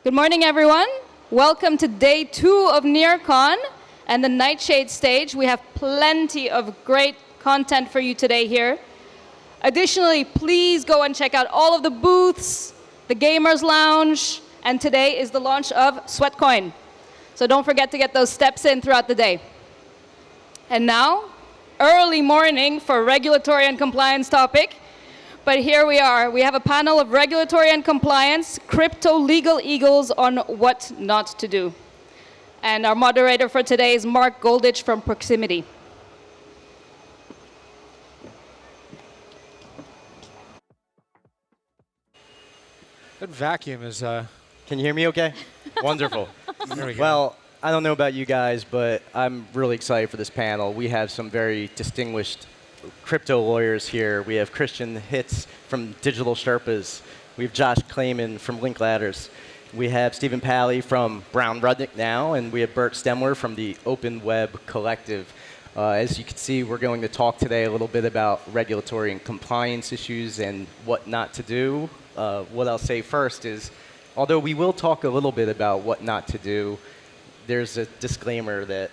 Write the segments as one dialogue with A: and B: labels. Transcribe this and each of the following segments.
A: Good morning, everyone. Welcome to day 2 of NEARCON and the Nightshade stage. We have plenty of great content for you today here. Additionally, please go and check out all of the booths, the Gamers Lounge, and today is the launch of Sweatcoin. So don't forget to get those steps in throughout the day. And now, early morning for regulatory and compliance topic. But here we are. We have a panel of regulatory and compliance, crypto legal eagles on what not to do. And our moderator for today is Marc Goldich from Proximity.
B: That vacuum is...
C: Can you hear me okay? Wonderful.
B: There we go.
C: Well, I don't know about you guys, but I'm really excited for this panel. We have some very distinguished crypto lawyers here. We have Hitz from Digital Sherpas. We have Josh Klayman from Linklaters. We have Stephen Palley from Rudnick now, and we have Bert Stemmler from the Open Web Collective. As you can see, we're going to talk today a little bit about regulatory and compliance issues and what not to do. What I'll say first is, although we will talk a little bit about what not to do, there's a disclaimer that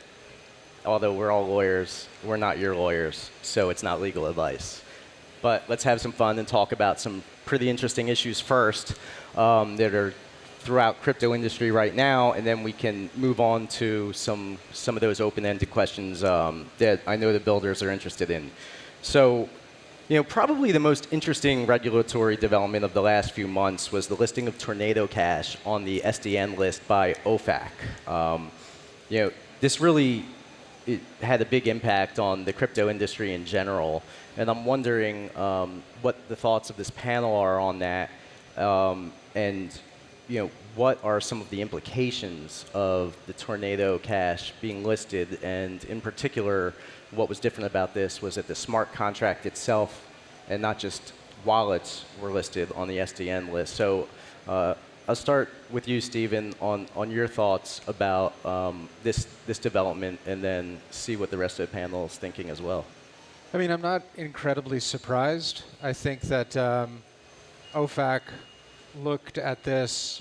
C: although we're all lawyers, we're not your lawyers, so it's not legal advice. But let's have some fun and talk about some pretty interesting issues first that are throughout crypto industry right now, and then we can move on to some of those open-ended questions that I know the builders are interested in. So, probably the most interesting regulatory development of the last few months was the listing of Tornado Cash on the SDN list by OFAC. This really had a big impact on the crypto industry in general, and I'm wondering what the thoughts of this panel are on that, and what are some of the implications of the Tornado Cash being listed, and in particular, what was different about this was that the smart contract itself and not just wallets were listed on the SDN list. So I'll start with you, Stephen, on your thoughts about this development, and then see what the rest of the panel is thinking as well.
B: I mean, I'm not incredibly surprised. I think that OFAC looked at this,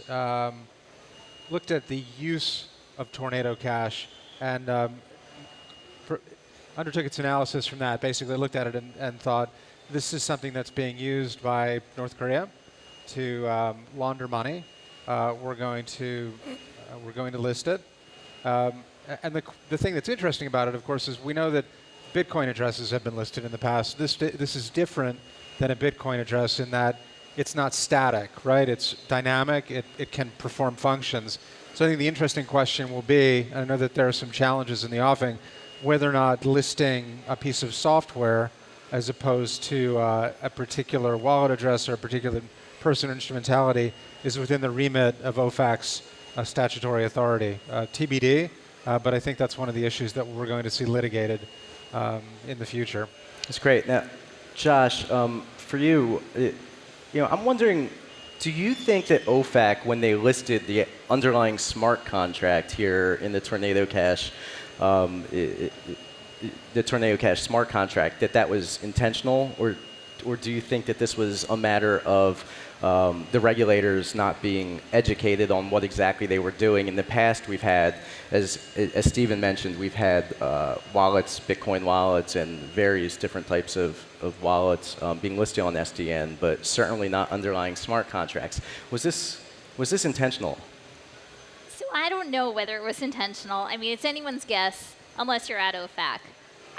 B: looked at the use of Tornado Cash, and undertook its analysis from that. Basically looked at it and thought, this is something that's being used by North Korea to launder money. We're going to list it. And the thing that's interesting about it, of course, is we know that Bitcoin addresses have been listed in the past. This is different than a Bitcoin address in that it's not static, right? It's dynamic. It can perform functions. So I think the interesting question will be, and I know that there are some challenges in the offing, whether or not listing a piece of software as opposed to a particular wallet address or a particular person or instrumentality is within the remit of OFAC's statutory authority. TBD, but I think that's one of the issues that we're going to see litigated in the future.
C: That's great. Now, Josh, for you, I'm wondering, do you think that OFAC, when they listed the underlying smart contract here in the Tornado Cash, the Tornado Cash smart contract, that was intentional, or do you think that this was a matter of the regulators not being educated on what exactly they were doing? In the past, we've had, as Stephen mentioned, we've had wallets, Bitcoin wallets, and various different types of wallets being listed on SDN, but certainly not underlying smart contracts. Was this intentional?
D: So I don't know whether it was intentional. I mean, it's anyone's guess, unless you're at OFAC.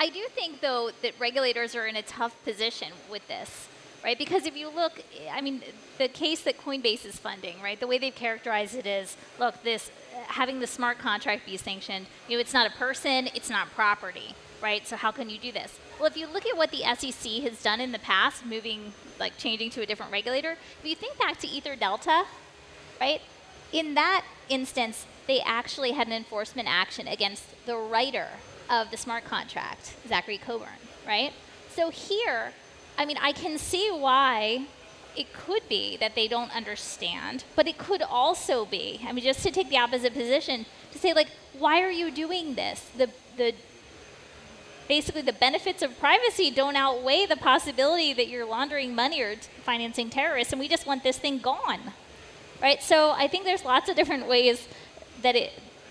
D: I do think, though, that regulators are in a tough position with this, right? Because if you look, I mean, the case that Coinbase is funding, right? The way they've characterized it is, look, having the smart contract be sanctioned, it's not a person, it's not property, right? So how can you do this? Well, if you look at what the SEC has done in the past, changing to a different regulator, if you think back to Ether Delta, right? In that instance, they actually had an enforcement action against the writer of the smart contract, Zachary Coburn, right? So here, I mean, I can see why it could be that they don't understand, but it could also be, I mean, just to take the opposite position, to say, like, why are you doing this? Basically, the benefits of privacy don't outweigh the possibility that you're laundering money or financing terrorists, and we just want this thing gone. right? So I think there's lots of different ways that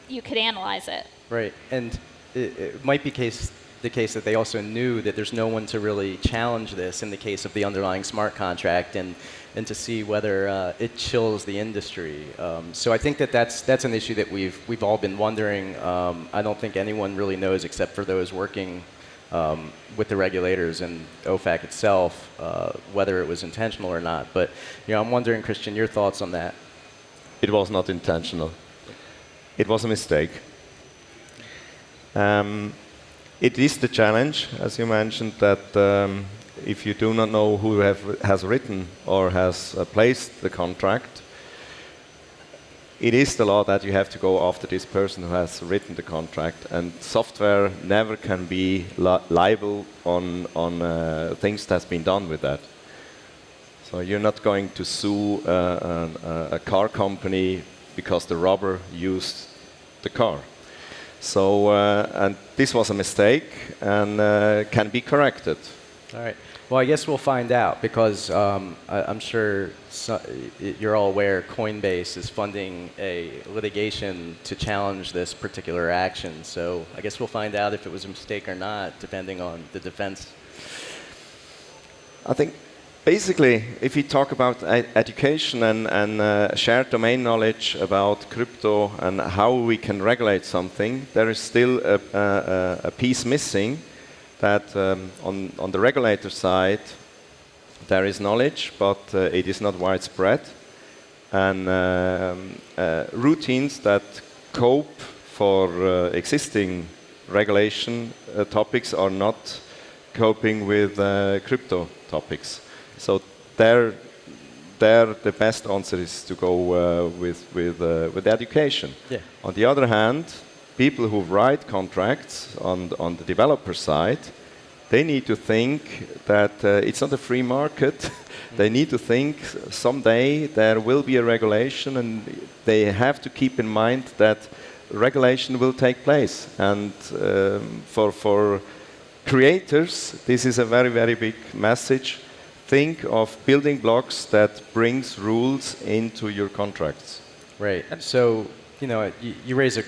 D: you could analyze it.
C: Right, and it might be the case that they also knew that there's no one to really challenge this in the case of the underlying smart contract, and to see whether it chills the industry. So I think that that's an issue that we've all been wondering. I don't think anyone really knows except for those working with the regulators and OFAC itself, whether it was intentional or not. But I'm wondering, Christian, your thoughts on that.
E: It was not intentional. It was a mistake. It is the challenge, as you mentioned, that if you do not know who has written or has placed the contract, it is the law that you have to go after this person who has written the contract, and software never can be liable on things that's been done with that. So you're not going to sue a car company because the robber used the car. So, and this was a mistake and can be corrected.
C: All right. Well, I guess we'll find out, because I'm sure you're all aware Coinbase is funding a litigation to challenge this particular action. So I guess we'll find out if it was a mistake or not, depending on the defense.
E: I think basically, if we talk about education and shared domain knowledge about crypto and how we can regulate something, there is still a piece missing. That on the regulator side, there is knowledge, but it is not widespread. And routines that cope for existing regulation topics are not coping with crypto topics. So there the best answer is to go with education.
C: Yeah.
E: On the other hand, people who write contracts on the developer side, they need to think that it's not a free market. They need to think someday there will be a regulation, and they have to keep in mind that regulation will take place. And for creators, this is a very, very big message. Think of building blocks that brings rules into your contracts.
C: Right. So, you raise a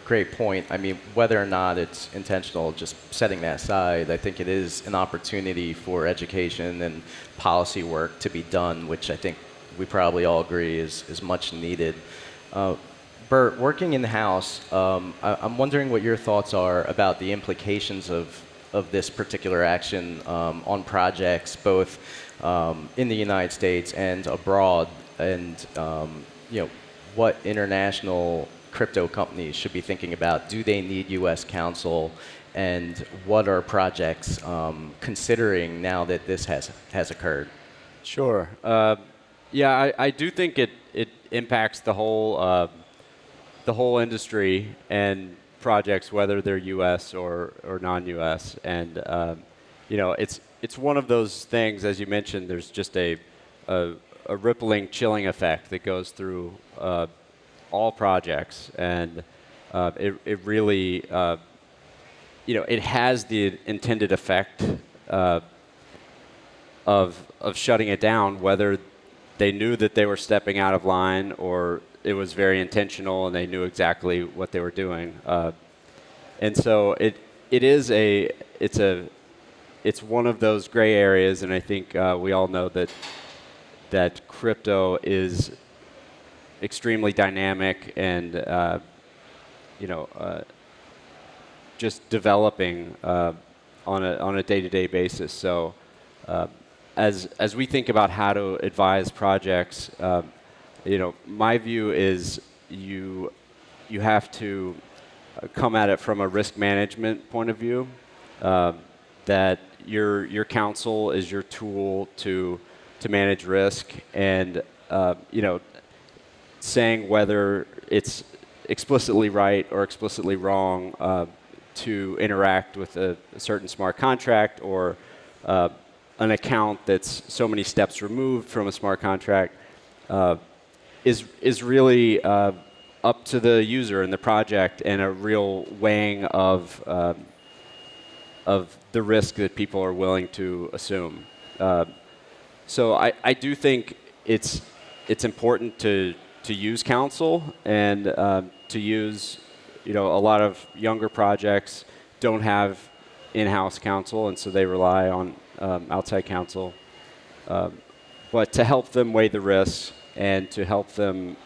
C: great point. I mean, whether or not it's intentional, just setting that aside, I think it is an opportunity for education and policy work to be done, which I think we probably all agree is much needed. Bert, working in-house, I'm wondering what your thoughts are about the implications of this particular action on projects, both in the United States and abroad, and what international crypto companies should be thinking about. Do they need U.S. counsel, and what are projects considering now that this has occurred?
F: Sure. Yeah, I do think it impacts the whole industry and projects, whether they're U.S. or non-U.S. And it's one of those things, as you mentioned. There's just a rippling, chilling effect that goes through all projects, and it really it has the intended effect of shutting it down, whether they knew that they were stepping out of line or it was very intentional and they knew exactly what they were doing. And so it's one of those gray areas, and I think we all know that crypto is extremely dynamic and just developing on a day-to-day basis. So as we think about how to advise projects, my view is you have to come at it from a risk management point of view. That your counsel is your tool to manage risk, and saying whether it's explicitly right or explicitly wrong to interact with a certain smart contract or an account that's so many steps removed from a smart contract is really up to the user and the project, and a real weighing of the risk that people are willing to assume. So I do think it's it's important to use counsel and to use, a lot of younger projects don't have in-house counsel, and so they rely on outside counsel. But to help them weigh the risks and to help them,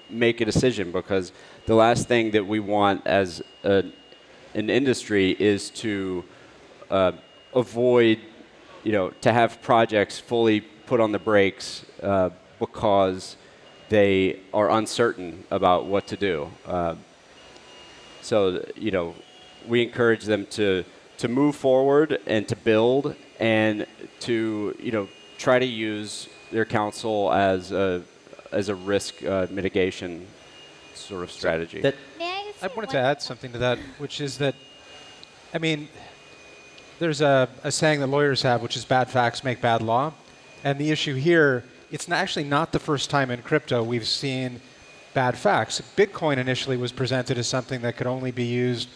F: make a decision, because the last thing that we want as an industry is to avoid, to have projects fully put on the brakes because they are uncertain about what to do. So, we encourage them to move forward and to build and to, try to use their counsel as a risk mitigation sort of strategy.
B: I wanted to add something to that, which is that, there's a saying that lawyers have, which is bad facts make bad law. And the issue here, it's actually not the first time in crypto we've seen bad facts. Bitcoin initially was presented as something that could only be used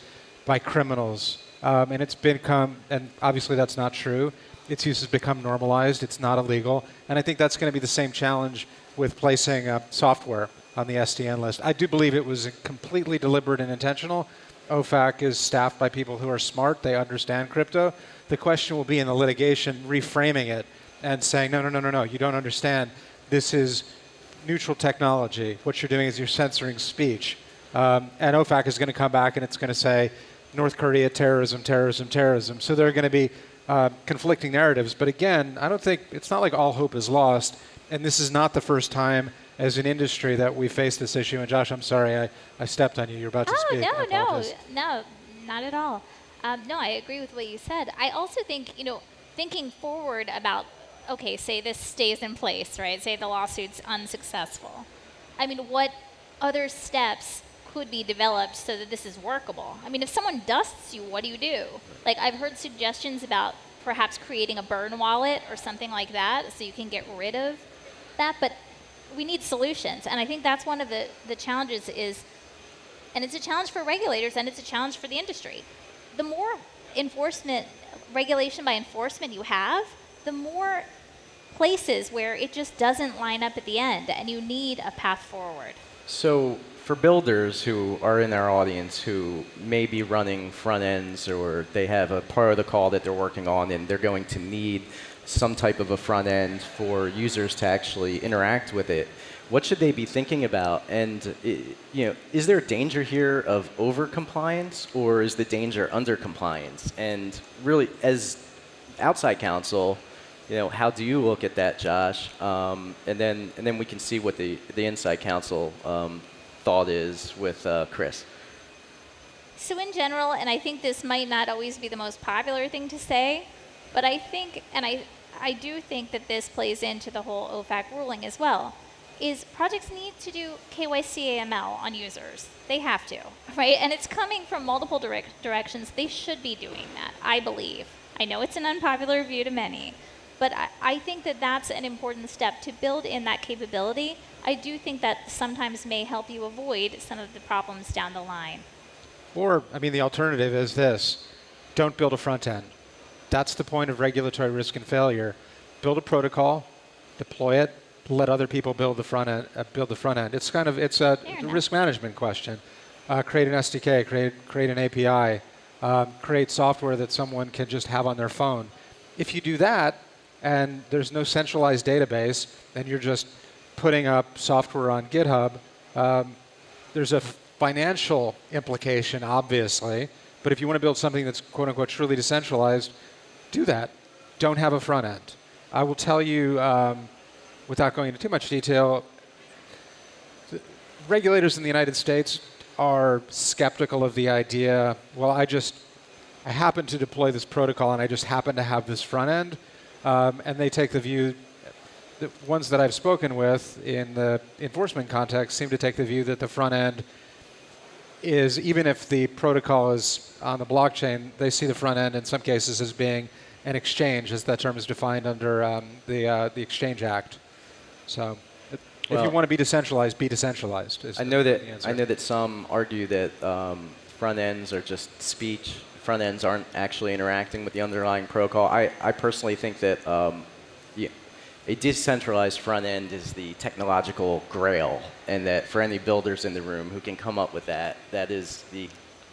B: by criminals. And it's become, and obviously that's not true, its use has become normalized, it's not illegal. And I think that's going to be the same challenge with placing software on the SDN list. I do believe it was completely deliberate and intentional. OFAC is staffed by people who are smart, they understand crypto. The question will be in the litigation, reframing it and saying, no, you don't understand. This is neutral technology. What you're doing is you're censoring speech. And OFAC is going to come back and it's going to say, North Korea, terrorism, terrorism, terrorism. So there are going to be conflicting narratives. But again, I don't think, it's not like all hope is lost. And this is not the first time as an industry that we face this issue. And Josh, I'm sorry, I stepped on you. You're about to speak.
D: No, not at all. No, I agree with what you said. I also think, thinking forward about, okay, say this stays in place, right? Say the lawsuit's unsuccessful. What other steps could be developed so that this is workable? If someone dusts you, what do you do? Like, I've heard suggestions about perhaps creating a burn wallet or something like that so you can get rid of that, but we need solutions. And I think that's one of the challenges is, and it's a challenge for regulators and it's a challenge for the industry. The more regulation by enforcement you have, the more places where it just doesn't line up at the end and you need a path forward.
C: So for builders who are in our audience who may be running front ends or they have a protocol that they're working on and they're going to need some type of a front end for users to actually interact with it, what should they be thinking about? And is there a danger here of over-compliance or is the danger under-compliance? And really, as outside counsel, how do you look at that, Josh? And then we can see what the inside counsel thought is with Chris.
D: So in general, and I think this might not always be the most popular thing to say, but I think, and I do think that this plays into the whole OFAC ruling as well, is projects need to do KYC AML on users. They have to, right? And it's coming from multiple directions. They should be doing that, I believe. I know it's an unpopular view to many, but I think that that's an important step to build in that capability. I do think that sometimes may help you avoid some of the problems down the line.
B: Or, the alternative is this. Don't build a front end. That's the point of regulatory risk and failure. Build a protocol, deploy it, let other people build the front end. It's a risk management question. Create an SDK, create an API, create software that someone can just have on their phone. If you do that, and there's no centralized database, and you're just putting up software on GitHub, there's a financial implication, obviously. But if you want to build something that's quote unquote truly decentralized, do that. Don't have a front end. I will tell you, without going into too much detail, regulators in the United States are skeptical of the idea, well, I happen to deploy this protocol and I just happen to have this front end. And they take the view, the ones that I've spoken with in the enforcement context seem to take the view that the front end is, even if the protocol is on the blockchain, they see the front end in some cases as being an exchange, as that term is defined under the Exchange Act. So if you want to be decentralized, be decentralized.
C: I know that some argue that front ends are just speech. Front ends aren't actually interacting with the underlying protocol. I personally think that a decentralized front end is the technological grail, and that for any builders in the room who can come up with that, that is the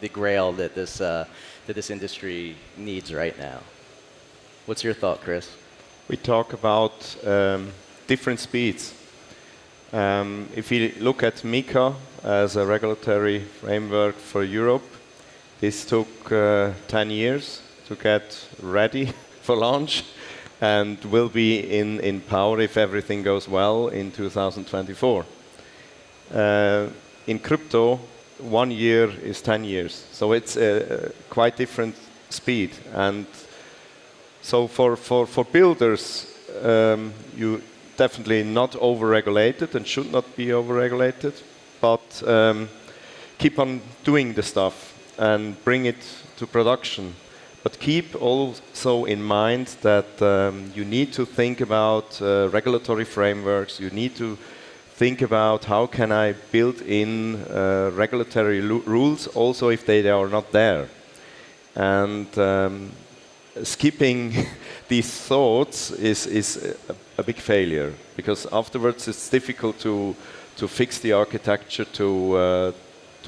C: grail that this industry needs right now. What's your thought, Chris?
E: We talk about different speeds. If you look at MiCA as a regulatory framework for Europe, this took 10 years to get ready for launch and will be in power if everything goes well in 2024. In crypto, 1 year is 10 years. So it's a quite different speed. And so for builders, you definitely not over-regulated and should not be over-regulated, but keep on doing the stuff and bring it to production. But keep also in mind that you need to think about regulatory frameworks. You need to think about how can I build in regulatory rules also if they are not there. And skipping these thoughts is a big failure, because afterwards it's difficult to fix the architecture to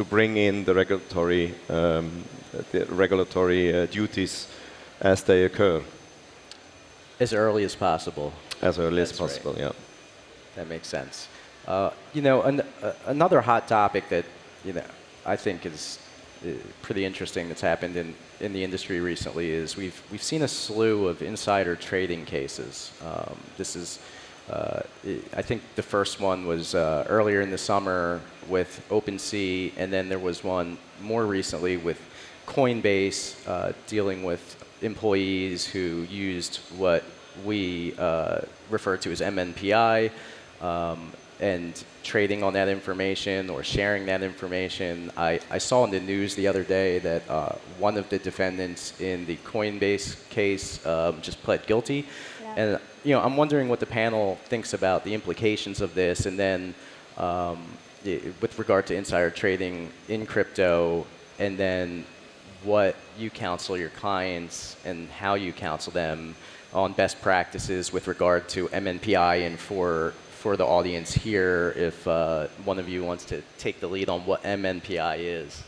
E: bring in the regulatory duties as they occur.
C: As early as possible.
E: As early as possible, yeah.
C: That makes sense. You know, another hot topic that I think is pretty interesting that's happened in the industry recently is we've seen a slew of insider trading cases. This is, I think the first one was earlier in the summer with OpenSea, and then there was one more recently with Coinbase dealing with employees who used what we refer to as MNPI and trading on that information or sharing that information. I saw in the news the other day that one of the defendants in the Coinbase case just pled guilty. Yeah. And I'm wondering what the panel thinks about the implications of this, and then with regard to insider trading in crypto, and then what you counsel your clients and how you counsel them on best practices with regard to MNPI, and for the audience here, if one of you wants to take the lead on what MNPI is.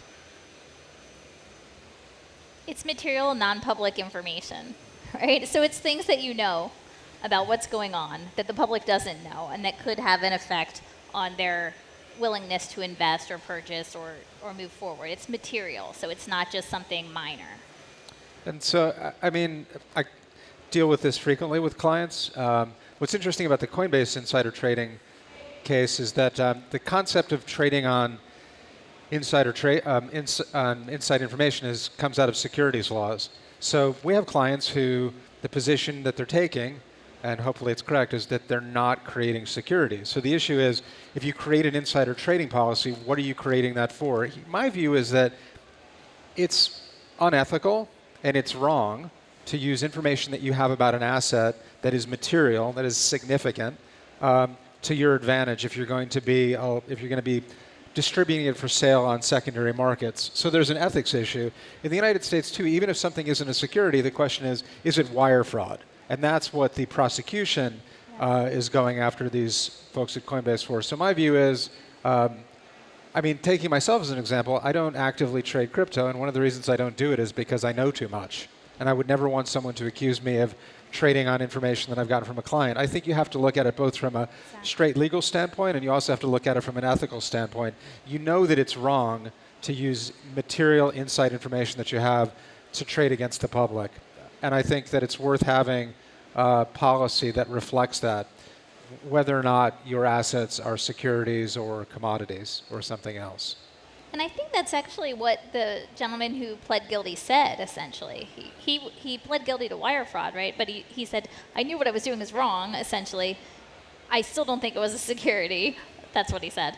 D: It's material non-public information, right? So it's things that you know about what's going on that the public doesn't know, and that could have an effect on their willingness to invest or purchase or move forward. It's material, so it's not just something minor.
B: And so, I mean, I deal with this frequently with clients. What's interesting about the Coinbase insider trading case is that the concept of trading on inside information comes out of securities laws. So we have clients who the position that they're taking, and hopefully it's correct, is that they're not creating securities. So the issue is, if you create an insider trading policy, what are you creating that for? My view is that it's unethical and it's wrong to use information that you have about an asset that is material, that is significant, to your advantage if you're going to be distributing it for sale on secondary markets. So there's an ethics issue. In the United States too, even if something isn't a security, the question is it wire fraud? And that's what the prosecution is going after these folks at Coinbase for. So my view is, I mean, taking myself as an example, I don't actively trade crypto, and one of the reasons I don't do it is because I know too much. And I would never want someone to accuse me of trading on information that I've gotten from a client. I think you have to look at it both from a straight legal standpoint, and you also have to look at it from an ethical standpoint. You know that it's wrong to use material inside information that you have to trade against the public. And I think that it's worth having a policy that reflects that, whether or not your assets are securities or commodities or something else.
D: And I think that's actually what the gentleman who pled guilty said, essentially. He pled guilty to wire fraud, right? But he said, I knew what I was doing was wrong, essentially. I still don't think it was a security. That's what he said,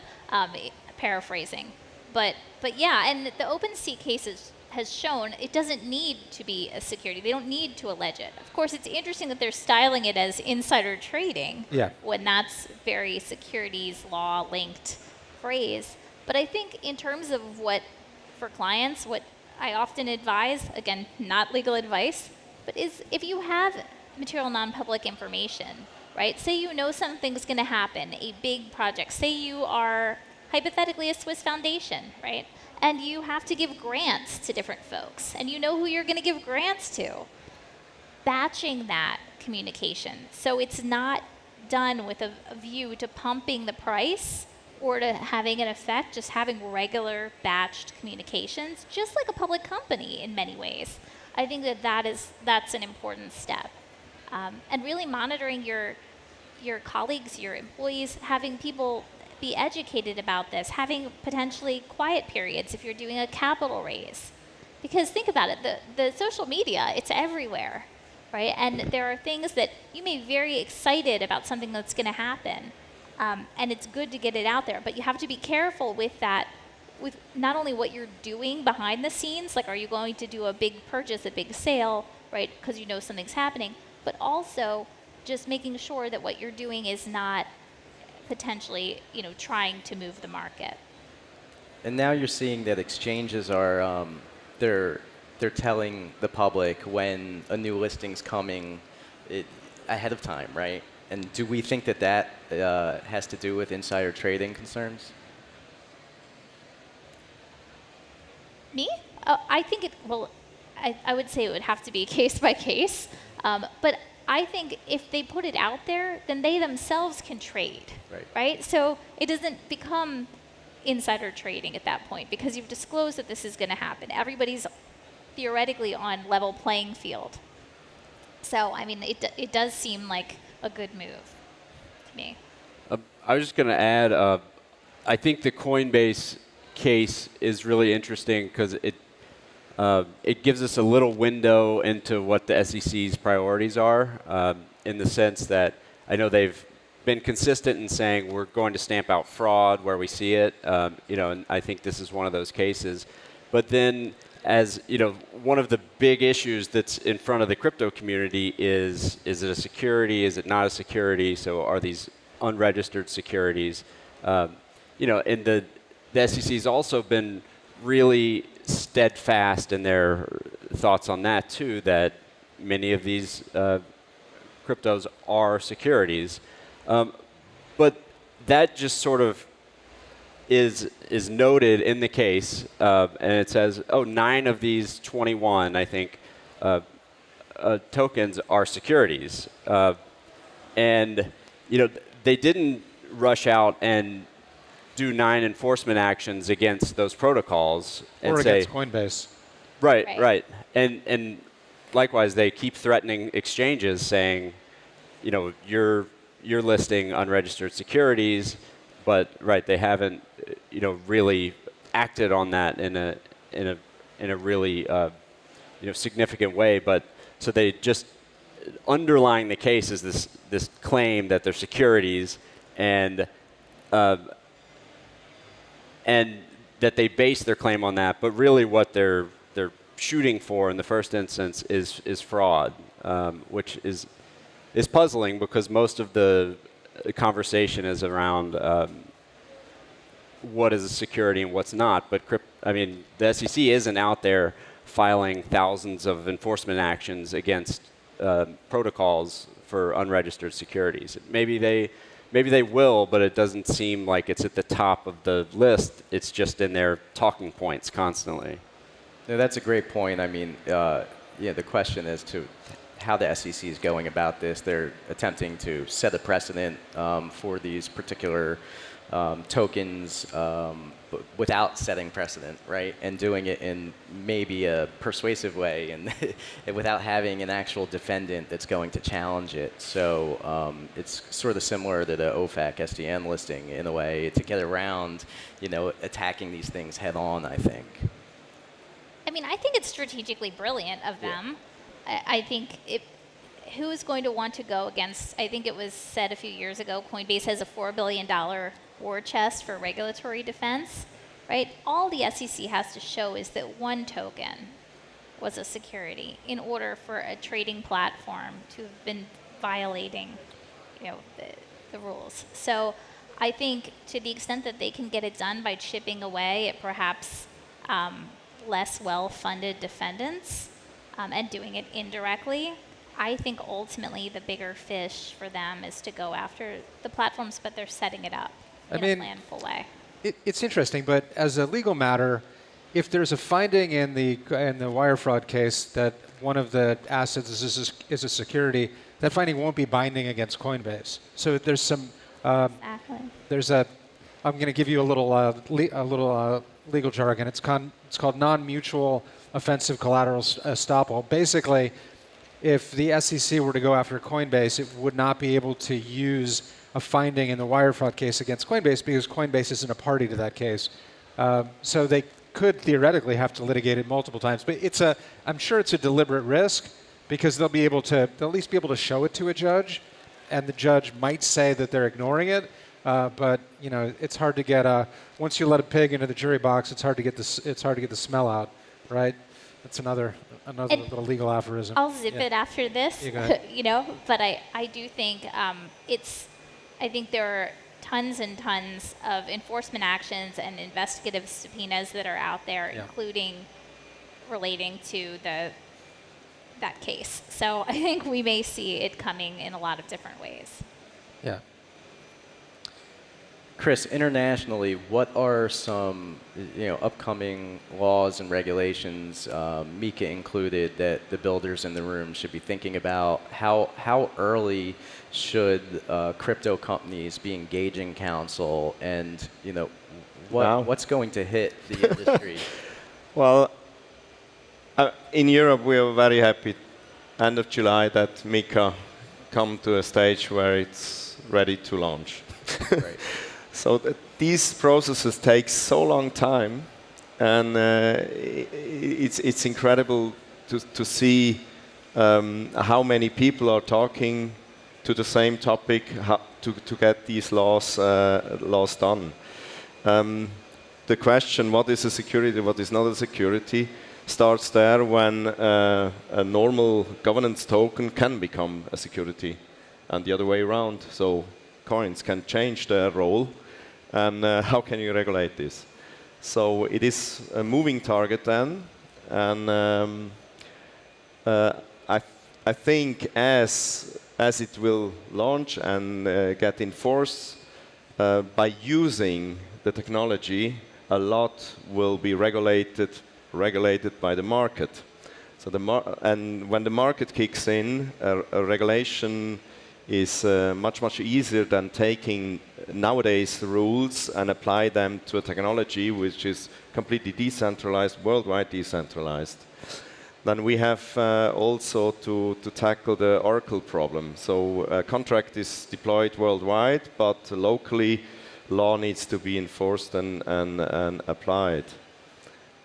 D: paraphrasing. But yeah, and the OpenSea case has shown it doesn't need to be a security. They don't need to allege it. Of course, it's interesting that they're styling it as insider trading, when that's very securities law linked phrase. But I think in terms of what, for clients, what I often advise, again, not legal advice, but is if you have material non-public information, right? Say you know something's going to happen, a big project. Say you are hypothetically a Swiss foundation, right? And you have to give grants to different folks, and you know who you're going to give grants to. Batching that communication so it's not done with a view to pumping the price or to having an effect, just having regular batched communications, just like a public company in many ways. I think that's an important step. And really monitoring your colleagues, your employees, having people be educated about this, having potentially quiet periods if you're doing a capital raise. Because think about it, the social media, it's everywhere, right? And there are things that you may be very excited about something that's going to happen, and it's good to get it out there, but you have to be careful with that, with not only what you're doing behind the scenes, like are you going to do a big purchase, a big sale, right, because you know something's happening, but also just making sure that what you're doing is not potentially, trying to move the market.
C: And now you're seeing that exchanges are, they're telling the public when a new listing's coming ahead of time, right? And do we think that has to do with insider trading concerns?
D: Me? I think I would say it would have to be case by case. But I think if they put it out there, then they themselves can trade, right? So it doesn't become insider trading at that point because you've disclosed that this is going to happen. Everybody's theoretically on level playing field. So, I mean, it does seem like a good move to me.
F: I was just going to add, I think the Coinbase case is really interesting because it gives us a little window into what the SEC's priorities are, in the sense that I know they've been consistent in saying we're going to stamp out fraud where we see it, and I think this is one of those cases. But then, as one of the big issues that's in front of the crypto community is it a security? Is it not a security? So are these unregistered securities? And the SEC's also been really steadfast in their thoughts on that too, that many of these cryptos are securities. But that just sort of is noted in the case, and it says, 9 of these 21, I think, tokens are securities. And they didn't rush out and do 9 enforcement actions against those protocols and
B: or
F: say,
B: against Coinbase.
F: Right. And likewise, they keep threatening exchanges, saying, you're listing unregistered securities, but they haven't, really acted on that in a really significant way. But so they just underlying the case is this claim that they're securities, and that they base their claim on that, but really what they're shooting for in the first instance is fraud, which is puzzling because most of the conversation is around what is a security and what's not. But the SEC isn't out there filing thousands of enforcement actions against protocols for unregistered securities. Maybe they will, but it doesn't seem like it's at the top of the list. It's just in their talking points constantly.
C: No, that's a great point. I mean, the question as to how the SEC is going about this. They're attempting to set a precedent for these particular tokens without setting precedent, right? And doing it in maybe a persuasive way and without having an actual defendant that's going to challenge it. So it's sort of similar to the OFAC SDN listing in a way to get around, attacking these things head on, I think.
D: I mean, I think it's strategically brilliant of them. Yeah. I think who is going to want to go against, I think it was said a few years ago, Coinbase has a $4 billion war chest for regulatory defense, right? All the SEC has to show is that one token was a security in order for a trading platform to have been violating, the rules. So I think to the extent that they can get it done by chipping away at perhaps less well-funded defendants and doing it indirectly, I think ultimately the bigger fish for them is to go after the platforms, but they're setting it up in a planful way.
B: It's interesting, but as a legal matter, if there's a finding in the wire fraud case that one of the assets is a security, that finding won't be binding against Coinbase. So there's some.
D: Exactly.
B: There's a. I'm going to give you a little legal jargon. It's called non-mutual offensive collateral estoppel. Basically, if the SEC were to go after Coinbase, it would not be able to use a finding in the wire fraud case against Coinbase because Coinbase isn't a party to that case. So they could theoretically have to litigate it multiple times. But I'm sure it's a deliberate risk because they'll at least be able to show it to a judge, and the judge might say that they're ignoring it. But it's hard to get once you let a pig into the jury box, it's hard to get the smell out, right? That's another little legal aphorism.
D: I'll zip it after this, but I do think I think there are tons and tons of enforcement actions and investigative subpoenas that are out there, including relating to that case. So I think we may see it coming in a lot of different ways.
B: Yeah.
C: Chris, internationally, what are some upcoming laws and regulations, Mika included, that the builders in the room should be thinking about? How early should crypto companies be engaging counsel, and what's going to hit the industry?
E: Well, in Europe we are very happy end of July that Mika come to a stage where it's ready to launch.
C: Right.
E: So these processes take so long time, and it's incredible to see how many people are talking to the same topic to get these laws done. The question, what is a security, what is not a security, starts there when a normal governance token can become a security, and the other way around. So coins can change their role. And how can you regulate this? So it is a moving target then, and I think as it will launch and get in force, by using the technology, a lot will be regulated by the market. So and when the market kicks in, a regulation is much easier than taking nowadays rules and apply them to a technology which is completely decentralized, worldwide decentralized. Then we have also to tackle the Oracle problem. So a contract is deployed worldwide, but locally law needs to be enforced and applied.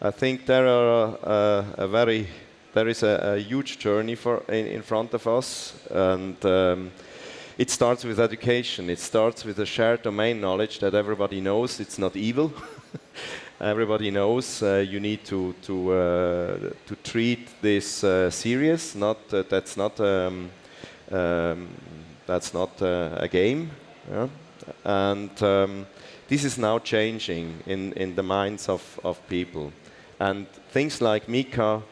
E: I think there is a huge journey in front of us, and it starts with education. It starts with a shared domain knowledge that everybody knows it's not evil. Everybody knows you need to treat this serious. That's not a game. Yeah? And this is now changing in the minds of people. And things like Mika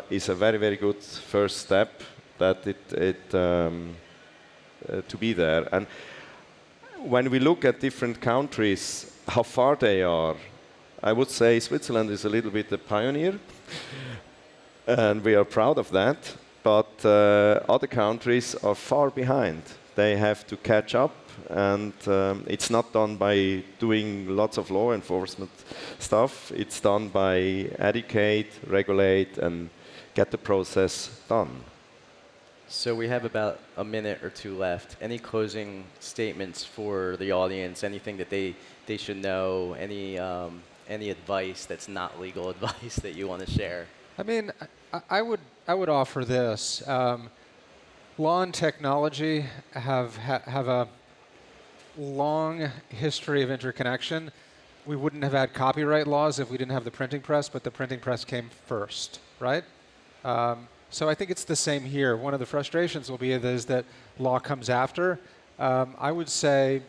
E: is a very good first step that to be there. And when we look at different countries, how far they are, I would say Switzerland is a little bit a pioneer, and we are proud of that, but other countries are far behind. They have to catch up, and it's not done by doing lots of law enforcement stuff. It's done by educate, regulate, and get the process done.
C: So we have about a minute or two left. Any closing statements for the audience? Anything that they should know? Any advice that's not legal advice that you want to share?
B: I mean, I would offer this. Law and technology have a long history of interconnection. We wouldn't have had copyright laws if we didn't have the printing press, but the printing press came first, right? So I think it's the same here. One of the frustrations will be is that law comes after. I would say,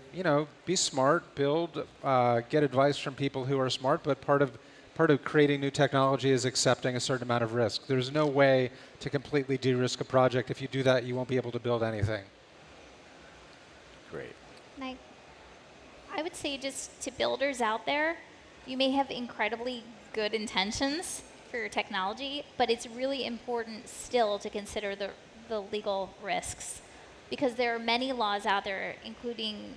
B: be smart, build, get advice from people who are smart, but part of creating new technology is accepting a certain amount of risk. There's no way to completely de-risk a project. If you do that, you won't be able to build anything.
C: Great.
D: I would say just to builders out there, you may have incredibly good intentions for your technology, but it's really important still to consider the legal risks, because there are many laws out there, including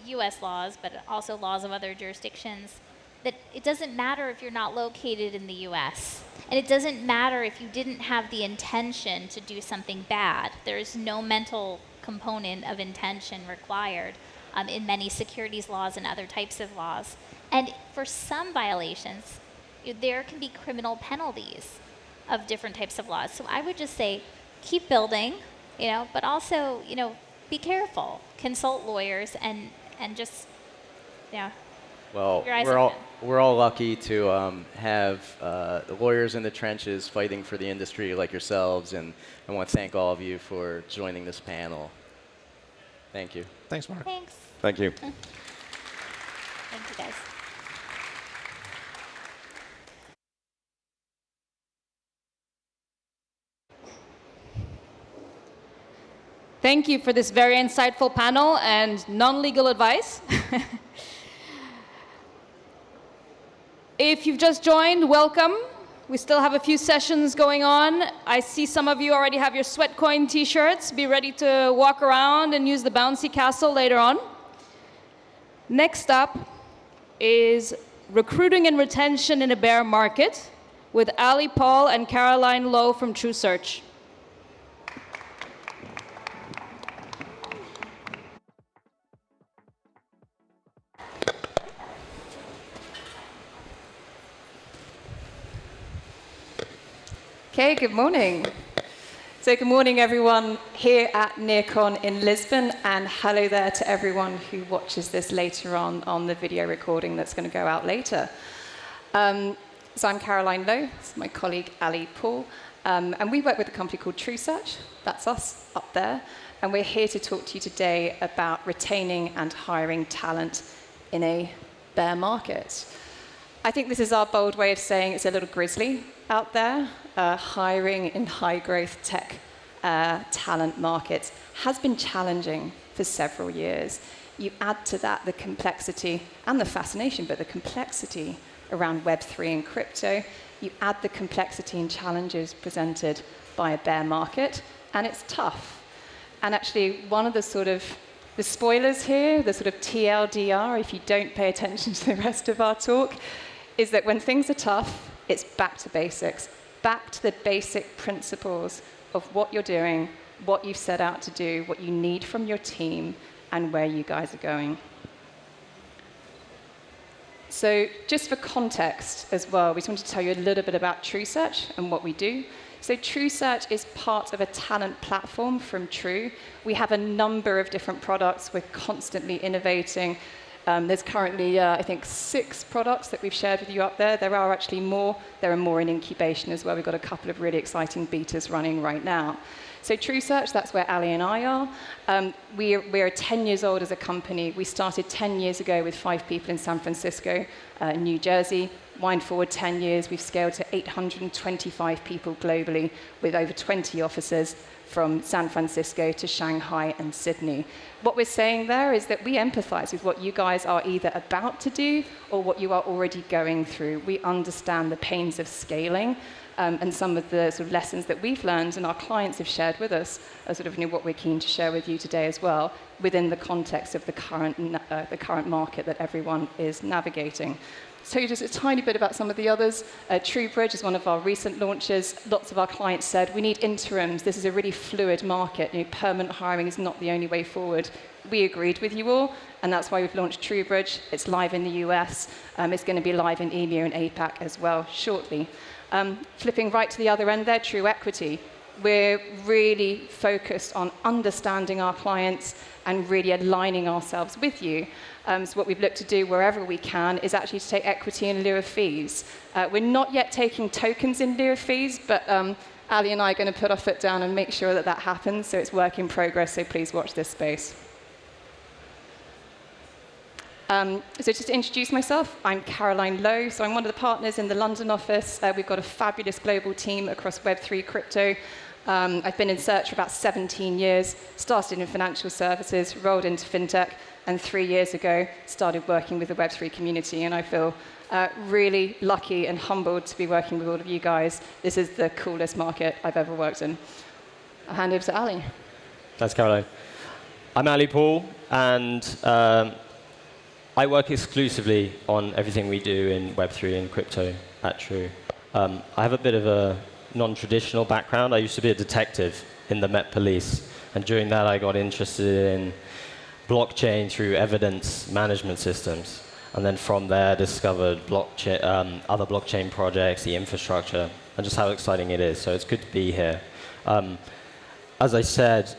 D: U.S. laws, but also laws of other jurisdictions, that it doesn't matter if you're not located in the U.S. And it doesn't matter if you didn't have the intention to do something bad. There is no mental component of intention required in many securities laws and other types of laws. And for some violations, there can be criminal penalties of different types of laws. So I would just say, keep building, but also, be careful. Consult lawyers and just,
C: Well,
D: your eyes open.
C: we're all lucky to have the lawyers in the trenches fighting for the industry like yourselves, and I want to thank all of you for joining this panel. Thank you.
B: Thanks, Marc.
D: Thanks.
E: Thank you.
D: Thank you, guys.
A: Thank you for this very insightful panel and non-legal advice. If you've just joined, welcome. We still have a few sessions going on. I see some of you already have your Sweatcoin t-shirts. Be ready to walk around and use the bouncy castle later on. Next up is recruiting and retention in a bear market with Ali Paul and Caroline Lowe from TrueSearch.
G: Okay, good morning. So good morning, everyone here at NEARCON in Lisbon, and hello there to everyone who watches this later on the video recording that's going to go out later. So I'm Caroline Lowe, this is my colleague Ali Paul, and we work with a company called TrueSearch. That's us up there, and we're here to talk to you today about retaining and hiring talent in a bear market. I think this is our bold way of saying it's a little grisly out there. Hiring in high-growth tech talent markets has been challenging for several years. You add to that the complexity and the fascination, but the complexity around Web3 and crypto. You add the complexity and challenges presented by a bear market, and it's tough. And actually, one of the spoilers here, the sort of TLDR, if you don't pay attention to the rest of our talk, is that when things are tough, it's back to basics, back to the basic principles of what you're doing, what you've set out to do, what you need from your team, and where you guys are going. So just for context as well, we just want to tell you a little bit about TrueSearch and what we do. So TrueSearch is part of a talent platform from True. We have a number of different products. We're constantly innovating. There's currently, I think, 6 products that we've shared with you up there. There are actually more. There are more in incubation as well. We've got a couple of really exciting betas running right now. So TrueSearch, that's where Ali and I are. We're 10 years old as a company. We started 10 years ago with 5 people in San Francisco, New Jersey. Wind forward 10 years, we've scaled to 825 people globally with over 20 offices from San Francisco to Shanghai and Sydney. What we're saying there is that we empathize with what you guys are either about to do or what you are already going through. We understand the pains of scaling and some of the sort of lessons that we've learned and our clients have shared with us are sort of what we're keen to share with you today as well within the context of the current market that everyone is navigating. So just a tiny bit about some of the others. TrueBridge is one of our recent launches. Lots of our clients said, we need interims. This is a really fluid market. Permanent hiring is not the only way forward. We agreed with you all, and that's why we've launched TrueBridge. It's live in the US. It's going to be live in EMEA and APAC as well shortly. Flipping right to the other end there, True Equity. We're really focused on understanding our clients and really aligning ourselves with you. So what we've looked to do wherever we can is actually to take equity in lieu of fees. We're not yet taking tokens in lieu of fees, but Ali and I are going to put our foot down and make sure that that happens. So it's work in progress, so please watch this space. So just to introduce myself, I'm Caroline Lowe. So I'm one of the partners in the London office. We've got a fabulous global team across Web3 crypto. I've been in search for about 17 years, started in financial services, rolled into fintech, and 3 years ago started working with the Web3 community. And I feel really lucky and humbled to be working with all of you guys. This is the coolest market I've ever worked in. I'll hand over to Ali.
H: Thanks, Caroline. I'm Ali Paul, and I work exclusively on everything we do in Web3 and crypto at True. I have a bit of a non-traditional background. I used to be a detective in the Met Police, and during that I got interested in blockchain through evidence management systems, and then from there discovered blockchain, other blockchain projects, the infrastructure, and just how exciting it is. So it's good to be here. As I said,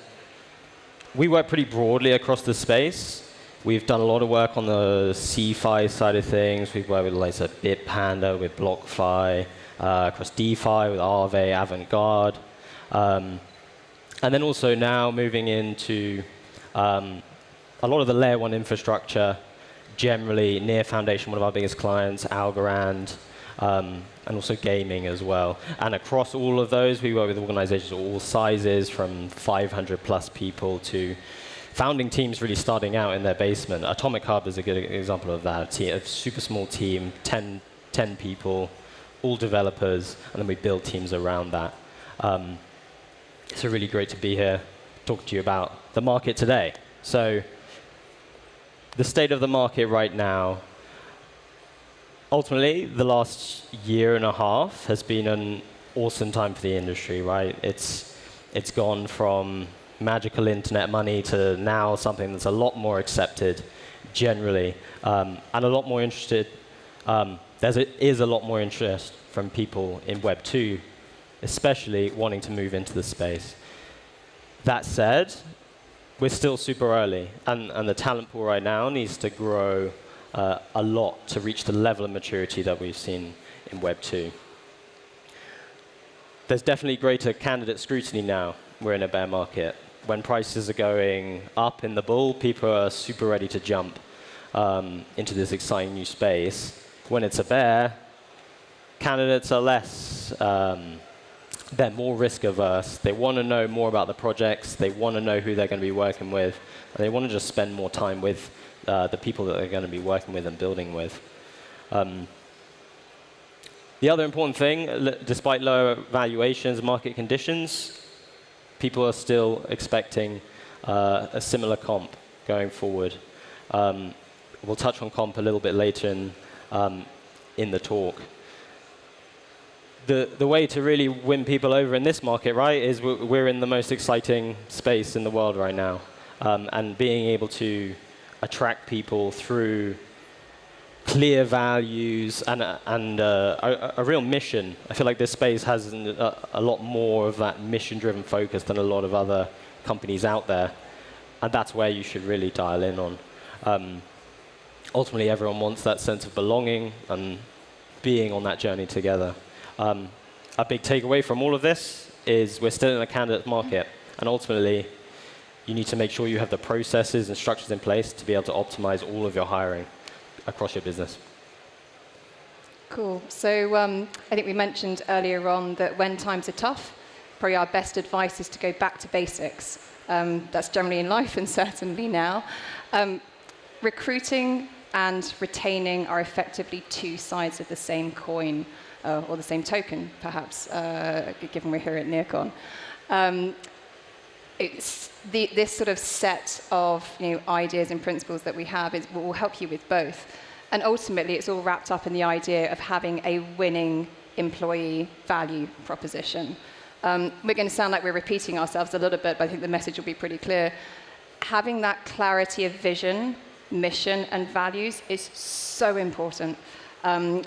H: we work pretty broadly across the space. We've done a lot of work on the CeFi side of things. We've worked with like Bitpanda, with BlockFi, across DeFi with Aave, Avantgarde. And then also now moving into a lot of the layer 1 infrastructure, generally Near Foundation, one of our biggest clients, Algorand, and also gaming as well. And across all of those, we work with organizations of all sizes, from 500 plus people to founding teams really starting out in their basement. Atomic Hub is a good example of that. A super small team, 10 people, all developers, and then we build teams around that. It's really great to be here, talking to you about the market today. So the state of the market right now, ultimately, the last year and a half has been an awesome time for the industry, right? It's gone from magical internet money to now something that's a lot more accepted generally, and a lot more interested. There is a lot more interest from people in Web 2, especially wanting to move into the space. That said, we're still super early, and the talent pool right now needs to grow a lot to reach the level of maturity that we've seen in Web 2. There's definitely greater candidate scrutiny now. We're in a bear market. When prices are going up in the bull, people are super ready to jump into this exciting new space. When it's a bear, candidates are less, they're more risk averse. They want to know more about the projects. They want to know who they're going to be working with. And they want to just spend more time with the people that they're going to be working with and building with. The other important thing, despite lower valuations, market conditions, people are still expecting a similar comp going forward. We'll touch on comp a little bit later in the talk. The way to really win people over in this market, right, is we're in the most exciting space in the world right now. And being able to attract people through clear values and a real mission. I feel like this space has a lot more of that mission-driven focus than a lot of other companies out there. And that's where you should really dial in on. Ultimately, everyone wants that sense of belonging and being on that journey together. A big takeaway from all of this is we're still in a candidate market. And ultimately, you need to make sure you have the processes and structures in place to be able to optimize all of your hiring across your business.
G: Cool. So I think we mentioned earlier on that when times are tough, probably our best advice is to go back to basics. That's generally in life and certainly now. Recruiting and retaining are effectively two sides of the same coin, or the same token, perhaps, given we're here at NEARCON. It's this sort of set of ideas and principles that we have will help you with both. And ultimately, it's all wrapped up in the idea of having a winning employee value proposition. We're going to sound like we're repeating ourselves a little bit, but I think the message will be pretty clear. Having that clarity of vision, mission, and values is so important.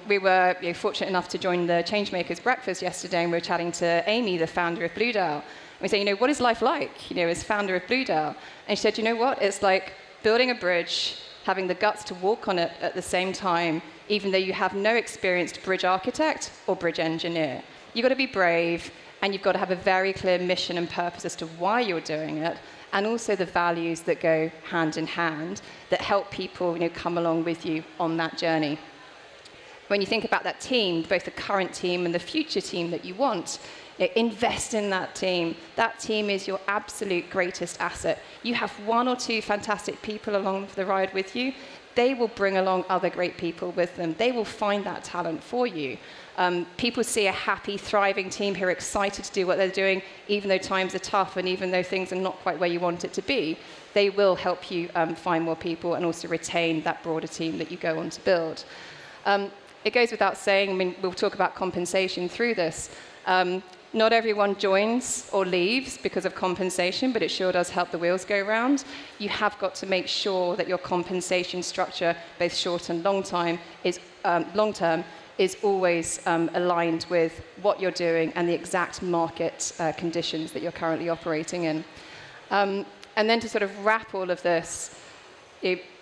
G: We were fortunate enough to join the Changemakers breakfast yesterday, and we were chatting to Amy, the founder of Blue DAO. We say, what is life like, as founder of Blue DAO? And she said, you know what? It's like building a bridge, having the guts to walk on it at the same time, even though you have no experienced bridge architect or bridge engineer. You've got to be brave, and you've got to have a very clear mission and purpose as to why you're doing it, and also the values that go hand in hand that help people come along with you on that journey. When you think about that team, both the current team and the future team that you want, invest in that team. That team is your absolute greatest asset. You have one or two fantastic people along for the ride with you. They will bring along other great people with them. They will find that talent for you. People see a happy, thriving team who are excited to do what they're doing, even though times are tough and even though things are not quite where you want it to be. They will help you find more people and also retain that broader team that you go on to build. It goes without saying, I mean, we'll talk about compensation through this. Not everyone joins or leaves because of compensation, but it sure does help the wheels go round. You have got to make sure that your compensation structure, both short and long term, is always aligned with what you're doing and the exact market conditions that you're currently operating in. And then to sort of wrap all of this,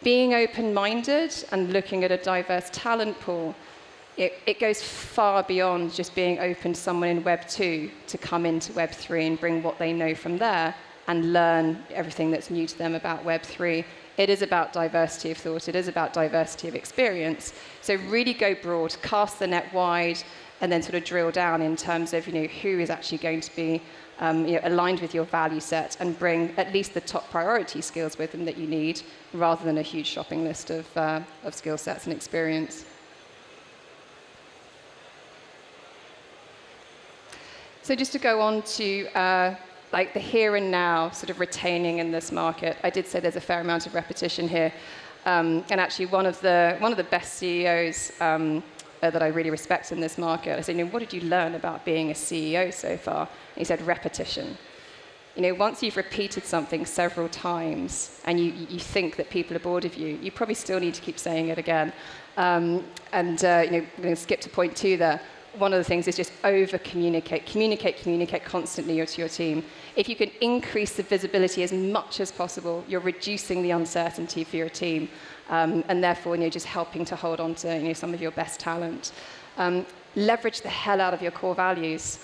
G: being open-minded and looking at a diverse talent pool, it goes far beyond just being open to someone in Web 2 to come into Web 3 and bring what they know from there and learn everything that's new to them about Web 3. It is about diversity of thought. It is about diversity of experience. So really go broad, cast the net wide, and then sort of drill down in terms of who is actually going to be aligned with your value set and bring at least the top priority skills with them that you need, rather than a huge shopping list of skill sets and experience. So just to go on to like the here and now, sort of retaining in this market. I did say there's a fair amount of repetition here, and actually one of the best CEOs that I really respect in this market, I said, what did you learn about being a CEO so far? And he said, repetition. Once you've repeated something several times and you think that people are bored of you, you probably still need to keep saying it again. We're going to skip to point 2 there. One of the things is just over-communicate. Communicate constantly to your team. If you can increase the visibility as much as possible, you're reducing the uncertainty for your team, and therefore just helping to hold on to some of your best talent. Leverage the hell out of your core values.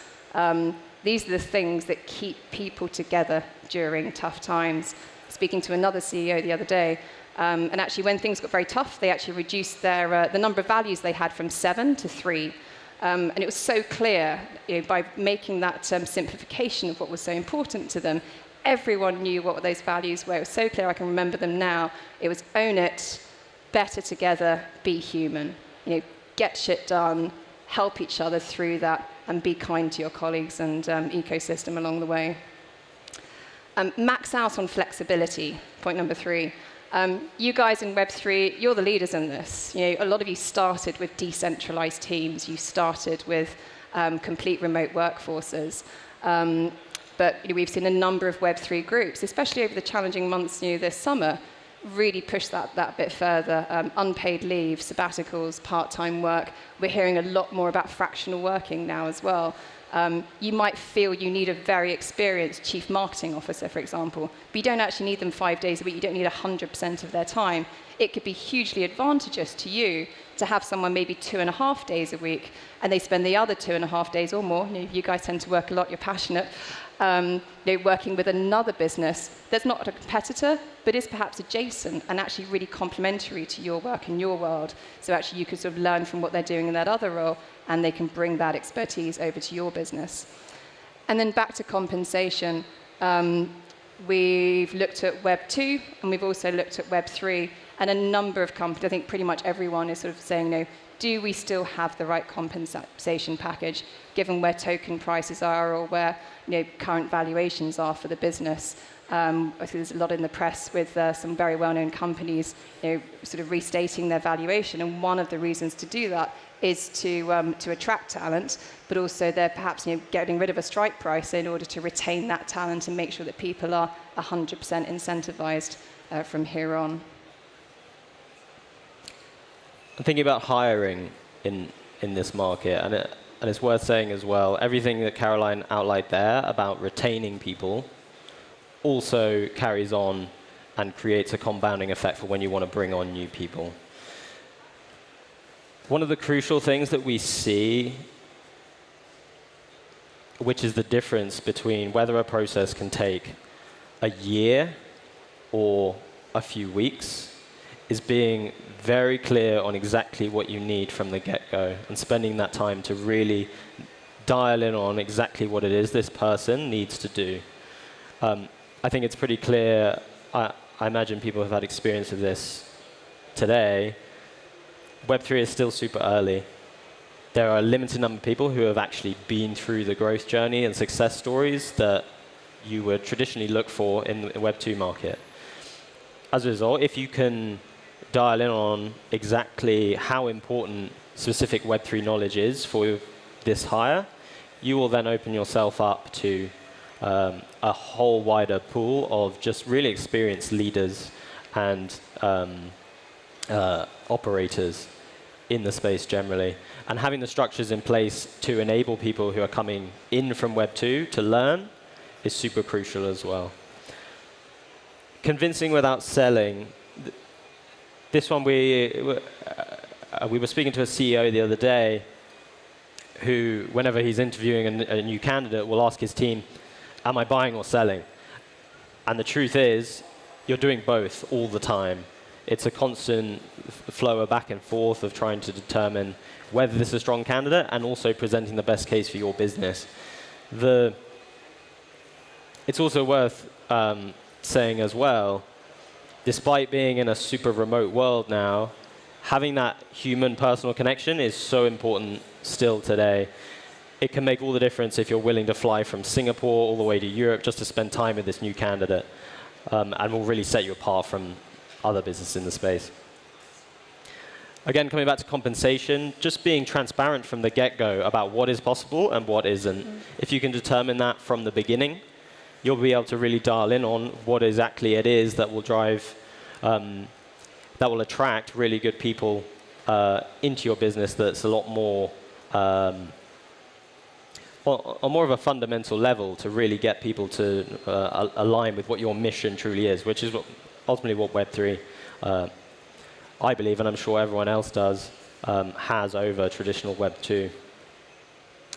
G: These are the things that keep people together during tough times. Speaking to another CEO the other day, and actually when things got very tough, they actually reduced the number of values they had from 7 to 3. And it was so clear, by making that simplification of what was so important to them, everyone knew what those values were. It was so clear, I can remember them now. It was own it, better together, be human. Get shit done, help each other through that, and be kind to your colleagues and ecosystem along the way. Max out on flexibility, point number 3. You guys in Web3, you're the leaders in this. A lot of you started with decentralized teams. You started with complete remote workforces. But we've seen a number of Web3 groups, especially over the challenging months this summer, really push that bit further. Unpaid leave, sabbaticals, part-time work. We're hearing a lot more about fractional working now as well. You might feel you need a very experienced chief marketing officer, for example, but you don't actually need them 5 days a week. You don't need 100% of their time. It could be hugely advantageous to you to have someone maybe 2.5 days a week, and they spend the other 2.5 days or more. You guys tend to work a lot. You're passionate. Working with another business that's not a competitor, but is perhaps adjacent and actually really complementary to your work and your world. So actually you could sort of learn from what they're doing in that other role, and they can bring that expertise over to your business. And then back to compensation. We've looked at Web 2, and we've also looked at Web 3, and a number of companies, I think pretty much everyone is sort of saying, do we still have the right compensation package, given where token prices are or where current valuations are for the business? I think there's a lot in the press with some very well-known companies sort of restating their valuation, and one of the reasons to do that is to attract talent, but also they're perhaps getting rid of a strike price in order to retain that talent and make sure that people are 100% incentivized from here on.
H: I'm thinking about hiring in this market, and it's worth saying as well, everything that Caroline outlined there about retaining people also carries on and creates a compounding effect for when you want to bring on new people. One of the crucial things that we see, which is the difference between whether a process can take a year or a few weeks is being very clear on exactly what you need from the get-go and spending that time to really dial in on exactly what it is this person needs to do. I think it's pretty clear. I imagine people have had experience of this today. Web3 is still super early. There are a limited number of people who have actually been through the growth journey and success stories that you would traditionally look for in the Web2 market. As a result, if you can dial in on exactly how important specific Web3 knowledge is for this hire, you will then open yourself up to a whole wider pool of just really experienced leaders and operators in the space generally. And having the structures in place to enable people who are coming in from Web 2 to learn is super crucial as well. Convincing without selling. This one, we were speaking to a CEO the other day who, whenever he's interviewing a new candidate, will ask his team, am I buying or selling? And the truth is, you're doing both all the time. It's a constant flow of back and forth of trying to determine whether this is a strong candidate and also presenting the best case for your business. It's also worth saying as well, despite being in a super remote world now, having that human personal connection is so important still today. It can make all the difference if you're willing to fly from Singapore all the way to Europe just to spend time with this new candidate, and will really set you apart from other businesses in the space. Again, coming back to compensation, just being transparent from the get-go about what is possible and what isn't. If you can determine that from the beginning, you'll be able to really dial in on what exactly it is that will drive, that will attract really good people into your business that's a lot more, on more of a fundamental level to really get people to align with what your mission truly is, which is ultimately what Web3, I believe, and I'm sure everyone else does, has over traditional Web 2.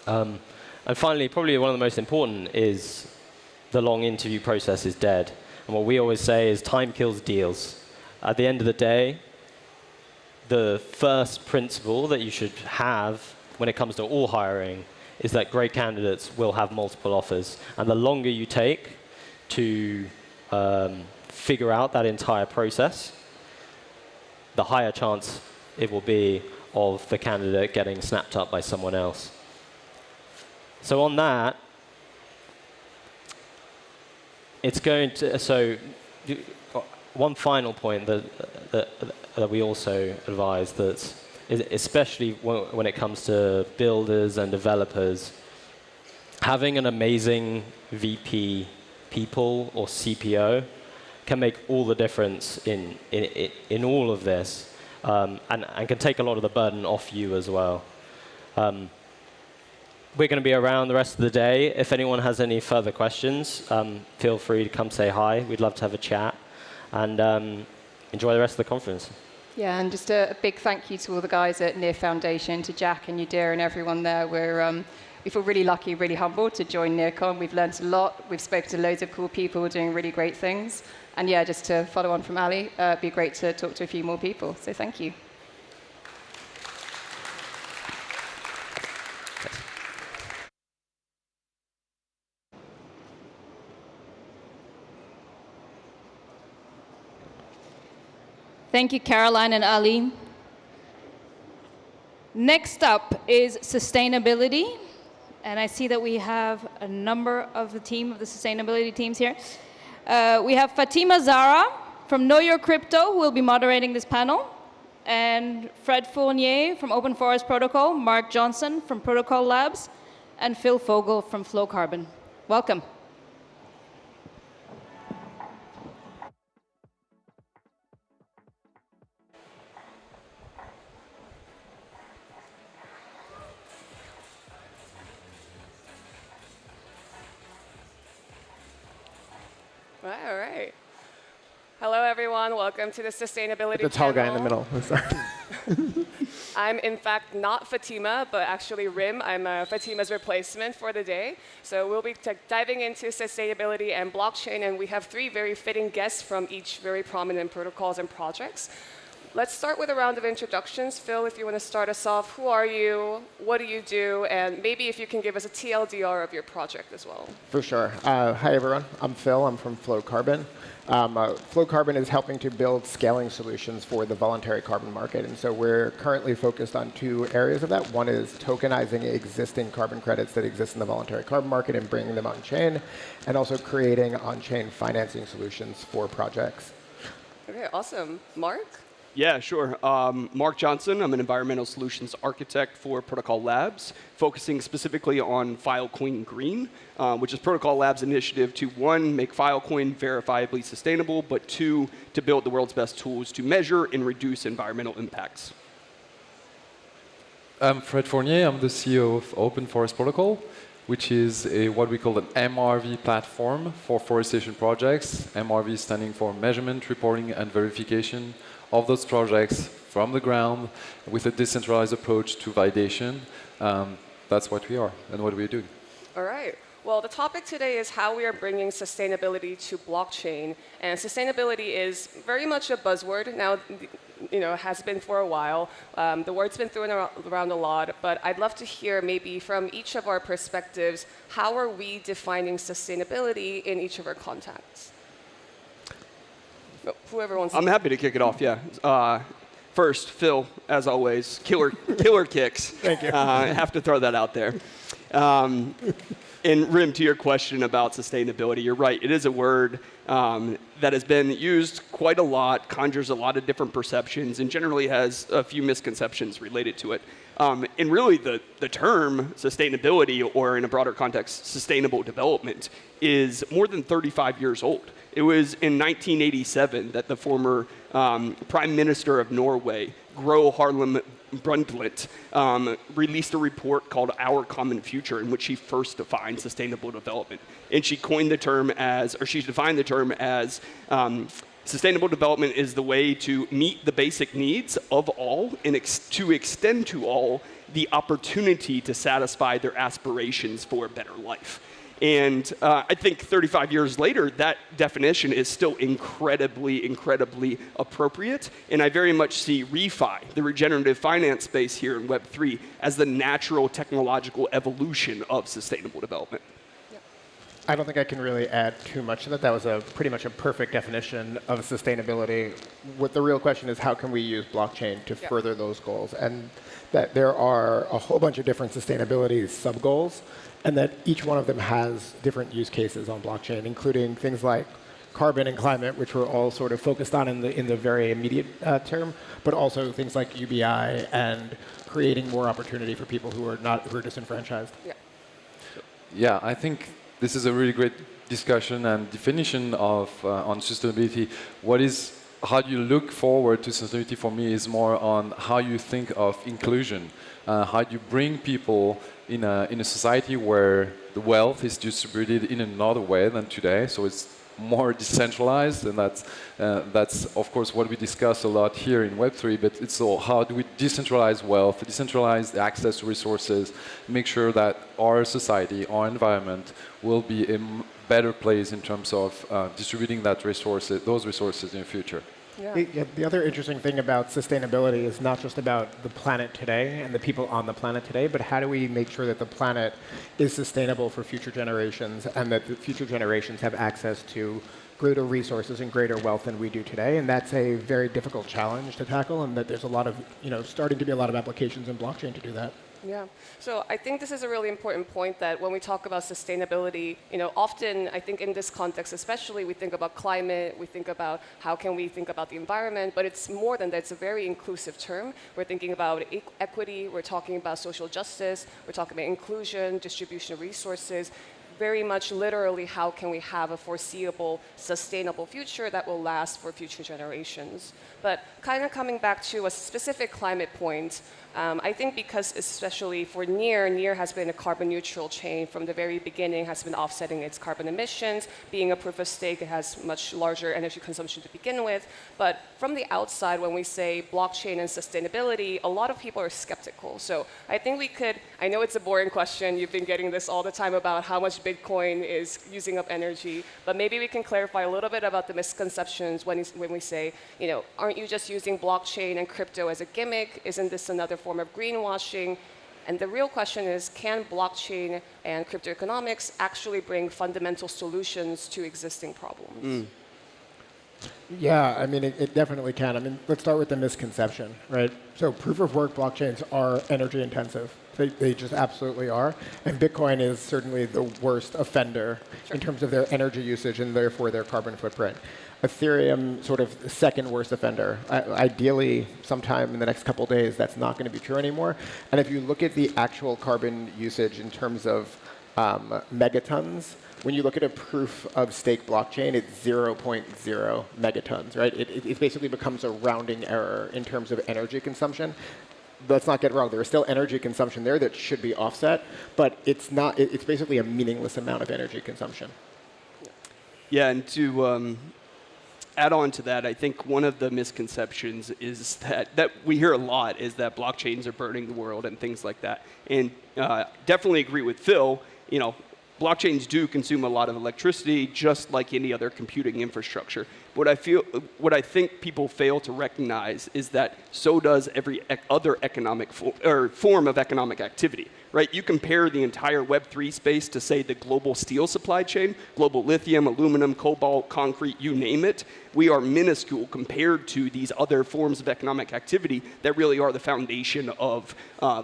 H: And finally, probably one of the most important is the long interview process is dead. And what we always say is time kills deals. At the end of the day, the first principle that you should have when it comes to all hiring is that great candidates will have multiple offers. And the longer you take to figure out that entire process, the higher chance it will be of the candidate getting snapped up by someone else. So on that, it's going to, so one final point that we also advise, that especially when it comes to builders and developers, having an amazing VP people or CPO can make all the difference in all of this, and can take a lot of the burden off you as well. We're going to be around the rest of the day. If anyone has any further questions, feel free to come say hi. We'd love to have a chat, and enjoy the rest of the conference.
G: Yeah, and just a big thank you to all the guys at Near Foundation, to Jack and Udir and everyone there. We feel really lucky, really humbled to join NEARCON. We've learned a lot. We've spoken to loads of cool people doing really great things. And yeah, just to follow on from Ali, it'd be great to talk to a few more people. So thank you.
A: Thank you, Caroline and Ali. Next up is sustainability. And I see that we have a number of the sustainability teams here. We have Fatima Zara from Know Your Crypto, who will be moderating this panel, and Fred Fournier from Open Forest Protocol, Marc Johnson from Protocol Labs, and Phil Fogel from Flowcarbon. Welcome.
I: All right. Hello, everyone. Welcome to the sustainability
J: The tall guy in the
I: panel.
J: middle.
I: I'm in fact not Fatima, but actually Rim. I'm Fatima's replacement for the day. So we'll be diving into sustainability and blockchain, and we have 3 very fitting guests from each very prominent protocols and projects. Let's start with a round of introductions. Phil, if you want to start us off, who are you, what do you do, and maybe if you can give us a TLDR of your project as well.
J: For sure. Hi, everyone. I'm Phil. I'm from Flowcarbon. Flowcarbon is helping to build scaling solutions for the voluntary carbon market. And so we're currently focused on 2 areas of that. One is tokenizing existing carbon credits that exist in the voluntary carbon market and bringing them on-chain, and also creating on-chain financing solutions for projects.
I: Okay, awesome. Marc?
K: Yeah, sure. Marc Johnson. I'm an environmental solutions architect for Protocol Labs, focusing specifically on Filecoin Green, which is Protocol Labs' initiative to, 1, make Filecoin verifiably sustainable, but 2, to build the world's best tools to measure and reduce environmental impacts.
L: I'm Fred Fournier. I'm the CEO of Open Forest Protocol, which is what we call an MRV platform for forestation projects. MRV standing for Measurement, Reporting, and Verification of those projects from the ground with a decentralized approach to validation. That's what we are and what we're doing.
I: All right. Well, the topic today is how we are bringing sustainability to blockchain. And sustainability is very much a buzzword now, has been for a while. The word's been thrown around a lot, but I'd love to hear maybe from each of our perspectives, how are we defining sustainability in each of our contexts? Whoever wants to.
K: I'm happy to kick it off, yeah. First, Phil, as always, killer kicks.
J: Thank you.
K: I have to throw that out there. And Rim, to your question about sustainability, you're right. It is a word that has been used quite a lot, conjures a lot of different perceptions, and generally has a few misconceptions related to it. And really, the term sustainability, or in a broader context, sustainable development, is more than 35 years old. It was in 1987 that the former Prime Minister of Norway, Gro Harlem Brundtland, released a report called Our Common Future, in which she first defined sustainable development. And she coined the term as, or she defined the term as, sustainable development is the way to meet the basic needs of all and to extend to all the opportunity to satisfy their aspirations for a better life. And I think 35 years later, that definition is still incredibly, incredibly appropriate. And I very much see ReFi, the regenerative finance space here in Web3, as the natural technological evolution of sustainable development.
J: I don't think I can really add too much to that. That was pretty much a perfect definition of sustainability. What the real question is, how can we use blockchain to further those goals? And that there are a whole bunch of different sustainability sub-goals, and that each one of them has different use cases on blockchain, including things like carbon and climate, which we're all sort of focused on in the very immediate term, but also things like UBI and creating more opportunity for people who are disenfranchised.
L: Yeah, I think this is a really great discussion and definition of on sustainability. How do you look forward to sustainability for me is more on how you think of inclusion. How do you bring people in a society where the wealth is distributed in another way than today, so it's more decentralized, and that's of course what we discuss a lot here in Web3, but it's all how do we decentralize wealth, decentralize the access to resources, make sure that our society, our environment will be a better place in terms of distributing those resources in the future.
J: Yeah. The other interesting thing about sustainability is not just about the planet today and the people on the planet today, but how do we make sure that the planet is sustainable for future generations and that the future generations have access to greater resources and greater wealth than we do today. And that's a very difficult challenge to tackle, and that there's a lot of, starting to be a lot of applications in blockchain to do that.
I: Yeah. So I think this is a really important point, that when we talk about sustainability, often I think in this context especially, we think about climate, we think about how can we think about the environment, but it's more than that. It's a very inclusive term. We're thinking about equity, we're talking about social justice, we're talking about inclusion, distribution of resources. very much literally how can we have a foreseeable, sustainable future that will last for future generations. But kind of coming back to a specific climate point, I think because especially for NEAR has been a carbon neutral chain from the very beginning, has been offsetting its carbon emissions. Being a proof of stake, it has much larger energy consumption to begin with. But from the outside, when we say blockchain and sustainability, a lot of people are skeptical. So I think we could, I know it's a boring question, you've been getting this all the time about how much Bitcoin is using up energy, but maybe we can clarify a little bit about the misconceptions when we say, aren't you just using blockchain and crypto as a gimmick? Isn't this another form of greenwashing? And the real question is, can blockchain and crypto economics actually bring fundamental solutions to existing problems?
J: Yeah, I mean, it definitely can. I mean, let's start with the misconception, right? So proof of work blockchains are energy intensive. They just absolutely are. And Bitcoin is certainly the worst offender in terms of their energy usage and therefore their carbon footprint. Ethereum, sort of the second worst offender. Ideally, sometime in the next couple days, that's not going to be true anymore. And if you look at the actual carbon usage in terms of megatons, when you look at a proof of stake blockchain, it's 0.0 megatons, right? It basically becomes a rounding error in terms of energy consumption. Let's not get it wrong. There is still energy consumption there that should be offset, but it's not. It's basically a meaningless amount of energy consumption.
K: Yeah, and to add on to that, I think one of the misconceptions is that we hear a lot is that blockchains are burning the world and things like that. And definitely agree with Phil. Blockchains do consume a lot of electricity, just like any other computing infrastructure. What I think people fail to recognize is that so does every other economic form of economic activity. Right? You compare the entire Web3 space to, say, the global steel supply chain, global lithium, aluminum, cobalt, concrete, you name it. We are minuscule compared to these other forms of economic activity that really are the foundation of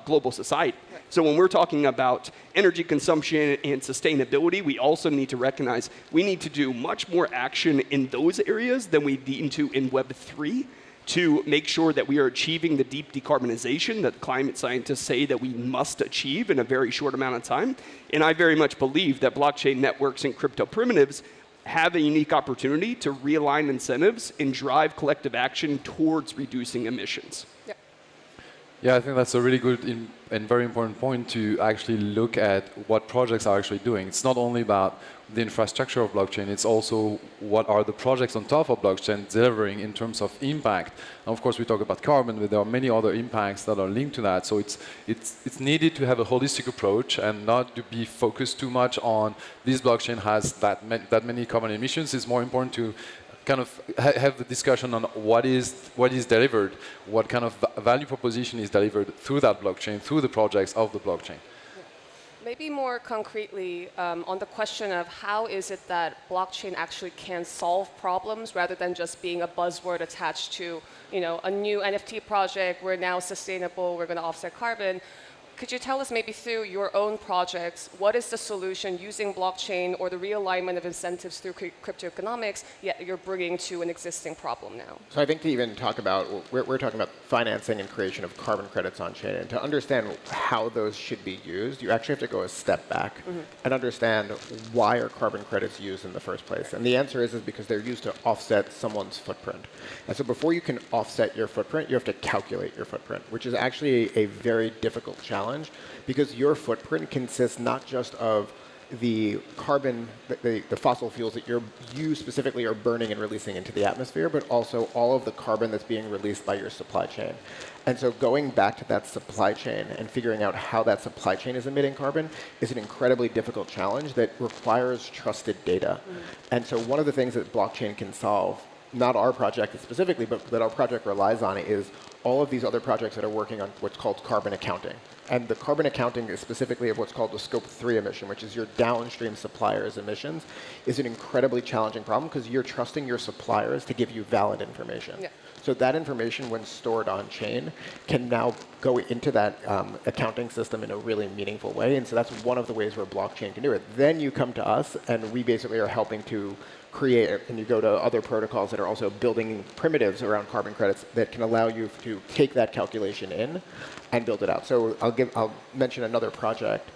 K: global society. So when we're talking about energy consumption and sustainability, we also need to recognize we need to do much more action in those areas than we need to in Web3. To make sure that we are achieving the deep decarbonization that climate scientists say that we must achieve in a very short amount of time. And I very much believe that blockchain networks and crypto primitives have a unique opportunity to realign incentives and drive collective action towards reducing emissions.
I: Yeah.
L: Yeah, I think that's a really good and very important point to actually look at what projects are actually doing. It's not only about the infrastructure of blockchain, it's also what are the projects on top of blockchain delivering in terms of impact. And of course, we talk about carbon, but there are many other impacts that are linked to that. So it's needed to have a holistic approach and not to be focused too much on this blockchain has that many carbon emissions. It's more important to kind of have the discussion on what is delivered, what kind of value proposition is delivered through that blockchain, through the projects of the blockchain.
I: Maybe more concretely on the question of how is it that blockchain actually can solve problems rather than just being a buzzword attached to a new NFT project, we're now sustainable, we're going to offset carbon. Could you tell us maybe through your own projects, what is the solution using blockchain or the realignment of incentives through crypto economics yet you're bringing to an existing problem now?
J: So I think to even talk about, we're talking about financing and creation of carbon credits on chain. And to understand how those should be used, you actually have to go a step back and understand why are carbon credits used in the first place. And the answer is because they're used to offset someone's footprint. And so before you can offset your footprint, you have to calculate your footprint, which is actually a very difficult challenge because your footprint consists not just of the carbon, the fossil fuels that you specifically are burning and releasing into the atmosphere, but also all of the carbon that's being released by your supply chain. And so going back to that supply chain and figuring out how that supply chain is emitting carbon is an incredibly difficult challenge that requires trusted data. And so one of the things that blockchain can solve, not our project specifically, but that our project relies on, is all of these other projects that are working on what's called carbon accounting. And the carbon accounting is specifically of what's called the scope 3 emission, which is your downstream suppliers' emissions, is an incredibly challenging problem because you're trusting your suppliers to give you valid information. Yeah. So that information, when stored on chain, can now go into that accounting system in a really meaningful way. And so that's one of the ways where blockchain can do it. Then you come to us, and we basically are helping to create, and you go to other protocols that are also building primitives around carbon credits that can allow you to take that calculation in and build it out. So I'll mention another project.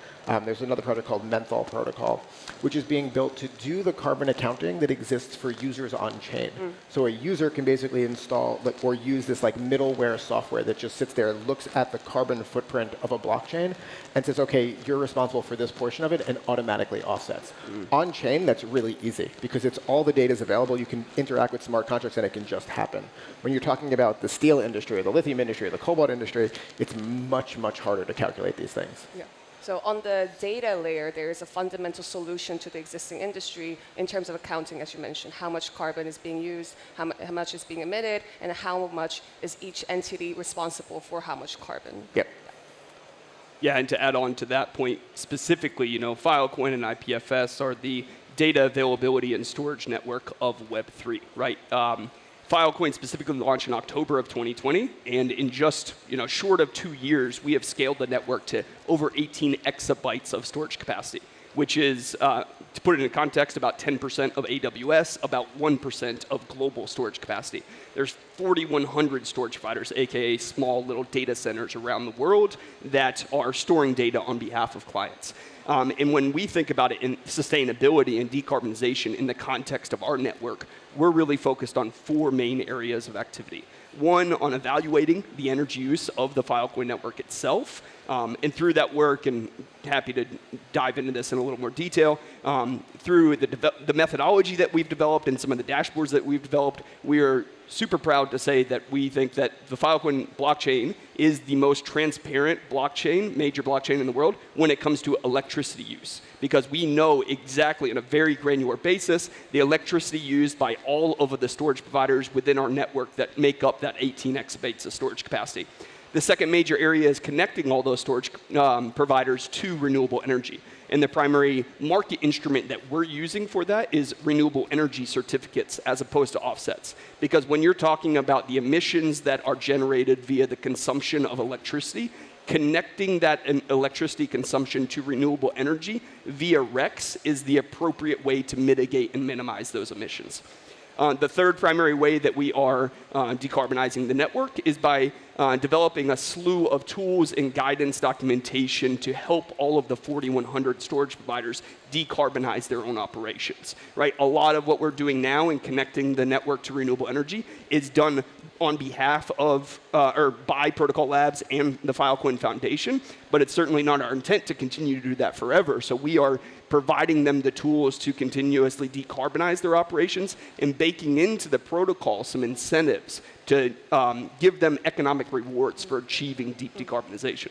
J: There's another project called Menthol Protocol, which is being built to do the carbon accounting that exists for users on chain. So a user can basically install or use this like middleware software that just sits there, looks at the carbon footprint of a blockchain, and says, okay, you're responsible for this portion of it, and automatically offsets. On chain, that's really easy because it's all the data is available. You can interact with smart contracts, and it can just happen. When you're talking about the steel industry, or the lithium industry, or the cobalt industry, it's much, much harder to calculate these things.
I: Yeah. So on the data layer, there is a fundamental solution to the existing industry in terms of accounting, as you mentioned, how much carbon is being used, how much is being emitted, and how much is each entity responsible for how much carbon.
J: Yep.
K: Yeah, and to add on to that point specifically, Filecoin and IPFS are the data availability and storage network of Web3, right? Filecoin specifically launched in October of 2020, and in just short of 2 years, we have scaled the network to over 18 exabytes of storage capacity, which is, to put it in context, about 10% of AWS, about 1% of global storage capacity. There's 4,100 storage providers, aka small little data centers around the world that are storing data on behalf of clients. And when we think about it in sustainability and decarbonization in the context of our network, we're really focused on 4 main areas of activity. One, on evaluating the energy use of the Filecoin network itself. And through that work, and happy to dive into this in a little more detail, through the methodology that we've developed and some of the dashboards that we've developed, we are super proud to say that we think that the Filecoin blockchain is the most transparent blockchain, major blockchain in the world, when it comes to electricity use. Because we know exactly on a very granular basis the electricity used by all of the storage providers within our network that make up that 18 exabytes of storage capacity. The second major area is connecting all those storage providers to renewable energy. And the primary market instrument that we're using for that is renewable energy certificates as opposed to offsets. Because when you're talking about the emissions that are generated via the consumption of electricity, connecting that electricity consumption to renewable energy via RECs is the appropriate way to mitigate and minimize those emissions. The third primary way that we are decarbonizing the network is by developing a slew of tools and guidance documentation to help all of the 4,100 storage providers decarbonize their own operations. Right? A lot of what we're doing now in connecting the network to renewable energy is done on behalf of or by Protocol Labs and the Filecoin Foundation, but it's certainly not our intent to continue to do that forever. So we are providing them the tools to continuously decarbonize their operations and baking into the protocol some incentives to give them economic rewards for achieving deep decarbonization.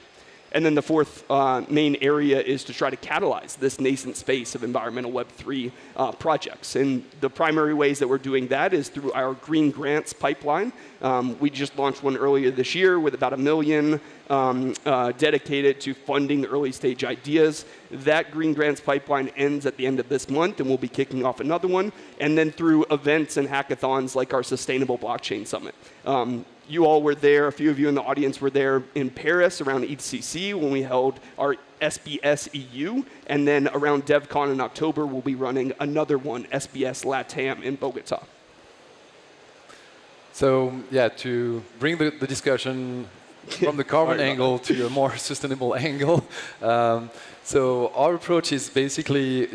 K: And then the fourth main area is to try to catalyze this nascent space of environmental Web3 projects. And the primary ways that we're doing that is through our green grants pipeline. We just launched one earlier this year with about $1 million dedicated to funding early stage ideas. That green grants pipeline ends at the end of this month, and we'll be kicking off another one. And then through events and hackathons like our Sustainable Blockchain Summit. You all were there, a few of you in the audience were there in Paris around EthCC when we held our SBS EU, and then around DevCon in October, we'll be running another one, SBS LATAM in Bogota.
L: So yeah, to bring the discussion from the carbon angle to a more sustainable angle, so our approach is basically,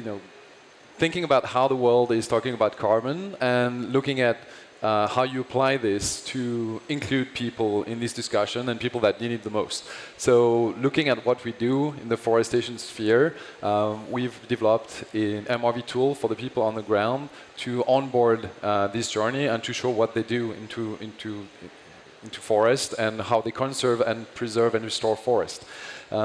L: thinking about how the world is talking about carbon and looking at how you apply this to include people in this discussion and people that need it the most. So looking at what we do in the forestation sphere, we've developed an MRV tool for the people on the ground to onboard this journey and to show what they do into forest and how they conserve and preserve and restore forest.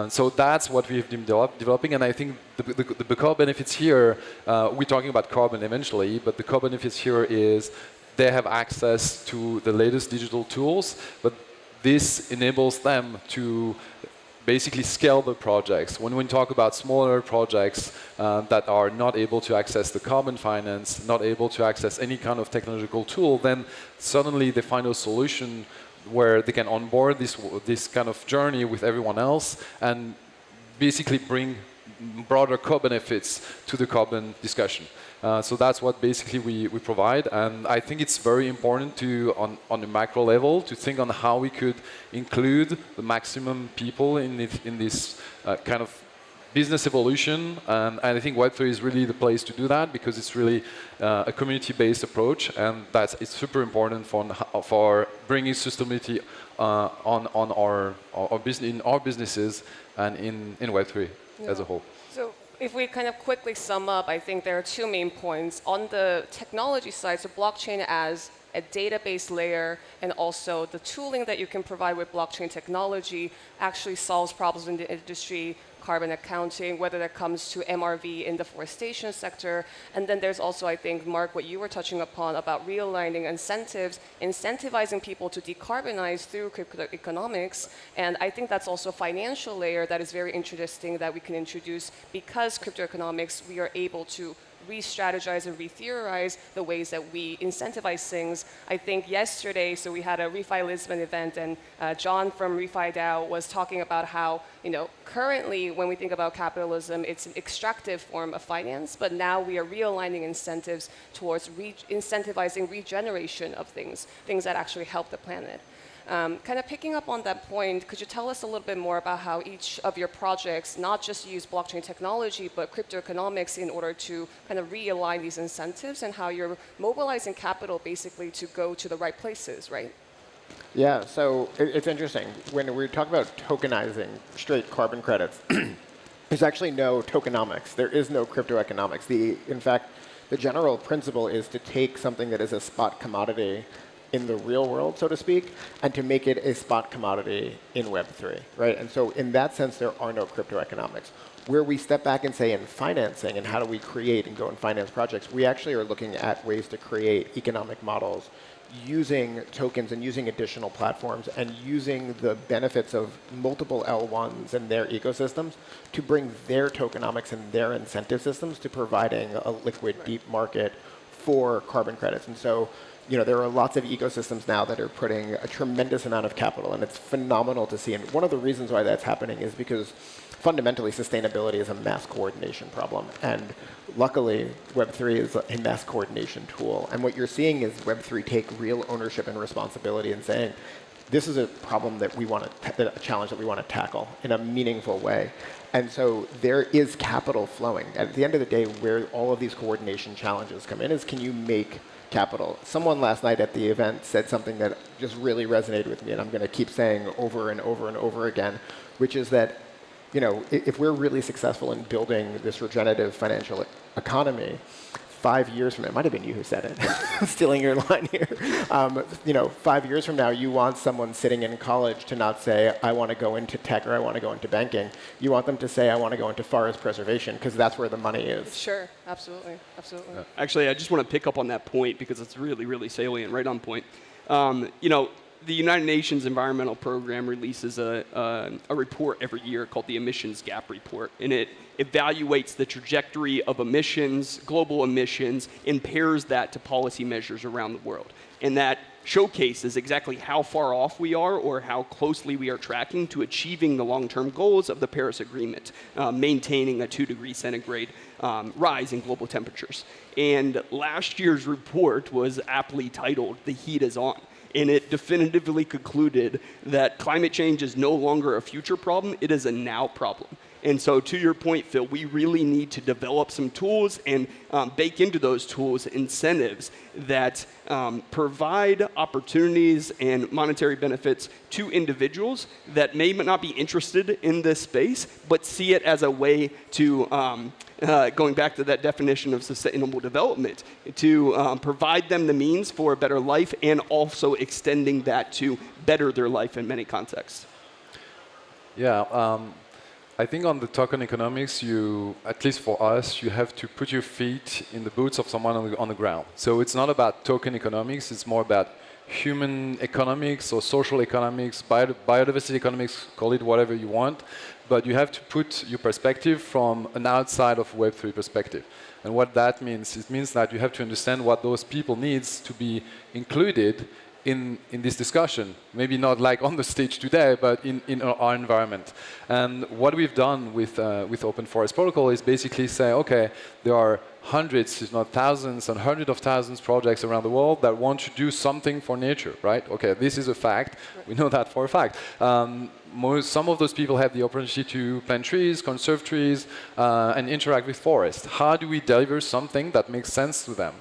L: So that's what we've been developing, and I think the core benefits here, we're talking about carbon eventually, but the core benefits here is they have access to the latest digital tools, but this enables them to basically scale the projects. When we talk about smaller projects that are not able to access the carbon finance, not able to access any kind of technological tool, then suddenly they find a solution where they can onboard this kind of journey with everyone else and basically bring broader co-benefits to the carbon discussion. So that's what basically we provide, and I think it's very important to, on the macro level, to think on how we could include the maximum people in this kind of business evolution, and I think Web3 is really the place to do that because it's really a community-based approach, and it's super important for bringing sustainability on our businesses and in Web3 as a whole.
I: So if we kind of quickly sum up, I think there are two main points. On the technology side, so blockchain as a database layer and also the tooling that you can provide with blockchain technology actually solves problems in the industry, carbon accounting, whether that comes to MRV in the forestation sector. And then there's also, I think, Marc, what you were touching upon about realigning incentives, incentivizing people to decarbonize through crypto economics. And I think that's also a financial layer that is very interesting that we can introduce because crypto economics, we are able to re-strategize and re-theorize the ways that we incentivize things. I think yesterday, so we had a Refi Lisbon event, and Jon from Refi DAO was talking about how, currently when we think about capitalism, it's an extractive form of finance, but now we are realigning incentives towards incentivizing regeneration of things that actually help the planet. Kind of picking up on that point, could you tell us a little bit more about how each of your projects not just use blockchain technology, but crypto economics in order to kind of realign these incentives and how you're mobilizing capital basically to go to the right places, right?
J: Yeah, so it's interesting. When we talk about tokenizing straight carbon credits, there's actually no tokenomics. There is no crypto economics. In fact, the general principle is to take something that is a spot commodity in the real world, so to speak, and to make it a spot commodity in Web3, right? And so in that sense, there are no crypto economics. Where we step back and say in financing and how do we create and go and finance projects, we actually are looking at ways to create economic models using tokens and using additional platforms and using the benefits of multiple L1s and their ecosystems to bring their tokenomics and their incentive systems to providing a liquid, deep market for carbon credits. And so there are lots of ecosystems now that are putting a tremendous amount of capital, and it's phenomenal to see. And one of the reasons why that's happening is because fundamentally sustainability is a mass coordination problem. And luckily, Web3 is a mass coordination tool. And what you're seeing is Web3 take real ownership and responsibility and saying, this is a problem that we want to, a challenge that we want to tackle in a meaningful way. And so there is capital flowing. At the end of the day, where all of these coordination challenges come in is, can you make capital? Someone last night at the event said something that just really resonated with me, and I'm going to keep saying over and over and over again, which is that, if we're really successful in building this regenerative financial economy, 5 years from now, it might have been you who said it, stealing your line here. 5 years from now, you want someone sitting in college to not say, I want to go into tech or I want to go into banking. You want them to say, I want to go into forest preservation because that's where the money is.
I: Sure, absolutely, absolutely.
K: Actually, I just want to pick up on that point because it's really, really salient, right on point. The United Nations Environmental Program releases a report every year called the Emissions Gap Report, and it evaluates the trajectory of emissions, global emissions, and pairs that to policy measures around the world. And that showcases exactly how far off we are or how closely we are tracking to achieving the long-term goals of the Paris Agreement, maintaining a 2 degree centigrade rise in global temperatures. And last year's report was aptly titled, "The Heat is On." And it definitively concluded that climate change is no longer a future problem, it is a now problem. And so to your point, Phil, we really need to develop some tools and bake into those tools incentives that provide opportunities and monetary benefits to individuals that may not be interested in this space, but see it as a way to going back to that definition of sustainable development, to provide them the means for a better life and also extending that to better their life in many contexts.
L: Yeah, I think on the token economics, at least for us, you have to put your feet in the boots of someone on the ground. So it's not about token economics, it's more about human economics or social economics, biodiversity economics, call it whatever you want. But you have to put your perspective from an outside of Web3 perspective. And what that means, it means that you have to understand what those people needs to be included in this discussion. Maybe not like on the stage today, but in our environment. And what we've done with Open Forest Protocol is basically say, okay, there are hundreds, if not thousands, and hundreds of thousands projects around the world that want to do something for nature, right? Okay, this is a fact. We know that for a fact. Some of those people have the opportunity to plant trees, conserve trees, and interact with forests. How do we deliver something that makes sense to them?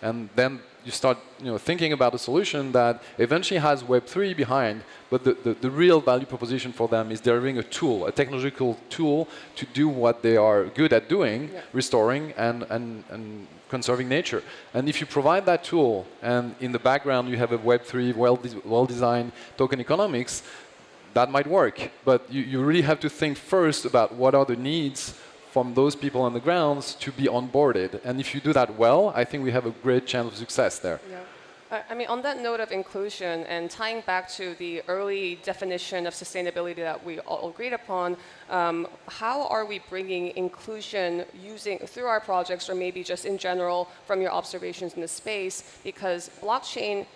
L: And then you start thinking about a solution that eventually has Web3 behind, but the real value proposition for them is delivering a tool, a technological tool to do what they are good at doing, restoring and conserving nature. And if you provide that tool, and in the background you have a Web3 well-designed token economics, that might work. But you really have to think first about what are the needs from those people on the grounds to be onboarded. And if you do that well, I think we have a great chance of success there.
I: Yeah. I mean, on that note of inclusion and tying back to the early definition of sustainability that we all agreed upon, how are we bringing inclusion through our projects, or maybe just in general from your observations in the space? Because blockchain,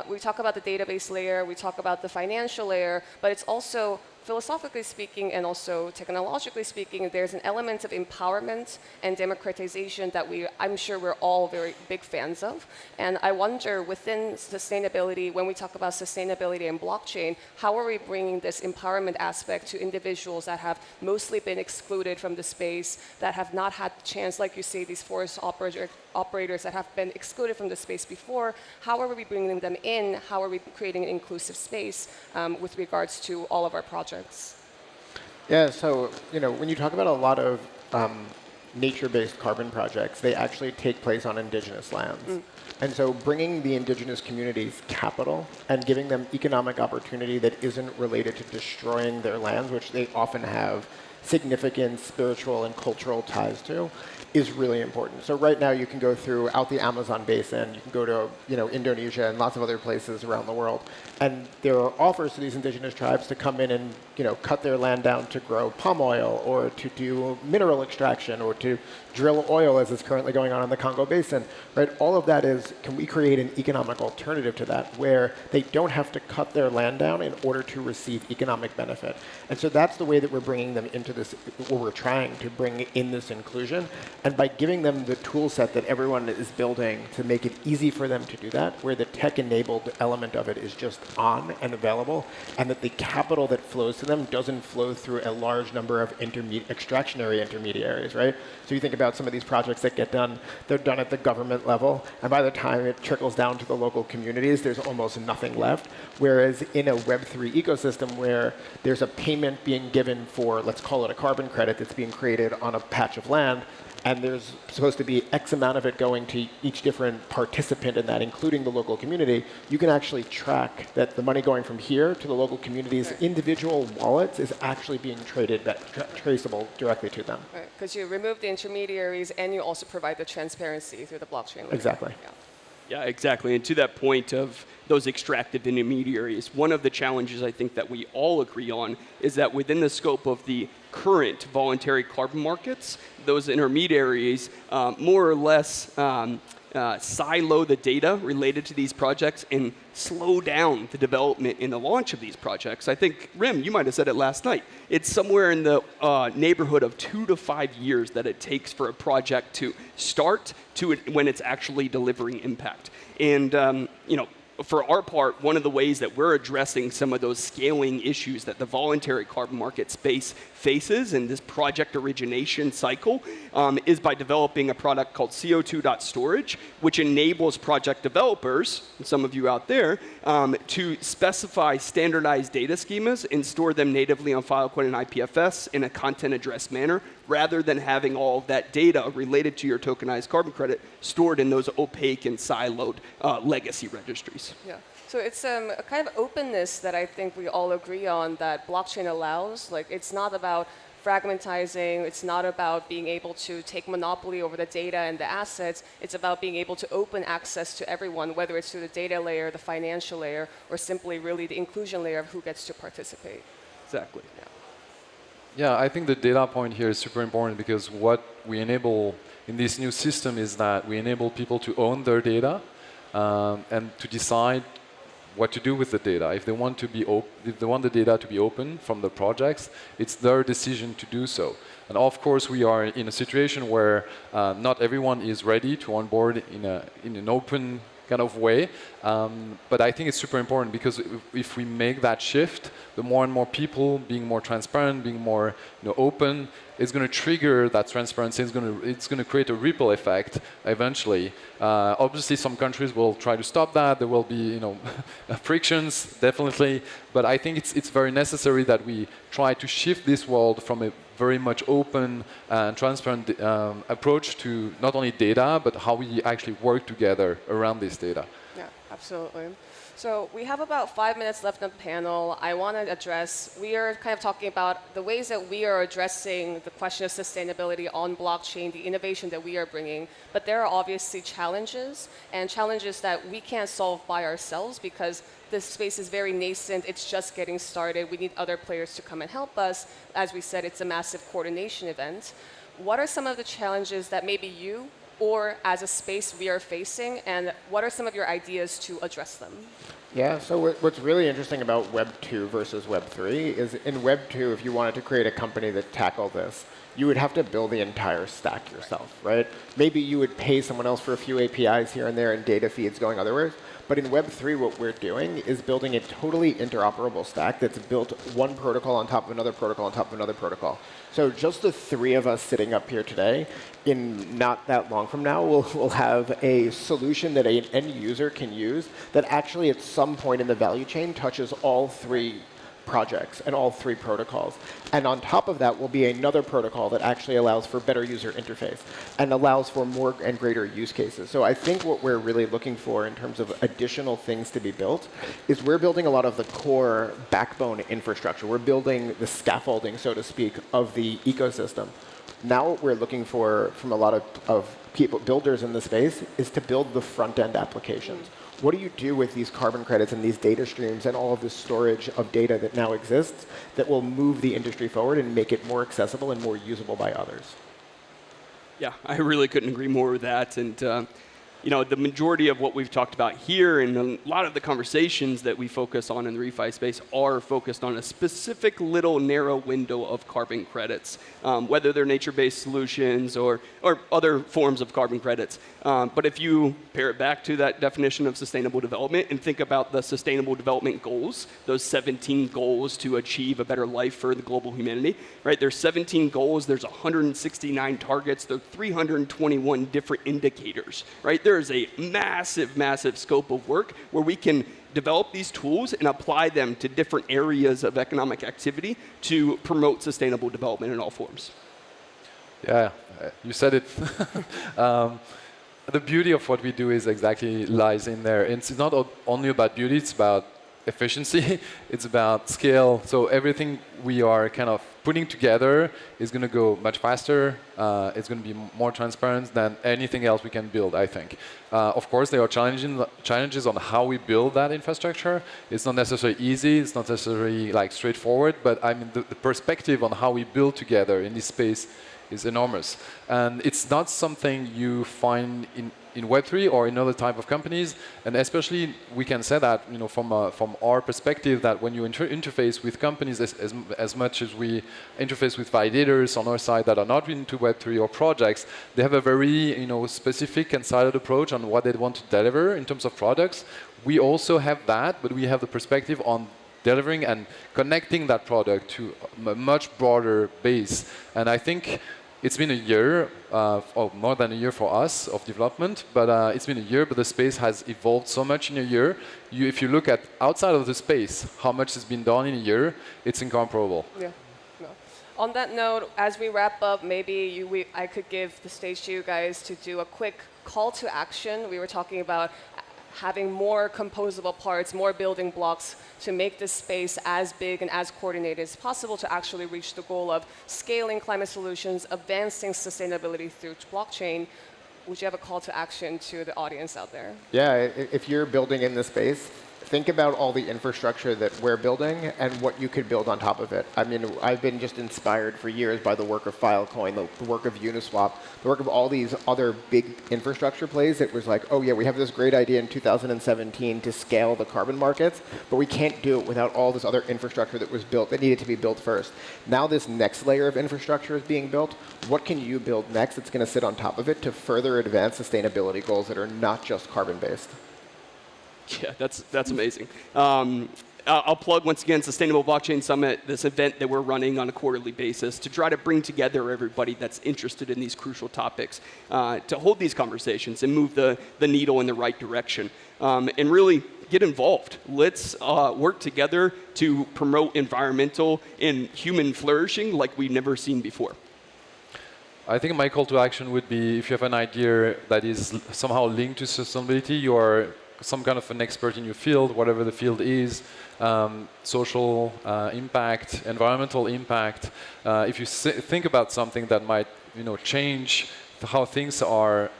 I: we talk about the database layer, we talk about the financial layer, but it's also, philosophically speaking and also technologically speaking, there's an element of empowerment and democratization that I'm sure we're all very big fans of. And I wonder, within sustainability, when we talk about sustainability and blockchain, how are we bringing this empowerment aspect to individuals that have mostly been excluded from the space, that have not had the chance, like you say, these forest operators that have been excluded from the space before? How are we bringing them in? How are we creating an inclusive space with regards to all of our projects?
J: Yeah, so when you talk about a lot of nature-based carbon projects, they actually take place on indigenous lands. And so bringing the indigenous communities capital and giving them economic opportunity that isn't related to destroying their lands, which they often have significant spiritual and cultural ties to, is really important. So right now you can go throughout the Amazon basin, you can go to Indonesia and lots of other places around the world, and there are offers to these indigenous tribes to come in and cut their land down to grow palm oil, or to do mineral extraction, or to drill oil, as is currently going on in the Congo Basin. Right? All of that is, can we create an economic alternative to that where they don't have to cut their land down in order to receive economic benefit? And so that's the way that we're bringing them into this, or we're trying to bring in this inclusion. And by giving them the tool set that everyone is building to make it easy for them to do that, where the tech-enabled element of it is just on and available, and that the capital that flows to them doesn't flow through a large number of extractionary intermediaries, right? So you think about some of these projects that get done, they're done at the government level, and by the time it trickles down to the local communities, there's almost nothing left. Whereas in a Web3 ecosystem where there's a payment being given for, let's call it a carbon credit that's being created on a patch of land, and there's supposed to be X amount of it going to each different participant in that, including the local community, you can actually track that the money going from here to the local community's individual wallets is actually being traceable directly to them.
I: Right, because you remove the intermediaries and you also provide the transparency through the blockchain layer.
J: Exactly.
K: Yeah, exactly. And to that point of those extractive intermediaries, one of the challenges I think that we all agree on is that within the scope of the current voluntary carbon markets, those intermediaries more or less silo the data related to these projects and slow down the development and the launch of these projects. I think, Rim, you might have said it last night. It's somewhere in the neighborhood of 2 to 5 years that it takes for a project to start to when it's actually delivering impact. And for our part, one of the ways that we're addressing some of those scaling issues that the voluntary carbon market space faces in this project origination cycle is by developing a product called CO2.storage, which enables project developers, and some of you out there, to specify standardized data schemas and store them natively on Filecoin and IPFS in a content address manner, rather than having all of that data related to your tokenized carbon credit stored in those opaque and siloed legacy registries.
I: Yeah. So it's a kind of openness that I think we all agree on that blockchain allows. Like, it's not about fragmentizing, it's not about being able to take monopoly over the data and the assets, it's about being able to open access to everyone, whether it's through the data layer, the financial layer, or simply really the inclusion layer of who gets to participate.
K: Exactly.
L: Yeah, I think the data point here is super important, because what we enable in this new system is that we enable people to own their data and to decide what to do with the data. If they want the data to be open from the projects, it's their decision to do so. And of course, we are in a situation where not everyone is ready to onboard in an open kind of way. But I think it's super important because if we make that shift, the more and more people being more transparent, being more open, it's going to trigger that transparency. It's going to create a ripple effect eventually. Obviously, some countries will try to stop that. There will be frictions, definitely. But I think it's very necessary that we try to shift this world from a very much open and transparent approach to not only data, but how we actually work together around this data.
I: Yeah, absolutely. So we have about 5 minutes left on the panel. I want to address, we are kind of talking about the ways that we are addressing the question of sustainability on blockchain, the innovation that we are bringing. But there are obviously challenges, and challenges that we can't solve by ourselves because this space is very nascent. It's just getting started. We need other players to come and help us. As we said, it's a massive coordination event. What are some of the challenges that maybe you or as a space we are facing, and what are some of your ideas to address them?
J: Yeah, so what's really interesting about Web 2 versus Web 3 is in Web 2, if you wanted to create a company that tackled this, you would have to build the entire stack yourself, right? Maybe you would pay someone else for a few APIs here and there and data feeds going otherwise. But in Web 3, what we're doing is building a totally interoperable stack that's built one protocol on top of another protocol on top of another protocol. So just the three of us sitting up here today, in not that long from now, we'll have a solution that an end user can use that actually at some point in the value chain touches all three projects and all three protocols. And on top of that will be another protocol that actually allows for better user interface and allows for more and greater use cases. So I think what we're really looking for in terms of additional things to be built is we're building a lot of the core backbone infrastructure. We're building the scaffolding, so to speak, of the ecosystem. Now what we're looking for from a lot of people, builders in the space, is to build the front-end applications. What do you do with these carbon credits and these data streams and all of this storage of data that now exists that will move the industry forward and make it more accessible and more usable by others?
K: Yeah, I really couldn't agree more with that. And the majority of what we've talked about here and a lot of the conversations that we focus on in the refi space are focused on a specific little narrow window of carbon credits, whether they're nature-based solutions or other forms of carbon credits. But if you pair it back to that definition of sustainable development and think about the sustainable development goals, those 17 goals to achieve a better life for the global humanity, right? There's 17 goals, there's 169 targets, there's 321 different indicators, right? There is a massive, massive scope of work where we can develop these tools and apply them to different areas of economic activity to promote sustainable development in all forms.
L: Yeah, you said it. The beauty of what we do is exactly lies in there. It's not only about beauty, it's about efficiency, it's about scale. So everything we are kind of putting together is going to go much faster. It's going to be more transparent than anything else we can build, I think. Of course, there are challenges on how we build that infrastructure. It's not necessarily easy. It's not necessarily straightforward. But I mean, the perspective on how we build together in this space is enormous. And it's not something you find in Web3 or in other type of companies. And especially, we can say that from our perspective, that when you interface with companies as much as we interface with validators on our side that are not into Web3 or projects, they have a very specific and siloed approach on what they want to deliver in terms of products. We also have that, but we have the perspective on delivering and connecting that product to a much broader base. And I think it's been a year, or more than a year for us, of development, but it's been a year, but the space has evolved so much in a year. If you look at outside of the space, how much has been done in a year, it's incomparable.
I: Yeah. No. On that note, as we wrap up, maybe I could give the stage to you guys to do a quick call to action. We were talking about having more composable parts, more building blocks to make this space as big and as coordinated as possible to actually reach the goal of scaling climate solutions, advancing sustainability through blockchain. Would you have a call to action to the audience out there?
J: Yeah, if you're building in this space, think about all the infrastructure that we're building and what you could build on top of it. I mean, I've been just inspired for years by the work of Filecoin, the work of Uniswap, the work of all these other big infrastructure plays that was like, oh yeah, we have this great idea in 2017 to scale the carbon markets, but we can't do it without all this other infrastructure that was built, that needed to be built first. Now this next layer of infrastructure is being built. What can you build next that's going to sit on top of it to further advance sustainability goals that are not just carbon-based?
K: Yeah, that's amazing. I'll plug once again Sustainable Blockchain Summit, this event that we're running on a quarterly basis to try to bring together everybody that's interested in these crucial topics to hold these conversations and move the needle in the right direction and really get involved. Let's work together to promote environmental and human flourishing like we've never seen before.
L: I think my call to action would be if you have an idea that is somehow linked to sustainability, you are some kind of an expert in your field, whatever the field is, social impact, environmental impact. If you think about something that might, change how things are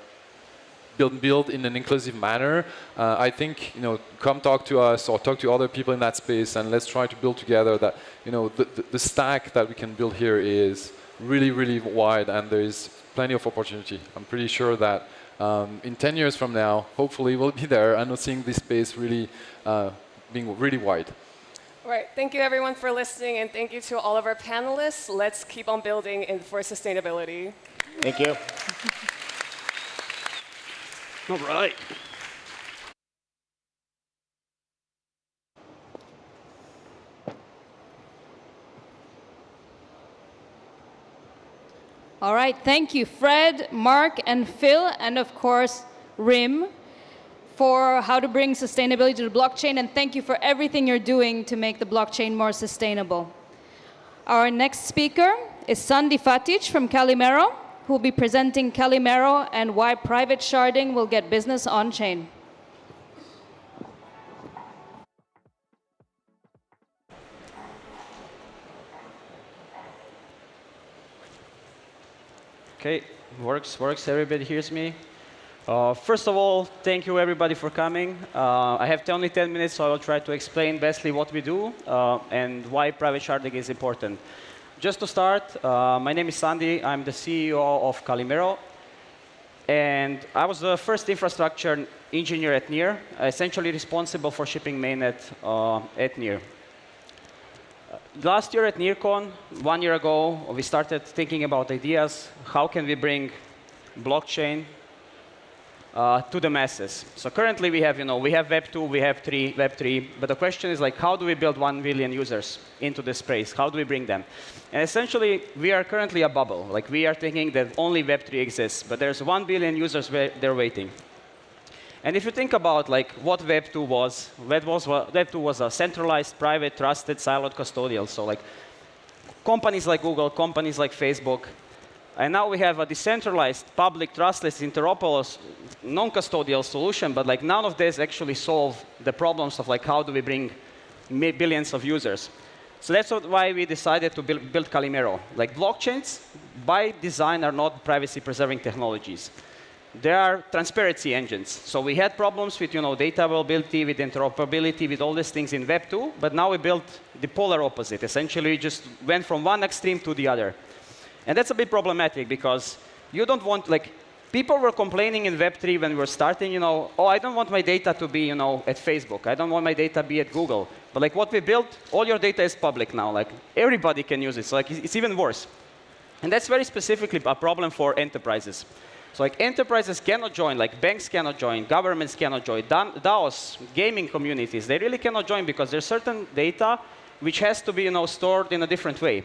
L: built in an inclusive manner, I think, come talk to us or talk to other people in that space, and let's try to build together that, the stack that we can build here is really, really wide, and there is plenty of opportunity. I'm pretty sure that in 10 years from now, hopefully we'll be there and seeing this space really being really wide.
I: All right, thank you everyone for listening, and thank you to all of our panelists. Let's keep on building for sustainability.
J: Thank you.
K: All right.
A: All right, thank you, Fred, Marc, and Phil, and of course, Rim, for how to bring sustainability to the blockchain, and thank you for everything you're doing to make the blockchain more sustainable. Our next speaker is Sandi Fatic from Calimero, who will be presenting Calimero and why private sharding will get business on-chain.
M: Okay, works. Everybody hears me. First of all, thank you everybody for coming. I have only 10 minutes, so I will try to explain bestly what we do and why private sharding is important. Just to start, my name is Sandi. I'm the CEO of Calimero. And I was the first infrastructure engineer at NEAR, essentially responsible for shipping mainnet at NEAR. Last year at NEARCON, 1 year ago, we started thinking about ideas. How can we bring blockchain to the masses? So currently we have, we have Web 2, we have Web 3. But the question is like, how do we build 1 billion users into this space? How do we bring them? And essentially, we are currently a bubble. Like we are thinking that only Web 3 exists, but there's 1 billion users there waiting. And if you think about like what Web 2 was, Web 2 was a centralized, private, trusted, siloed custodial. So like companies like Google, companies like Facebook. And now we have a decentralized, public, trustless, interoperable, non-custodial solution, but like none of this actually solve the problems of like how do we bring billions of users. So that's why we decided to build Calimero. Like blockchains, by design, are not privacy-preserving technologies. They are transparency engines. So we had problems with data availability, with interoperability, with all these things in Web 2, but now we built the polar opposite. Essentially, we just went from one extreme to the other. And that's a bit problematic because you don't want, like, people were complaining in Web 3 when we were starting, oh, I don't want my data to be, at Facebook. I don't want my data to be at Google. But like what we built, all your data is public now. Like everybody can use it. So like it's even worse. And that's very specifically a problem for enterprises. So like enterprises cannot join, like banks cannot join, governments cannot join, DAOs, gaming communities, they really cannot join because there's certain data which has to be stored in a different way.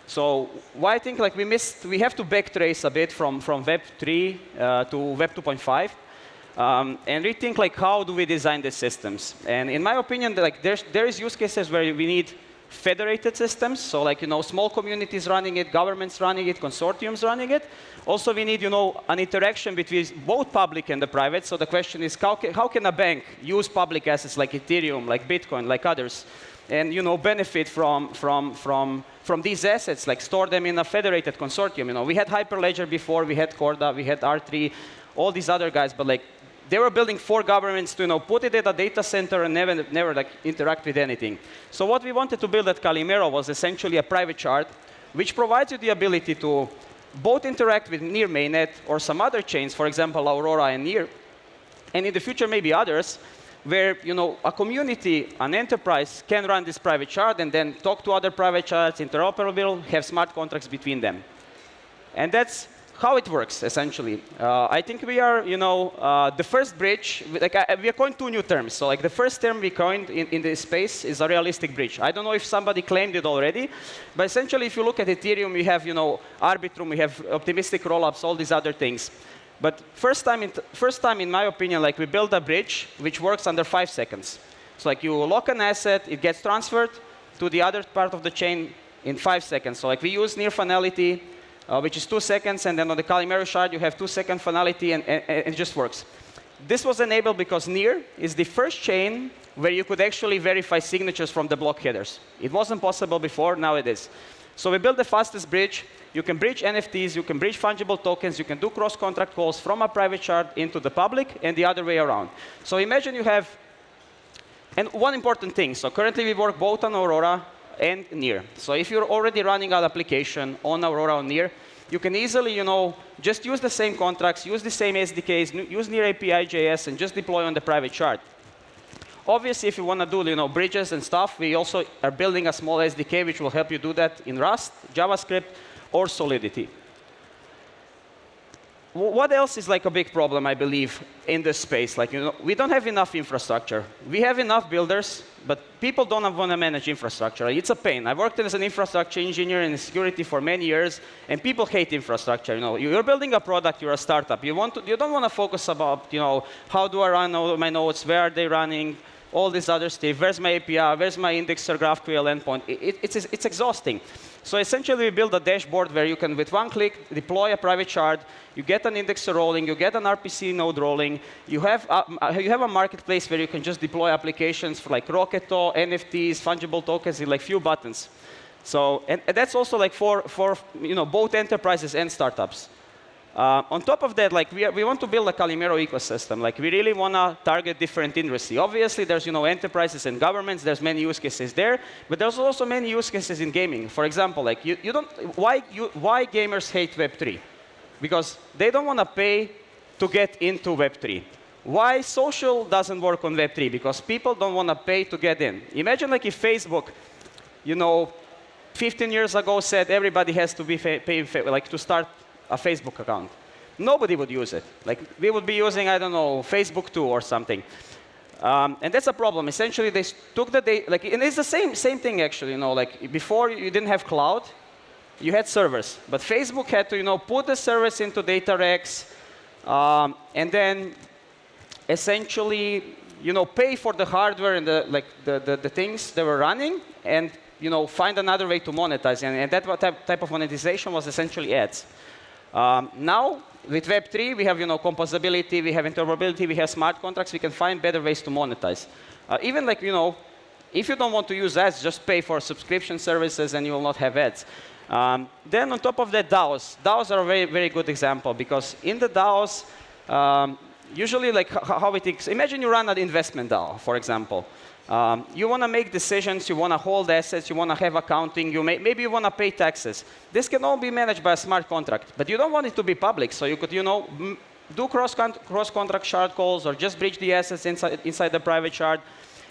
M: So why I think like we have to backtrace a bit from Web 3 to Web 2.5 and rethink like how do we design these systems. And in my opinion, like there is use cases where we need federated systems, so like small communities running it, governments running it, consortiums running it. Also, we need an interaction between both public and the private. So the question is, how can a bank use public assets like Ethereum, like Bitcoin, like others, and benefit from these assets, like store them in a federated consortium? We had Hyperledger before, we had Corda, we had R3, all these other guys, but like they were building for governments to put it at a data center and never like interact with anything. So what we wanted to build at Calimero was essentially a private shard, which provides you the ability to both interact with Near mainnet or some other chains, for example, Aurora and Near, and in the future maybe others, where a community, an enterprise, can run this private shard and then talk to other private shards, interoperable, have smart contracts between them. And that's how it works, essentially. I think we are, the first bridge. We are coined 2 new terms. So, like the first term we coined in this space is a realistic bridge. I don't know if somebody claimed it already, but essentially, if you look at Ethereum, we have, Arbitrum, we have optimistic rollups, all these other things. But first time, in my opinion, like we build a bridge which works under 5 seconds. So, like you lock an asset, it gets transferred to the other part of the chain in 5 seconds. So, like we use near finality, which is 2 seconds, and then on the Calimero shard, you have 2-second finality, and it just works. This was enabled because Near is the first chain where you could actually verify signatures from the block headers. It wasn't possible before, now it is. So we built the fastest bridge. You can bridge NFTs, you can bridge fungible tokens, you can do cross-contract calls from a private shard into the public, and the other way around. So imagine you have, and one important thing, so currently we work both on Aurora and Near. So if you're already running an application on Aurora or Near, you can easily, just use the same contracts, use the same SDKs, use Near API.js, and just deploy on the private shard. Obviously, if you want to do bridges and stuff, we also are building a small SDK which will help you do that in Rust, JavaScript, or Solidity. What else is like a big problem, I believe, in this space? Like, we don't have enough infrastructure. We have enough builders, but people don't want to manage infrastructure. It's a pain. I worked as an infrastructure engineer in security for many years, and people hate infrastructure. You're building a product, you're a startup. You don't want to focus about, how do I run all my nodes, where are they running, all this other stuff. Where's my API? Where's my indexer GraphQL endpoint? It's exhausting. So essentially, we build a dashboard where you can, with one click, deploy a private shard. You get an indexer rolling. You get an RPC node rolling. You have a marketplace where you can just deploy applications for like Procotol, NFTs, fungible tokens in like few buttons. So and that's also like for both enterprises and startups. On top of that, like we want to build a Calimero ecosystem. Like we really want to target different industries. Obviously, there's enterprises and governments. There's many use cases there, but there's also many use cases in gaming. For example, like why gamers hate Web3? Because they don't want to pay to get into Web3. Why social doesn't work on Web3? Because people don't want to pay to get in. Imagine like if Facebook, 15 years ago said everybody has to be paying like to start a Facebook account. Nobody would use it. Like we would be using, I don't know, Facebook 2 or something. And that's a problem. Essentially, they took the data, and it's the same thing actually. Like before you didn't have cloud, you had servers, but Facebook had to, put the servers into DataRex, and then essentially, pay for the hardware and the things they were running, and find another way to monetize. And that type of monetization was essentially ads. Now, with Web3, we have composability, we have interoperability, we have smart contracts. We can find better ways to monetize. Even like if you don't want to use ads, just pay for subscription services, and you will not have ads. Then on top of that, DAOs. DAOs are a very, very good example because in the DAOs, usually like how it is. Imagine you run an investment DAO, for example. You want to make decisions, you want to hold assets, you want to have accounting, maybe you want to pay taxes. This can all be managed by a smart contract, but you don't want it to be public, so you could, do cross-contract shard calls or just bridge the assets inside the private shard,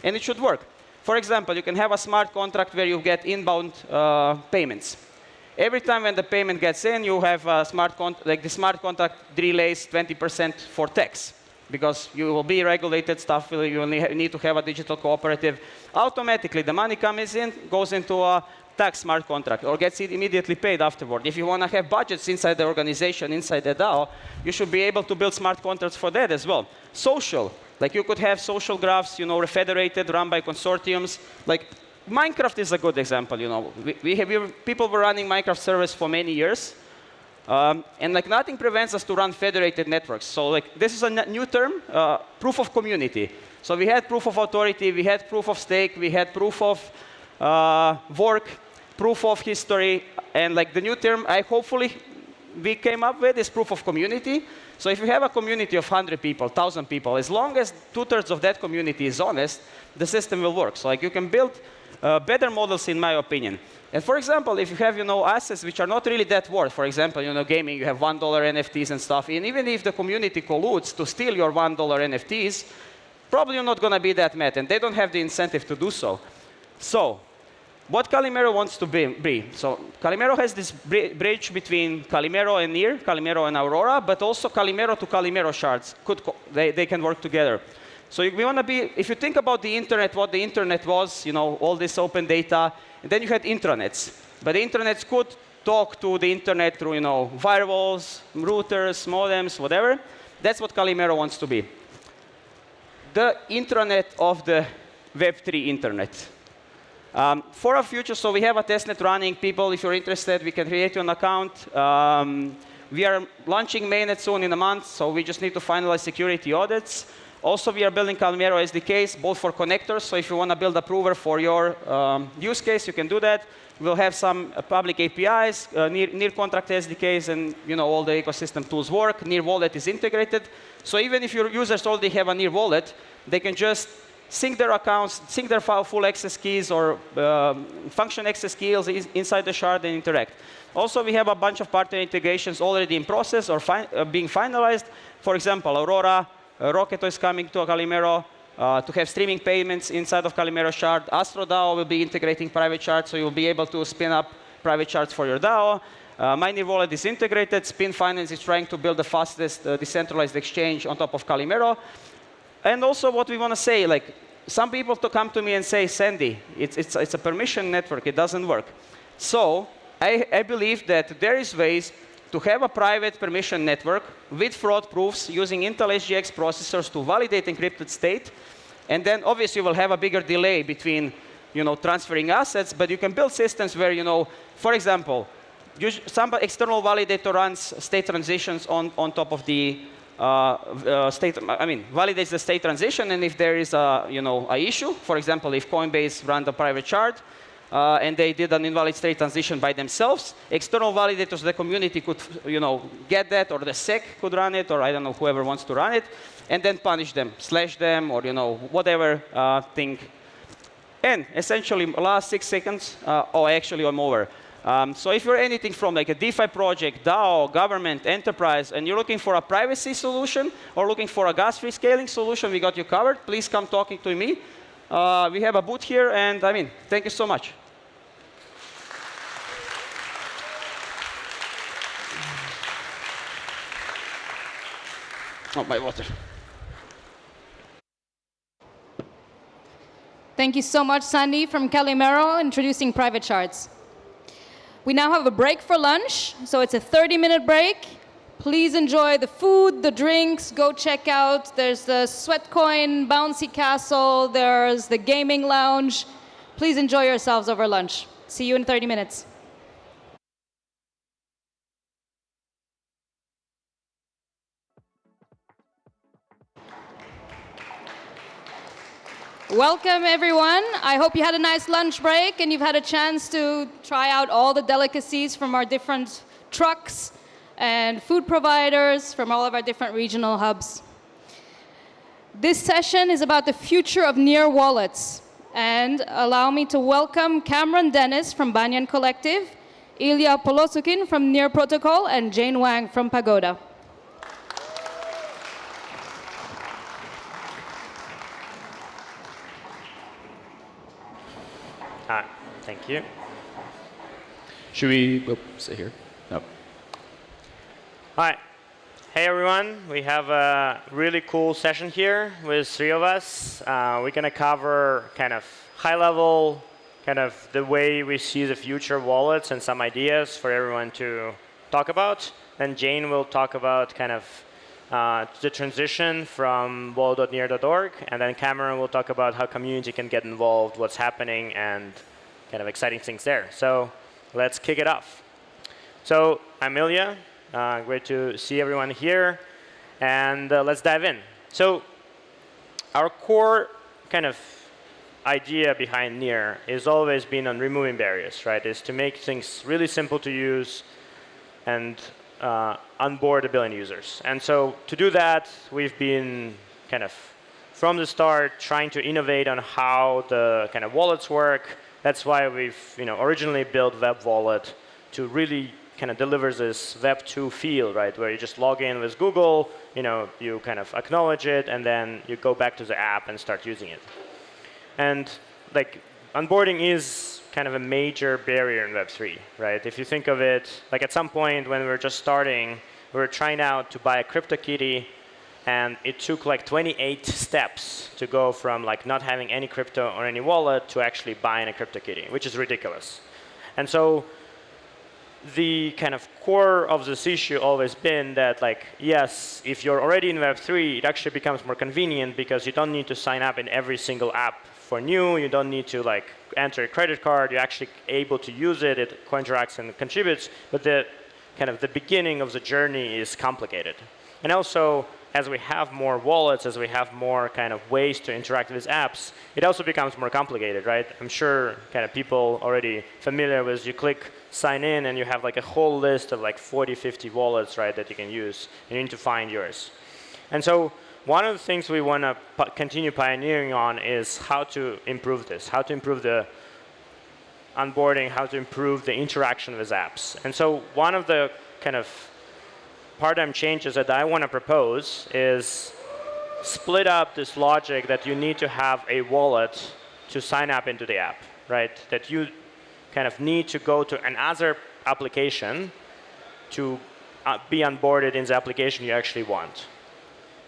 M: and it should work. For example, you can have a smart contract where you get inbound payments. Every time when the payment gets in, you have a the smart contract relays 20% for tax. Because you will be regulated stuff, you will need to have a digital cooperative. Automatically, the money comes in, goes into a tax smart contract, or gets immediately paid afterward. If you want to have budgets inside the organization, inside the DAO, you should be able to build smart contracts for that as well. Social, like you could have social graphs, federated, run by consortiums. Like Minecraft is a good example. People were running Minecraft servers for many years. And like nothing prevents us to run federated networks. So like this is a new term, proof of community. So we had proof of authority, we had proof of stake, we had proof of work, proof of history, and like the new term, I hopefully we came up with is proof of community. So if you have a community of 100 people, 1,000 people, as long as 2/3 of that community is honest, the system will work. So like you can build better models, in my opinion. And for example, if you have assets which are not really that worth, for example, gaming, you have $1 NFTs and stuff, and even if the community colludes to steal your $1 NFTs, probably you're not going to be that mad, and they don't have the incentive to do so. So what Calimero wants to be. So Calimero has this bridge between Calimero and Near, Calimero and Aurora, but also Calimero to Calimero shards. They can work together. So we want to be, if you think about the internet, what the internet was, all this open data, and then you had intranets. But the intranets could talk to the internet through, firewalls, routers, modems, whatever. That's what Calimero wants to be. The intranet of the Web3 internet. For our future, so we have a testnet running. People, if you're interested, we can create you an account. We are launching mainnet soon in a month, so we just need to finalize security audits. Also, we are building Calimero SDKs, both for connectors. So if you want to build a prover for your use case, you can do that. We'll have some public APIs, near contract SDKs, and all the ecosystem tools work. Near wallet is integrated. So even if your users already have a Near wallet, they can just sync their accounts, sync their full access keys or function access keys inside the shard and interact. Also, we have a bunch of partner integrations already in process or being finalized. For example, Aurora, Rocket is coming to Calimero to have streaming payments inside of Calimero shard. Astro DAO will be integrating private shards, so you'll be able to spin up private shards for your DAO. My Near wallet is integrated. Spin Finance is trying to build the fastest decentralized exchange on top of Calimero. And also what we want to say, like some people to come to me and say, Sandi, it's a permission network. It doesn't work. So I believe that there is ways to have a private permission network with fraud proofs using Intel SGX processors to validate encrypted state. And then obviously we'll have a bigger delay between transferring assets, but you can build systems where, for example, some external validator runs state transitions on top of the validates the state transition, and if there is a issue, for example, if Coinbase ran the private shard, and they did an invalid state transition by themselves, external validators of the community could, get that, or the SEC could run it, or I don't know, whoever wants to run it, and then punish them, slash them, or whatever thing. And essentially, last 6 seconds. Actually, I'm over. So if you're anything from like a DeFi project, DAO, government, enterprise, and you're looking for a privacy solution or looking for a gas-free scaling solution, we got you covered. Please come talking to me. We have a booth here, and thank you so much. Oh, my water.
A: Thank you so much, Sandi from Calimero, introducing private shards. We now have a break for lunch, so it's a 30-minute break. Please enjoy the food, the drinks, go check out. There's the Sweatcoin bouncy castle, there's the gaming lounge. Please enjoy yourselves over lunch. See you in 30 minutes. Welcome, everyone. I hope you had a nice lunch break and you've had a chance to try out all the delicacies from our different trucks and food providers from all of our different regional hubs. This session is about the future of Near wallets. And allow me to welcome Cameron Dennis from Banyan Collective, Illia Polosukhin from Near Protocol, and Jane Wang from Pagoda.
N: Thank you. Should we sit here? No. Hi. Hey, everyone. We have a really cool session here with 3 of us. We're going to cover kind of high-level, kind of the way we see the future of wallets and some ideas for everyone to talk about. Then Jane will talk about kind of the transition from wallet.near.org. And then Cameron will talk about how community can get involved, what's happening, and kind of exciting things there. So let's kick it off. So I'm Illia. Great to see everyone here. And let's dive in. So our core kind of idea behind Near is always been on removing barriers, right? Is to make things really simple to use and onboard a billion users. And so to do that, we've been kind of, from the start, trying to innovate on how the kind of wallets work. That's why we've originally built Web Wallet to really kind of delivers this Web 2 feel, right, where you just log in with Google, you kind of acknowledge it, and then you go back to the app and start using it. And like onboarding is kind of a major barrier in Web 3, right? If you think of it, like at some point when we were just starting, we were trying out to buy a CryptoKitty, and it took like 28 steps to go from like not having any crypto or any wallet to actually buying a CryptoKitty, which is ridiculous. And so the kind of core of this issue always been that, like, yes, if you're already in Web 3, it actually becomes more convenient because you don't need to sign up in every single app for new. You don't need to like enter a credit card. You're actually able to use it. It interacts and contributes. But the kind of the beginning of the journey is complicated. And also, as we have more wallets, as we have more kind of ways to interact with apps, it also becomes more complicated, right? I'm sure kind of people already familiar with you click sign in and you have like a whole list of like 40, 50 wallets, right, that you can use. And you need to find yours. And so one of the things we want to continue pioneering on is how to improve this, how to improve the onboarding, how to improve the interaction with apps. And so one of the kind of paradigm changes that I want to propose is split up this logic that you need to have a wallet to sign up into the app, right? That you kind of need to go to another application to be onboarded in the application you actually want.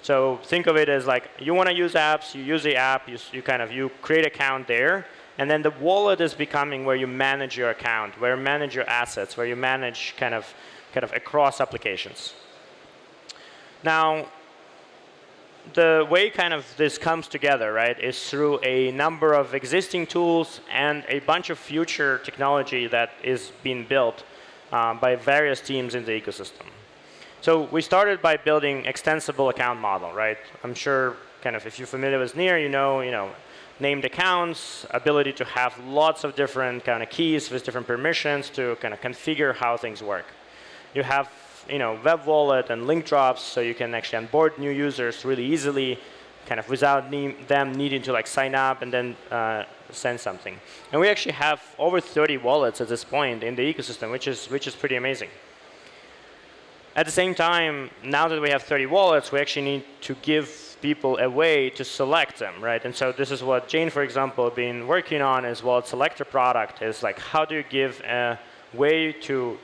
N: So think of it as like you want to use apps, you use the app, you create an account there, and then the wallet is becoming where you manage your account, where you manage your assets, where you manage kind of across applications. Now, the way kind of this comes together, right, is through a number of existing tools and a bunch of future technology that is being built by various teams in the ecosystem. So we started by building extensible account model, right? I'm sure kind of if you're familiar with Near, you know, named accounts, ability to have lots of different kind of keys with different permissions to kind of configure how things work. You have web wallet and link drops, so you can actually onboard new users really easily, kind of without them needing to like sign up and then send something. And we actually have over 30 wallets at this point in the ecosystem, which is pretty amazing. At the same time, now that we have 30 wallets, we actually need to give people a way to select them, right? And so this is what Jane, for example, been working on as wallet selector product is like how do you give a way to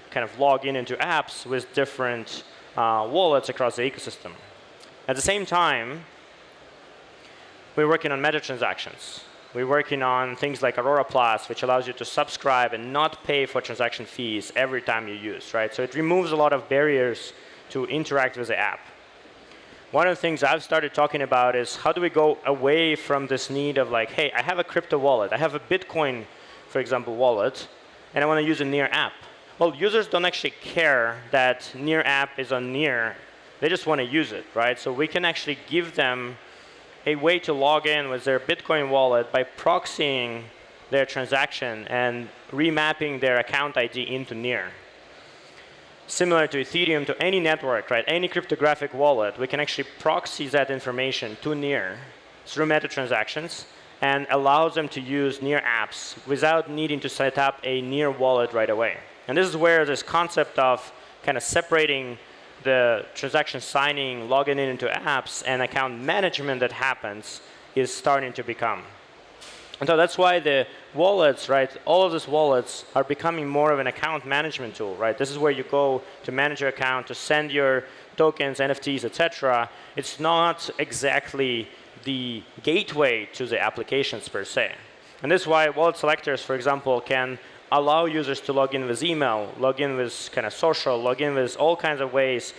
N: kind of log into apps with different wallets across the ecosystem. At the same time, we're working on meta transactions. We're working on things like Aurora Plus, which allows you to subscribe and not pay for transaction fees every time you use, right? So it removes a lot of barriers to interact with the app. One of the things I've started talking about is how do we go away from this need of like, hey, I have a crypto wallet. I have a Bitcoin, for example, wallet, and I want to use a Near app. Well, users don't actually care that Near app is on Near. They just want to use it, right? So we can actually give them a way to log in with their Bitcoin wallet by proxying their transaction and remapping their account ID into Near. Similar to Ethereum, to any network, right? Any cryptographic wallet, we can actually proxy that information to Near through meta transactions and allows them to use Near apps without needing to set up a Near wallet right away. And this is where this concept of kind of separating the transaction signing, logging into apps, and account management that happens is starting to become. And so that's why the wallets, right, all of these wallets are becoming more of an account management tool, right? This is where you go to manage your account, to send your tokens, NFTs, etc. It's not exactly the gateway to the applications per se. And this is why wallet selectors, for example, can allow users to log in with email, log in with kind of social, log in with all kinds of ways.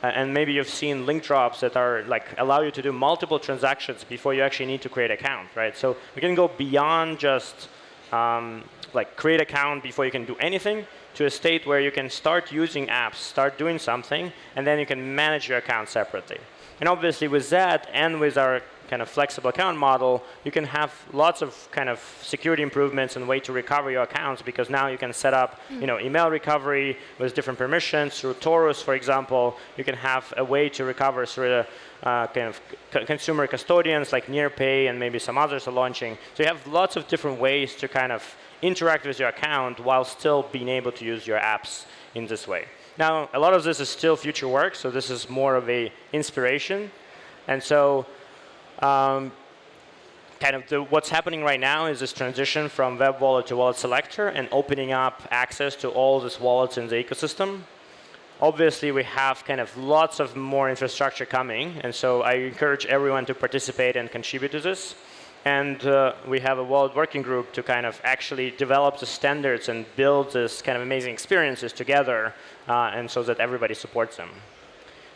N: And maybe you've seen link drops that are like allow you to do multiple transactions before you actually need to create an account, right? So we can go beyond just like create account before you can do anything to a state where you can start using apps, start doing something, and then you can manage your account separately. And obviously with that and with our kind of flexible account model, you can have lots of kind of security improvements and way to recover your accounts, because now you can set up email recovery with different permissions through Taurus, for example. You can have a way to recover through kind of consumer custodians like NearPay, and maybe some others are launching. So you have lots of different ways to kind of interact with your account while still being able to use your apps in this way. Now, a lot of this is still future work, so this is more of a inspiration. And so what's happening right now is this transition from web wallet to wallet selector and opening up access to all these wallets in the ecosystem. Obviously, we have kind of lots of more infrastructure coming, and so I encourage everyone to participate and contribute to this. And we have a wallet working group to kind of actually develop the standards and build this kind of amazing experiences together, and so that everybody supports them.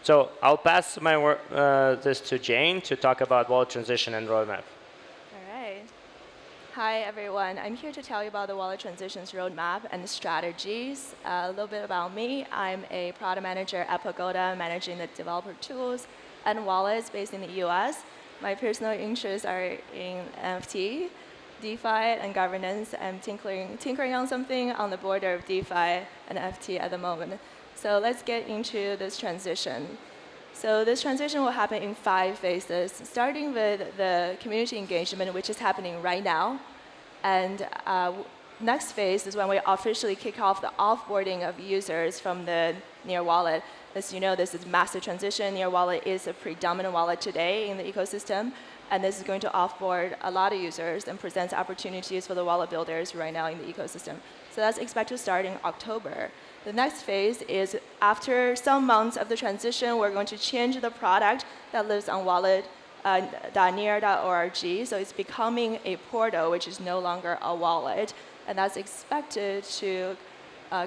N: So I'll pass this to Jane to talk about wallet transition and roadmap.
O: All right. Hi, everyone. I'm here to tell you about the wallet transitions roadmap and strategies. A little bit about me. I'm a product manager at Pagoda, managing the developer tools and wallets based in the US. My personal interests are in NFT, DeFi, and governance. I'm tinkering on something on the border of DeFi and NFT at the moment. So let's get into this transition. So this transition will happen in 5 phases, starting with the community engagement, which is happening right now. And next phase is when we officially kick off the offboarding of users from the Near wallet. As you know, this is a massive transition. Near wallet is a predominant wallet today in the ecosystem. And this is going to offboard a lot of users and presents opportunities for the wallet builders right now in the ecosystem. So that's expected to start in October. The next phase is after some months of the transition, we're going to change the product that lives on wallet.near.org. So it's becoming a portal, which is no longer a wallet. And that's expected to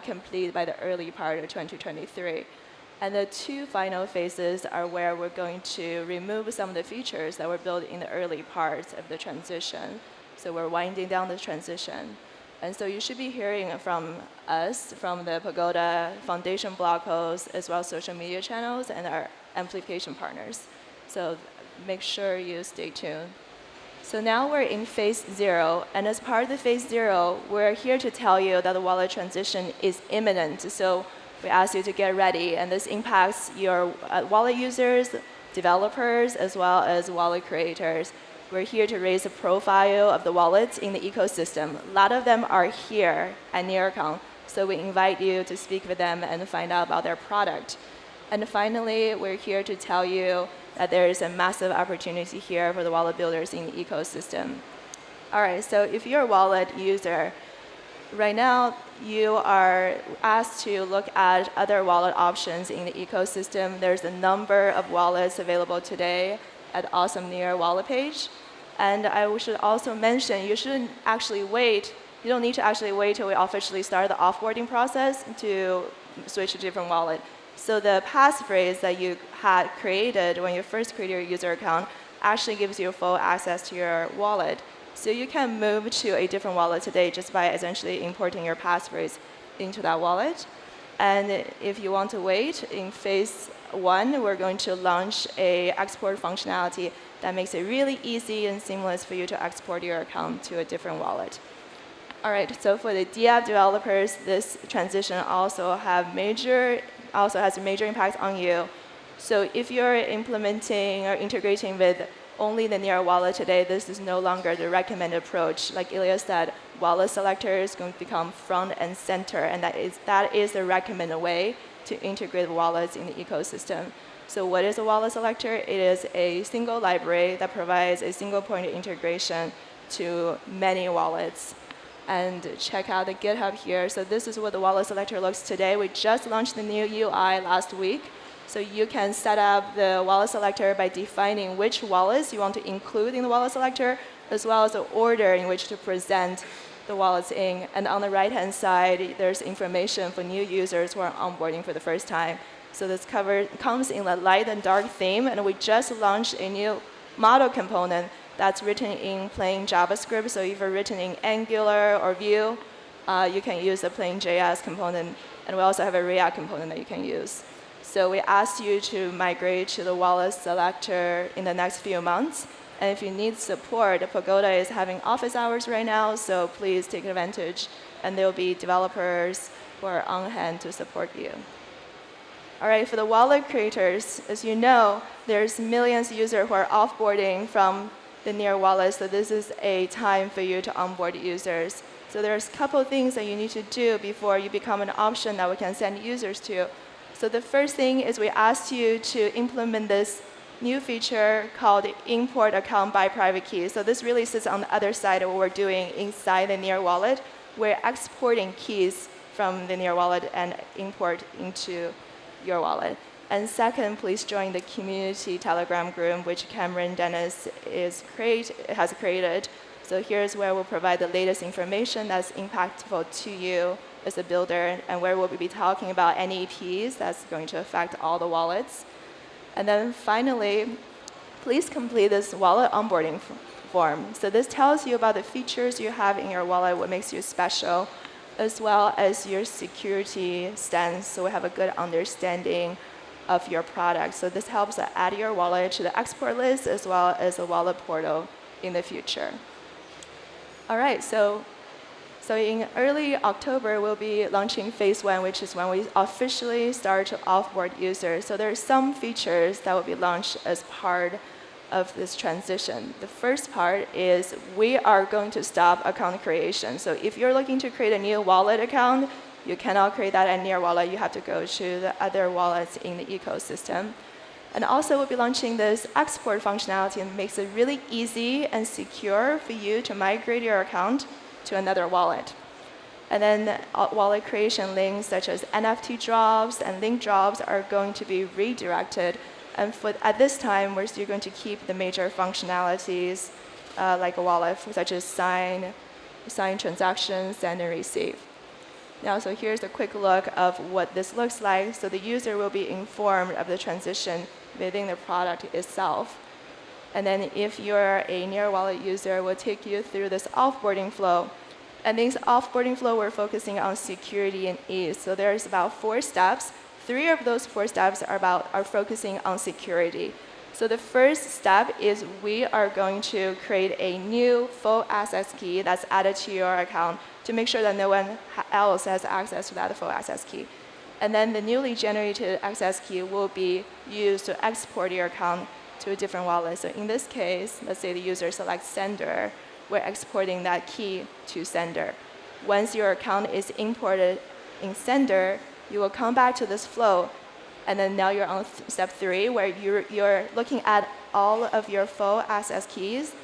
O: complete by the early part of 2023. And the 2 final phases are where we're going to remove some of the features that were built in the early parts of the transition. So we're winding down the transition. And so you should be hearing from us, from the Pagoda Foundation blog posts, as well as social media channels and our amplification partners. So make sure you stay tuned. So now we're in phase 0. And as part of the phase 0, we're here to tell you that the wallet transition is imminent. So we ask you to get ready. And this impacts your wallet users, developers, as well as wallet creators. We're here to raise the profile of the wallets in the ecosystem. A lot of them are here at NEARCON, so we invite you to speak with them and find out about their product. And finally, we're here to tell you that there is a massive opportunity here for the wallet builders in the ecosystem. All right, so if you're a wallet user, right now you are asked to look at other wallet options in the ecosystem. There's a number of wallets available today at Awesome Near wallet page. And I should also mention, you shouldn't actually wait. You don't need to actually wait till we officially start the offboarding process to switch to a different wallet. So the passphrase that you had created when you first created your user account actually gives you full access to your wallet. So you can move to a different wallet today just by essentially importing your passphrase into that wallet. And if you want to wait, in phase 1, we're going to launch a export functionality that makes it really easy and seamless for you to export your account to a different wallet. All right, so for the DApp developers, this transition also has a major impact on you. So if you're implementing or integrating with only the Near wallet today, this is no longer the recommended approach. Like Illia said, wallet selector is going to become front and center, and that is the recommended way to integrate wallets in the ecosystem. So what is a wallet selector? It is a single library that provides a single point of integration to many wallets. And check out the GitHub here. So this is what the wallet selector looks today. We just launched the new UI last week. So you can set up the wallet selector by defining which wallets you want to include in the wallet selector, as well as the order in which to present the wallets in. And on the right-hand side, there's information for new users who are onboarding for the first time. So this comes in a light and dark theme, and we just launched a new model component that's written in plain JavaScript. So if you're written in Angular or Vue, you can use the plain JS component. And we also have a React component that you can use. So we ask you to migrate to the wallet selector in the next few months. And if you need support, Pagoda is having office hours right now, so please take advantage. And there will be developers who are on hand to support you. All right, for the wallet creators, as you know, there's millions of users who are offboarding from the Near wallet, so this is a time for you to onboard users. So there's a couple of things that you need to do before you become an option that we can send users to. So the first thing is we asked you to implement this new feature called import account by private key. So this really sits on the other side of what we're doing inside the Near wallet. We're exporting keys from the Near wallet and import into your wallet. And second, please join the community Telegram group, which Cameron Dennis has created. So here's where we'll provide the latest information that's impactful to you as a builder, and where we'll be talking about NEPs that's going to affect all the wallets. And then finally, please complete this wallet onboarding form. So this tells you about the features you have in your wallet, what makes you special, as well as your security stance, so we have a good understanding of your product. So this helps add your wallet to the export list as well as a wallet portal in the future. All right, so in early October, we'll be launching phase 1, which is when we officially start to offboard users. So there are some features that will be launched as part of this transition. The first part is we are going to stop account creation. So if you're looking to create a new wallet account, you cannot create that at Near wallet. You have to go to the other wallets in the ecosystem. And also, we'll be launching this export functionality and makes it really easy and secure for you to migrate your account to another wallet. And then wallet creation links such as NFT drops and link drops are going to be redirected. And at this time, we're still going to keep the major functionalities like a wallet, such as sign transactions, send and receive. Now, so here's a quick look of what this looks like. So the user will be informed of the transition within the product itself. And then if you're a Near wallet user, we'll take you through this offboarding flow. And this offboarding flow, we're focusing on security and ease. So there's about 4 steps. 3 of those 4 steps are focusing on security. So the first step is we are going to create a new full access key that's added to your account to make sure that no one else has access to that full access key. And then the newly generated access key will be used to export your account to a different wallet. So in this case, let's say the user selects sender, we're exporting that key to sender. Once your account is imported in sender, you will come back to this flow. And then now you're on step 3, where you're looking at all of your full access keys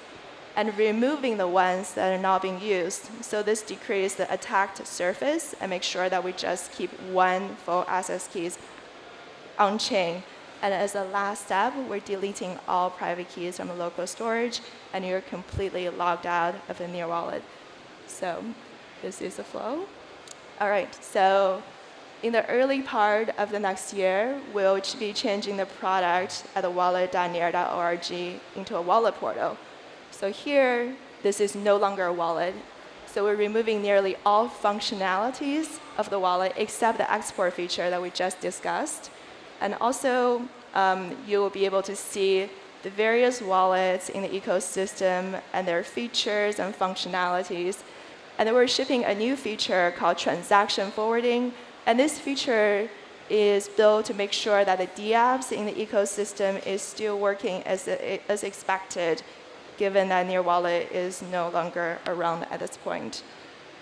O: and removing the ones that are not being used. So this decreases the attacked surface and make sure that we just keep 1 full access keys on chain. And as a last step, we're deleting all private keys from the local storage, and you're completely logged out of the Near wallet. So this is the flow. All right, so in the early part of the next year, we'll be changing the product at the wallet.near.org into a wallet portal. So here, this is no longer a wallet. So we're removing nearly all functionalities of the wallet except the export feature that we just discussed. And also, you will be able to see the various wallets in the ecosystem and their features and functionalities. And then we're shipping a new feature called transaction forwarding. And this feature is built to make sure that the dApps in the ecosystem is still working as expected, given that Near wallet is no longer around at this point.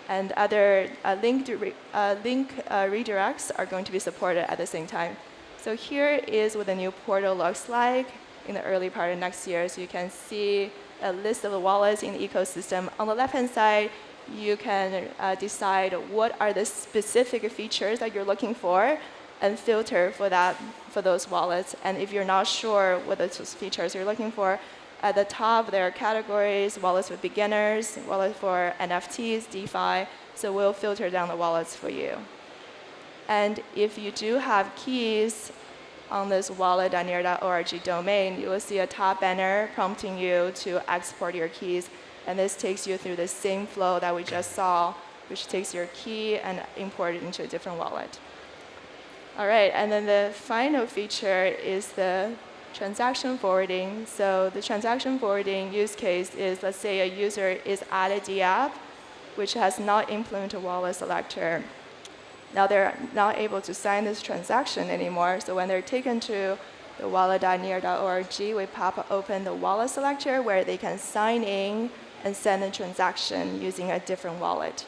O: And other link redirects are going to be supported at the same time. So here is what the new portal looks like in the early part of next year. So you can see a list of the wallets in the ecosystem. On the left-hand side, you can decide what are the specific features that you're looking for and filter for those wallets. And if you're not sure what those features you're looking for, at the top there are categories, wallets for beginners, wallets for NFTs, DeFi. So we'll filter down the wallets for you. And if you do have keys on this wallet.near.org domain, you will see a top banner prompting you to export your keys. And this takes you through the same flow that we just saw, which takes your key and import it into a different wallet. All right, and then the final feature is the transaction forwarding. So the transaction forwarding use case is, let's say a user is at a DApp which has not implemented wallet selector. Now they're not able to sign this transaction anymore. So when they're taken to the wallet.near.org, we pop open the wallet selector where they can sign in and send a transaction using a different wallet.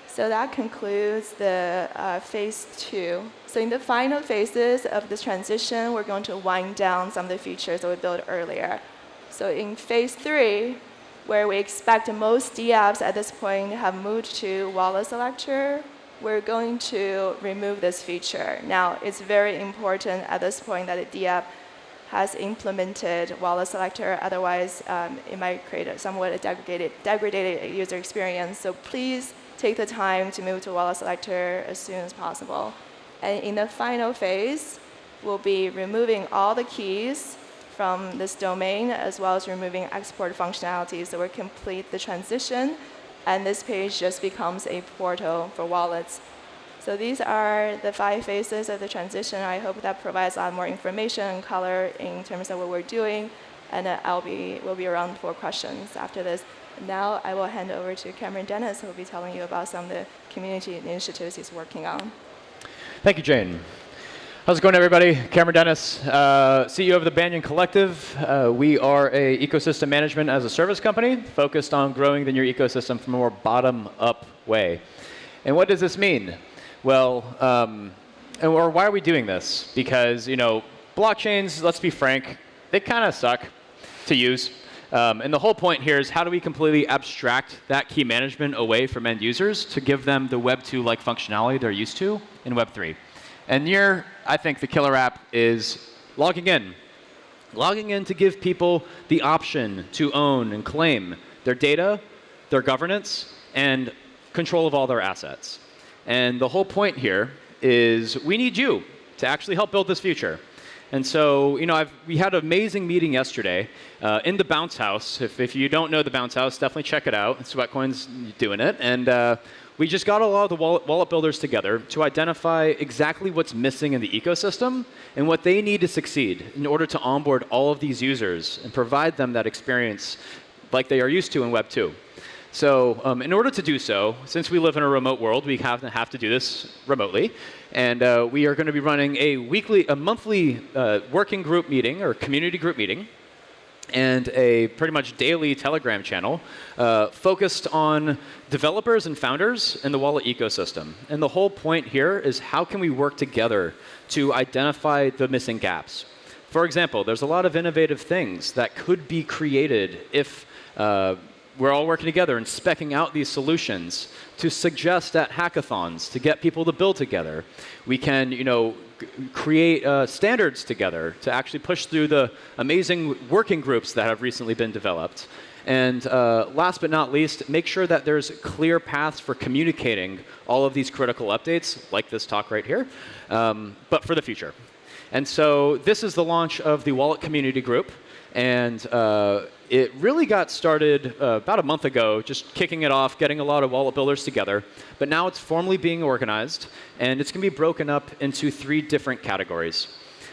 O: So that concludes the phase 2. So in the final phases of this transition, we're going to wind down some of the features that we built earlier. So in phase 3, where we expect most DApps at this point have moved to wallet selector, we're going to remove this feature. Now, it's very important at this point that a DApp has implemented wallet selector. Otherwise, it might create a somewhat degraded user experience. So please take the time to move to wallet selector as soon as possible. And in the final phase, we'll be removing all the keys from this domain, as well as removing export functionality. So we'll complete the transition, and this page just becomes a portal for wallets. So these are the 5 phases of the transition. I hope that provides a lot more information and color in terms of what we're doing. And we'll be around for questions after this. Now I will hand over to Cameron Dennis, who will be telling you about some of the community initiatives he's working on.
P: Thank you, Jane. How's it going, everybody? Cameron Dennis, CEO of the Banyan Collective. We are an ecosystem management as a service company focused on growing the Near ecosystem from a more bottom-up way. And what does this mean? Well, or why are we doing this? Because, you know, blockchains, let's be frank, they kind of suck to use. And the whole point here is how do we completely abstract that key management away from end users to give them the Web 2-like functionality they're used to in Web 3. And Near, I think the killer app is logging in. Logging in to give people the option to own and claim their data, their governance, and control of all their assets. And the whole point here is we need you to actually help build this future. And so, you know, we had an amazing meeting yesterday in the Bounce House. If you don't know the Bounce House, definitely check it out. Sweatcoin's doing it. And we just got a lot of the wallet builders together to identify exactly what's missing in the ecosystem and what they need to succeed in order to onboard all of these users and provide them that experience like they are used to in Web 2. So in order to do so, since we live in a remote world, we have to do this remotely. And we are going to be running a monthly working group meeting or community group meeting and a pretty much daily Telegram channel focused on developers and founders in the wallet ecosystem. And the whole point here is how can we work together to identify the missing gaps. For example, there's a lot of innovative things that could be created if we're all working together and speccing out these solutions to suggest at hackathons to get people to build together. We can, you know, create standards together to actually push through the amazing working groups that have recently been developed. And last but not least, make sure that there's clear paths for communicating all of these critical updates, like this talk right here, but for the future. And so this is the launch of the Wallet Community Group. And it really got started about a month ago, just kicking it off, getting a lot of wallet builders together. But now it's formally being organized, and it's going to be broken up into 3 different categories.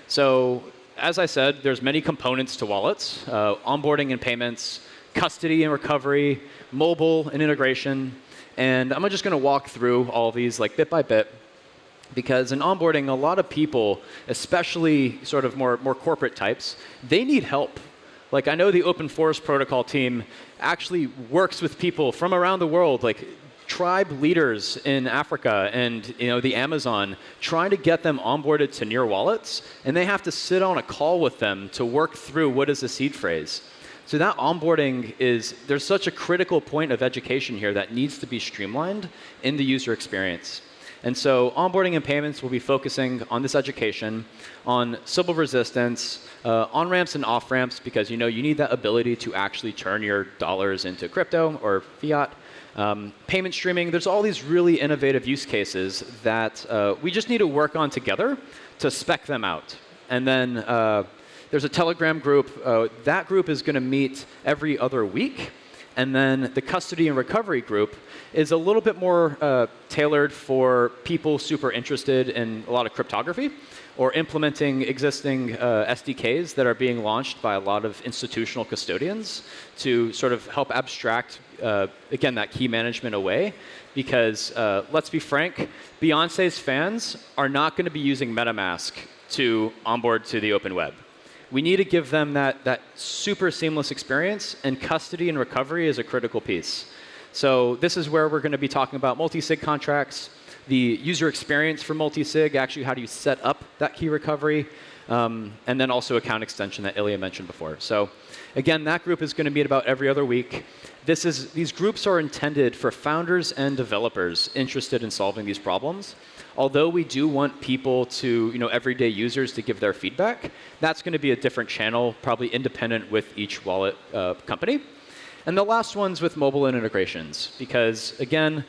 P: So as I said, there's many components to wallets, onboarding and payments, custody and recovery, mobile and integration. And I'm just going to walk through all of these like bit by bit. Because in onboarding, a lot of people, especially sort of more corporate types, they need help. Like I know the Open Forest Protocol team actually works with people from around the world, like tribe leaders in Africa and the Amazon, trying to get them onboarded to Near wallets, and they have to sit on a call with them to work through what is the seed phrase. So that onboarding there's such a critical point of education here that needs to be streamlined in the user experience. And so onboarding and payments will be focusing on this education, on Sybil resistance, on-ramps and off-ramps, because you need that ability to actually turn your dollars into crypto or fiat. Payment streaming, there's all these really innovative use cases that we just need to work on together to spec them out. And then there's a Telegram group. That group is going to meet every other week. And then the custody and recovery group is a little bit more tailored for people super interested in a lot of cryptography or implementing existing SDKs that are being launched by a lot of institutional custodians to sort of help abstract, again, that key management away. Because let's be frank, Beyoncé's fans are not going to be using MetaMask to onboard to the open web. We need to give them that super seamless experience, and custody and recovery is a critical piece. So this is where we're going to be talking about multi-sig contracts, the user experience for multi-sig, actually how do you set up that key recovery, and then also account extension that Illia mentioned before. So again, that group is going to meet about every other week. These groups are intended for founders and developers interested in solving these problems. Although we do want people to, everyday users to give their feedback, that's going to be a different channel, probably independent with each wallet company. And the last one's with mobile integrations, because again,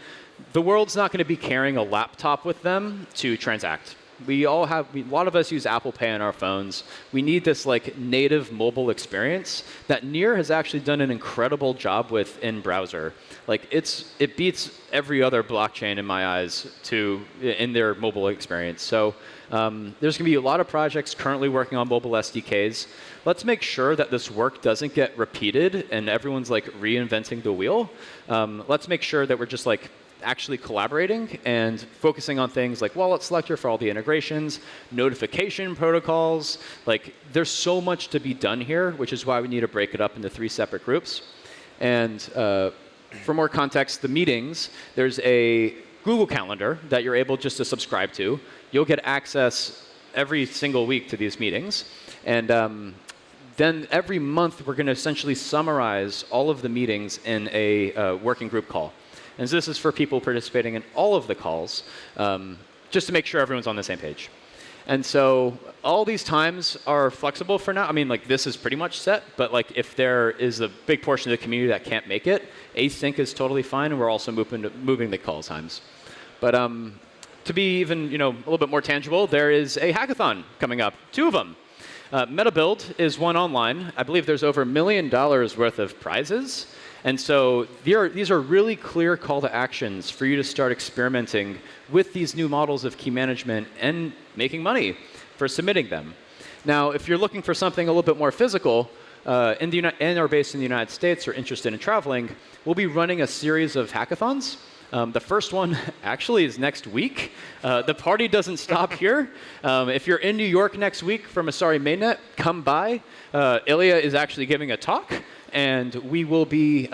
P: the world's not going to be carrying a laptop with them to transact. A lot of us use Apple Pay on our phones. We need this native mobile experience that Near has actually done an incredible job with in browser. It beats every other blockchain in my eyes in their mobile experience. So there's going to be a lot of projects currently working on mobile SDKs. Let's make sure that this work doesn't get repeated and everyone's reinventing the wheel. Let's make sure that we're just actually collaborating and focusing on things like wallet selector for all the integrations, notification protocols. There's so much to be done here, which is why we need to break it up into 3 separate groups. And for more context, the meetings, there's a Google Calendar that you're able just to subscribe to. You'll get access every single week to these meetings. And then every month, we're going to essentially summarize all of the meetings in a working group call. And so this is for people participating in all of the calls, just to make sure everyone's on the same page. And so all these times are flexible for now. I mean, this is pretty much set, but if there is a big portion of the community that can't make it, async is totally fine, and we're also moving the call times. But to be even a little bit more tangible, there is a hackathon coming up, 2 of them. MetaBuild is one online. I believe there's over $1 million worth of prizes. And so these are really clear call to actions for you to start experimenting with these new models of key management and making money for submitting them. Now, if you're looking for something a little bit more physical and are based in the United States or interested in traveling, we'll be running a series of hackathons. The first one actually is next week. The party doesn't stop here. If you're in New York next week from Asari Mainnet, come by. Illia is actually giving a talk. And we will be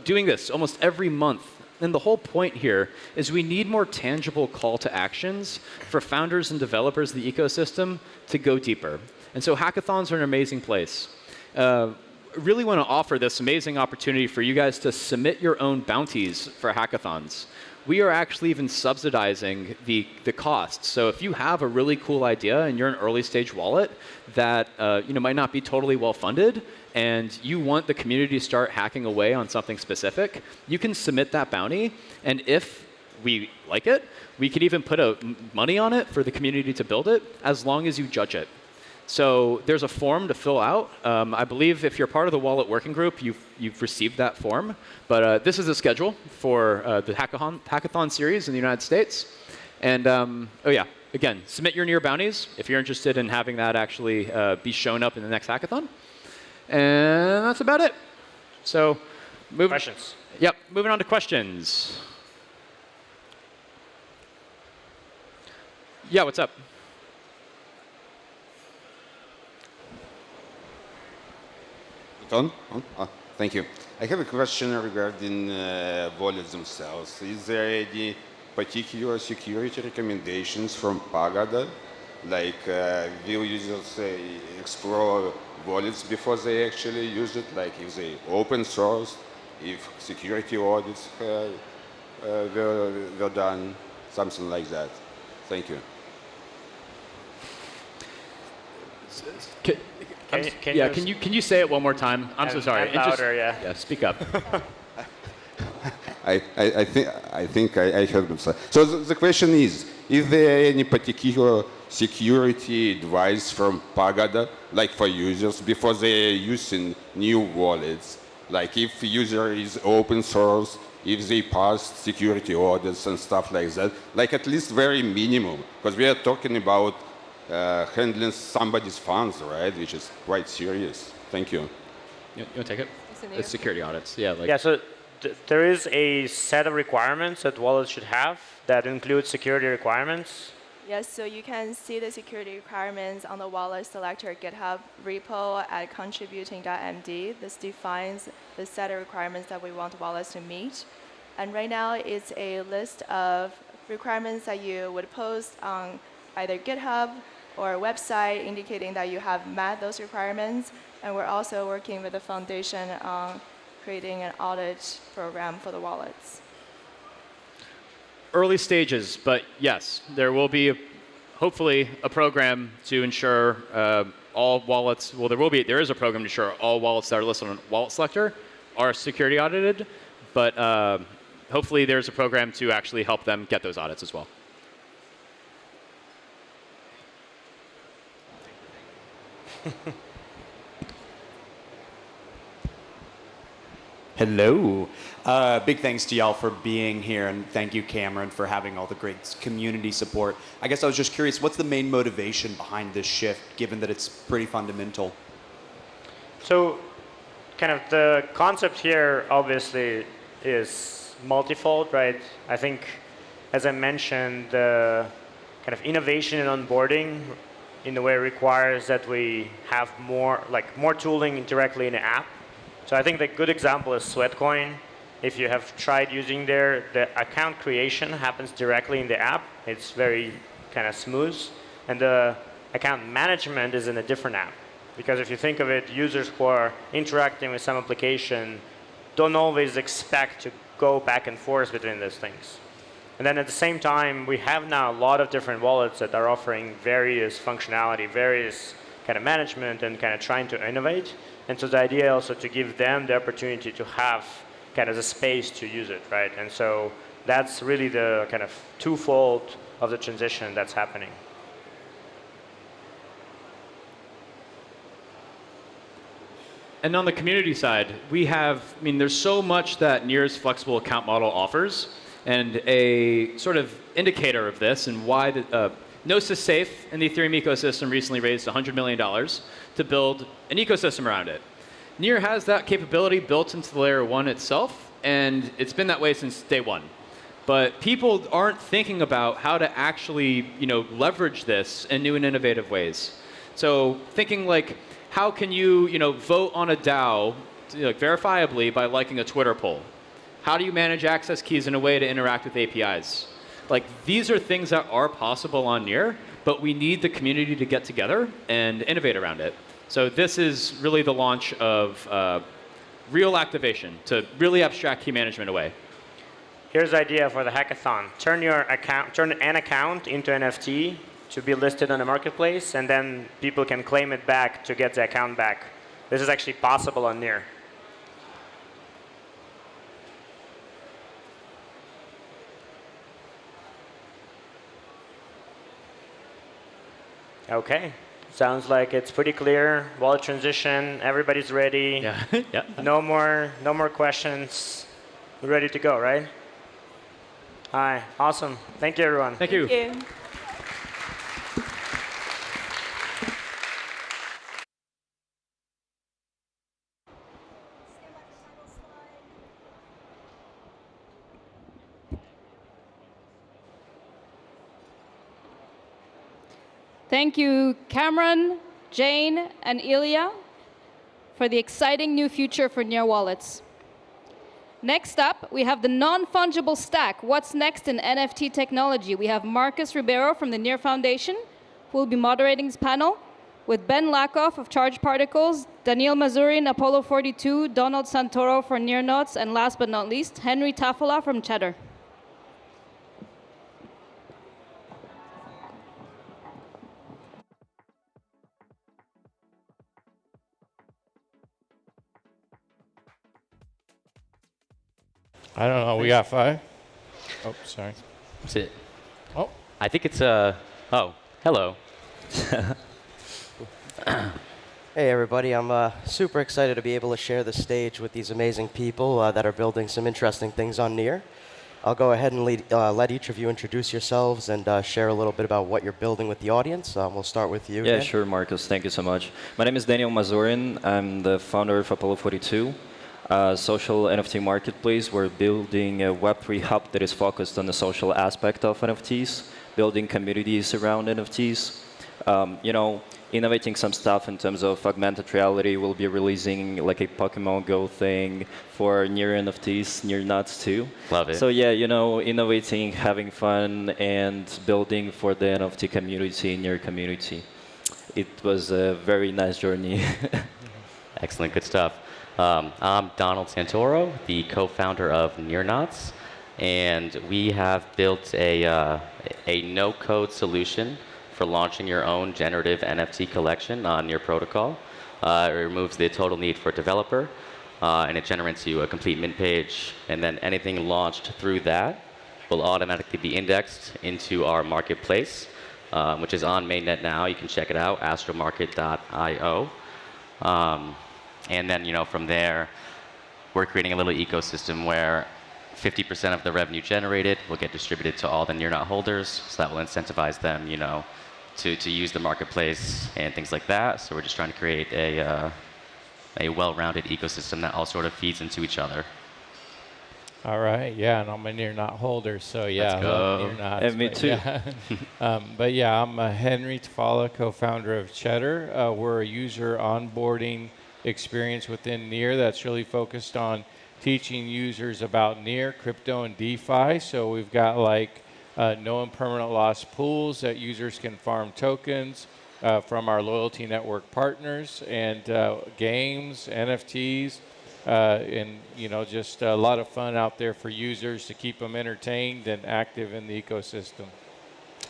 P: doing this almost every month. And the whole point here is we need more tangible call to actions for founders and developers of the ecosystem to go deeper. And so hackathons are an amazing place. Really want to offer this amazing opportunity for you guys to submit your own bounties for hackathons. We are actually even subsidizing the costs. So if you have a really cool idea and you're an early stage wallet that might not be totally well funded, and you want the community to start hacking away on something specific, you can submit that bounty. And if we like it, we can even put money on it for the community to build it, as long as you judge it. So there's a form to fill out. I believe if you're part of the wallet working group, you've received that form. But this is a schedule for the hackathon series in the United States. And again, submit your Near bounties if you're interested in having that actually be shown up in the next hackathon. And that's about it. So,
N: questions?
P: Yep, moving on to questions. Yeah, what's up?
Q: Thank you. I have a question regarding wallets themselves. Is there any particular security recommendations from Pagoda? Will users explore wallets before they actually use it? If they open source, if security audits were done, something like that. Thank you.
P: Can you say it one more time? I'm so sorry.
N: Louder, yeah.
P: Yeah, speak up.
Q: I think I heard them say. So the question is there any particular security advice from Pagoda, for users before they are using new wallets? Like if user is open source, if they pass security audits and stuff like that, like at least very minimum, because we are talking about handling somebody's funds, right, which is quite serious. Thank you.
P: You want to take it? It's security audits. Yeah.
N: Yeah. So there is a set of requirements that wallets should have that include security requirements.
O: Yes, so you can see the security requirements on the wallet selector GitHub repo at contributing.md. This defines the set of requirements that we want wallets to meet. And right now, it's a list of requirements that you would post on either GitHub or a website indicating that you have met those requirements. And we're also working with the foundation on creating an audit program for the wallets.
P: Early stages, but yes, there will be hopefully a program to ensure all wallets. Well, there is a program to ensure all wallets that are listed on Wallet Selector are security audited, but hopefully there's a program to actually help them get those audits as well.
R: Hello. Big thanks to y'all for being here, and thank you, Cameron, for having all the great community support. I guess I was just curious, what's the main motivation behind this shift, given that it's pretty fundamental?
N: So kind of the concept here, obviously, is multifold, right? I think, as I mentioned, the kind of innovation in onboarding in a way requires that we have more tooling directly in the app. So I think the good example is Sweatcoin. If you have tried using there, the account creation happens directly in the app. It's very kind of smooth. And the account management is in a different app. Because if you think of it, users who are interacting with some application don't always expect to go back and forth between those things. And then at the same time, we have now a lot of different wallets that are offering various functionality, various kind of management, and kind of trying to innovate. And so the idea also to give them the opportunity to have kind of the space to use it, right? And so that's really the kind of twofold of the transition that's happening.
P: And on the community side, we have, there's so much that Near's flexible account model offers, and a sort of indicator of this and why Gnosis Safe in the Ethereum ecosystem recently raised $100 million to build an ecosystem around it. Near has that capability built into the layer 1 itself, and it's been that way since day one. But people aren't thinking about how to actually leverage this in new and innovative ways. So thinking like, how can you vote on a DAO verifiably by liking a Twitter poll? How do you manage access keys in a way to interact with APIs? Like, these are things that are possible on Near, but we need the community to get together and innovate around it. So this is really the launch of real activation to really abstract key management away.
N: Here's the idea for the hackathon. Turn an account into NFT to be listed on the marketplace, and then people can claim it back to get the account back. This is actually possible on Near. OK. Sounds like it's pretty clear. Wallet transition, everybody's ready.
P: Yeah. Yeah.
N: No more questions. We're ready to go, right? Hi. Awesome. Thank you, everyone.
P: Thank you.
O: Thank you.
A: Thank you, Cameron, Jane, and Illia, for the exciting new future for Near wallets. Next up, we have the non-fungible stack. What's next in NFT technology? We have Marcus Ribeiro from the Near Foundation, who will be moderating this panel, with Ben Lakoff of Charged Particles, Daniel Mazurin, Apollo 42, Donald Santoro for Near Notes, and last but not least, Henry Tafola from Cheddar.
S: I don't know. We got 5. Oh, sorry.
T: That's it.
S: Oh.
T: I think it's oh, hello.
C: Hey everybody, I'm super excited to be able to share the stage with these amazing people that are building some interesting things on Near. I'll go ahead and let each of you introduce yourselves and share a little bit about what you're building with the audience. We'll start with you.
T: Yeah,
C: Dan.
T: sure, Marcus. Thank you so much. My name is Daniel Mazurin. I'm the founder of Apollo 42, a social NFT marketplace. We're building a Web3 hub that is focused on the social aspect of NFTs, building communities around NFTs. You know, innovating some stuff in terms of augmented reality. We'll be releasing like a Pokemon Go thing for Near NFTs, Near Nuts too.
U: Love it.
T: So yeah, you know, innovating, having fun, and building for the NFT community, Near community. It was a very nice journey.
U: Excellent, good stuff. I'm Donald Santoro, the co-founder of NearNots, and we have built a no-code solution for launching your own generative NFT collection on your protocol. It removes the total need for a developer, and it generates you a complete mint page. And then anything launched through that will automatically be indexed into our marketplace, which is on mainnet now. You can check it out, astromarket.io. And then, you know, from there, we're creating a little ecosystem where 50% of the revenue generated will get distributed to all the NearNot holders. So that will incentivize them, you know, to use the marketplace and things like that. So we're just trying to create a well-rounded ecosystem that all sort of feeds into each other.
S: All right, yeah, and I'm a NearNot holder, so yeah,
U: Let's go.
S: NearNots,
T: And me
S: but
T: too.
S: Yeah. But yeah, I'm Henry Tafala, co-founder of Cheddar. We're a user onboarding experience within Near that's really focused on teaching users about Near, crypto, and DeFi. So we've got like no and permanent loss pools that users can farm tokens from our loyalty network partners, and games, NFTs, and you know, just a lot of fun out there for users to keep them entertained and active in the ecosystem.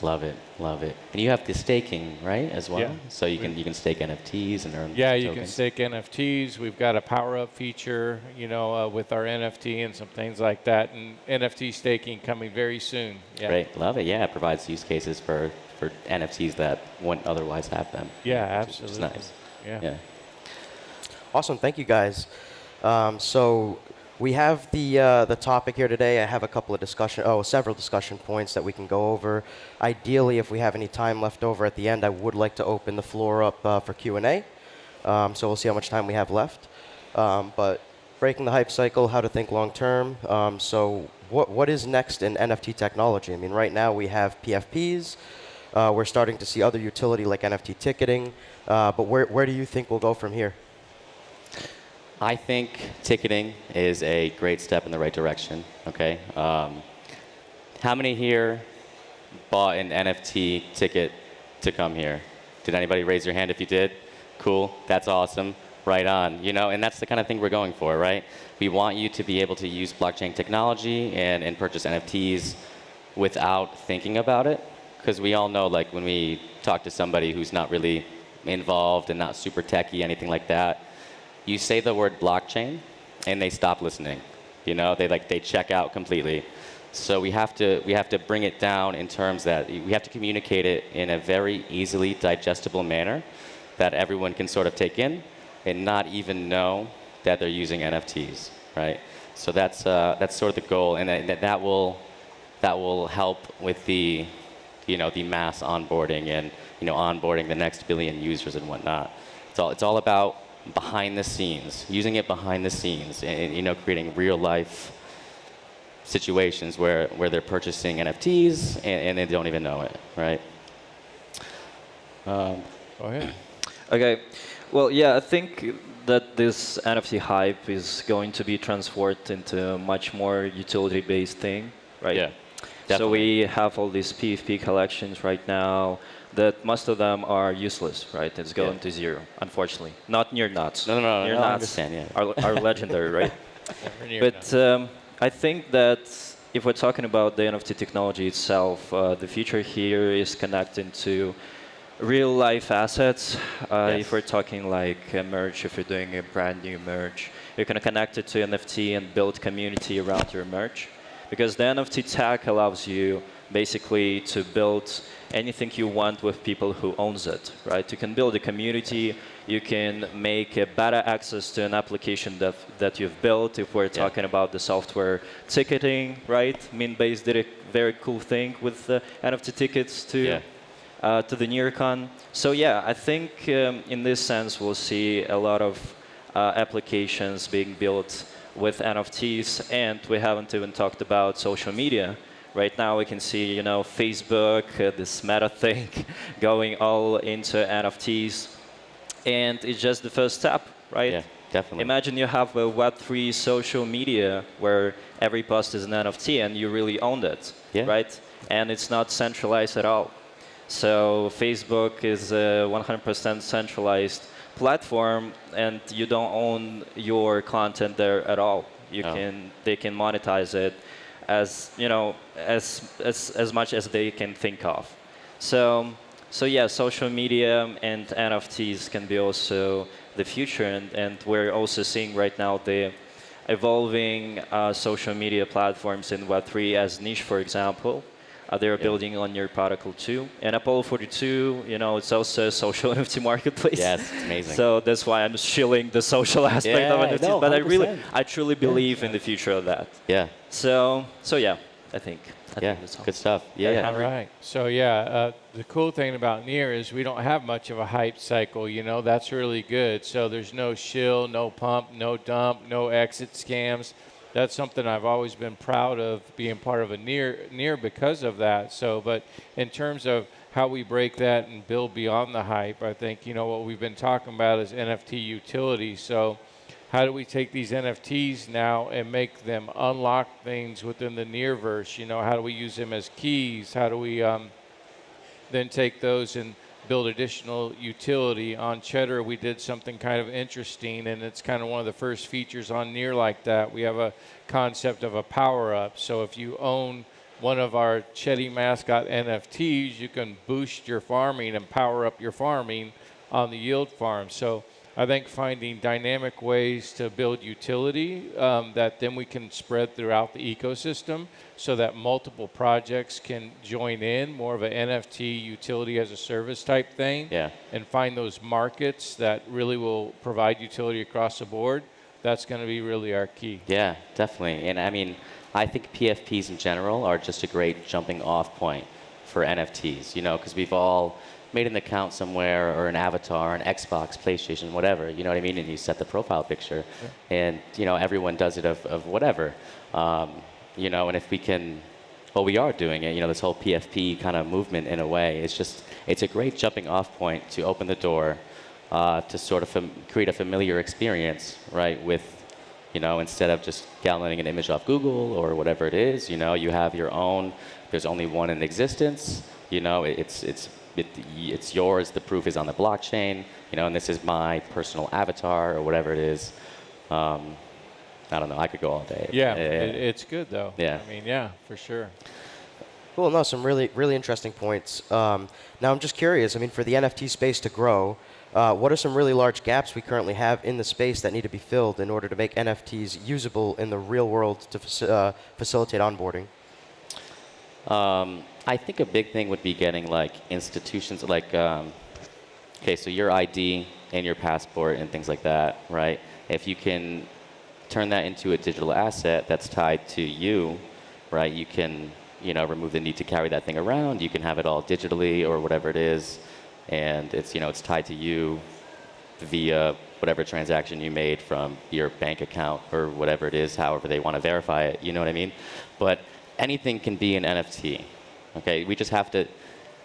U: Love it, love it. And you have the staking, right, as well?
S: Yeah.
U: So you can stake NFTs and earn
S: Yeah,
U: tokens.
S: you can stake NFTs. We've got a power-up feature, you know, with our NFT and some things like that, and NFT staking coming very soon. Yeah.
U: Great, love it. Yeah, it provides use cases for NFTs that wouldn't otherwise have them.
S: Yeah, absolutely.
U: Which is nice.
S: Yeah.
C: Awesome, thank you guys. So we have the topic here today. I have a couple of several discussion points that we can go over. Ideally, if we have any time left over at the end, I would like to open the floor up for Q&A. So we'll see how much time we have left. But breaking the hype cycle, how to think long term. So what is next in NFT technology? I mean, right now we have PFPs. We're starting to see other utility like NFT ticketing. But where do you think we'll go from here?
U: I think ticketing is a great step in the right direction, okay? How many here bought an NFT ticket to come here? Did anybody raise your hand if you did? Cool, that's awesome, right on. You know, and that's the kind of thing we're going for, right? We want you to be able to use blockchain technology and purchase NFTs without thinking about it. Because we all know, like, when we talk to somebody who's not really involved and not super techy, anything like that, you say the word blockchain, and they stop listening. You know, they check out completely. So we have to bring it down in terms that we have to communicate it in a very easily digestible manner that everyone can sort of take in and not even know that they're using NFTs, right? So that's sort of the goal, and that will help with the the mass onboarding and onboarding the next billion users and whatnot. It's all about behind the scenes, using it behind the scenes, and creating real life situations where they're purchasing NFTs and they don't even know it, right?
S: Go ahead.
T: Okay. Well, yeah, I think that this NFT hype is going to be transformed into a much more utility-based thing, right?
U: Yeah.
T: So we have all these PFP collections right now that most of them are useless, right? It's going to zero, unfortunately. Not near nuts.
U: No,
T: near
U: I
T: nuts
U: understand, yeah.
T: are legendary, right? But I think that if we're talking about the NFT technology itself, the future here is connecting to real life assets. If we're talking like a merch, if you're doing a brand new merch, you're going to connect it to NFT and build community around your merch. Because the NFT tag allows you basically to build anything you want with people who owns it, right? You can build a community, you can make a better access to an application that you've built. If we're talking about the software ticketing, right? Mean-Base did a very cool thing with NFT tickets to the NEARCON. So yeah, I think in this sense we'll see a lot of applications being built with NFTs, and we haven't even talked about social media. Right now we can see, you know, Facebook, this meta thing, going all into NFTs, and it's just the first step, right?
U: Yeah, definitely.
T: Imagine you have a Web3 social media where every post is an NFT and you really own it, right? And it's not centralized at all. So Facebook is a 100% centralized platform, and you don't own your content there at all. They can monetize it as, you know, as much as they can think of. So yeah, social media and NFTs can be also the future, and we're also seeing right now the evolving social media platforms in Web3 as Niche, for example. They're building on your protocol too. And Apollo 42, you know, it's also a social NFT marketplace.
U: Yes, it's amazing.
T: So that's why I'm shilling the social aspect of NFTs.
U: No,
T: but I truly believe in the future of that.
U: Yeah.
T: So yeah, I think that's all.
U: Good stuff. Yeah.
S: All right. So yeah, the cool thing about Near is we don't have much of a hype cycle. You know, that's really good. So there's no shill, no pump, no dump, no exit scams. That's something I've always been proud of, being part of a Near because of that. So, but in terms of how we break that and build beyond the hype, I think, you know, what we've been talking about is NFT utility. So how do we take these NFTs now and make them unlock things within the Nearverse? You know, how do we use them as keys? How do we then take those and build additional utility? On Cheddar, we did something kind of interesting, and it's kind of one of the first features on Near like that. We have a concept of a power-up. So if you own one of our Chetty mascot NFTs, you can boost your farming and power up your farming on the yield farm. So I think finding dynamic ways to build utility that then we can spread throughout the ecosystem so that multiple projects can join in, more of an NFT utility as a service type thing, and find those markets that really will provide utility across the board. That's going to be really our key.
U: Yeah, definitely. And I mean, I think PFPs in general are just a great jumping off point for NFTs, you know, because we've all made an account somewhere or an avatar, an Xbox, PlayStation, whatever, you know what I mean? And you set the profile picture, and, you know, everyone does it of whatever. You know, and if we can, well, we are doing it, you know, this whole PFP kind of movement in a way. It's just, it's a great jumping off point to open the door to sort of create a familiar experience, right, with, you know, instead of just downloading an image off Google or whatever it is, you know, you have your own, there's only one in existence, you know, it's yours, the proof is on the blockchain, you know, and this is my personal avatar or whatever it is. I don't know, I could go all day.
S: Yeah, it's good though.
U: Yeah.
S: I mean, yeah, for sure.
F: Cool, no, some really interesting points. Now I'm just curious, I mean, for the NFT space to grow, what are some really large gaps we currently have in the space that need to be filled in order to make NFTs usable in the real world to facilitate onboarding?
U: I think a big thing would be getting like institutions like, okay, so your ID and your passport and things like that, right? If you can turn that into a digital asset that's tied to you, right? You can, you know, remove the need to carry that thing around. You can have it all digitally or whatever it is, and it's, you know, it's tied to you via whatever transaction you made from your bank account or whatever it is, however they want to verify it. You know what I mean? But anything can be an NFT. Okay, we just have to,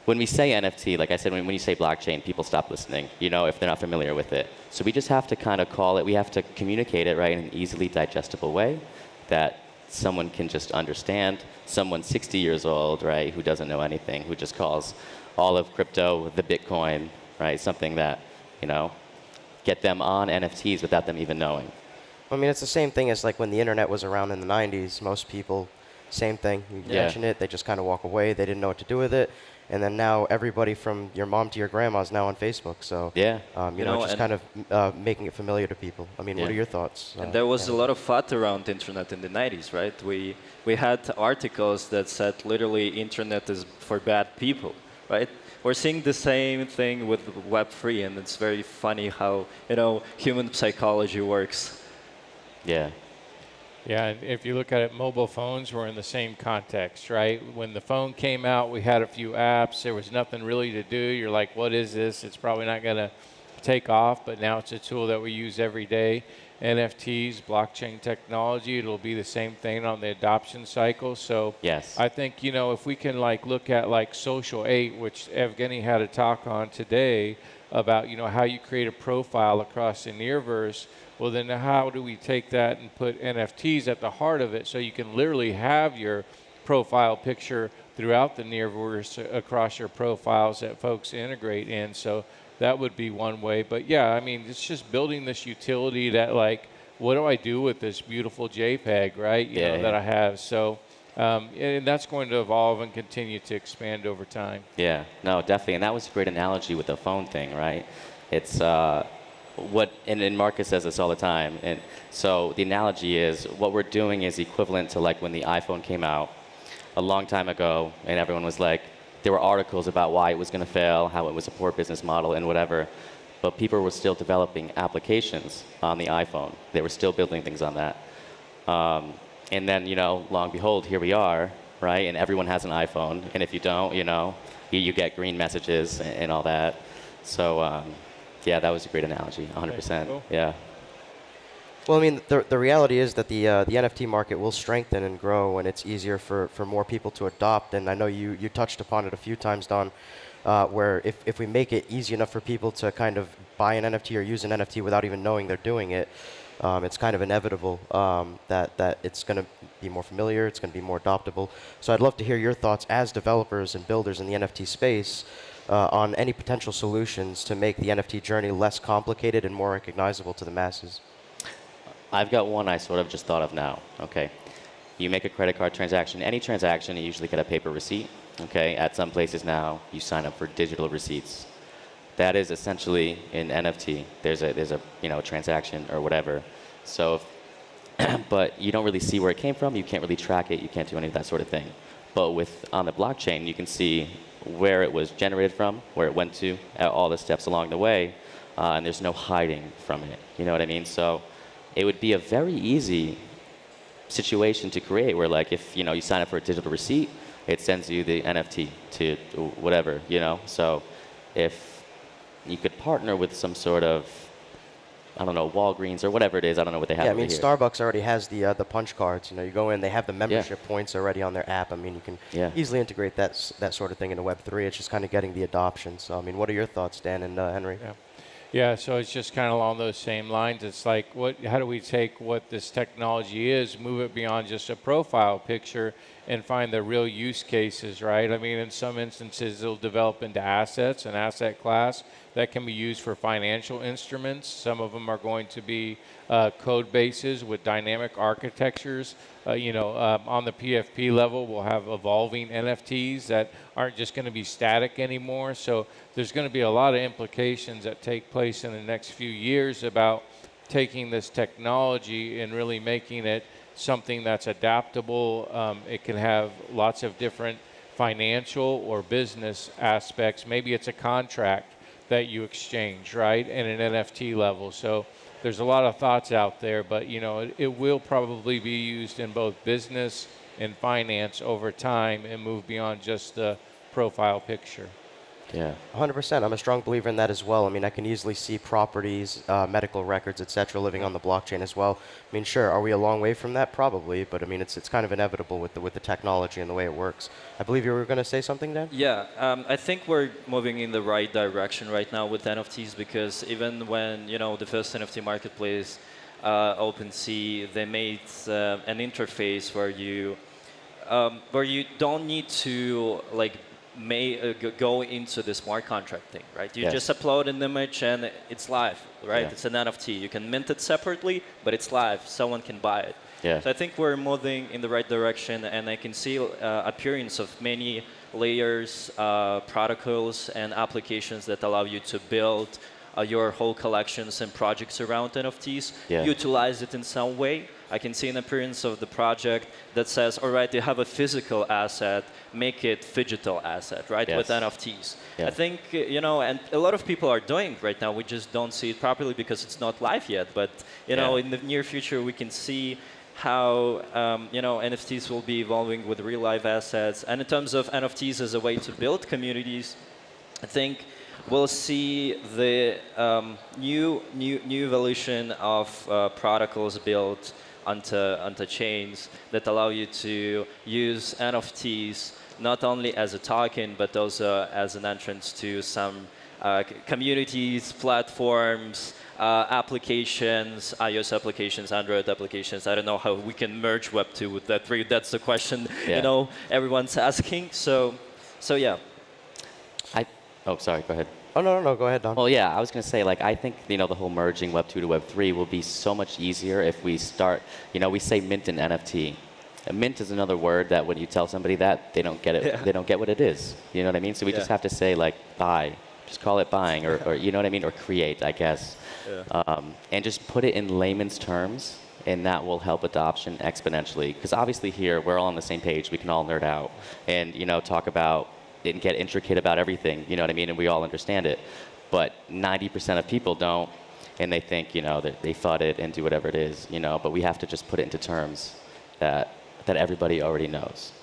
U: when we say NFT, like I said, when you say blockchain, people stop listening, you know, if they're not familiar with it. So we just have to kind of call it, we have to communicate it, right, in an easily digestible way that someone can just understand. Someone 60 years old, right, who doesn't know anything, who just calls all of crypto the Bitcoin, right, something that, you know, get them on NFTs without them even knowing.
F: I mean, it's the same thing as like when the internet was around in the 90s. Most people, same thing. You mention it, they just kind of walk away. They didn't know what to do with it. And then now everybody from your mom to your grandma is now on Facebook. So
U: yeah,
F: you know, just kind of making it familiar to people. I mean, what are your thoughts?
T: And there was a lot of fat around internet in the 90s, right? We had articles that said literally internet is for bad people, right? We're seeing the same thing with Web3, and it's very funny how, you know, human psychology works.
U: Yeah.
S: Yeah, and if you look at it, mobile phones were in the same context, right? When the phone came out, we had a few apps. There was nothing really to do. You're like, what is this? It's probably not going to take off, but now it's a tool that we use every day. NFTs, blockchain technology, it'll be the same thing on the adoption cycle. So
U: yes.
S: I think, you know, if we can like look at like Social 8, which Evgeny had a talk on today about, you know, how you create a profile across the Nearverse. Well, then how do we take that and put NFTs at the heart of it so you can literally have your profile picture throughout the Nearverse across your profiles that folks integrate in? So that would be one way. But yeah, I mean, it's just building this utility that like, what do I do with this beautiful JPEG, right? You know, that I have. So, and that's going to evolve and continue to expand over time.
U: Yeah, no, definitely. And that was a great analogy with the phone thing, right? It's and Marcus says this all the time. And so the analogy is what we're doing is equivalent to like when the iPhone came out a long time ago, and everyone was like, there were articles about why it was going to fail, how it was a poor business model, and whatever. But people were still developing applications on the iPhone. They were still building things on that. And then, you know, lo and behold, here we are, right? And everyone has an iPhone. And if you don't, you know, you get green messages and all that. So, yeah, that was a great analogy, 100%. Cool. Yeah.
F: Well, I mean, the reality is that the NFT market will strengthen and grow, and it's easier for more people to adopt. And I know you touched upon it a few times, Don, where if we make it easy enough for people to kind of buy an NFT or use an NFT without even knowing they're doing it, it's kind of inevitable that it's going to be more familiar, it's going to be more adoptable. So I'd love to hear your thoughts as developers and builders in the NFT space on any potential solutions to make the NFT journey less complicated and more recognizable to the masses.
U: I've got one I sort of just thought of now. Okay, you make a credit card transaction. Any transaction, you usually get a paper receipt. Okay, at some places now, you sign up for digital receipts. That is essentially an NFT. There's a you know, transaction or whatever. So, but you don't really see where it came from. You can't really track it. You can't do any of that sort of thing. But on the blockchain, you can see where it was generated from, where it went to, all the steps along the way, and there's no hiding from it. You know what I mean? So it would be a very easy situation to create where, like, if, you know, you sign up for a digital receipt, it sends you the NFT to whatever, you know? So if you could partner with some sort of, I don't know, Walgreens or whatever it is. I don't know what they have.
F: Yeah, I mean,
U: here.
F: Starbucks already has the punch cards. You know, you go in, they have the membership points already on their app. I mean, you can easily integrate that sort of thing into Web3. It's just kind of getting the adoption. So, I mean, what are your thoughts, Dan and Henry?
S: Yeah, so it's just kind of along those same lines. It's like, how do we take what this technology is, move it beyond just a profile picture, and find the real use cases, right? I mean, in some instances, it'll develop into assets, an asset class that can be used for financial instruments. Some of them are going to be code bases with dynamic architectures. On the PFP level, we'll have evolving NFTs that aren't just going to be static anymore. So there's going to be a lot of implications that take place in the next few years about taking this technology and really making it something that's adaptable. It can have lots of different financial or business aspects. Maybe it's a contract that you exchange, right, at an NFT level. So there's a lot of thoughts out there, but it will probably be used in both business and finance over time and move beyond just the profile picture.
F: Yeah, 100%. I'm a strong believer in that as well. I mean, I can easily see properties, medical records, etc., living on the blockchain as well. I mean, sure, are we a long way from that? Probably, but I mean, it's kind of inevitable with the technology and the way it works. I believe you were going to say something, Dan?
T: Yeah, I think we're moving in the right direction right now with NFTs, because even when the first NFT marketplace, OpenSea, they made an interface where you don't need to go into the smart contract thing, right? You just upload an image and it's live, right? Yeah. It's an NFT. You can mint it separately, but it's live. Someone can buy it. Yeah. So I think we're moving in the right direction, and I can see appearance of many layers, protocols, and applications that allow you to build your whole collections and projects around NFTs, utilize it in some way. I can see an appearance of the project that says, all right, you have a physical asset, make it digital asset, right, with NFTs. I think, and a lot of people are doing it right now. We just don't see it properly because it's not live yet. But, in the near future, we can see how, NFTs will be evolving with real life assets. And in terms of NFTs as a way to build communities, I think we'll see the new evolution of protocols built onto chains that allow you to use NFTs not only as a token, but also as an entrance to some communities, platforms, applications, iOS applications, Android applications. I don't know how we can merge Web 2 with Web 3. That's the question everyone's asking. So yeah.
U: Oh, sorry, go ahead.
F: Oh, no, go ahead, Don.
U: Well, yeah, I was going to say, I think, the whole merging Web 2 to Web 3 will be so much easier if we start, we say mint and NFT. And mint is another word that when you tell somebody that, they don't get it, they don't get what it is. You know what I mean? So we just have to say, buy. Just call it buying, or you know what I mean? Or create, I guess. And just put it in layman's terms, and that will help adoption exponentially. Because obviously here, we're all on the same page. We can all nerd out and, talk about and get intricate about everything, you know what I mean? And we all understand it. But 90% of people don't, and they think, that they FUD it and do whatever it is, But we have to just put it into terms that everybody already knows,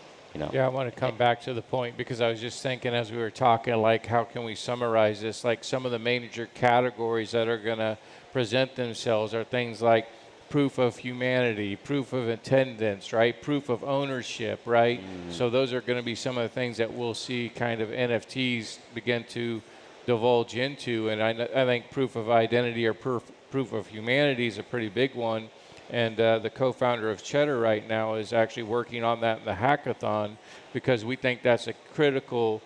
S: Yeah, I want to come back to the point because I was just thinking as we were talking, how can we summarize this? Some of the major categories that are going to present themselves are things like proof of humanity, proof of attendance, right? Proof of ownership, right? So those are going to be some of the things that we'll see kind of NFTs begin to divulge into. And I think proof of identity or proof of humanity is a pretty big one. And the co-founder of Cheddar right now is actually working on that in the hackathon because we think that's a critical,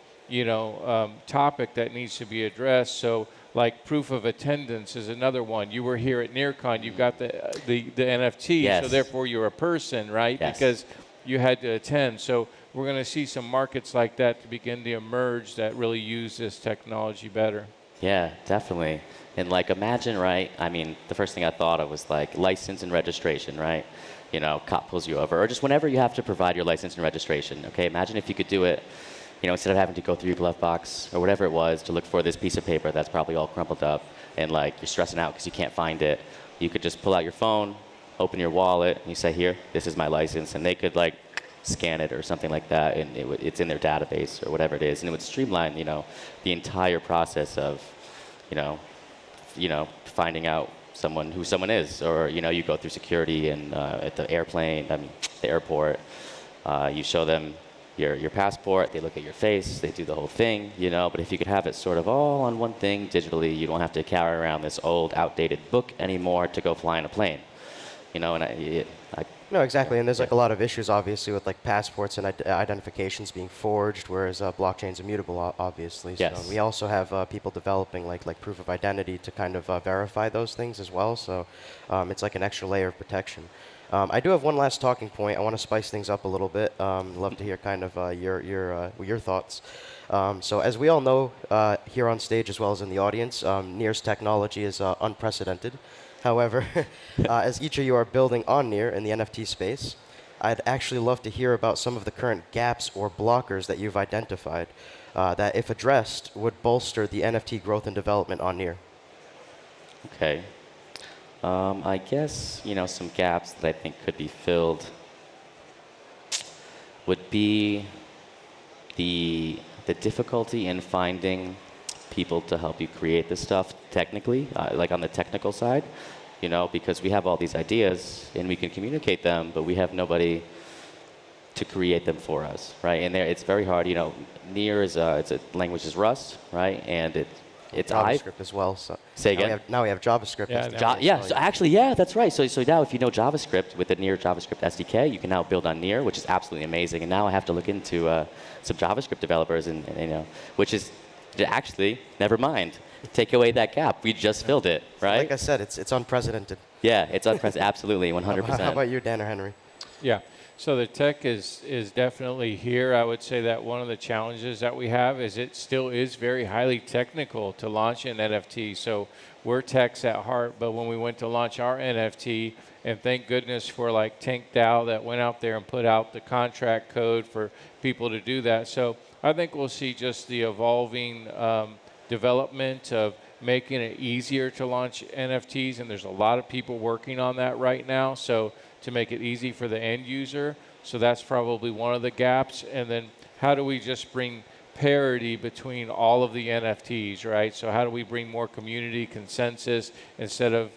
S: topic that needs to be addressed. So proof of attendance is another one. You were here at NEARCON. You've got the NFT, so therefore you're a person, right? Because you had to attend. So we're going to see some markets like that to begin to emerge that really use this technology better.
U: Yeah, definitely. And imagine, right? I mean, the first thing I thought of was license and registration, right? Cop pulls you over, or just whenever you have to provide your license and registration. Okay, imagine if you could do it. Instead of having to go through your glove box or whatever it was to look for this piece of paper that's probably all crumpled up and you're stressing out because you can't find it, you could just pull out your phone, open your wallet, and you say, here, this is my license, and they could scan it or something like that, and it's in their database or whatever it is, and it would streamline, the entire process of, finding out who someone is, or you go through security and at the the airport, you show them your passport, they look at your face, they do the whole thing, but if you could have it sort of all on one thing digitally, you don't have to carry around this old, outdated book anymore to go fly in a plane,
F: No, exactly, and there's a lot of issues, obviously, with passports and identifications being forged, whereas blockchain's immutable, obviously.
U: Yes.
F: So we also have people developing like proof of identity to kind of verify those things as well. So it's an extra layer of protection. I do have one last talking point. I want to spice things up a little bit. Love to hear kind of your thoughts. So as we all know here on stage as well as in the audience, NEAR's technology is unprecedented. However, as each of you are building on NEAR in the NFT space, I'd actually love to hear about some of the current gaps or blockers that you've identified that, if addressed, would bolster the NFT growth and development on NEAR.
U: Okay. I guess, some gaps that I think could be filled would be the difficulty in finding people to help you create this stuff technically, on the technical side, because we have all these ideas and we can communicate them, but we have nobody to create them for us, right? And it's very hard, NEAR is, language is Rust, right? And it's
F: JavaScript as well. So
U: say again.
F: Now we have JavaScript.
U: So actually, that's right. So now if you know JavaScript with the NEAR JavaScript SDK, you can now build on NEAR, which is absolutely amazing. And now I have to look into some JavaScript developers, and which is actually, never mind. Take away that gap. We just filled it, right?
F: Like I said, it's unprecedented.
U: Yeah, it's unprecedented. Absolutely, 100%.
F: How about you, Dan or Henry?
S: Yeah. So the tech is definitely here. I would say that one of the challenges that we have is it still is very highly technical to launch an NFT. So we're techs at heart, but when we went to launch our NFT, and thank goodness for like Tank DAO that went out there and put out the contract code for people to do that. So I think we'll see just the evolving development of making it easier to launch NFTs, and there's a lot of people working on that right now. So to make it easy for the end user. So that's probably one of the gaps. And then how do we just bring parity between all of the NFTs, right? So how do we bring more community consensus instead of,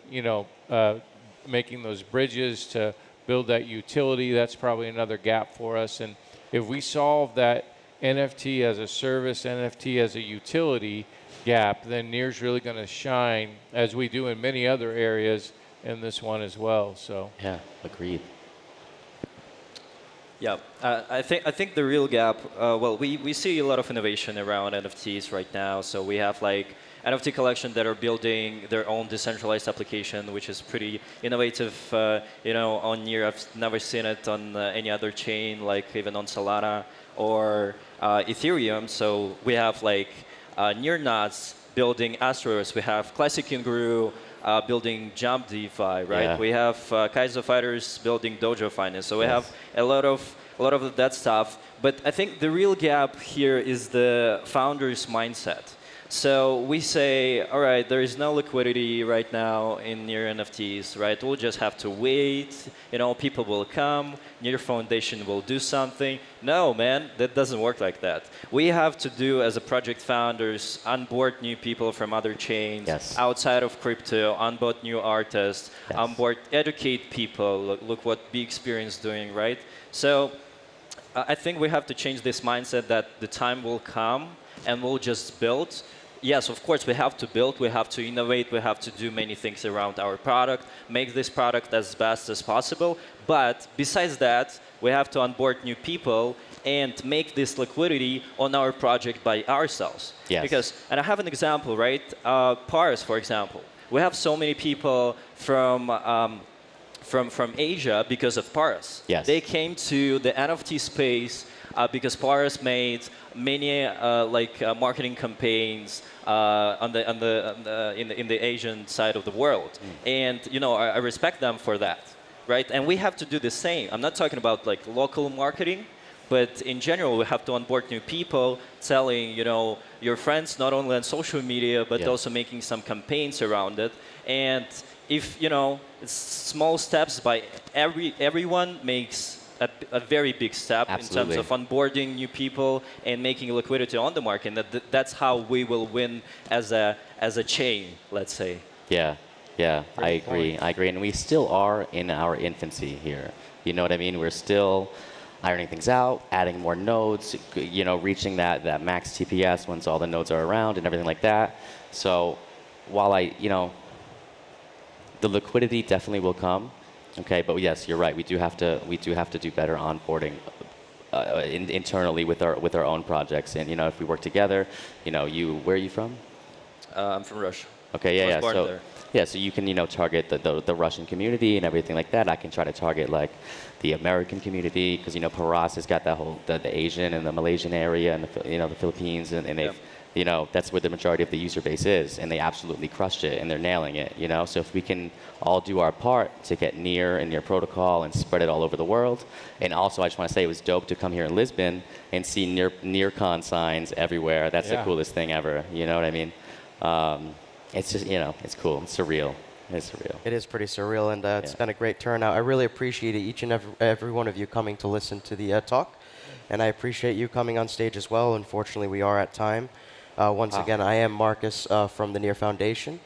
S: making those bridges to build that utility? That's probably another gap for us. And if we solve that NFT as a service, NFT as a utility gap, then Near's really going to shine, as we do in many other areas, in this one as well. So
U: yeah, agreed.
T: Yeah, I think the real gap. Well, we see a lot of innovation around NFTs right now. So we have like NFT collection that are building their own decentralized application, which is pretty innovative. On Near, I've never seen it on any other chain, like even on Solana or Ethereum. So we have like Near Nuts building Astros. We have Classic Kangaroo building Jump DeFi, right?
U: Yeah.
T: We have Kaizo Fighters building Dojo Finance. So we have a lot of that stuff. But I think the real gap here is the founder's mindset. So we say, all right, there is no liquidity right now in Near NFTs, right? We'll just have to wait. People will come. Near Foundation will do something. No, man, that doesn't work like that. We have to do, as a project founders, onboard new people from other chains, outside of crypto, onboard new artists, onboard, educate people. Look what Big Experience is doing, right? So I think we have to change this mindset that the time will come and we'll just build. Yes, of course, we have to build, we have to innovate, we have to do many things around our product, make this product as best as possible. But besides that, we have to onboard new people and make this liquidity on our project by ourselves.
U: Yes.
T: And I have an example, right? Paris, for example. We have so many people from Asia because of Paris.
U: Yes.
T: They came to the NFT space because Paris made many marketing campaigns in the Asian side of the world, and I respect them for that, right? And we have to do the same. I'm not talking about like local marketing, but in general we have to onboard new people, telling your friends not only on social media but also making some campaigns around it. And if it's small steps by everyone makes a very big step.
U: Absolutely.
T: In terms of onboarding new people and making liquidity on the market. And that's how we will win as a chain, let's say.
U: Yeah, I agree. And we still are in our infancy here. You know what I mean? We're still ironing things out, adding more nodes, reaching that max TPS once all the nodes are around and everything like that. So while the liquidity definitely will come. Okay, but yes, you're right. We do have to do better onboarding internally with our own projects. And if we work together, where are you from?
T: I'm from Russia.
U: Okay, yeah.
T: I was born there.
U: Yeah, so you can target the Russian community and everything like that. I can try to target like the American community because Paras has got that whole the Asian and the Malaysian area and the Philippines and they've that's where the majority of the user base is, and they absolutely crushed it, and they're nailing it, So if we can all do our part to get Near and Near Protocol and spread it all over the world, and also I just want to say it was dope to come here in Lisbon and see NEARCON signs everywhere. That's the coolest thing ever, you know what I mean? It's just, it's cool, it's surreal. It's surreal.
F: It is pretty surreal, and it's been a great turnout. I really appreciate each and every one of you coming to listen to the talk, and I appreciate you coming on stage as well. Unfortunately, we are at time. Once again, I am Marcus from the Near Foundation.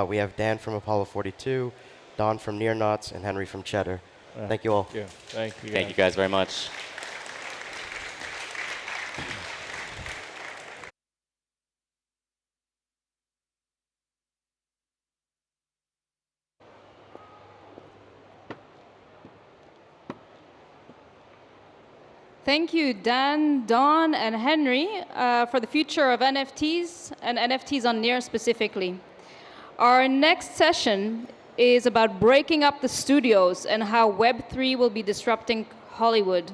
F: We have Dan from Apollo 42, Don from Near Knots, and Henry from Cheddar. Thank you all.
S: Thank you. Thank you.
U: Thank you guys very much.
A: Thank you, Dan, Don, and Henry, for the future of NFTs and NFTs on Near specifically. Our next session is about breaking up the studios and how Web3 will be disrupting Hollywood.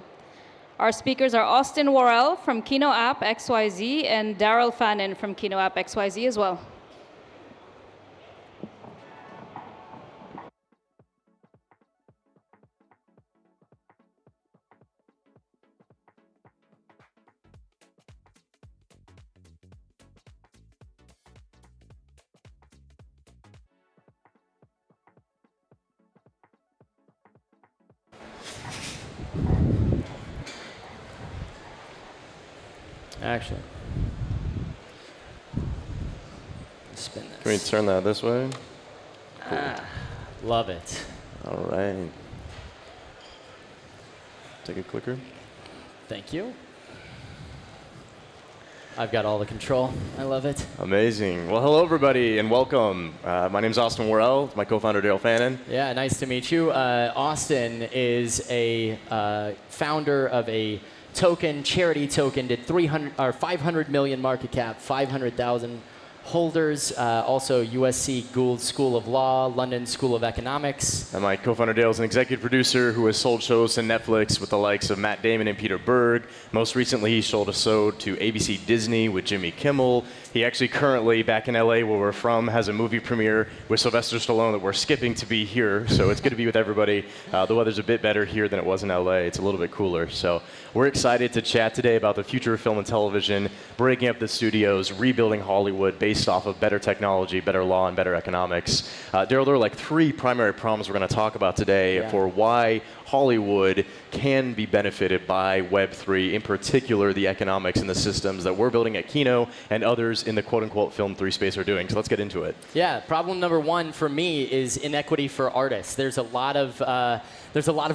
A: Our speakers are Austin Worrell from Kino App XYZ and Daryl Fannin from Kino App XYZ as well.
B: Actually, spin this.
E: Can we turn that this way? Cool.
B: Love it.
E: All right. Take a clicker.
B: Thank you. I've got all the control. I love it.
E: Amazing. Well, hello, everybody, and welcome. My name's Austin Worrell. My co-founder, Daryl Fannin.
B: Yeah, nice to meet you. Austin is a founder of a charity token, did 500 million market cap, 500,000 holders, also USC Gould School of Law, London School of Economics.
E: And my co-founder Dale is an executive producer who has sold shows to Netflix with the likes of Matt Damon and Peter Berg. Most recently, he sold a show to ABC Disney with Jimmy Kimmel. He actually currently, back in LA where we're from, has a movie premiere with Sylvester Stallone that we're skipping to be here. So it's good to be with everybody. The weather's a bit better here than it was in LA. It's a little bit cooler. So we're excited to chat today about the future of film and television, breaking up the studios, rebuilding Hollywood based off of better technology, better law, and better economics. Daryl, there are like 3 primary problems we're going to talk about today for why Hollywood can be benefited by Web3, in particular the economics and the systems that we're building at Kino and others in the quote-unquote Film 3 space are doing. So let's get into it.
B: Yeah, problem number 1 for me is inequity for artists. There's a lot of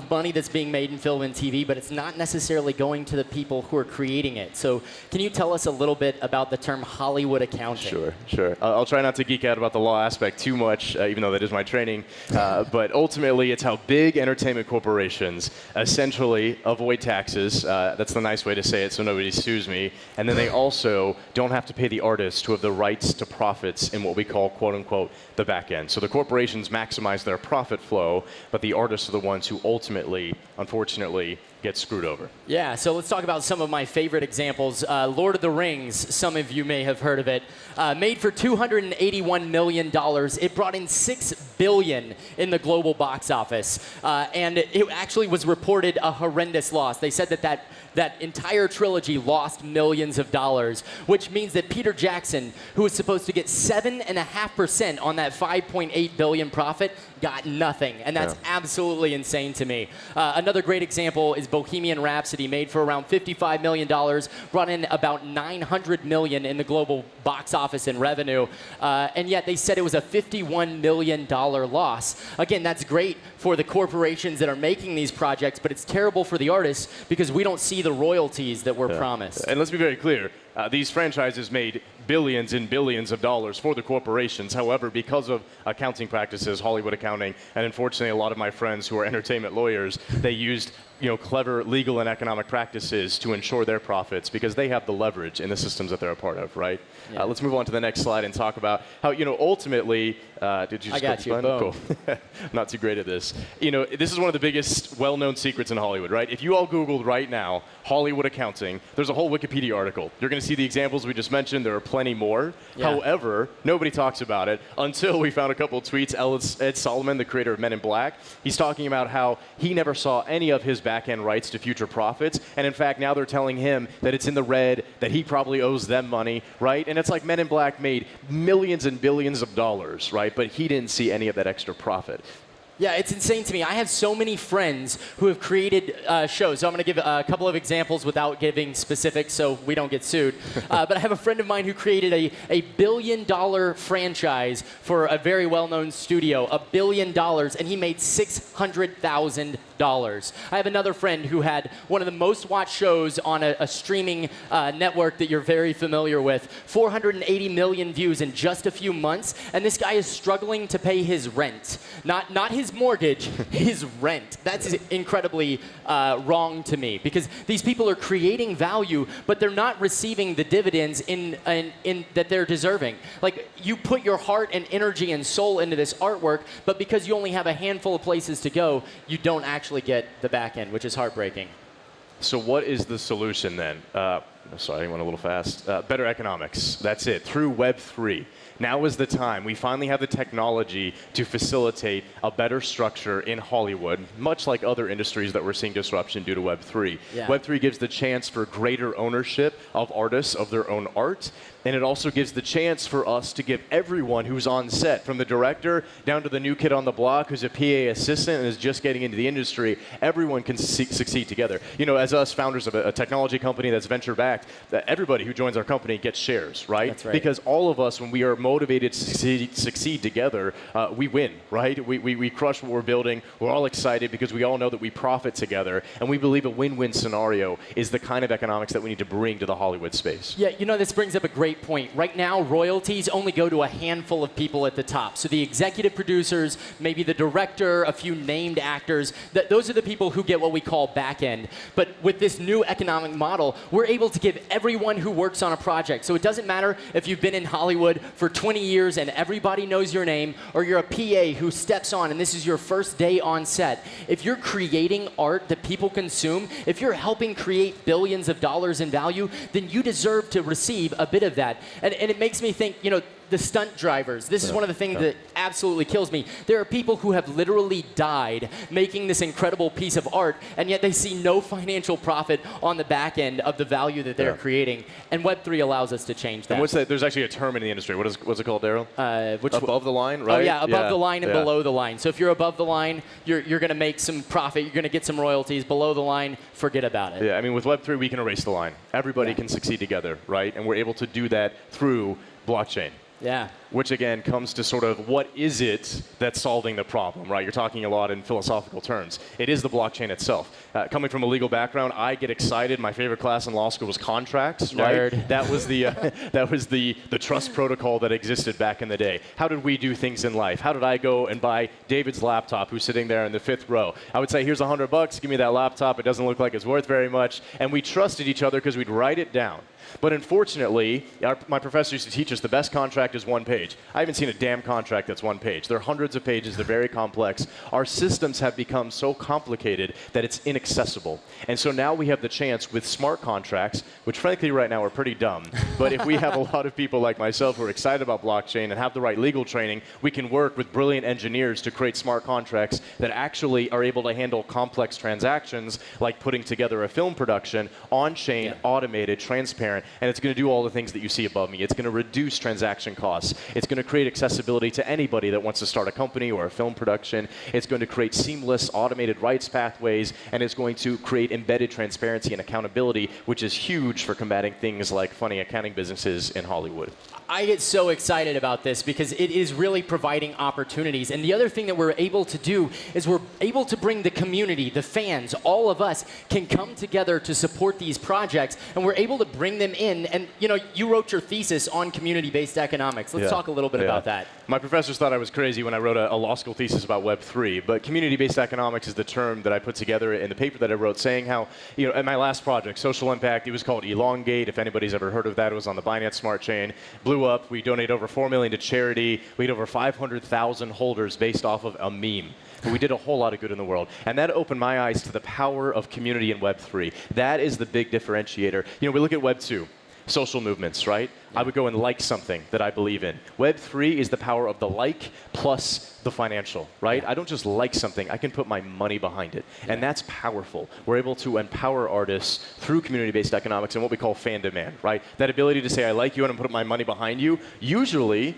B: money that's being made in film and TV, but it's not necessarily going to the people who are creating it. So can you tell us a little bit about the term Hollywood accounting?
E: Sure. I'll try not to geek out about the law aspect too much, even though that is my training. But ultimately, it's how big entertainment corporations essentially avoid taxes. That's the nice way to say it, so nobody sues me. And then they also don't have to pay the artists who have the rights to profits in what we call, quote-unquote, the back end. So the corporations maximize their profit flow, but the artists are the ones who ultimately, unfortunately, get screwed over.
B: Yeah, so let's talk about some of my favorite examples. Lord of the Rings, some of you may have heard of it, made for $281 million. It brought in $6 billion in the global box office, and it actually was reported a horrendous loss. They said that entire trilogy lost millions of dollars, which means that Peter Jackson, who was supposed to get 7.5% on that $5.8 billion profit, got nothing, and that's absolutely insane to me. Another great example is Bohemian Rhapsody, made for around $55 million, brought in about $900 million in the global box office and revenue, and yet they said it was a $51 million loss. Again, that's great for the corporations that are making these projects, but it's terrible for the artists because we don't see the royalties that were promised.
E: And let's be very clear. These franchises made billions and billions of dollars for the corporations. However, because of accounting practices, Hollywood accounting, and unfortunately a lot of my friends who are entertainment lawyers, they used clever legal and economic practices to ensure their profits because they have the leverage in the systems that they're a part of, right? Yeah. Let's move on to the next slide and talk about how, ultimately, did you just
B: I got you, boom.
E: Cool. I'm not too great at this. This is one of the biggest well-known secrets in Hollywood, right? If you all Googled right now, Hollywood accounting, there's a whole Wikipedia article. You're going to see the examples we just mentioned. There are plenty more. Yeah. However, nobody talks about it until we found a couple of tweets. Ed Solomon, the creator of Men in Black, he's talking about how he never saw any of his back-end rights to future profits. And in fact, now they're telling him that it's in the red, that he probably owes them money, right? And it's like Men in Black made millions and billions of dollars, right? But he didn't see any of that extra profit.
B: Yeah, it's insane to me. I have so many friends who have created shows. So I'm going to give a couple of examples without giving specifics so we don't get sued. But I have a friend of mine who created a $1 billion franchise for a very well-known studio, $1 billion, and he made $600,000. I have another friend who had one of the most watched shows on a streaming network that you're very familiar with, 480 million views in just a few months, and this guy is struggling to pay his rent. Not his his mortgage, his rent. That's incredibly wrong to me, because these people are creating value, but they're not receiving the dividends in that they're deserving. Like, you put your heart and energy and soul into this artwork, but because you only have a handful of places to go, you don't actually get the back end, which is heartbreaking.
D: So what is the solution then? Sorry, I went a little fast. Better economics. That's it. Through Web3. Now is the time. We finally have the technology to facilitate a better structure in Hollywood, much like other industries that we're seeing disruption due to Web3.
B: Yeah.
D: Web3 gives the chance for greater ownership of artists, of their own art, and it also gives the chance for us to give everyone who's on set, from the director down to the new kid on the block who's a PA assistant and is just getting into the industry, everyone can succeed together. You know, as us founders of a technology company that's venture-backed, everybody who joins our company gets shares, right?
B: That's right.
D: Because all of us, when we are motivated to succeed together, we win, right? We crush what we're building. We're all excited because we all know that we profit together, and we believe a win-win scenario is the kind of economics that we need to bring to the Hollywood space.
B: Yeah, you know, this brings up a great point. Right now, royalties only go to a handful of people at the top. So the executive producers, maybe the director, a few named actors, those are the people who get what we call back end. But with this new economic model, we're able to give everyone who works on a project. So it doesn't matter if you've been in Hollywood for 20 years and everybody knows your name, or you're a PA who steps on and this is your first day on set. If you're creating art that people consume, if you're helping create billions of dollars in value, then you deserve to receive a bit of that. And it makes me think, you know, the stunt drivers. This is one of the things that absolutely kills me. There are people who have literally died making this incredible piece of art, and yet they see no financial profit on the back end of the value that they're creating. And Web3 allows us to change that.
D: And what's that? There's actually a term in the industry. What's it called, Daryl? Above the line, right?
B: Oh yeah, above the line and below the line. So if you're above the line, you're going to make some profit. You're going to get some royalties. Below the line, forget about it.
D: Yeah, I mean, with Web3, we can erase the line. Everybody can succeed together, right? And we're able to do that through blockchain.
B: Yeah.
D: Which again comes to sort of what is it that's solving the problem, right? You're talking a lot in philosophical terms. It is the blockchain itself. Coming from a legal background, I get excited. My favorite class in law school was contracts, right?
B: Nerd.
D: That was the trust protocol that existed back in the day. How did we do things in life? How did I go and buy David's laptop, who's sitting there in the 5th row? I would say, here's $100, give me that laptop. It doesn't look like it's worth very much. And we trusted each other because we'd write it down. But unfortunately, my professor used to teach us the best contract is one page. I haven't seen a damn contract that's one page. There are hundreds of pages. They're very complex. Our systems have become so complicated that it's inaccessible. And so now we have the chance with smart contracts, which frankly right now are pretty dumb. But if we have a lot of people like myself who are excited about blockchain and have the right legal training, we can work with brilliant engineers to create smart contracts that actually are able to handle complex transactions, like putting together a film production on-chain, automated, transparent. And it's going to do all the things that you see above me. It's going to reduce transaction costs. It's going to create accessibility to anybody that wants to start a company or a film production. It's going to create seamless automated rights pathways, and it's going to create embedded transparency and accountability, which is huge for combating things like funny accounting businesses in Hollywood.
B: I get so excited about this because it is really providing opportunities. And the other thing that we're able to do is we're able to bring the community, the fans, all of us can come together to support these projects, and we're able to bring them in. And you know, you wrote your thesis on community-based economics. Let's talk a little bit about that.
D: My professors thought I was crazy when I wrote a law school thesis about Web3, but community-based economics is the term that I put together in the paper that I wrote, saying how, you know, in my last project, Social Impact, it was called Elongate. If anybody's ever heard of that, it was on the Banyan smart chain. Blew up. We donated over $4 million to charity. We had over 500,000 holders based off of a meme. But we did a whole lot of good in the world. And that opened my eyes to the power of community in Web3. That is the big differentiator. You know, we look at Web 2. Social movements, right? I would go and like something that I believe in. Web3 is the power of the like plus the financial, right? I don't just like something, I can put my money behind it. And that's powerful. We're able to empower artists through community-based economics and what we call fan demand, right? That ability to say, I like you and I'm gonna put my money behind you. Usually,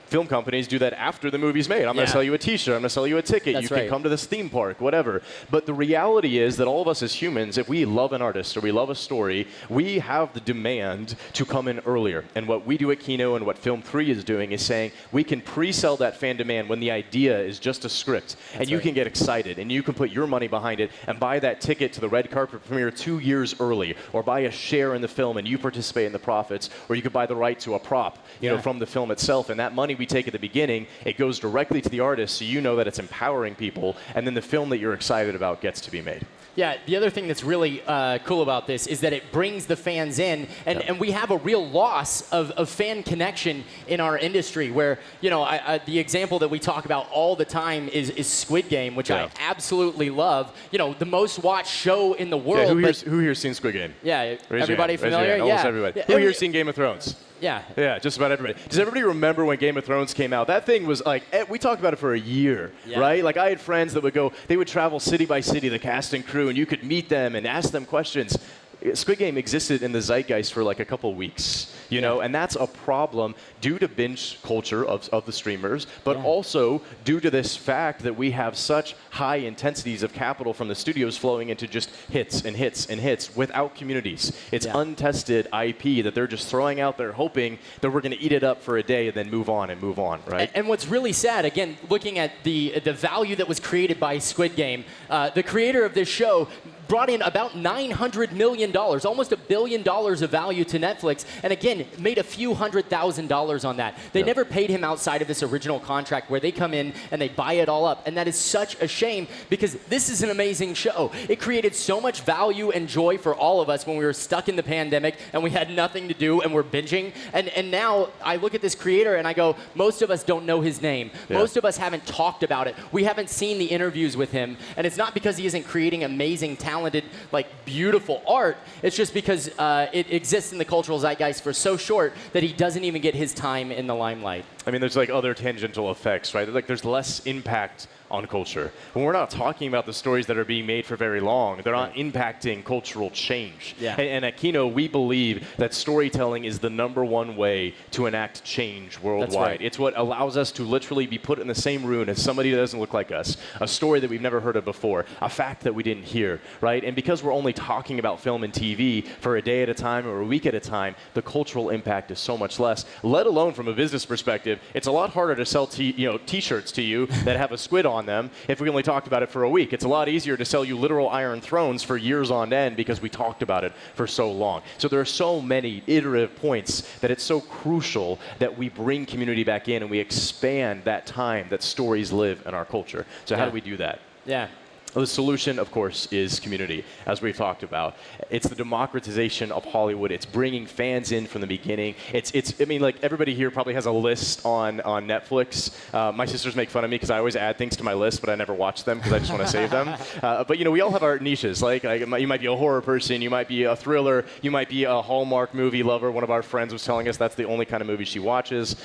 D: film companies do that after the movie's made. I'm going to sell you a t-shirt. I'm going to sell you a ticket. You can come to this theme park, whatever. But the reality is that all of us as humans, if we love an artist or we love a story, we have the demand to come in earlier. And what we do at Kino and what Film 3 is doing is saying we can pre-sell that fan demand when the idea is just a script. And you can get excited and you can put your money behind it and buy that ticket to the red carpet premiere 2 years early, or buy a share in the film and you participate in the profits, or you could buy the right to a prop, you know, from the film itself, and that money we take at the beginning, it goes directly to the artist, so you know that it's empowering people, and then the film that you're excited about gets to be made.
B: Yeah, the other thing that's really cool about this is that it brings the fans in, and we have a real loss of fan connection in our industry where, you know, the example that we talk about all the time is Squid Game, which I absolutely love. You know, the most watched show in the world.
D: Yeah, who here's seen Squid Game?
B: Yeah,
D: Raise
B: everybody familiar?
D: Almost
B: Yeah.
D: everybody.
B: Yeah.
D: Who here's seen Game of Thrones?
B: Yeah.
D: Yeah, just about everybody. Does everybody remember when Game of Thrones came out? That thing was like, we talked about it for a year, right? Like I had friends that would go, they would travel city by city, the cast and crew, and you could meet them and ask them questions. Squid Game existed in the zeitgeist for like a couple weeks, you know, and that's a problem due to binge culture of the streamers, but also due to this fact that we have such high intensities of capital from the studios flowing into just hits and hits and hits without communities. It's untested IP that they're just throwing out there hoping that we're going to eat it up for a day and then move on, right?
B: And what's really sad, again, looking at the value that was created by Squid Game, the creator of this show brought in about $900 million, almost $1 billion of value to Netflix, and again, made a few $100,000 on that. They never paid him outside of this original contract where they come in and they buy it all up, and that is such a shame because this is an amazing show. It created so much value and joy for all of us when we were stuck in the pandemic and we had nothing to do and we're binging, and now I look at this creator and I go, most of us don't know his name. Most of us haven't talked about it. We haven't seen the interviews with him, and it's not because he isn't creating amazing talent, like beautiful art. It's just because it exists in the cultural zeitgeist for so short that he doesn't even get his time in the limelight.
D: I mean, there's like other tangential effects, right? Like there's less impact on culture. When we're not talking about the stories that are being made for very long, they're not impacting cultural change. And at Kino, we believe that storytelling is the #1 way to enact change worldwide.
B: That's right.
D: It's what allows us to literally be put in the same room as somebody that doesn't look like us, a story that we've never heard of before, a fact that we didn't hear, right? And because we're only talking about film and TV for a day at a time or a week at a time, the cultural impact is so much less, let alone from a business perspective. It's a lot harder to sell t-shirts to you that have a squid on them if we only talked about it for a week. It's a lot easier to sell you literal Iron Thrones for years on end because we talked about it for so long. So there are so many iterative points that it's so crucial that we bring community back in and we expand that time that stories live in our culture. So how do we do that?
B: Yeah.
D: Well, the solution, of course, is community, as we've talked about. It's the democratization of Hollywood. It's bringing fans in from the beginning. I mean, like, everybody here probably has a list on Netflix. My sisters make fun of me because I always add things to my list, but I never watch them because I just want to save them. But, you know, we all have our niches. Like, you might be a horror person. You might be a thriller. You might be a Hallmark movie lover. One of our friends was telling us that's the only kind of movie she watches.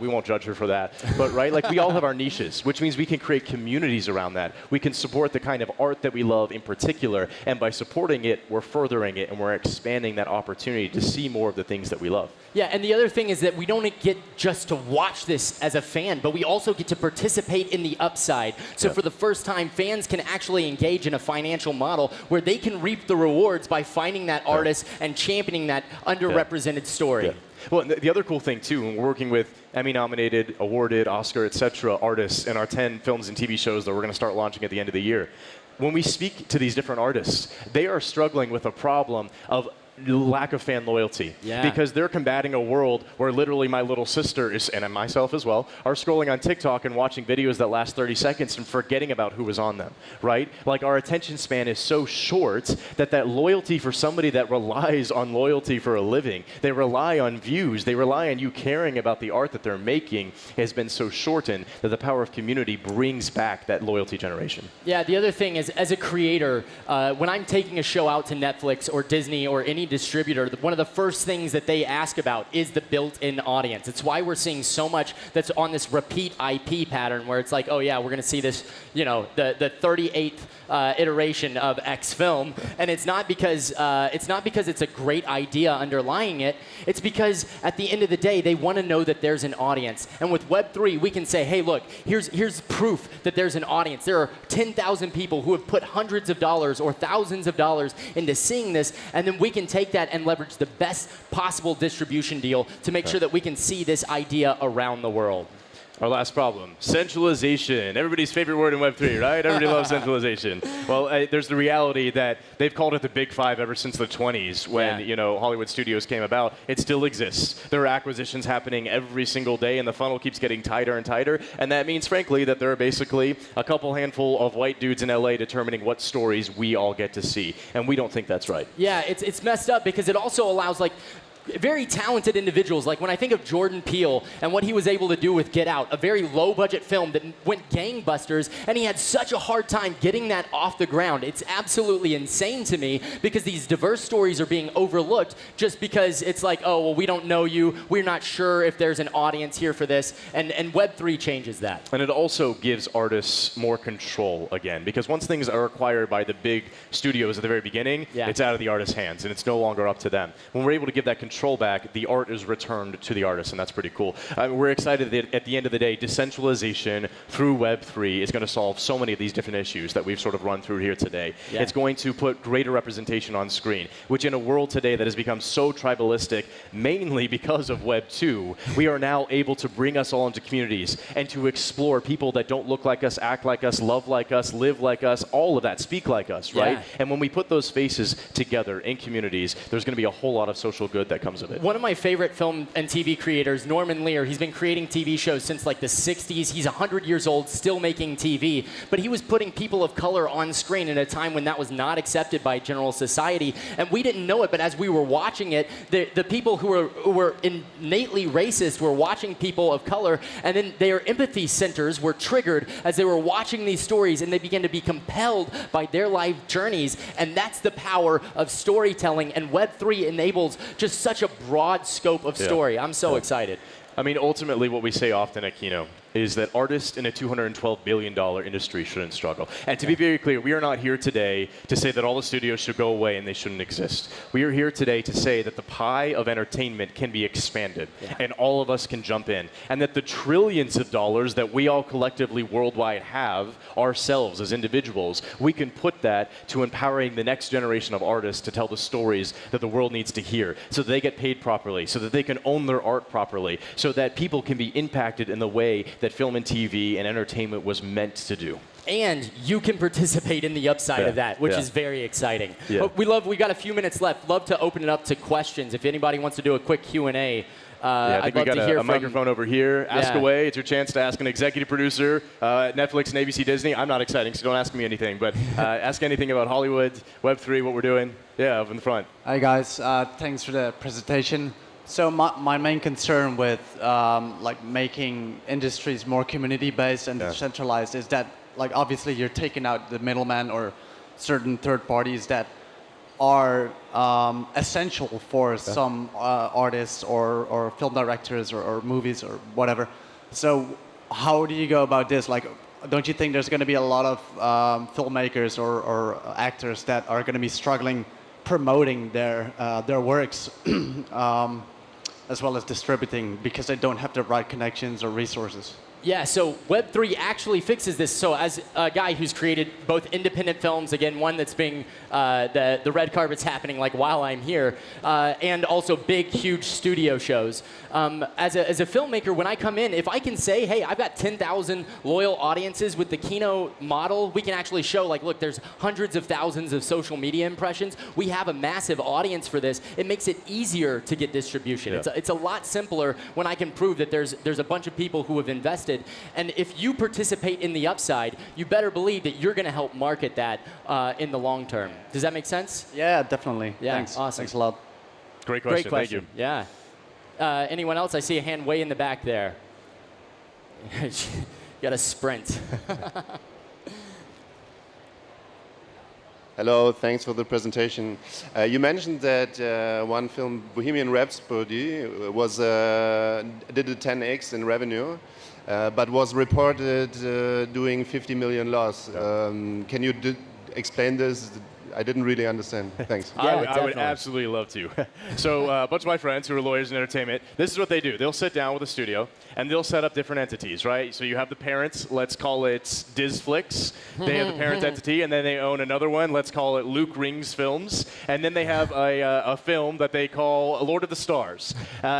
D: We won't judge her for that. But, right, like, we all have our niches, which means we can create communities around that. We can support the kind of art that we love in particular, and by supporting it, we're furthering it, and we're expanding that opportunity to see more of the things that we love.
B: Yeah, and the other thing is that we don't get just to watch this as a fan, but we also get to participate in the upside. So for the first time, fans can actually engage in a financial model where they can reap the rewards by finding that artist and championing that underrepresented story.
D: Well, the other cool thing, too, when we're working with Emmy-nominated, awarded, Oscar, etc. artists in our 10 films and TV shows that we're going to start launching at the end of the year, when we speak to these different artists, they are struggling with a problem of lack of fan loyalty. Because they're combating a world where literally my little sister is, and myself as well, are scrolling on TikTok and watching videos that last 30 seconds and forgetting about who was on them, right? Like our attention span is so short that loyalty for somebody that relies on loyalty for a living, they rely on views, they rely on you caring about the art that they're making, has been so shortened that the power of community brings back that loyalty generation.
B: Yeah, the other thing is, as a creator, when I'm taking a show out to Netflix or Disney or any distributor, one of the first things that they ask about is the built-in audience. It's why we're seeing so much that's on this repeat IP pattern where it's like, oh yeah, we're going to see this, you know, the 38th iteration of X film, and it's not because it's a great idea underlying it. It's because at the end of the day, they want to know that there's an audience. And with Web3, we can say, hey, look, here's proof that there's an audience. There are 10,000 people who have put hundreds of dollars or thousands of dollars into seeing this, and then we can take that and leverage the best possible distribution deal to make sure that we can see this idea around the world.
D: Our last problem, centralization. Everybody's favorite word in Web3, right? Everybody loves centralization. Well, there's the reality that they've called it the Big Five ever since the 20s when Hollywood studios came about. It still exists. There are acquisitions happening every single day, and the funnel keeps getting tighter and tighter. And that means, frankly, that there are basically a couple handful of white dudes in LA determining what stories we all get to see. And we don't think that's right.
B: Yeah, it's messed up because it also allows, like, very talented individuals. Like when I think of Jordan Peele and what he was able to do with Get Out, a very low-budget film that went gangbusters, and he had such a hard time getting that off the ground. It's absolutely insane to me because these diverse stories are being overlooked just because it's like, oh, well, we don't know you. We're not sure if there's an audience here for this. And Web3 changes that.
D: And it also gives artists more control again, because once things are acquired by the big studios at the very beginning, it's out of the artist's hands, and it's no longer up to them. When we're able to give that control back, the art is returned to the artist, and that's pretty cool. We're excited that at the end of the day, decentralization through Web3 is going to solve so many of these different issues that we've sort of run through here today.
B: Yeah.
D: It's going to put greater representation on screen, which in a world today that has become so tribalistic, mainly because of Web2, we are now able to bring us all into communities and to explore people that don't look like us, act like us, love like us, live like us, all of that, speak like us, right?
B: Yeah.
D: And when we put those faces together in communities, there's going to be a whole lot of social good that comes of it.
B: One of my favorite film and TV creators, Norman Lear, he's been creating TV shows since like the 60s. He's 100 years old, still making TV. But he was putting people of color on screen at a time when that was not accepted by general society. And we didn't know it, but as we were watching it, the people who were innately racist were watching people of color, and then their empathy centers were triggered as they were watching these stories, and they began to be compelled by their life journeys. And that's the power of storytelling, and Web3 enables just such a broad scope of story. I'm so excited.
D: I mean, ultimately, what we say often at Kino is that artists in a $212 billion industry shouldn't struggle. And to be very clear, we are not here today to say that all the studios should go away and they shouldn't exist. We are here today to say that the pie of entertainment can be expanded and all of us can jump in. And that the trillions of dollars that we all collectively worldwide have ourselves as individuals, we can put that to empowering the next generation of artists to tell the stories that the world needs to hear so that they get paid properly, so that they can own their art properly, so that people can be impacted in the way that film and TV and entertainment was meant to do.
B: And you can participate in the upside of that, which is very exciting.
D: Yeah.
B: We got a few minutes left. Love to open it up to questions. If anybody wants to do a quick Q&A,
D: I think we got a microphone over here. Ask away. It's your chance to ask an executive producer at Netflix and ABC Disney. I'm not exciting, so don't ask me anything. But ask anything about Hollywood, Web3, what we're doing. Yeah, up in the front.
H: Hi, guys. Thanks for the presentation. So my main concern with like making industries more community-based and decentralized is that, like, obviously you're taking out the middleman or certain third parties that are essential for some artists or film directors or movies or whatever. So how do you go about this? Like, don't you think there's going to be a lot of filmmakers or actors that are going to be struggling promoting their works as well as distributing because they don't have the right connections or resources?
B: Yeah, so Web3 actually fixes this. So as a guy who's created both independent films, again, one that's being, the red carpet's happening like while I'm here, and also big, huge studio shows. As a filmmaker, when I come in, if I can say, hey, I've got 10,000 loyal audiences with the Kino model, we can actually show, like, look, there's hundreds of thousands of social media impressions. We have a massive audience for this. It makes it easier to get distribution.
D: Yeah.
B: It's a lot simpler when I can prove that there's a bunch of people who have invested. And if you participate in the upside, you better believe that you're going to help market that in the long term. Does that make sense?
H: Yeah, definitely.
B: Yeah,
H: Thanks.
B: awesome.
H: Thanks a lot.
D: Great question.
B: Great question.
D: Thank you.
B: Yeah. Anyone else? I see a hand way in the back there. You got to sprint.
V: Hello, thanks for the presentation. You mentioned that one film, Bohemian Rhapsody, did a 10x in revenue, but was reported doing 50 million loss. Can you explain this? I didn't really understand. Thanks.
D: I would absolutely love to. So a bunch of my friends who are lawyers in entertainment, this is what they do. They'll sit down with a studio, and they'll set up different entities, right? So you have the parents, let's call it Dizflix. They have the parent entity, and then they own another one, let's call it Luke Rings Films. And then they have a film that they call Lord of the Stars.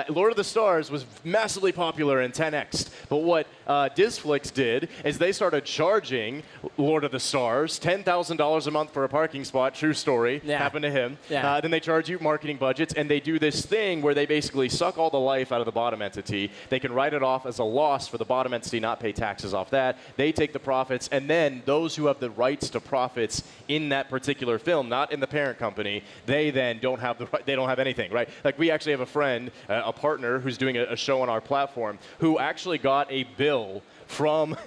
D: Lord of the Stars was massively popular in 10X, but what Dizflix did is they started charging Lord of the Stars $10,000 a month for a parking spot. True story.
B: Yeah.
D: Happened to him.
B: Yeah.
D: Then they charge you marketing budgets, and they do this thing where they basically suck all the life out of the bottom entity. They can write it off as a loss for the bottom entity, not pay taxes off that. They take the profits, and then those who have the rights to profits in that particular film, not in the parent company, they then don't have they don't have anything, right? Like we actually have a friend, a partner who's doing a show on our platform, who actually got a bill from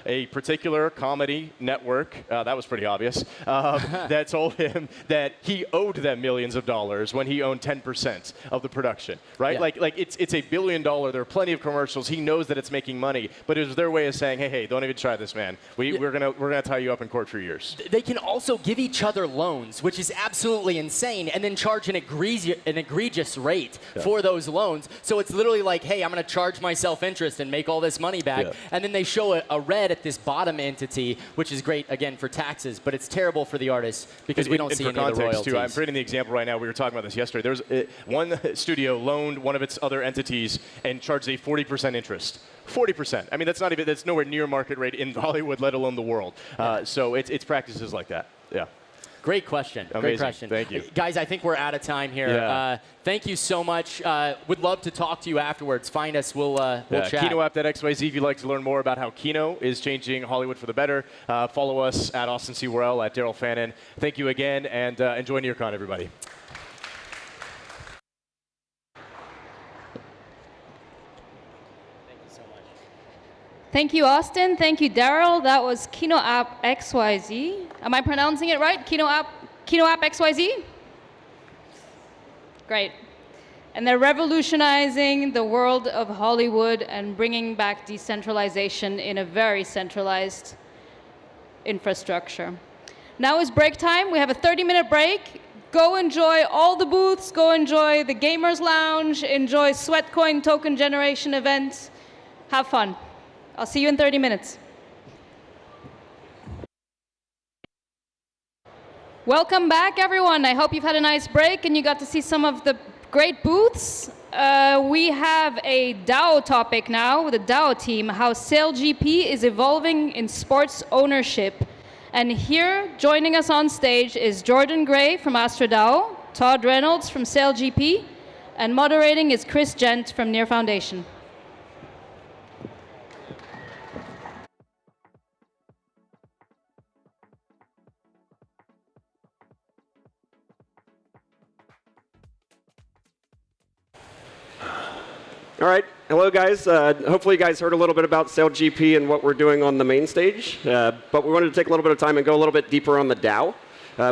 D: a particular comedy network, that was pretty obvious, that told him that he owed them millions of dollars when he owned 10% of the production, right?
B: Yeah.
D: Like it's $1 billion. There are plenty of commercials. He knows that it's making money, but it was their way of saying, hey, don't even try this, man. We're gonna tie you up in court for years.
B: They can also give each other loans, which is absolutely insane, and then charge an egregious rate for those loans. So it's literally like, hey, I'm going to charge myself interest and make all this money back, and then they show a red at this bottom entity, which is great, again, for taxes, but it's terrible for the artists because we don't see any of the royalties.
D: Too, I'm printing the example right now. We were talking about this yesterday. There was one studio loaned one of its other entities and charged a 40% interest. 40%. I mean, that's nowhere near market rate in Hollywood, let alone the world. So it's practices like that. Yeah.
B: Great question.
D: Amazing.
B: Great question.
D: Thank you.
B: Guys, I think we're out of time here.
D: Yeah.
B: Thank you so much. Would love to talk to you afterwards. Find us. We'll chat.
D: KinoApp.xyz if you'd like to learn more about how Kino is changing Hollywood for the better. Follow us at Austin C. Worrell, at Daryl Fannin. Thank you again, and enjoy NearCon, everybody.
A: Thank you, Austin. Thank you, Daryl. That was Kino App XYZ. Am I pronouncing it right? Kino App XYZ? Great. And they're revolutionizing the world of Hollywood and bringing back decentralization in a very centralized infrastructure. Now is break time. We have a 30-minute break. Go enjoy all the booths. Go enjoy the Gamers Lounge. Enjoy Sweatcoin token generation events. Have fun. I'll see you in 30 minutes. Welcome back, everyone. I hope you've had a nice break and you got to see some of the great booths. We have a DAO topic now with the DAO team, how SailGP is evolving in sports ownership. And here, joining us on stage is Jordan Gray from Astra DAO, Todd Reynolds from SailGP, and moderating is Chris Gent from Near Foundation.
G: All right. Hello, guys. Hopefully you guys heard a little bit about SailGP and what we're doing on the main stage. But we wanted to take a little bit of time and go a little bit deeper on the DAO.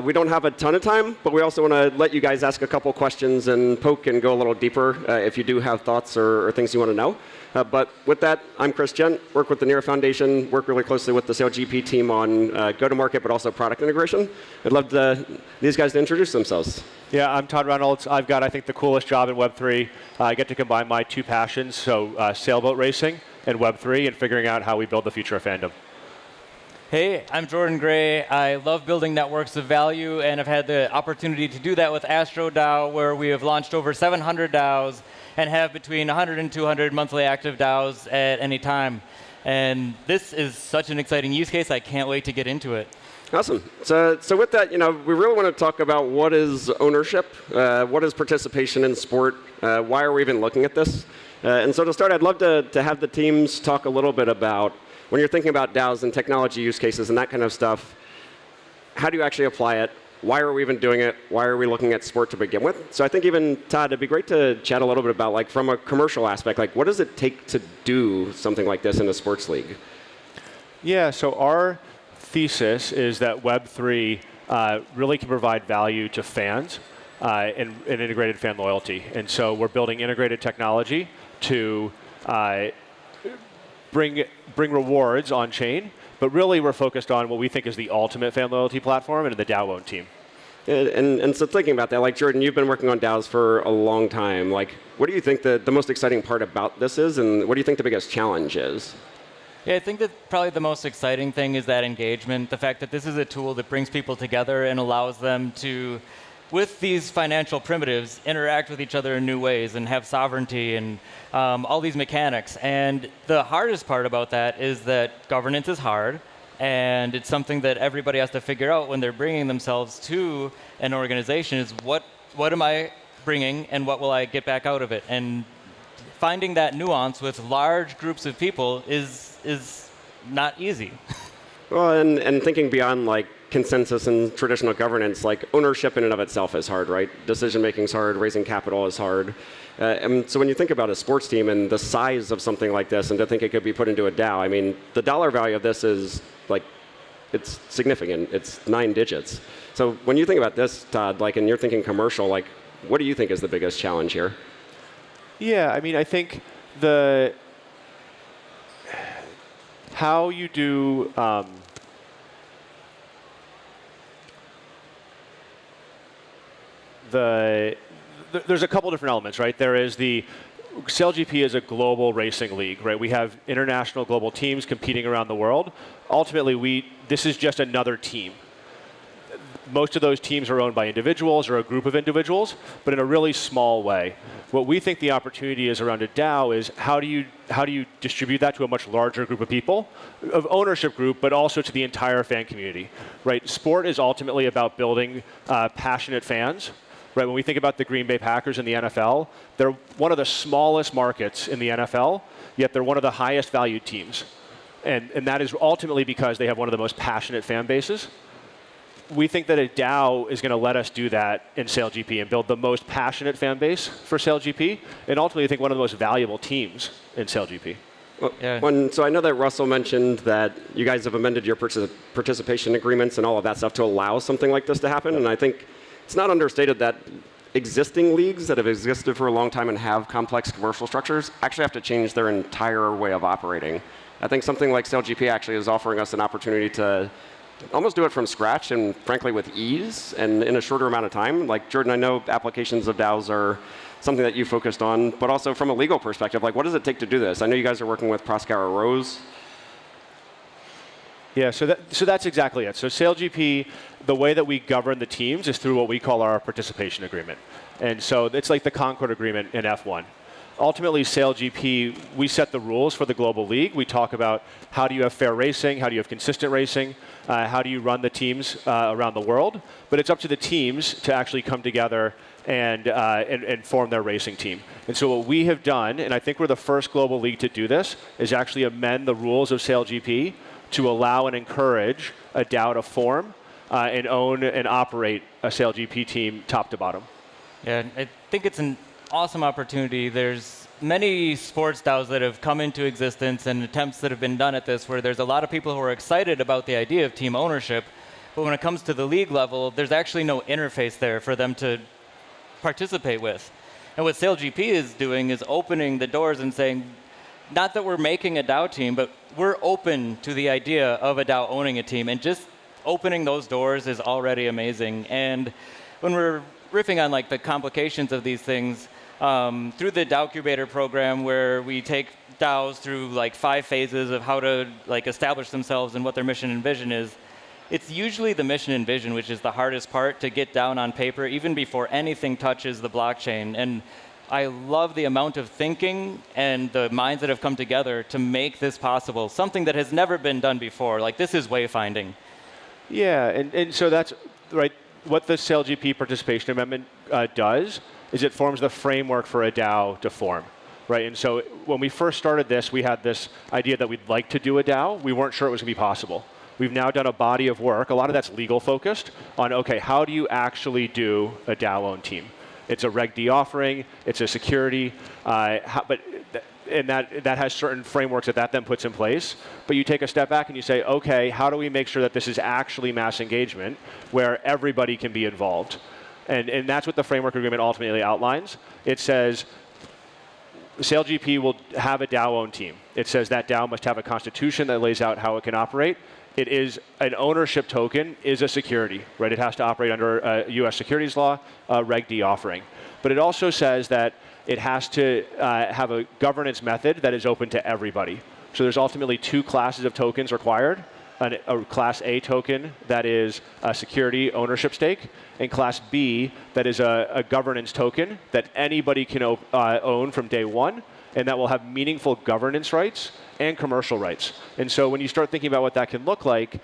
G: We don't have a ton of time, but we also want to let you guys ask a couple questions and poke and go a little deeper if you do have thoughts or things you want to know. But with that, I'm Chris Gent, work with the Near Foundation, work really closely with the SailGP team on go-to-market, but also product integration. I'd love these guys to introduce themselves.
L: Yeah, I'm Todd Reynolds. I've got, I think, the coolest job in Web3. I get to combine my two passions, so sailboat racing and Web3, and figuring out how we build the future of fandom.
W: Hey, I'm Jordan Gray. I love building networks of value, and I've had the opportunity to do that with Astro DAO, where we have launched over 700 DAOs and have between 100 and 200 monthly active DAOs at any time. And this is such an exciting use case. I can't wait to get into it.
G: Awesome. So with that, we really want to talk about what is ownership, what is participation in sport, why are we even looking at this? And so to start, I'd love to have the teams talk a little bit about when you're thinking about DAOs and technology use cases and that kind of stuff, how do you actually apply it? Why are we even doing it? Why are we looking at sport to begin with? So I think even, Todd, it'd be great to chat a little bit about, like, from a commercial aspect, like, what does it take to do something like this in a sports league?
L: Yeah, so our thesis is that Web3 really can provide value to fans and integrated fan loyalty. And so we're building integrated technology to bring rewards on chain, but really we're focused on what we think is the ultimate fan loyalty platform and the DAO-owned team.
G: And so thinking about that, like Jordan, you've been working on DAOs for a long time. Like, what do you think the most exciting part about this is, and what do you think the biggest challenge is?
W: Yeah, I think that probably the most exciting thing is that engagement, the fact that this is a tool that brings people together and allows them to, with these financial primitives, interact with each other in new ways and have sovereignty and all these mechanics. And the hardest part about that is that governance is hard, and it's something that everybody has to figure out when they're bringing themselves to an organization is what am I bringing and what will I get back out of it? And finding that nuance with large groups of people is not easy.
G: Well, and thinking beyond like consensus and traditional governance, like ownership in and of itself is hard, right? Decision making is hard, raising capital is hard. And so when you think about a sports team and the size of something like this and to think it could be put into a DAO, I mean, the dollar value of this is like, it's significant. It's 9 digits. So when you think about this, Todd, like, and you're thinking commercial, like, what do you think is the biggest challenge here?
L: Yeah, I mean, I think how you do there's a couple different elements, right? There is the SailGP is a global racing league, right? We have international global teams competing around the world. Ultimately, this is just another team. Most of those teams are owned by individuals or a group of individuals, but in a really small way. What we think the opportunity is around a DAO is how do you distribute that to a much larger group of people, of ownership group, but also to the entire fan community, right? Sport is ultimately about building passionate fans. Right, when we think about the Green Bay Packers in the NFL, they're one of the smallest markets in the NFL, yet they're one of the highest valued teams. And that is ultimately because they have one of the most passionate fan bases. We think that a DAO is going to let us do that in SailGP and build the most passionate fan base for SailGP, and ultimately I think one of the most valuable teams in SailGP.
G: Well, so I know that Russell mentioned that you guys have amended your participation agreements and all of that stuff to allow something like this to happen, and I think it's not understated that existing leagues that have existed for a long time and have complex commercial structures actually have to change their entire way of operating. I think something like SailGP actually is offering us an opportunity to almost do it from scratch and frankly with ease and in a shorter amount of time. Like Jordan, I know applications of DAOs are something that you focused on, but also from a legal perspective, like what does it take to do this? I know you guys are working with Proskauer Rose.
L: Yeah, so that's exactly it. So SailGP, the way that we govern the teams is through what we call our participation agreement. And so it's like the Concord agreement in F1. Ultimately, SailGP, we set the rules for the global league. We talk about how do you have fair racing, how do you have consistent racing, how do you run the teams around the world. But it's up to the teams to actually come together and form their racing team. And so what we have done, and I think we're the first global league to do this, is actually amend the rules of SailGP to allow and encourage a DAO to form and own and operate a SailGP team top to bottom.
W: Yeah, I think it's an awesome opportunity. There's many sports DAOs that have come into existence and attempts that have been done at this where there's a lot of people who are excited about the idea of team ownership, but when it comes to the league level, there's actually no interface there for them to participate with. And what SailGP is doing is opening the doors and saying, not that we're making a DAO team, but we're open to the idea of a DAO owning a team, and just opening those doors is already amazing. And when we're riffing on like the complications of these things, through the DAO Incubator program, where we take DAOs through like 5 phases of how to like establish themselves and what their mission and vision is, it's usually the mission and vision which is the hardest part to get down on paper, even before anything touches the blockchain. And I love the amount of thinking and the minds that have come together to make this possible, something that has never been done before. Like, this is wayfinding.
L: Yeah, and so that's right. What the SailGP participation amendment does is it forms the framework for a DAO to form, right? And so when we first started this, we had this idea that we'd like to do a DAO. We weren't sure it was going to be possible. We've now done a body of work, a lot of that's legal focused, on, okay, how do you actually do a DAO-owned team? It's a Reg D offering, it's a security, and that has certain frameworks that then puts in place. But you take a step back and you say, okay, how do we make sure that this is actually mass engagement where everybody can be involved? And that's what the framework agreement ultimately outlines. It says, SailGP will have a DAO-owned team. It says that DAO must have a constitution that lays out how it can operate. It is an ownership token, is a security, right? It has to operate under U.S. securities law, Reg D offering. But it also says that it has to have a governance method that is open to everybody. So there's ultimately 2 classes of tokens required. A Class A token that is a security ownership stake, and Class B that is a governance token that anybody can own from day one, and that will have meaningful governance rights and commercial rights. And so when you start thinking about what that can look like,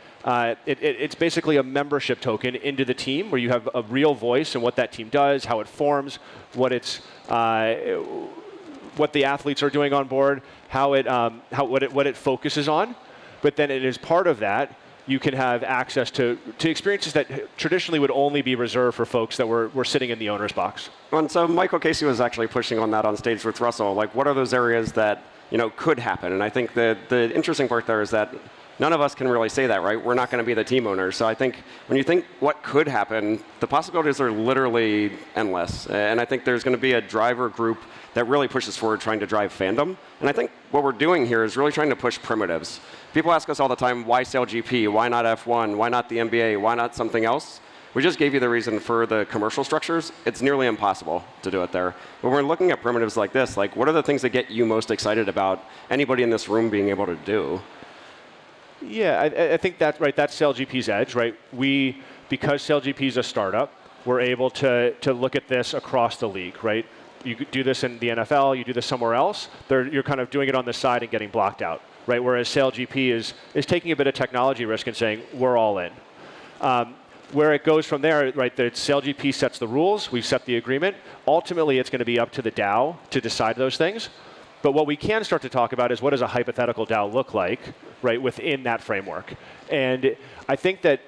L: it's basically a membership token into the team where you have a real voice in what that team does, how it forms, what the athletes are doing on board, what it focuses on. But then it is part of that, you can have access to experiences that traditionally would only be reserved for folks that were sitting in the owner's box.
G: And so Michael Casey was actually pushing on that on stage with Russell. Like, what are those areas that could happen? And I think the interesting part there is that none of us can really say that, right? We're not going to be the team owners. So I think when you think what could happen, the possibilities are literally endless. And I think there's going to be a driver group that really pushes forward trying to drive fandom. And I think what we're doing here is really trying to push primitives. People ask us all the time, why SailGP? Why not F1? Why not the NBA? Why not something else? We just gave you the reason for the commercial structures. It's nearly impossible to do it there. When we're looking at primitives like this, like, what are the things that get you most excited about anybody in this room being able to do?
L: Yeah, I think that's right. That's SailGP's edge, right? Because SailGP is a startup, we're able to look at this across the league, right? You do this in the NFL, you do this somewhere else, you're kind of doing it on the side and getting blocked out, right? Whereas SailGP is taking a bit of technology risk and saying, we're all in. Where it goes from there, right, that SailGP sets the rules, we set the agreement. Ultimately, it's going to be up to the DAO to decide those things. But what we can start to talk about is what does a hypothetical DAO look like, right, within that framework. And I think that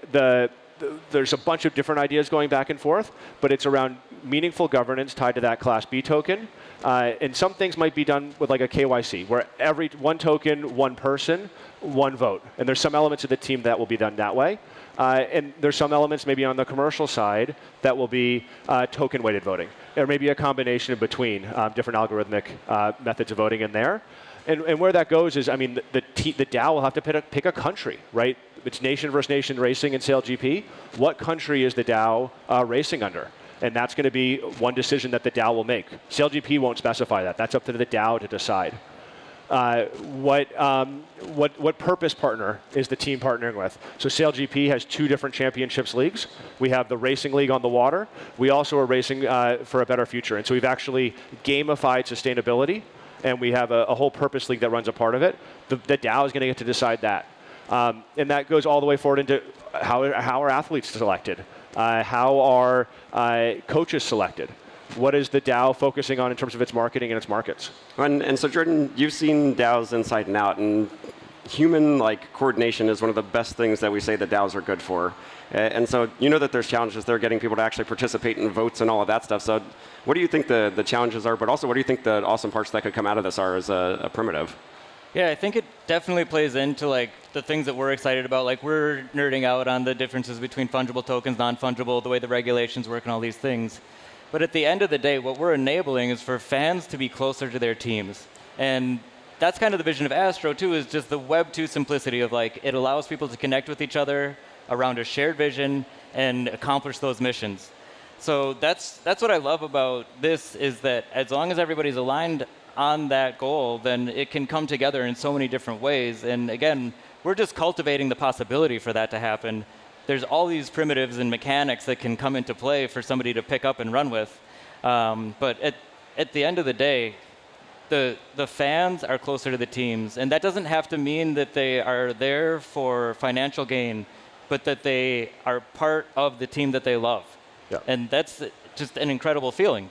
L: there's a bunch of different ideas going back and forth, but it's around meaningful governance tied to that Class B token. And some things might be done with like a KYC, where one token, one person, one vote. And there's some elements of the team that will be done that way. And there's some elements maybe on the commercial side that will be token-weighted voting. Or maybe a combination between different algorithmic methods of voting in there. And where that goes is, I mean, the DAO will have to pick a country, right? It's nation versus nation racing in SailGP. What country is the DAO racing under? And that's going to be one decision that the DAO will make. SailGP won't specify that. That's up to the DAO to decide. What purpose partner is the team partnering with? So SailGP has 2 different championships leagues. We have the racing league on the water. We also are racing for a better future. And so we've actually gamified sustainability, and we have a whole purpose league that runs a part of it. The DAO is going to get to decide that. And that goes all the way forward into how are athletes selected? How are coaches selected? What is the DAO focusing on in terms of its marketing and its markets?
G: And so, Jordan, you've seen DAOs inside and out, and human coordination is one of the best things that we say that DAOs are good for. And so you know that there's challenges there getting people to actually participate in votes and all of that stuff. So what do you think the challenges are, but also what do you think the awesome parts that could come out of this are as a primitive?
W: Yeah, I think it definitely plays into the things that we're excited about. Like, we're nerding out on the differences between fungible tokens, non-fungible, the way the regulations work and all these things. But at the end of the day, what we're enabling is for fans to be closer to their teams. And that's kind of the vision of Astro, too, is just the Web 2 simplicity of it allows people to connect with each other around a shared vision and accomplish those missions. So that's what I love about this, is that as long as everybody's aligned on that goal, then it can come together in so many different ways. And again, we're just cultivating the possibility for that to happen. There's all these primitives and mechanics that can come into play for somebody to pick up and run with. But at the end of the day, the fans are closer to the teams. And that doesn't have to mean that they are there for financial gain, but that they are part of the team that they love. Yeah. And that's just an incredible feeling.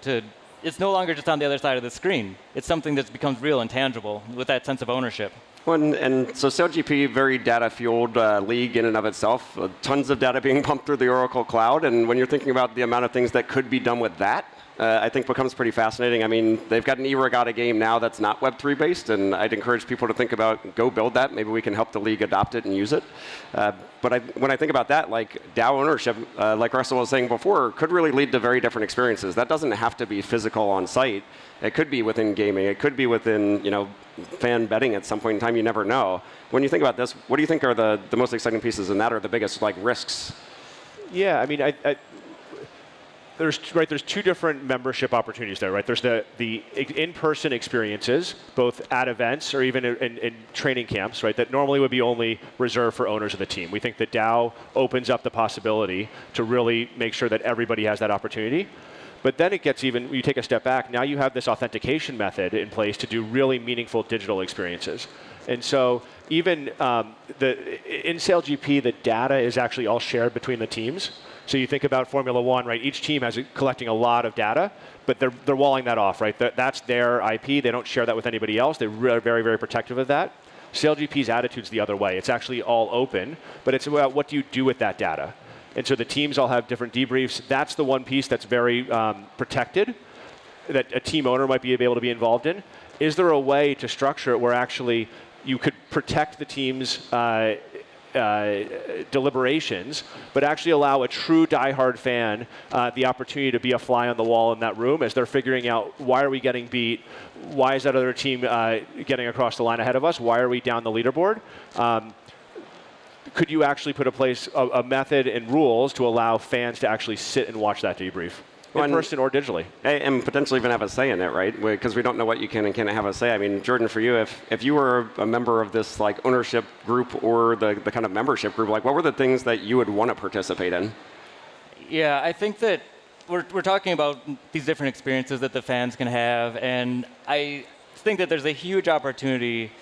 W: It's no longer just on the other side of the screen. It's something that becomes real and tangible with that sense of ownership.
G: Well, and so SailGP, very data-fueled league in and of itself. Tons of data being pumped through the Oracle Cloud. And when you're thinking about the amount of things that could be done with that, I think becomes pretty fascinating. I mean, they've got an e-regatta game now that's not Web3 based, and I'd encourage people to think about, go build that. Maybe we can help the league adopt it and use it. But when I think about that, like DAO ownership, like Russell was saying before, could really lead to very different experiences. That doesn't have to be physical on site. It could be within gaming. It could be within, fan betting at some point in time. You never know. When you think about this, what do you think are the most exciting pieces in that, or the biggest risks?
L: Yeah, I mean, there's two different membership opportunities there, right? There's the in-person experiences, both at events or even in training camps, right? That normally would be only reserved for owners of the team. We think the DAO opens up the possibility to really make sure that everybody has that opportunity. But then it gets even, you take a step back, now you have this authentication method in place to do really meaningful digital experiences. And so even in SailGP, the data is actually all shared between the teams. So you think about Formula One, right? Each team has collecting a lot of data, but they're walling that off, right? That's their IP. They don't share that with anybody else. They're very, very protective of that. SailGP's attitude's the other way. It's actually all open, but it's about what do you do with that data. And so the teams all have different debriefs. That's the one piece that's very protected, that a team owner might be able to be involved in. Is there a way to structure it where actually you could protect the team's deliberations, but actually allow a true diehard fan the opportunity to be a fly on the wall in that room as they're figuring out, why are we getting beat? Why is that other team getting across the line ahead of us? Why are we down the leaderboard? Could you actually put in place a method and rules to allow fans to actually sit and watch that debrief? In person or digitally.
G: And potentially even have a say in it, right? Because we don't know what you can and can't have a say. I mean, Jordan, for you, if you were a member of this ownership group or the kind of membership group, what were the things that you would want to participate in?
W: Yeah, I think that we're talking about these different experiences that the fans can have, and I think that there's a huge opportunity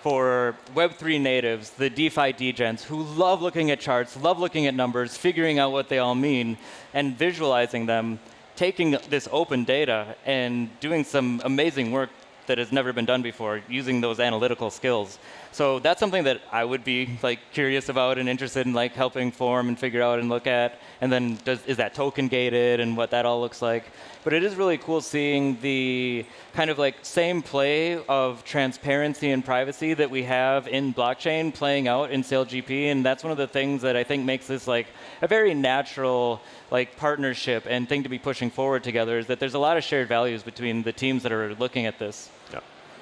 W: for Web3 natives, the DeFi degens, who love looking at charts, love looking at numbers, figuring out what they all mean, and visualizing them, taking this open data and doing some amazing work that has never been done before, using those analytical skills. So that's something that I would be curious about and interested in helping form and figure out and look at. And then is that token gated and what that all looks like. But it is really cool seeing the kind of same play of transparency and privacy that we have in blockchain playing out in SailGP. And that's one of the things that I think makes this a very natural partnership and thing to be pushing forward together, is that there's a lot of shared values between the teams that are looking at this.
L: Yeah.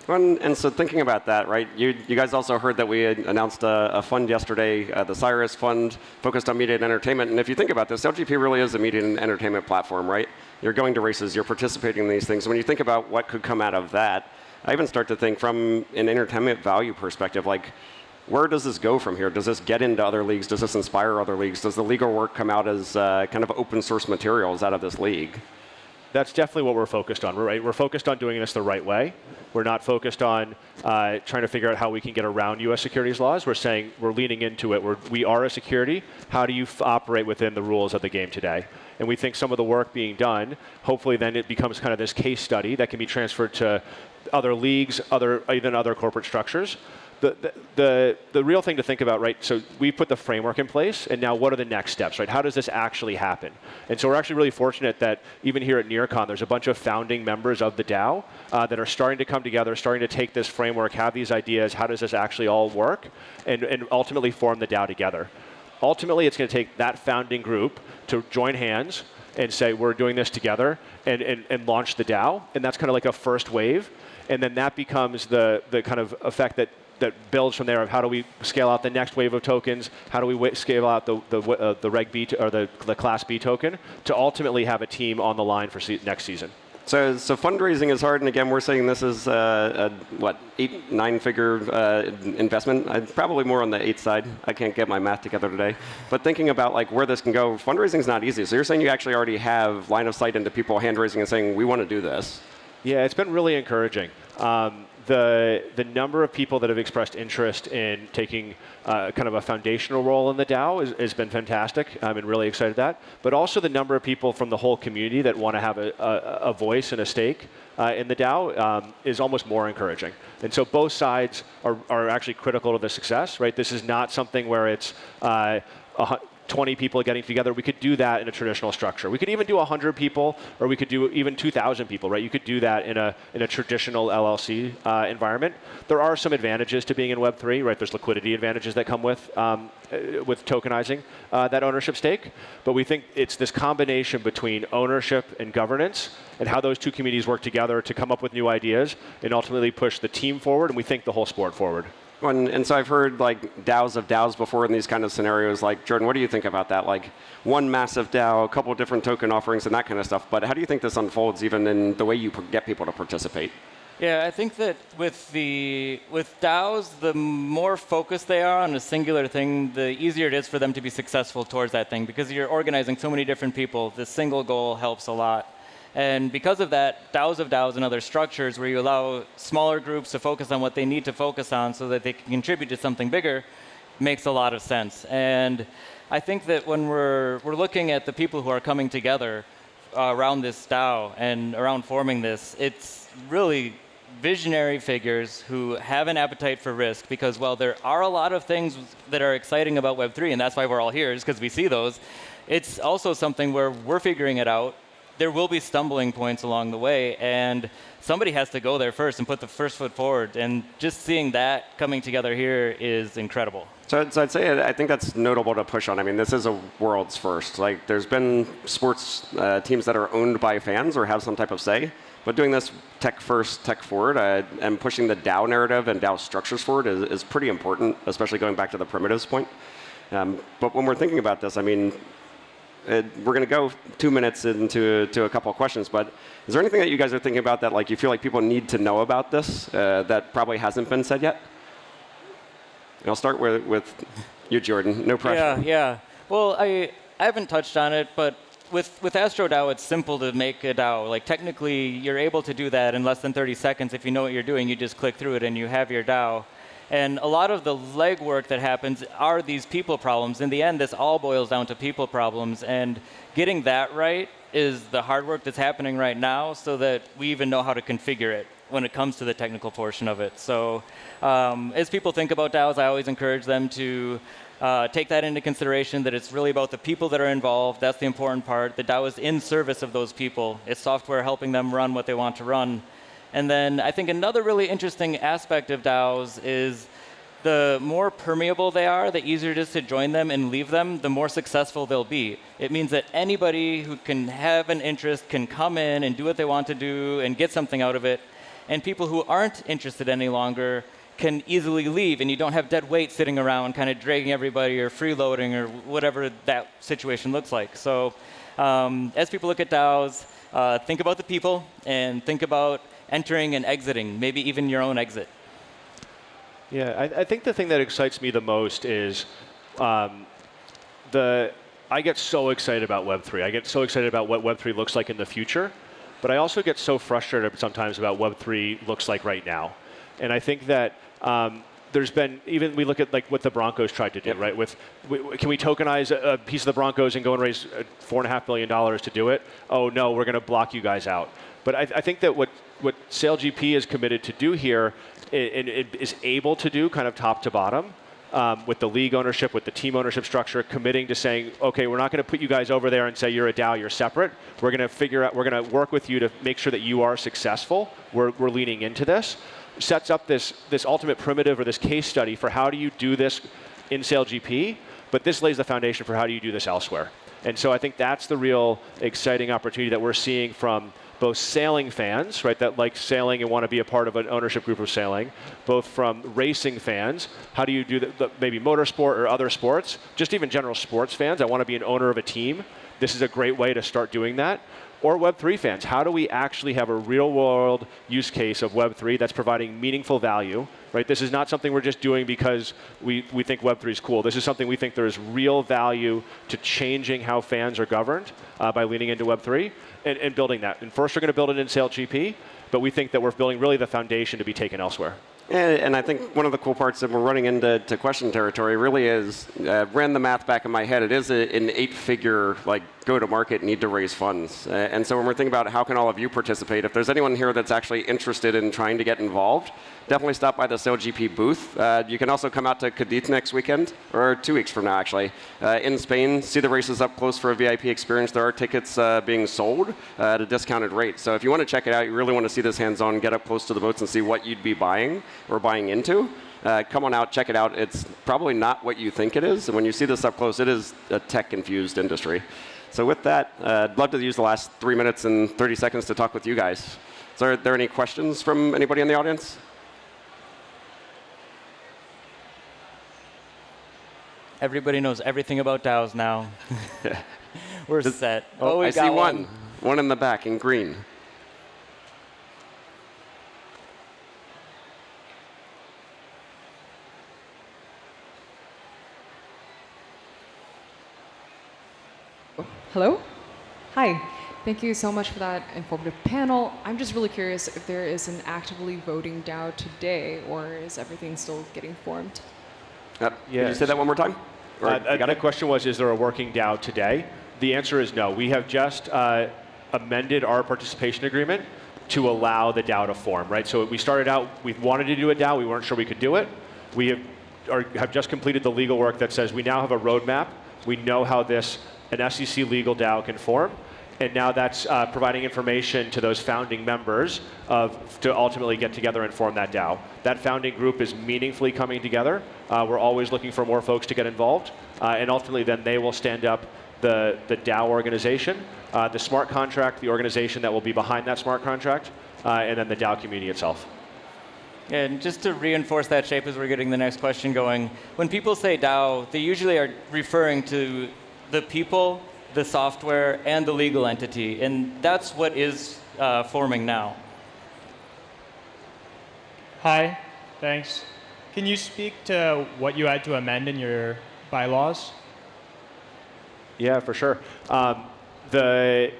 G: And so thinking about that, right, you guys also heard that we had announced a fund yesterday, the Cyrus Fund, focused on media and entertainment. And if you think about this, LGP really is a media and entertainment platform, right? You're going to races, you're participating in these things. When you think about what could come out of that, I even start to think from an entertainment value perspective, where does this go from here? Does this get into other leagues? Does this inspire other leagues? Does the legal work come out as kind of open source materials out of this league?
L: That's definitely what we're focused on, right? We're focused on doing this the right way. We're not focused on trying to figure out how we can get around U.S. securities laws. We're saying we're leaning into it. We are a security. How do you operate within the rules of the game today? And we think some of the work being done, hopefully then it becomes kind of this case study that can be transferred to other leagues, even other corporate structures. The real thing to think about, right, so we put the framework in place, and now what are the next steps, right? How does this actually happen? And so we're actually really fortunate that even here at NEARCON, there's a bunch of founding members of the DAO that are starting to come together, starting to take this framework, have these ideas, how does this actually all work, and ultimately form the DAO together. Ultimately, it's going to take that founding group to join hands and say, we're doing this together, and launch the DAO, and that's kind of like a first wave. And then that becomes the kind of effect that builds from there of how do we scale out the next wave of tokens, how do we scale out the Reg B or the Class B token to ultimately have a team on the line for next season.
G: So fundraising is hard, and again, we're saying this is a 8-9 figure investment. Probably more on the 8 side. I can't get my math together today. But thinking about where this can go, fundraising is not easy. So you're saying you actually already have line of sight into people hand raising and saying, we want to do this.
L: Yeah, it's been really encouraging. The number of people that have expressed interest in taking kind of a foundational role in the DAO has been fantastic. I'm really excited at that. But also the number of people from the whole community that want to have a voice and a stake in the DAO is almost more encouraging. And so both sides are actually critical to the success, right? This is not something where it's 20 people getting together, we could do that in a traditional structure. We could even do 100 people, or we could do even 2,000 people, right? You could do that in a traditional LLC environment. There are some advantages to being in Web3, right? There's liquidity advantages that come with tokenizing that ownership stake. But we think it's this combination between ownership and governance and how those two communities work together to come up with new ideas and ultimately push the team forward, and we think the whole sport forward.
G: And so I've heard like DAOs of DAOs before in these kind of scenarios. Like, Jordan, what do you think about that? Like one massive DAO, a couple of different token offerings and that kind of stuff. But how do you think this unfolds even in the way you get people to participate?
W: Yeah, I think that with DAOs, the more focused they are on a singular thing, the easier it is for them to be successful towards that thing. Because you're organizing so many different people, the single goal helps a lot. And because of that, DAOs of DAOs and other structures where you allow smaller groups to focus on what they need to focus on so that they can contribute to something bigger makes a lot of sense. And I think that when we're looking at the people who are coming together around this DAO and around forming this, it's really visionary figures who have an appetite for risk because, well, there are a lot of things that are exciting about Web3, and that's why we're all here, is because we see those. It's also something where we're figuring it out. There will be stumbling points along the way, and somebody has to go there first and put the first foot forward. And just seeing that coming together here is incredible.
G: So I'd say I think that's notable to push on. I mean, this is a world's first. Like, there's been sports teams that are owned by fans or have some type of say, but doing this tech first, tech forward, and pushing the DAO narrative and DAO structures forward is pretty important, especially going back to the primitives point. But when we're thinking about this, I mean, we're going to go 2 minutes into a couple of questions, but is there anything that you guys are thinking about that like you feel like people need to know about this that probably hasn't been said yet? And I'll start with you, Jordan. No pressure.
W: Yeah. Well, I haven't touched on it, but with Astro DAO, it's simple to make a DAO. Like technically, you're able to do that in less than 30 seconds. If you know what you're doing, you just click through it and you have your DAO. And a lot of the legwork that happens are these people problems. In the end, this all boils down to people problems. And getting that right is the hard work that's happening right now so that we even know how to configure it when it comes to the technical portion of it. So as people think about DAOs, I always encourage them to take that into consideration, that it's really about the people that are involved. That's the important part. The DAO is in service of those people. It's software helping them run what they want to run. And then I think another really interesting aspect of DAOs is the more permeable they are, the easier it is to join them and leave them, the more successful they'll be. It means that anybody who can have an interest can come in and do what they want to do and get something out of it. And people who aren't interested any longer can easily leave, and you don't have dead weight sitting around kind of dragging everybody or freeloading or whatever that situation looks like. So as people look at DAOs, think about the people and think about entering and exiting, maybe even your own exit.
L: Yeah, I think the thing that excites me the most is I get so excited about Web3. I get so excited about what Web3 looks like in the future, but I also get so frustrated sometimes about what Web3 looks like right now. And I think that there's been, even we look at like what the Broncos tried to do, right? Can we tokenize a piece of the Broncos and go and raise $4.5 billion to do it? Oh no, we're going to block you guys out. But I think that what SailGP is committed to do here and is able to do kind of top to bottom with the league ownership, with the team ownership structure, committing to saying, okay, we're not going to put you guys over there and say you're a DAO, you're separate. We're going to figure out, we're going to work with you to make sure that you are successful. We're leaning into this. Sets up this ultimate primitive or this case study for how do you do this in SailGP, but this lays the foundation for how do you do this elsewhere. And so I think that's the real exciting opportunity that we're seeing from both sailing fans, right, that like sailing and want to be a part of an ownership group of sailing, both from racing fans, how do you do maybe motorsport or other sports, just even general sports fans, I want to be an owner of a team. This is a great way to start doing that. Or Web3 fans, how do we actually have a real world use case of Web3 that's providing meaningful value, right? This is not something we're just doing because we think Web3 is cool. This is something we think there is real value to changing how fans are governed by leaning into Web3 and building that. And first we're going to build it in SailGP, but we think that we're building really the foundation to be taken elsewhere.
G: And I think one of the cool parts that we're running into question territory really is, ran the math back in my head, it is an 8-figure like go-to-market need to raise funds. And so when we're thinking about how can all of you participate, if there's anyone here that's actually interested in trying to get involved, definitely stop by the SailGP booth. You can also come out to Cadiz next weekend, or 2 weeks from now actually, in Spain, see the races up close for a VIP experience. There are tickets being sold at a discounted rate. So if you want to check it out, you really want to see this hands-on, get up close to the boats and see what you'd be buying or buying into. Come on out, check it out. It's probably not what you think it is. And when you see this up close, it is a tech-infused industry. So with that, I'd love to use the last 3 minutes and 30 seconds to talk with you guys. So are there any questions from anybody in the audience?
W: Everybody knows everything about DAOs now. We're set.
G: Oh,
W: we
G: I see one. One in the back in green.
I: Hello? Hi. Thank you so much for that informative panel. I'm just really curious if there is an actively voting DAO today, or is everything still getting formed?
G: Can you say that one more time?
L: The question was, is there a working DAO today? The answer is no. We have just amended our participation agreement to allow the DAO to form, right? So we started out, we wanted to do a DAO, we weren't sure we could do it. We have just completed the legal work that says we now have a roadmap. We know how an SEC legal DAO can form. And now that's providing information to those founding members to ultimately get together and form that DAO. That founding group is meaningfully coming together. We're always looking for more folks to get involved. And ultimately, then they will stand up the DAO organization, the smart contract, the organization that will be behind that smart contract, and then the DAO community itself.
W: And just to reinforce that shape as we're getting the next question going, when people say DAO, they usually are referring to the people, the software, and the legal entity. And that's what is forming now.
J: Hi, thanks. Can you speak to what you had to amend in your bylaws?
L: Yeah, for sure. The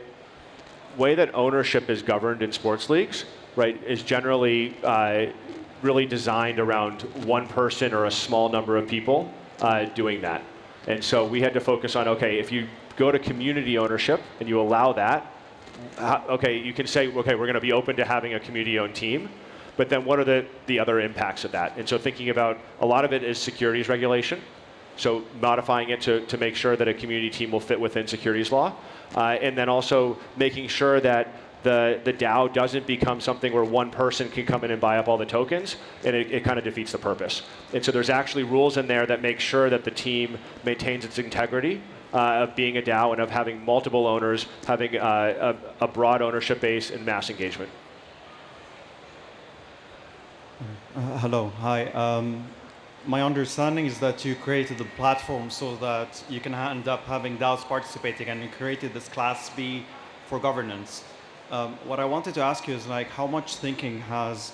L: way that ownership is governed in sports leagues, right, is generally really designed around one person or a small number of people doing that. And so we had to focus on, okay, if you go to community ownership and you allow that, okay, you can say, okay, we're going to be open to having a community-owned team, but then what are the other impacts of that? And so thinking about, a lot of it is securities regulation, so modifying it to make sure that a community team will fit within securities law, and then also making sure that the DAO doesn't become something where one person can come in and buy up all the tokens, and it kind of defeats the purpose. And so there's actually rules in there that make sure that the team maintains its integrity of being a DAO and of having multiple owners, having a broad ownership base and mass engagement.
K: Hello, hi. My understanding is that you created the platform so that you can end up having DAOs participating, and you created this Class B for governance. What I wanted to ask you is, like, how much thinking has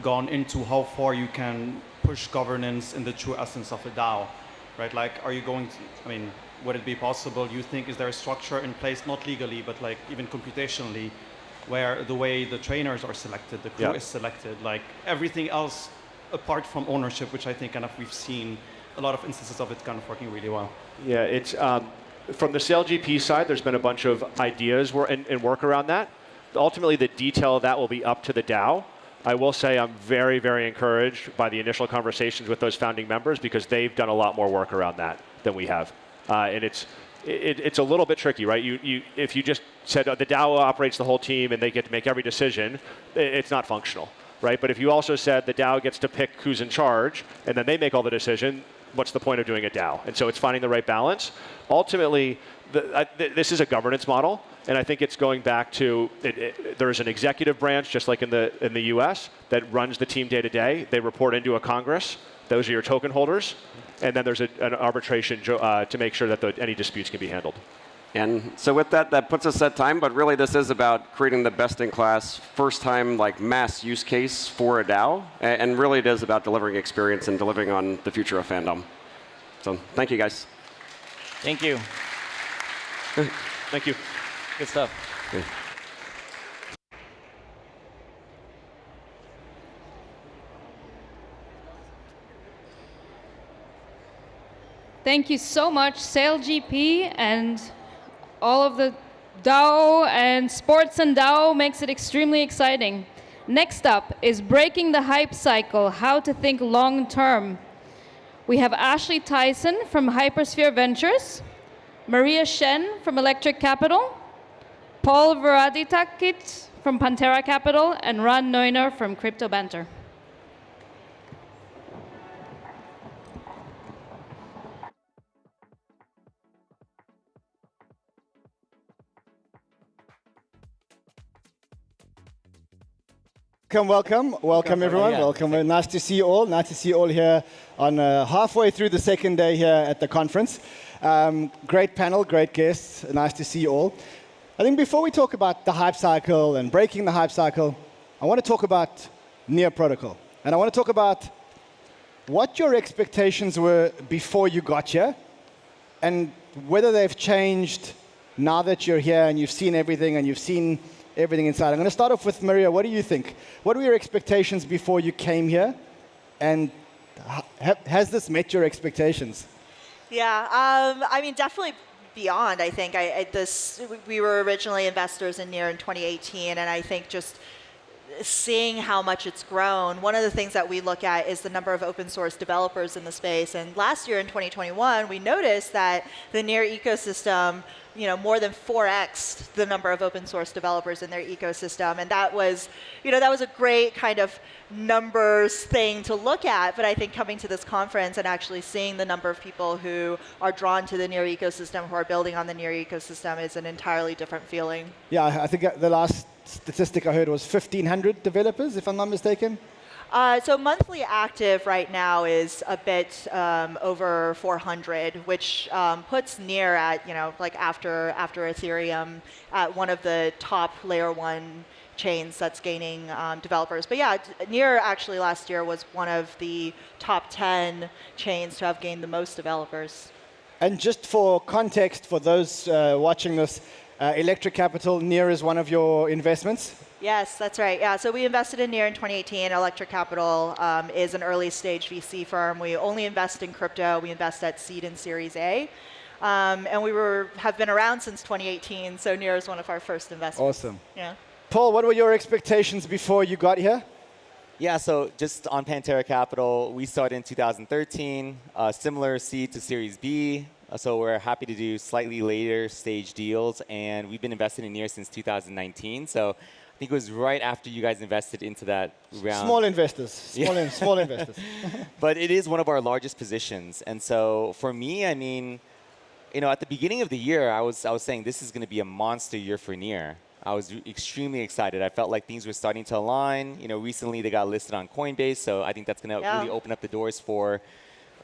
K: gone into how far you can push governance in the true essence of a DAO, right? Like, are you going to, I mean, would it be possible, you think, is there a structure in place, not legally, but like even computationally, where the way the trainers are selected, the crew is selected, like everything else apart from ownership, which I think kind of we've seen a lot of instances of it kind of working really well.
L: Yeah, it's from the SailGP side, there's been a bunch of ideas and work around that. Ultimately, the detail of that will be up to the DAO. I will say I'm very, very encouraged by the initial conversations with those founding members, because they've done a lot more work around that than we have. And it's a little bit tricky, right? If you just said the DAO operates the whole team and they get to make every decision, it's not functional, right? But if you also said the DAO gets to pick who's in charge and then they make all the decision, what's the point of doing a DAO? And so it's finding the right balance. Ultimately, this is a governance model, and I think it's going back to there's an executive branch, just like in the US, that runs the team day to day. They report into a Congress. Those are your token holders. And then there's an arbitration to make sure that any disputes can be handled.
G: And so with that, that puts us at time, but really this is about creating the best-in-class, first-time like mass use case for a DAO, and really it is about delivering experience and delivering on the future of fandom. So thank you, guys.
W: Thank you.
L: Thank you.
W: Good stuff.
G: Good.
A: Thank you so much, SailGP, and all of the DAO and sports and DAO makes it extremely exciting. Next up is Breaking the Hype Cycle, How to Think Long Term. We have Ashley Tyson from Hypersphere Ventures, Maria Shen from Electric Capital, Paul Varaditakit from Pantera Capital, and Ron Neuner from Crypto Banter.
M: Welcome everyone. Welcome. Nice to see you all. Nice to see you all here on halfway through the second day here at the conference. Great panel, great guests. Nice to see you all. I think before we talk about the hype cycle and breaking the hype cycle, I want to talk about Near Protocol. And I want to talk about what your expectations were before you got here and whether they've changed now that you're here and you've seen everything and you've seen everything inside. I'm going to start off with Maria. What do you think? What were your expectations before you came here? And has this met your expectations?
Q: Yeah, I mean, definitely beyond, I think. We were originally investors in Near in 2018, and I think just seeing how much it's grown, one of the things that we look at is the number of open source developers in the space. And last year in 2021, we noticed that the Near ecosystem, more than 4x the number of open source developers in their ecosystem. And that was, that was a great kind of numbers thing to look at. But I think coming to this conference and actually seeing the number of people who are drawn to the Near ecosystem, who are building on the Near ecosystem, is an entirely different feeling.
M: Yeah, I think the last statistic I heard was 1,500 developers, if I'm not mistaken.
Q: So monthly active right now is a bit over 400, which puts Near at, like after Ethereum, at one of the top layer 1 chains that's gaining developers. But yeah, Near actually last year was one of the top 10 chains to have gained the most developers.
M: And just for context, for those watching this, Electric Capital, Near is one of your investments?
Q: Yes, that's right. Yeah, so we invested in Near in 2018. Electric Capital is an early stage VC firm. We only invest in crypto. We invest at seed and Series A. And we have been around since 2018, so Near is one of our first investments.
M: Awesome.
Q: Yeah.
M: Paul, what were your expectations before you got here?
R: Yeah, so just on Pantera Capital, we started in 2013, similar seed to Series B. So we're happy to do slightly later stage deals, and we've been invested in Near since 2019. So I think it was right after you guys invested into that round.
M: Small investors, small investors.
R: But it is one of our largest positions. And so for me, I mean, at the beginning of the year, I was saying this is going to be a monster year for Near. I was extremely excited. I felt like things were starting to align. Recently they got listed on Coinbase, so I think that's going to really open up the doors for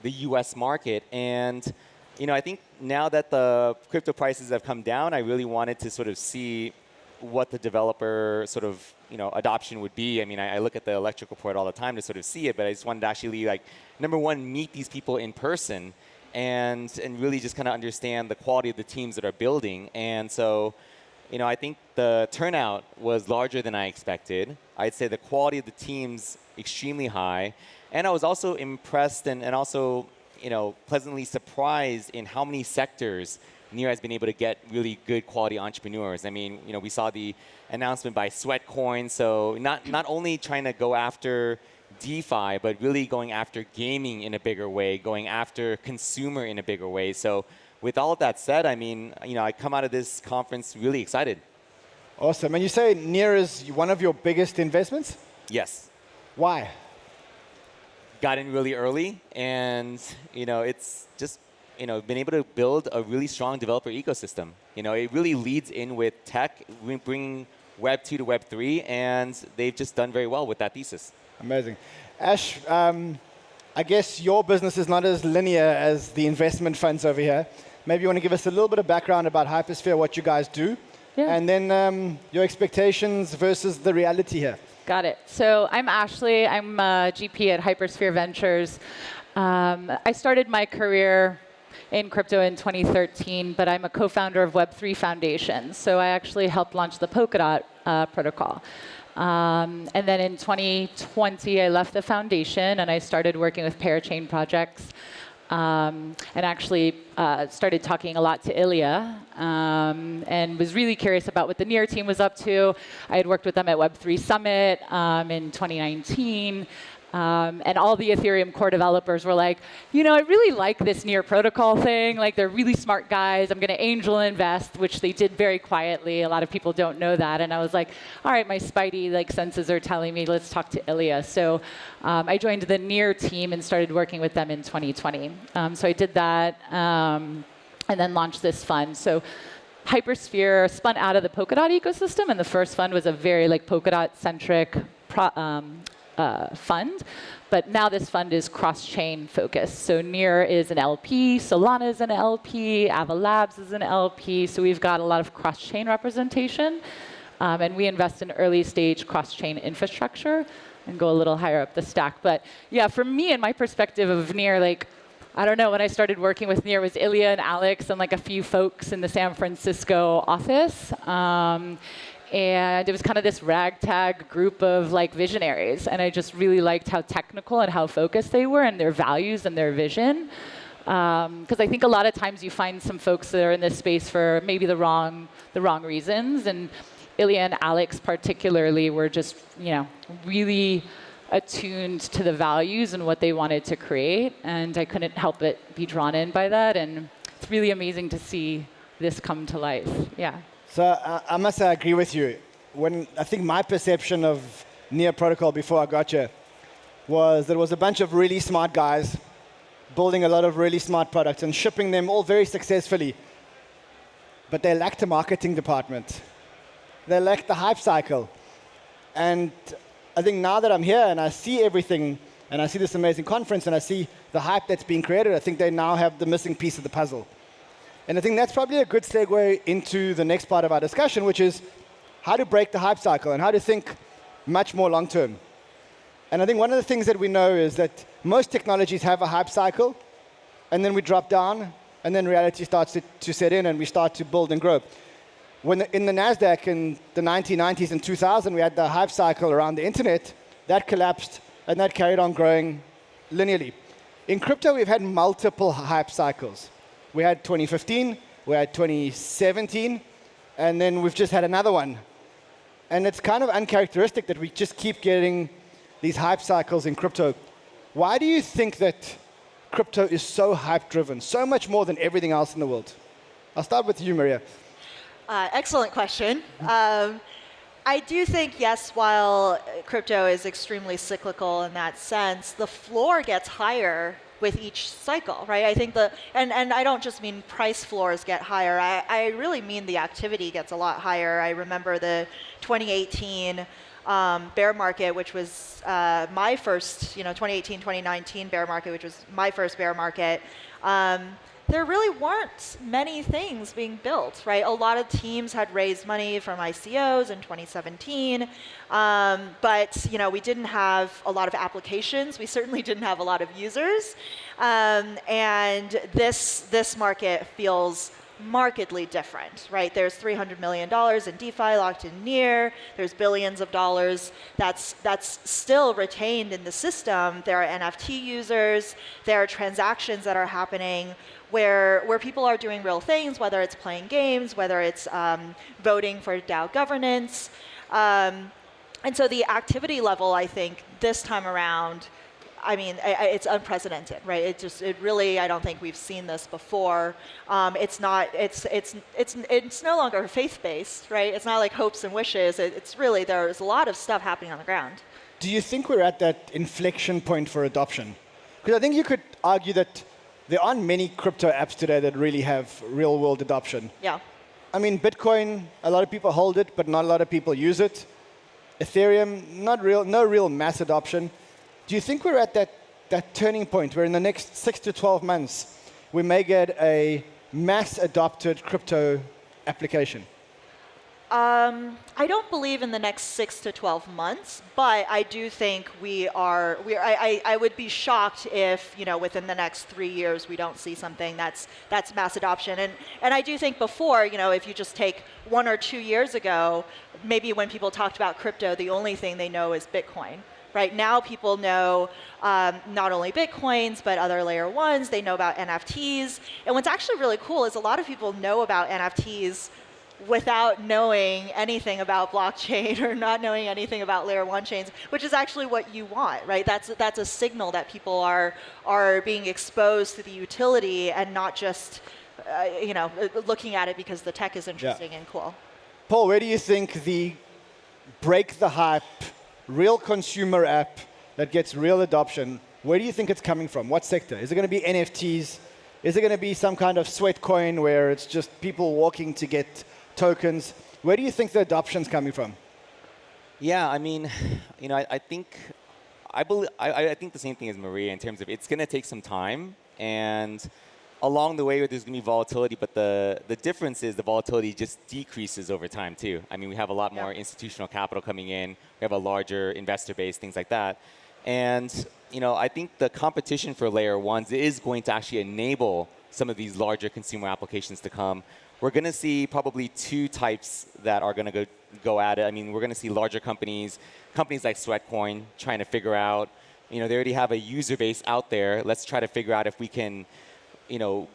R: the U.S. market. And I think now that the crypto prices have come down, I really wanted to sort of see what the developer sort of adoption would be. I mean, I look at the Electric report all the time to sort of see it, but I just wanted to actually, like, number one, meet these people in person and really just kind of understand the quality of the teams that are building. And so, I think the turnout was larger than I expected. I'd say the quality of the teams extremely high, and I was also impressed and also pleasantly surprised in how many sectors Near has been able to get really good quality entrepreneurs. I mean, we saw the announcement by Sweatcoin, so not only trying to go after DeFi, but really going after gaming in a bigger way, going after consumer in a bigger way. So with all of that said, I mean, I come out of this conference really excited.
M: Awesome. And you say Near is one of your biggest investments?
R: Yes.
M: Why?
R: Got in really early, and it's just been able to build a really strong developer ecosystem. It really leads in with tech, bringing Web 2 to Web 3, and they've just done very well with that thesis.
M: Amazing. Ash, I guess your business is not as linear as the investment funds over here. Maybe you want to give us a little bit of background about Hypersphere, what you guys do, and then your expectations versus the reality here.
X: Got it. So I'm Ashley. I'm a GP at Hypersphere Ventures. I started my career in crypto in 2013, but I'm a co-founder of Web3 Foundation. So I actually helped launch the Polkadot protocol. And then in 2020, I left the foundation and I started working with parachain projects. and actually started talking a lot to Illia, and was really curious about what the NEAR team was up to. I had worked with them at Web3 Summit in 2019. And all the Ethereum core developers were like, you know, I really like this NEAR protocol thing. Like, they're really smart guys. I'm going to angel invest, which they did very quietly. A lot of people don't know that. And I was like, all right, my spidey senses are telling me, let's talk to Illia. So I joined the NEAR team and started working with them in 2020. So I did that and then launched this fund. So Hypersphere spun out of the Polkadot ecosystem, and the first fund was a very Polkadot-centric fund, but now this fund is cross-chain focused. So NEAR is an LP, Solana is an LP, Ava Labs is an LP, so we've got a lot of cross-chain representation, and we invest in early-stage cross-chain infrastructure and go a little higher up the stack. But yeah, for me and my perspective of NEAR, I don't know, when I started working with NEAR, it was Illia and Alex and a few folks in the San Francisco office. And it was kind of this ragtag group of visionaries. And I just really liked how technical and how focused they were and their values and their vision. Because I think a lot of times you find some folks that are in this space for maybe the wrong reasons. And Illia and Alex particularly were just, really attuned to the values and what they wanted to create. And I couldn't help but be drawn in by that. And it's really amazing to see this come to life. Yeah.
M: So I must say I agree with you. I think my perception of NEAR protocol before I got here was there was a bunch of really smart guys building a lot of really smart products and shipping them all very successfully. But they lacked a marketing department. They lacked the hype cycle. And I think now that I'm here and I see everything, and I see this amazing conference, and I see the hype that's being created, I think they now have the missing piece of the puzzle. And I think that's probably a good segue into the next part of our discussion, which is how to break the hype cycle and how to think much more long term. And I think one of the things that we know is that most technologies have a hype cycle, and then we drop down, and then reality starts to set in, and we start to build and grow. In the NASDAQ in the 1990s and 2000, we had the hype cycle around the internet. That collapsed, and that carried on growing linearly. In crypto, we've had multiple hype cycles. We had 2015, we had 2017, and then we've just had another one. And it's kind of uncharacteristic that we just keep getting these hype cycles in crypto. Why do you think that crypto is so hype-driven, so much more than everything else in the world? I'll start with you, Maria.
Q: Excellent question. I do think, yes, while crypto is extremely cyclical in that sense, the floor gets higher with each cycle, right? I think and I don't just mean price floors get higher. I really mean the activity gets a lot higher. I remember the 2018 bear market, which was my first, 2018, 2019 bear market, which was my first bear market. There really weren't many things being built, right? A lot of teams had raised money from ICOs in 2017, but we didn't have a lot of applications. We certainly didn't have a lot of users, and this market feels markedly different, right? There's $300 million in DeFi locked in NEAR. There's billions of dollars that's still retained in the system. There are NFT users. There are transactions that are happening where people are doing real things, whether it's playing games, whether it's voting for DAO governance. And so the activity level, I think, this time around, it's unprecedented, right? It really, I don't think we've seen this before. It's no longer faith-based, right? It's not like hopes and wishes. It's really, there's a lot of stuff happening on the ground.
M: Do you think we're at that inflection point for adoption? Because I think you could argue that there aren't many crypto apps today that really have real-world adoption.
Q: Yeah.
M: Bitcoin, a lot of people hold it, but not a lot of people use it. Ethereum, no real mass adoption. Do you think we're at that turning point where in the next 6 to 12 months, we may get a mass-adopted crypto application?
Q: I don't believe in the next 6 to 12 months, but I do think I would be shocked if, within the next 3 years we don't see something that's mass adoption. And I do think before, if you just take 1 or 2 years ago, maybe when people talked about crypto, the only thing they know is Bitcoin, right? Now people know not only Bitcoins, but other layer ones. They know about NFTs. And what's actually really cool is a lot of people know about NFTs without knowing anything about blockchain or not knowing anything about layer one chains, which is actually what you want, right? That's a signal that people are being exposed to the utility and not just looking at it because the tech is interesting and cool.
M: Paul, where do you think the break the hype, real consumer app that gets real adoption, where do you think it's coming from? What sector? Is it going to be NFTs? Is it going to be some kind of sweat coin where it's just people walking to get tokens? Where do you think the adoption's coming from?
R: Yeah, I mean, I think the same thing as Maria in terms of it's going to take some time, and along the way there's going to be volatility, but the difference is the volatility just decreases over time too. I mean, we have a lot more institutional capital coming in, we have a larger investor base, things like that. And I think the competition for layer ones is going to actually enable some of these larger consumer applications to come. We're going to see probably two types that are going to go at it. I mean, we're going to see larger companies like Sweatcoin trying to figure out, they already have a user base out there. Let's try to figure out if we can,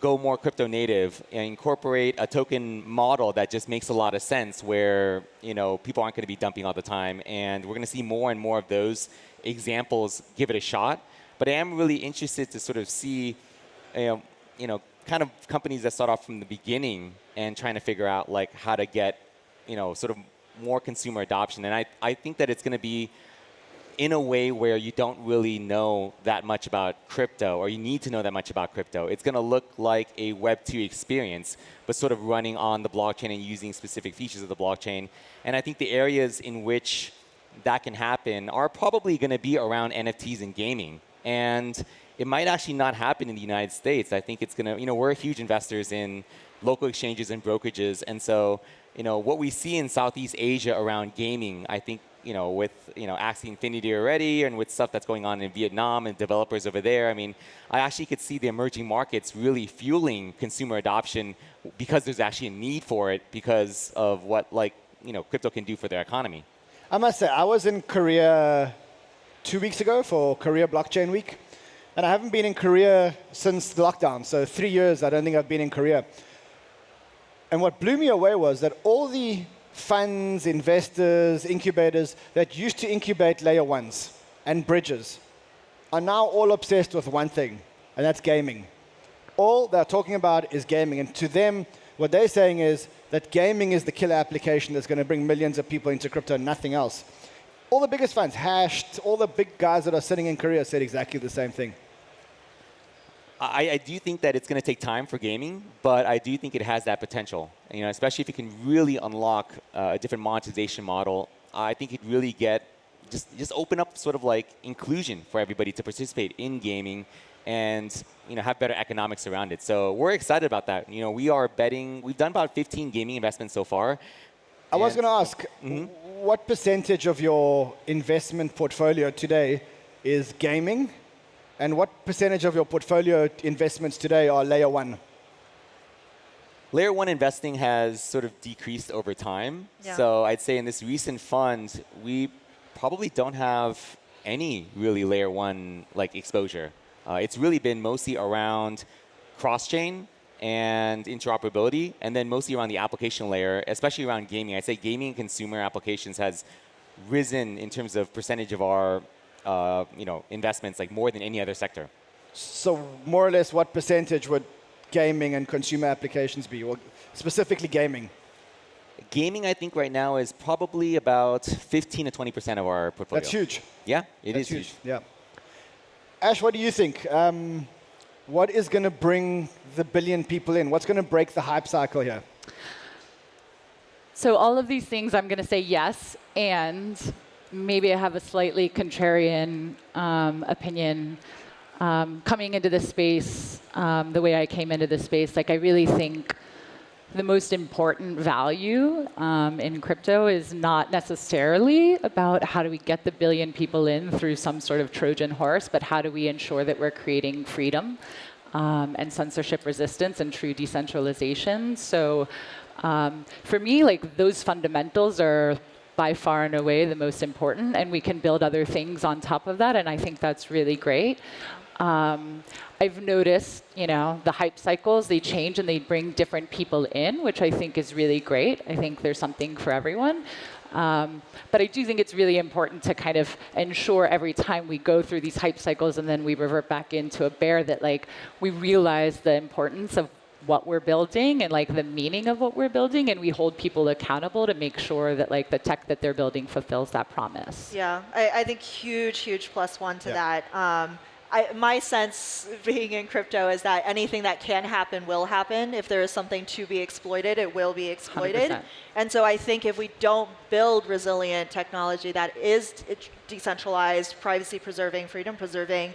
R: go more crypto native and incorporate a token model that just makes a lot of sense where, people aren't going to be dumping all the time. And we're going to see more and more of those examples give it a shot. But I am really interested to sort of see, kind of companies that start off from the beginning and trying to figure out like how to get, sort of more consumer adoption. And I think that it's going to be in a way where you don't really know that much about crypto, or you need to know that much about crypto. It's going to look like a Web 2 experience, but sort of running on the blockchain and using specific features of the blockchain. And I think the areas in which that can happen are probably going to be around NFTs and gaming. And it might actually not happen in the United States. I think it's going to, we're huge investors in local exchanges and brokerages. And so, what we see in Southeast Asia around gaming, I think, with, Axie Infinity already and with stuff that's going on in Vietnam and developers over there, I mean, I actually could see the emerging markets really fueling consumer adoption because there's actually a need for it because of what, crypto can do for their economy.
M: I must say, I was in Korea 2 weeks ago for Korea Blockchain Week. And I haven't been in Korea since the lockdown. So 3 years, I don't think I've been in Korea. And what blew me away was that all the funds, investors, incubators that used to incubate layer ones and bridges are now all obsessed with one thing, and that's gaming. All they're talking about is gaming. And to them, what they're saying is that gaming is the killer application that's going to bring millions of people into crypto and nothing else. All the biggest funds, Hashed, all the big guys that are sitting in Korea said exactly the same thing.
R: I do think that it's going to take time for gaming, but I do think it has that potential. Especially if it can really unlock a different monetization model. I think it really just open up sort of like inclusion for everybody to participate in gaming and have better economics around it. So we're excited about that. We've done about 15 gaming investments so far.
M: I was going to ask, what percentage of your investment portfolio today is gaming? And what percentage of your portfolio investments today are layer one?
R: Layer one investing has sort of decreased over time.
Q: Yeah.
R: So I'd say in this recent fund, we probably don't have any really layer one exposure. It's really been mostly around cross-chain and interoperability, and then mostly around the application layer, especially around gaming. I'd say gaming and consumer applications has risen in terms of percentage of our investments more than any other sector.
M: So more or less, what percentage would gaming and consumer applications be, or specifically gaming?
R: Gaming, I think right now is probably about 15 to 20% of our portfolio.
M: That's huge.
R: Yeah, it is huge.
M: Yeah. Ash, what do you think? What is going to bring the billion people in? What's going to break the hype cycle here?
X: So all of these things, I'm going to say yes, and maybe I have a slightly contrarian opinion. Coming into this space, the way I came into this space, I really think the most important value in crypto is not necessarily about how do we get the billion people in through some sort of Trojan horse, but how do we ensure that we're creating freedom and censorship resistance and true decentralization. So for me, those fundamentals are by far and away the most important, and we can build other things on top of that, and I think that's really great. I've noticed, the hype cycles, they change and they bring different people in, which I think is really great. I think there's something for everyone. But I do think it's really important to kind of ensure every time we go through these hype cycles and then we revert back into a bear that we realize the importance of what we're building and the meaning of what we're building, and we hold people accountable to make sure that the tech that they're building fulfills that promise.
Q: Yeah, I think huge +1 to that. My sense being in crypto is that anything that can happen will happen. If there is something to be exploited, it will be exploited.
X: 100%.
Q: And so I think if we don't build resilient technology that is decentralized, privacy preserving, freedom preserving,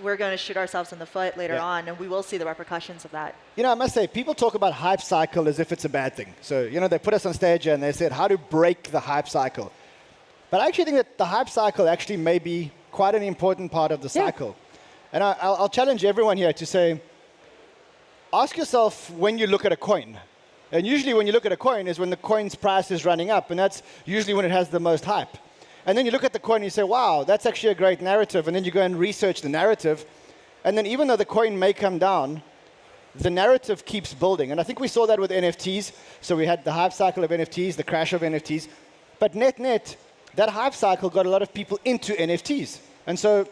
Q: we're going to shoot ourselves in the foot later on, and we will see the repercussions of that.
M: I must say, people talk about hype cycle as if it's a bad thing. So, they put us on stage and they said, how to break the hype cycle. But I actually think that the hype cycle actually may be quite an important part of the cycle. And I'll challenge everyone here to say, ask yourself when you look at a coin. And usually when you look at a coin is when the coin's price is running up, and that's usually when it has the most hype. And then you look at the coin and you say, wow, that's actually a great narrative. And then you go and research the narrative. And then even though the coin may come down, the narrative keeps building. And I think we saw that with NFTs. So we had the hype cycle of NFTs, the crash of NFTs. But net, that hype cycle got a lot of people into NFTs. And so,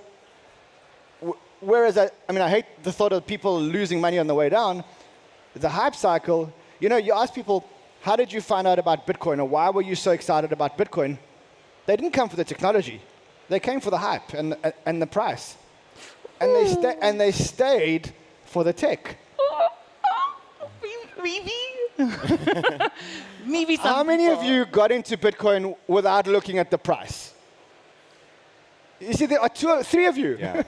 M: whereas I hate the thought of people losing money on the way down, the hype cycle, you ask people, how did you find out about Bitcoin, or why were you so excited about Bitcoin? They didn't come for the technology. They came for the hype and the price. And they stayed for the tech.
X: Maybe some
M: How many of you got into Bitcoin without looking at the price? You see, there are three of you.
R: Yeah.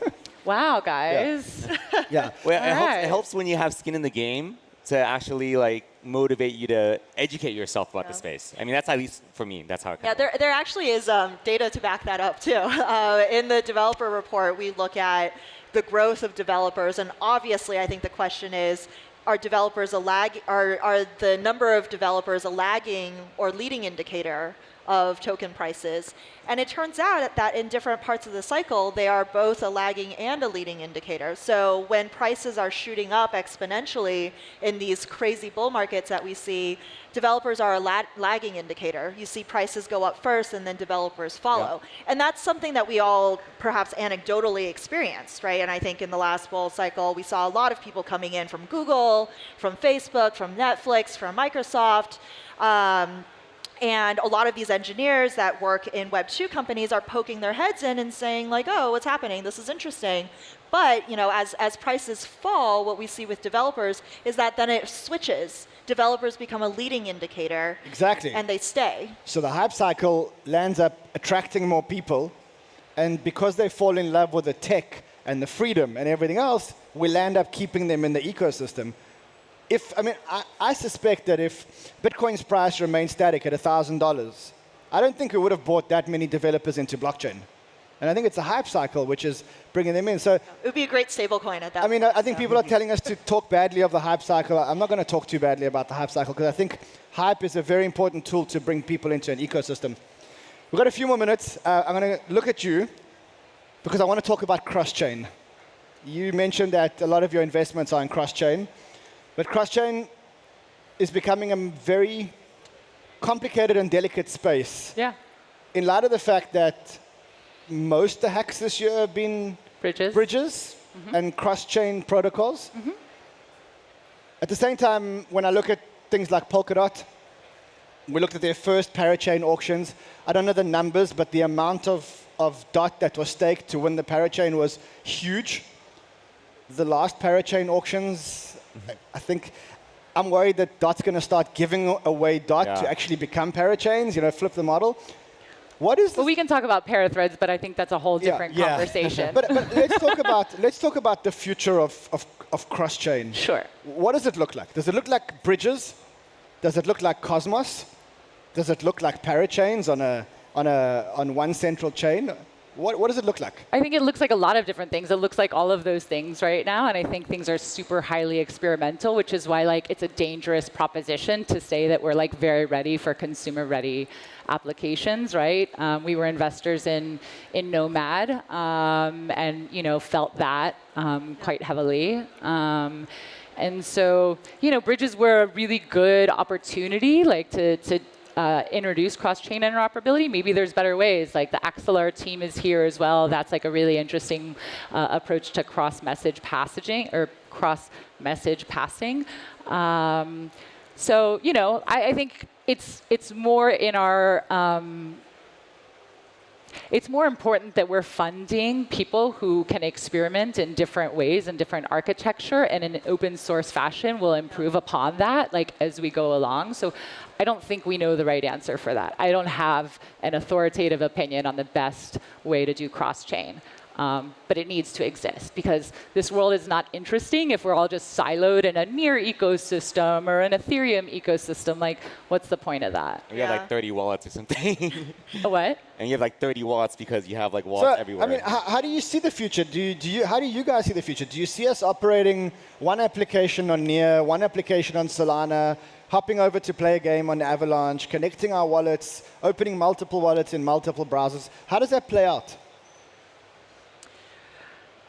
X: Wow, guys.
M: Yeah.
R: Well, it helps when you have skin in the game to actually motivate you to educate yourself about the space. I mean, that's at least for me. That's how it comes.
Q: There actually is data to back that up too. In the developer report, we look at the growth of developers, and obviously, I think the question is, are the number of developers a lagging or leading indicator of token prices? And it turns out that in different parts of the cycle, they are both a lagging and a leading indicator. So when prices are shooting up exponentially in these crazy bull markets that we see, developers are a lagging indicator. You see prices go up first and then developers follow. Yeah. And that's something that we all perhaps anecdotally experienced, right? And I think in the last bull cycle, we saw a lot of people coming in from Google, from Facebook, from Netflix, from Microsoft. And a lot of these engineers that work in Web 2 companies are poking their heads in and saying oh, what's happening? This is interesting. But as prices fall, what we see with developers is that then it switches. Developers become a leading indicator.
M: Exactly.
Q: And they stay.
M: So the hype cycle lands up attracting more people. And because they fall in love with the tech and the freedom and everything else, we land up keeping them in the ecosystem. I suspect that if Bitcoin's price remained static at $1,000, I don't think we would have brought that many developers into blockchain. And I think it's a hype cycle which is bringing them in. So
Q: it would be a great stablecoin at that point.
M: I think people are telling us to talk badly of the hype cycle. I'm not going to talk too badly about the hype cycle because I think hype is a very important tool to bring people into an ecosystem. We've got a few more minutes. I'm going to look at you because I want to talk about cross-chain. You mentioned that a lot of your investments are in cross-chain. But cross-chain is becoming a very complicated and delicate space.
X: Yeah.
M: In light of the fact that most of the hacks this year have been bridges and cross-chain protocols. At the same time, when I look at things like Polkadot, we looked at their first parachain auctions. I don't know the numbers, but the amount of DOT that was staked to win the parachain was huge. The last parachain auctions, I think I'm worried that DOT's going to start giving away DOT to actually become parachains, flip the model. What is?
X: Well, we can talk about parathreads, but I think that's a whole different conversation.
M: But let's talk about the future of cross-chain.
X: Sure.
M: What does it look like? Does it look like bridges? Does it look like Cosmos? Does it look like parachains on one central chain? What does it look like?
X: I think it looks like a lot of different things. It looks like all of those things right now, and I think things are super highly experimental, which is why like it's a dangerous proposition to say that we're like very ready for consumer-ready applications, right? We were investors in Nomad, and felt that quite heavily. And so, bridges were a really good opportunity, like to introduce cross-chain interoperability. Maybe there's better ways. Like the Axelar team is here as well. That's like a really interesting approach to cross-message passaging or cross-message passing. So I think it's more in our it's more important that we're funding people who can experiment in different ways and different architecture, and in an open source fashion will improve upon that like as we go along. So I don't think we know the right answer for that. I don't have an authoritative opinion on the best way to do cross-chain. But it needs to exist because this world is not interesting if we're all just siloed in a Near ecosystem or an Ethereum ecosystem. Like, what's the point of that?
R: You have like 30 wallets or something.
X: A what?
R: And you have like 30 wallets because you have like wallets everywhere.
M: I mean, how do you see the future? How do you guys see the future? Do you see us operating one application on Near, one application on Solana, hopping over to play a game on Avalanche, connecting our wallets, opening multiple wallets in multiple browsers? How does that play out?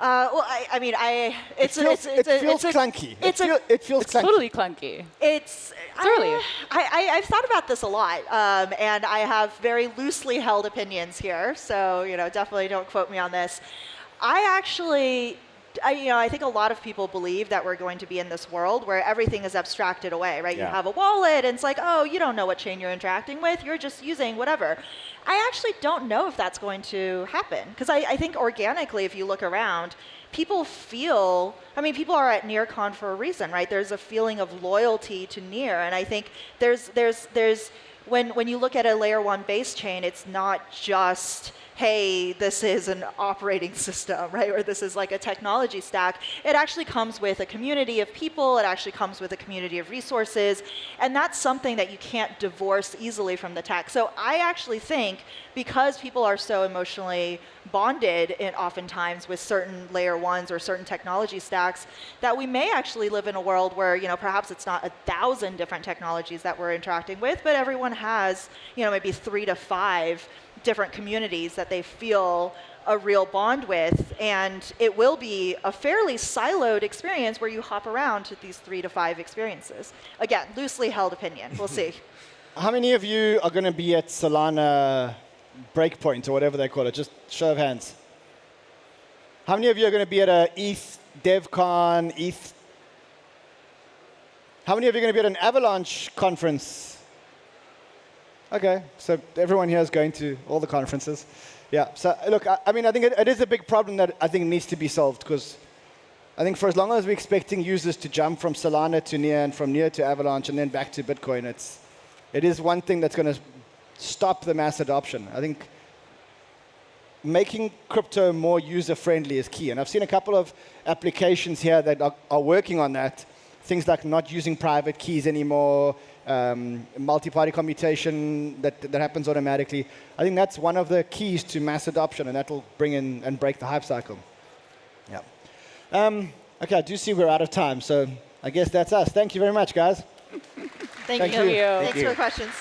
Q: Well, I mean, it feels
M: clunky.
Q: It
M: feels
X: clunky. Totally clunky.
Q: It's
X: early.
Q: I've thought about this a lot, and I have very loosely held opinions here. So definitely don't quote me on this. I think a lot of people believe that we're going to be in this world where everything is abstracted away, right?
R: Yeah.
Q: You have a wallet, and it's like, oh, you don't know what chain you're interacting with. You're just using whatever. I actually don't know if that's going to happen. Because I think organically, if you look around, people are at NEARCON for a reason, right? There's a feeling of loyalty to Near. And I think when you look at a layer 1 base chain, it's not just, hey, this is an operating system, right? Or this is like a technology stack. It actually comes with a community of people. It actually comes with a community of resources. And that's something that you can't divorce easily from the tech. So I actually think because people are so emotionally bonded oftentimes with certain layer 1s or certain technology stacks, that we may actually live in a world where perhaps it's not 1,000 different technologies that we're interacting with, but everyone has maybe 3 to 5 different communities that they feel a real bond with, and it will be a fairly siloed experience where you hop around to these 3 to 5 experiences. Again, loosely held opinion. We'll see.
M: How many of you are going to be at Solana Breakpoint or whatever they call it? Just show of hands. How many of you are going to be at a ETH DevCon, ETH? How many of you are going to be at an Avalanche conference? Okay, so everyone here is going to all the conferences. Yeah, so look, I mean, I think it is a big problem that I think needs to be solved, because I think for as long as we're expecting users to jump from Solana to Near and from Near to Avalanche and then back to Bitcoin, it is one thing that's going to stop the mass adoption. I think making crypto more user-friendly is key. And I've seen a couple of applications here that are working on that. Things like not using private keys anymore, multi-party commutation that happens automatically. I think that's one of the keys to mass adoption, and that will bring in and break the hype cycle. Yeah. Okay, I do see we're out of time, so I guess that's us. Thank you very much, guys.
Q: Thank you. Thanks for the questions.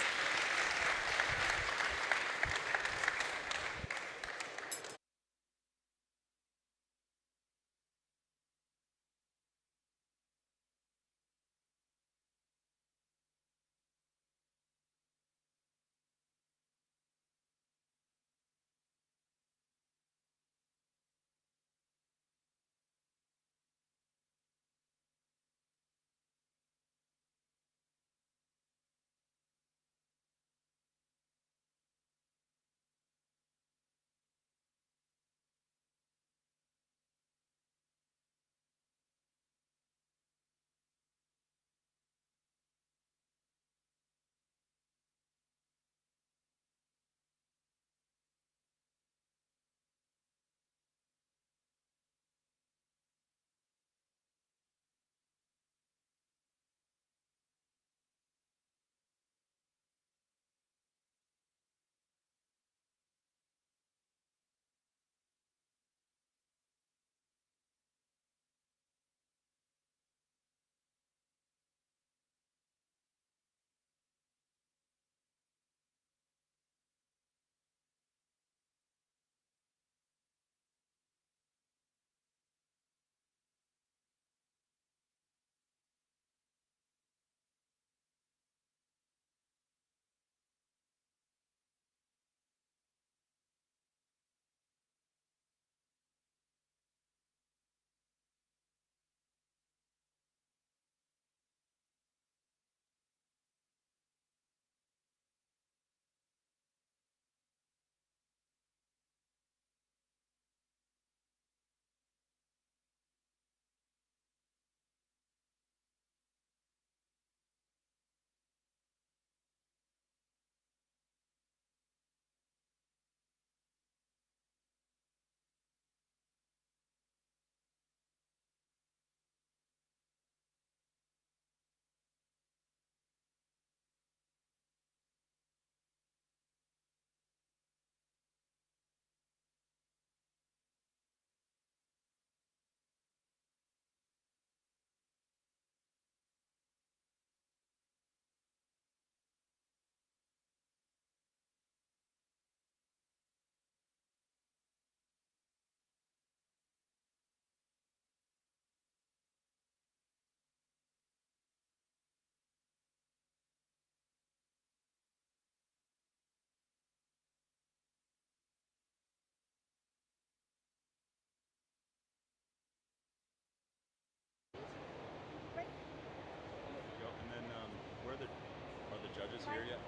C: here yet?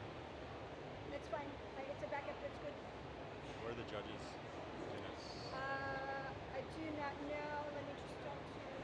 N: That's fine. It's a backup. That's good.
C: Where are the judges?
N: I do not know. Let me just talk to you.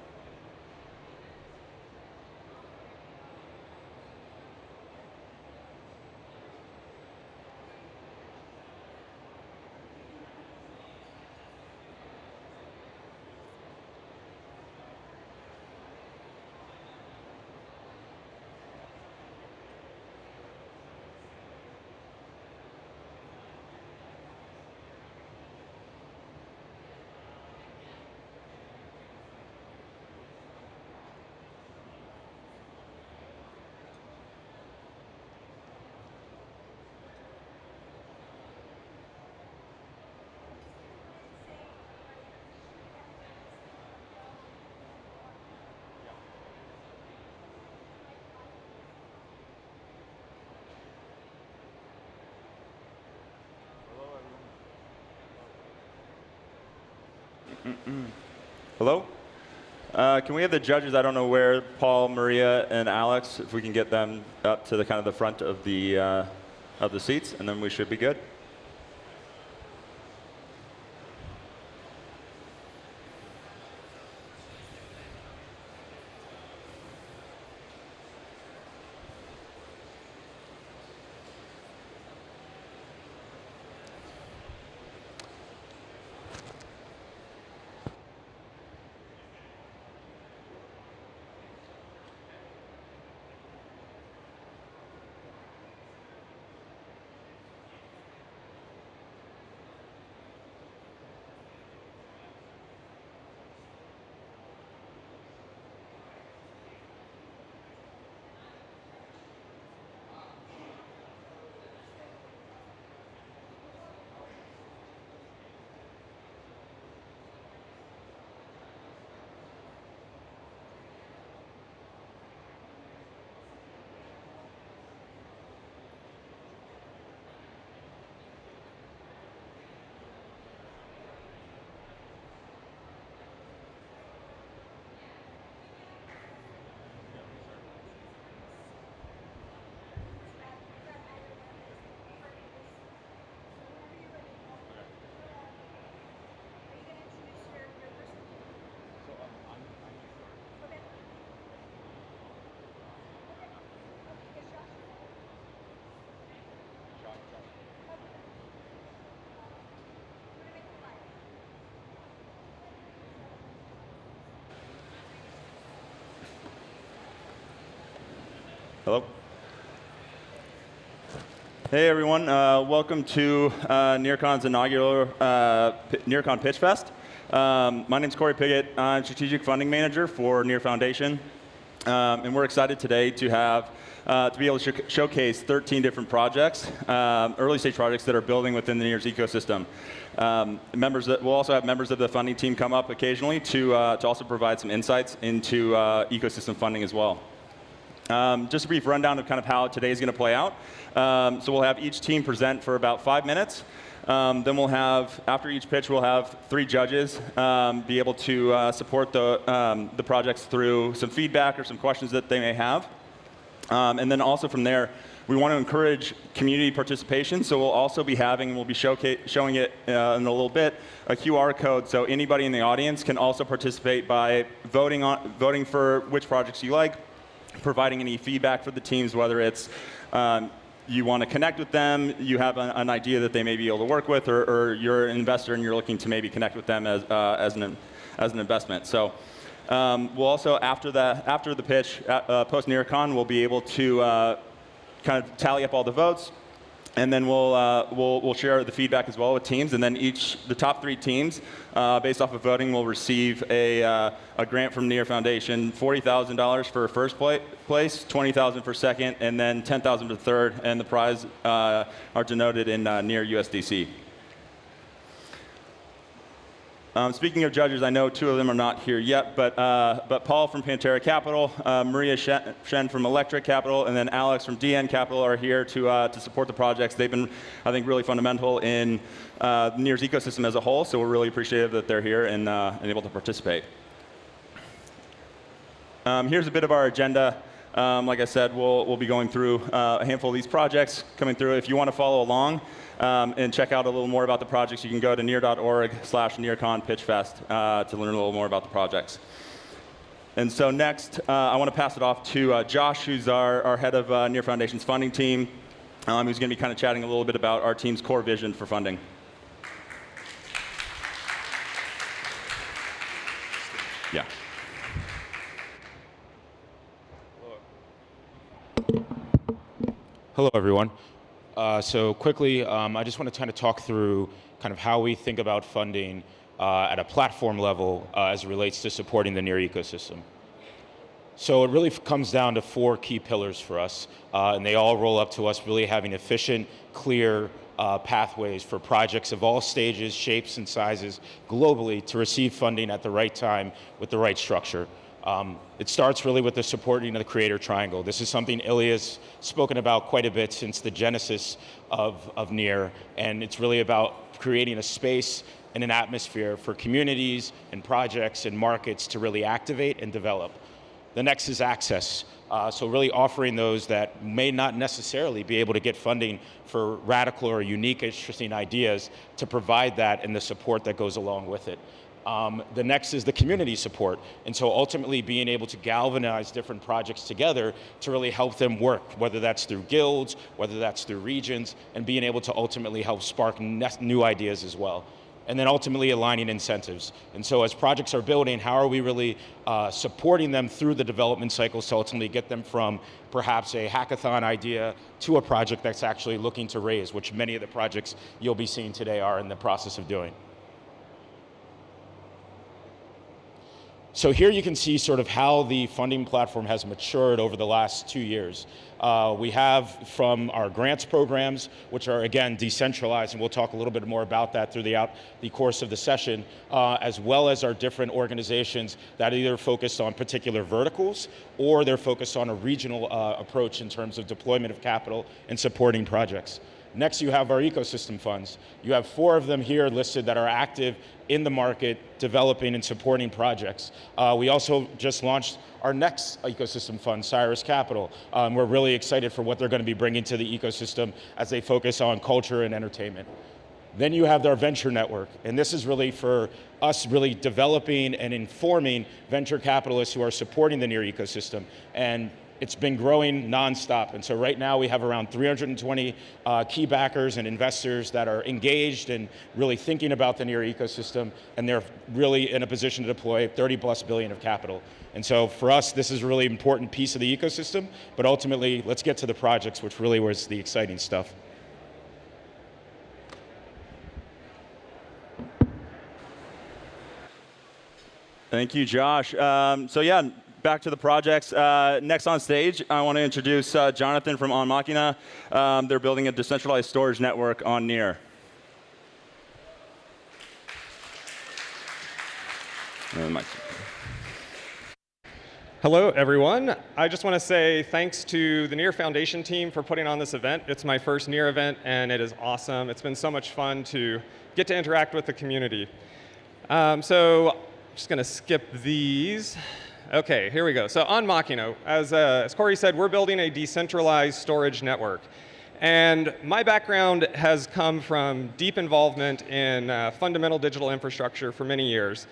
C: Hello? Can we have the judges? I don't know where, Paul, Maria, and Alex, if we can get them up to the kind of the front of the seats, and then we should be good. Hello? Hey, everyone. Welcome to NEARCON's inaugural NEARCON Pitch Fest. My name's Corey Piggott. I'm Strategic Funding Manager for NEAR Foundation. And we're excited today to have to be able to showcase 13 different projects, early stage projects that are building within the NEAR's ecosystem. We'll also have members of the funding team come up occasionally to also provide some insights into ecosystem funding as well. Just a brief rundown of kind of how today is going to play out. So we'll have each team present for about 5 minutes. Then we'll have, after each pitch, we'll have 3 judges be able to support the projects through some feedback or some questions that they may have. And then also from there, we want to encourage community participation. So we'll also be having, and we'll be showing it in a little bit, a QR code. So anybody in the audience can also participate by voting for which projects you like, providing any feedback for the teams, whether it's you want to connect with them, you have an idea that they may be able to work with, or you're an investor and you're looking to maybe connect with them as an investment. So we'll also, after the pitch, post NEARCON, we'll be able to kind of tally up all the votes, and then we'll share the feedback as well with teams, and then the top 3 teams, based off of voting, will receive a grant from NEAR Foundation, $40,000 for first place, $20,000 for second, and then $10,000 for third, and the prize are denoted in NEAR USDC. Speaking of judges, I know 2 of them are not here yet, but Paul from Pantera Capital, Maria Shen from Electric Capital, and then Alex from DN Capital are here to support the projects. They've been, I think, really fundamental in NEAR's ecosystem as a whole, so we're really appreciative that they're here and able to participate. Here's a bit of our agenda. Like I said, we'll be going through a handful of these projects coming through. If you want to follow along and check out a little more about the projects, you can go to near.org/NearCon to learn a little more about the projects. And so next, I want to pass it off to Josh, who's our head of Near Foundation's funding team, who's going to be kind of chatting a little bit about our team's core vision for funding. Yeah.
F: Hello, everyone. So quickly, I just want to kind of talk through kind of how we think about funding at a platform level as it relates to supporting the Near ecosystem. So it really comes down to 4 key pillars for us, and they all roll up to us really having efficient, clear pathways for projects of all stages, shapes, and sizes globally to receive funding at the right time with the right structure. It starts really with the supporting of the creator triangle. This is something Illia's spoken about quite a bit since the genesis of Near, and it's really about creating a space and an atmosphere for communities and projects and markets to really activate and develop. The next is access. So really offering those that may not necessarily be able to get funding for radical or unique, interesting ideas to provide that and the support that goes along with it. The next is the community support. And so ultimately being able to galvanize different projects together to really help them work, whether that's through guilds, whether that's through regions, and being able to ultimately help spark new ideas as well. And then ultimately aligning incentives. And so as projects are building, how are we really supporting them through the development cycles to ultimately get them from perhaps a hackathon idea to a project that's actually looking to raise, which many of the projects you'll be seeing today are in the process of doing. So here you can see sort of how the funding platform has matured over the last 2 years. We have from our grants programs, which are again decentralized, and we'll talk a little bit more about that throughout the course of the session, as well as our different organizations that are either focused on particular verticals or they're focused on a regional approach in terms of deployment of capital and supporting projects. Next, you have our ecosystem funds. You have 4 of them here listed that are active in the market, developing and supporting projects. We also just launched our next ecosystem fund, Cyrus Capital. We're really excited for what they're going to be bringing to the ecosystem as they focus on culture and entertainment. Then you have our venture network, and this is really for us really developing and informing venture capitalists who are supporting the Near ecosystem. And it's been growing nonstop. And so right now we have around 320 key backers and investors that are engaged and really thinking about the Near ecosystem, and they're really in a position to deploy 30+ billion of capital. And so for us, this is a really important piece of the ecosystem, but ultimately, let's get to the projects, which really was the exciting stuff.
C: Thank you, Josh. So yeah, back to the projects. Next on stage, I want to introduce Jonathan from On Machina. They're building a decentralized storage network on Near.
O: Hello, everyone. I just want to say thanks to the Near Foundation team for putting on this event. It's my first Near event, and it is awesome. It's been so much fun to get to interact with the community. So I'm just going to skip these. OK, here we go. So on Machina, as Corey said, we're building a decentralized storage network. And my background has come from deep involvement in fundamental digital infrastructure for many years.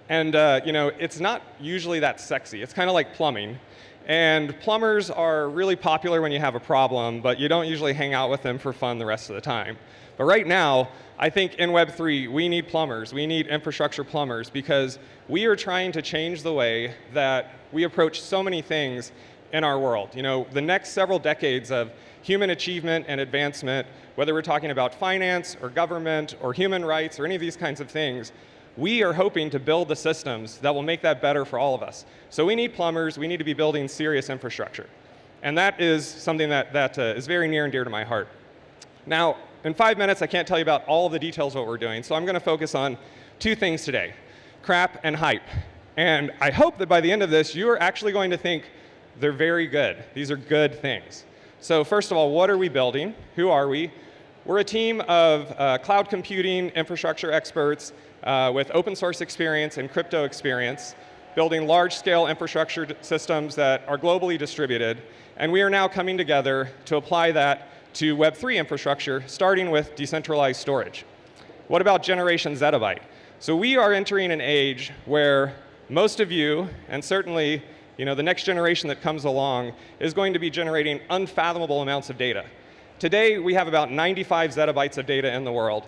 O: And you know, it's not usually that sexy. It's kind of like plumbing. And plumbers are really popular when you have a problem, but you don't usually hang out with them for fun the rest of the time. But right now, I think in Web3, we need plumbers. We need infrastructure plumbers because we are trying to change the way that we approach so many things in our world. You know, the next several decades of human achievement and advancement, whether we're talking about finance or government or human rights or any of these kinds of things, we are hoping to build the systems that will make that better for all of us. So we need plumbers. We need to be building serious infrastructure. And that is something that is very near and dear to my heart. Now, in 5 minutes, I can't tell you about all of the details of what we're doing, so I'm going to focus on 2 things today, crap and hype. And I hope that by the end of this, you are actually going to think they're very good. These are good things. So first of all, what are we building? Who are we? We're a team of cloud computing infrastructure experts with open source experience and crypto experience, building large-scale infrastructure systems that are globally distributed, and we are now coming together to apply that to Web3 infrastructure, starting with decentralized storage. What about generation zettabyte? So we are entering an age where most of you, and certainly the next generation that comes along, is going to be generating unfathomable amounts of data. Today, we have about 95 zettabytes of data in the world.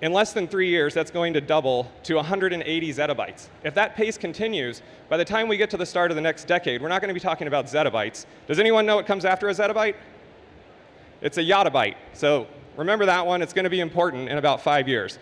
O: In less than 3 years, that's going to double to 180 zettabytes. If that pace continues, by the time we get to the start of the next decade, we're not going to be talking about zettabytes. Does anyone know what comes after a zettabyte? It's a yottabyte. So remember that one. It's going to be important in about 5 years.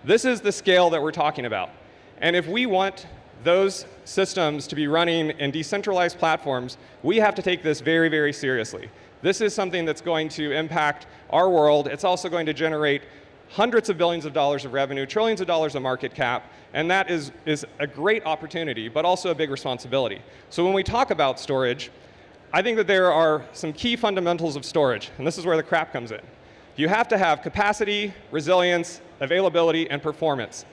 O: This is the scale that we're talking about. And if we want those systems to be running in decentralized platforms, we have to take this very, very seriously. This is something that's going to impact our world. It's also going to generate hundreds of billions of dollars of revenue, trillions of dollars of market cap, and that is a great opportunity, but also a big responsibility. So when we talk about storage, I think that there are some key fundamentals of storage, and this is where the crap comes in. You have to have capacity, resilience, availability, and performance.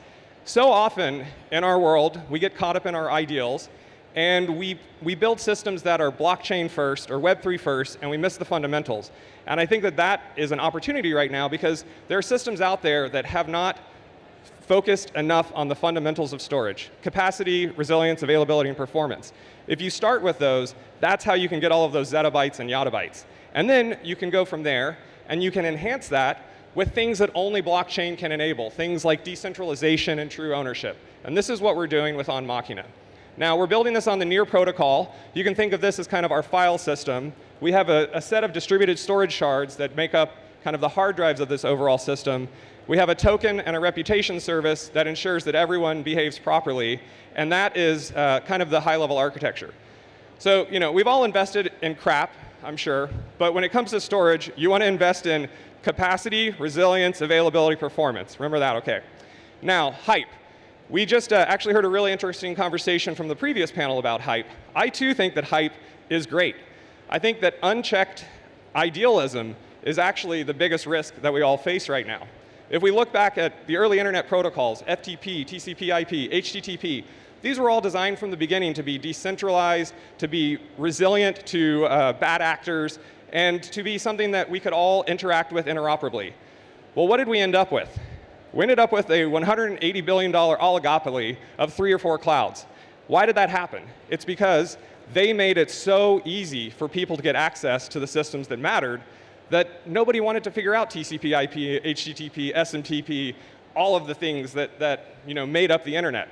O: So often in our world, we get caught up in our ideals, and we build systems that are blockchain first or Web3 first, and we miss the fundamentals. And I think that that is an opportunity right now because there are systems out there that have not focused enough on the fundamentals of storage: capacity, resilience, availability, and performance. If you start with those, that's how you can get all of those zettabytes and yottabytes. And then you can go from there, and you can enhance that with things that only blockchain can enable, things like decentralization and true ownership. And this is what we're doing with On Machina. Now, we're building this on the NEAR protocol. You can think of this as kind of our file system. We have a set of distributed storage shards that make up kind of the hard drives of this overall system. We have a token and a reputation service that ensures that everyone behaves properly, and that is kind of the high-level architecture. So, we've all invested in crap, I'm sure, but when it comes to storage, you want to invest in capacity, resilience, availability, performance. Remember that, okay. Now, hype. We just actually heard a really interesting conversation from the previous panel about hype. I too think that hype is great. I think that unchecked idealism is actually the biggest risk that we all face right now. If we look back at the early internet protocols, FTP, TCP/IP, HTTP, these were all designed from the beginning to be decentralized, to be resilient to bad actors, and to be something that we could all interact with interoperably. Well, what did we end up with? We ended up with a $180 billion oligopoly of 3 or 4 clouds. Why did that happen? It's because they made it so easy for people to get access to the systems that mattered that nobody wanted to figure out TCP/IP, HTTP, SMTP, all of the things that made up the internet.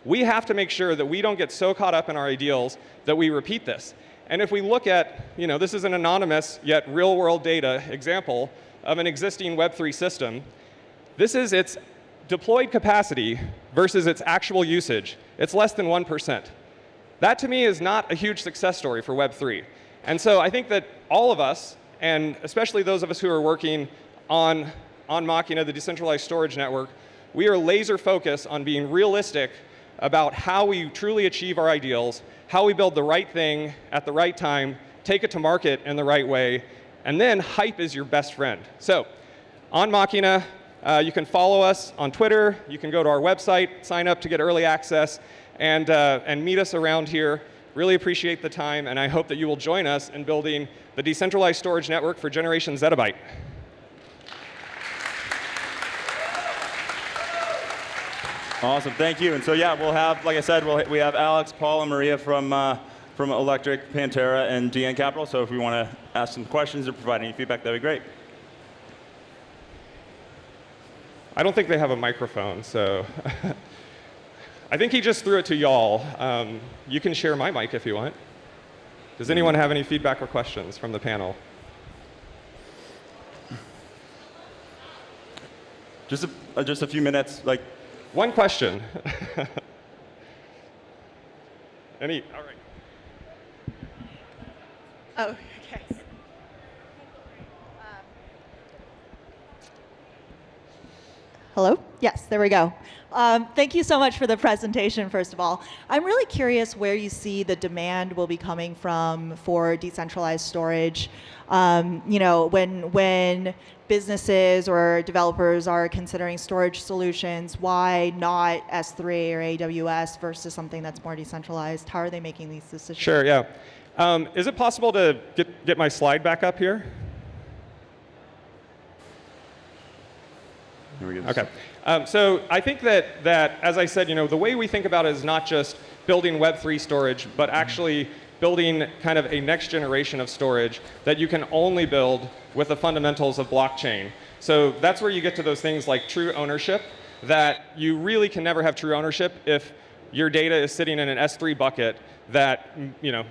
O: We have to make sure that we don't get so caught up in our ideals that we repeat this. And if we look at, this is an anonymous yet real-world data example of an existing Web3 system. This is its deployed capacity versus its actual usage. It's less than 1%. That, to me, is not a huge success story for Web3. And so I think that all of us, and especially those of us who are working on Machina, the decentralized storage network, we are laser focused on being realistic about how we truly achieve our ideals, how we build the right thing at the right time, take it to market in the right way, and then hype is your best friend. So, On Machina, you can follow us on Twitter, you can go to our website, sign up to get early access, and meet us around here. Really appreciate the time, and I hope that you will join us in building the decentralized storage network for generation zettabyte.
C: Awesome, thank you. And so yeah, we'll have, like I said, we have Alex, Paul, and Maria from Electric, Pantera, and DN Capital. So if we want to ask some questions or provide any feedback, that'd be great.
O: I don't think they have a microphone, so I think he just threw it to y'all. You can share my mic if you want. Does anyone have any feedback or questions from the panel?
C: Just a few minutes, like.
O: One question. All right.
Q: Oh, okay. Hello? Yes, there we go. Thank you so much for the presentation, first of all. I'm really curious where you see the demand will be coming from for decentralized storage. When businesses or developers are considering storage solutions, why not S3 or AWS versus something that's more decentralized? How are they making these decisions?
O: Sure, yeah. Is it possible to get my slide back up here? Okay. So I think that, as I said, the way we think about it is not just building Web3 storage, but actually building kind of a next generation of storage that you can only build with the fundamentals of blockchain. So that's where you get to those things like true ownership, that you really can never have true ownership if your data is sitting in an S3 bucket that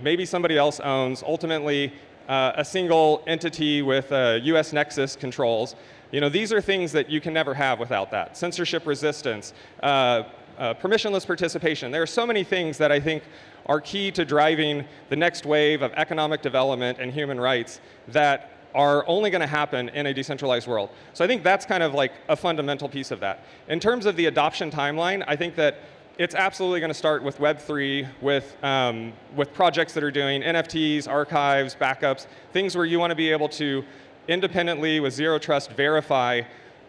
O: maybe somebody else owns, ultimately a single entity with US Nexus controls. These are things that you can never have without that. Censorship resistance, permissionless participation. There are so many things that I think are key to driving the next wave of economic development and human rights that are only going to happen in a decentralized world. So I think that's kind of like a fundamental piece of that. In terms of the adoption timeline, I think that it's absolutely going to start with Web3, with projects that are doing NFTs, archives, backups, things where you want to be able to independently, with zero trust, verify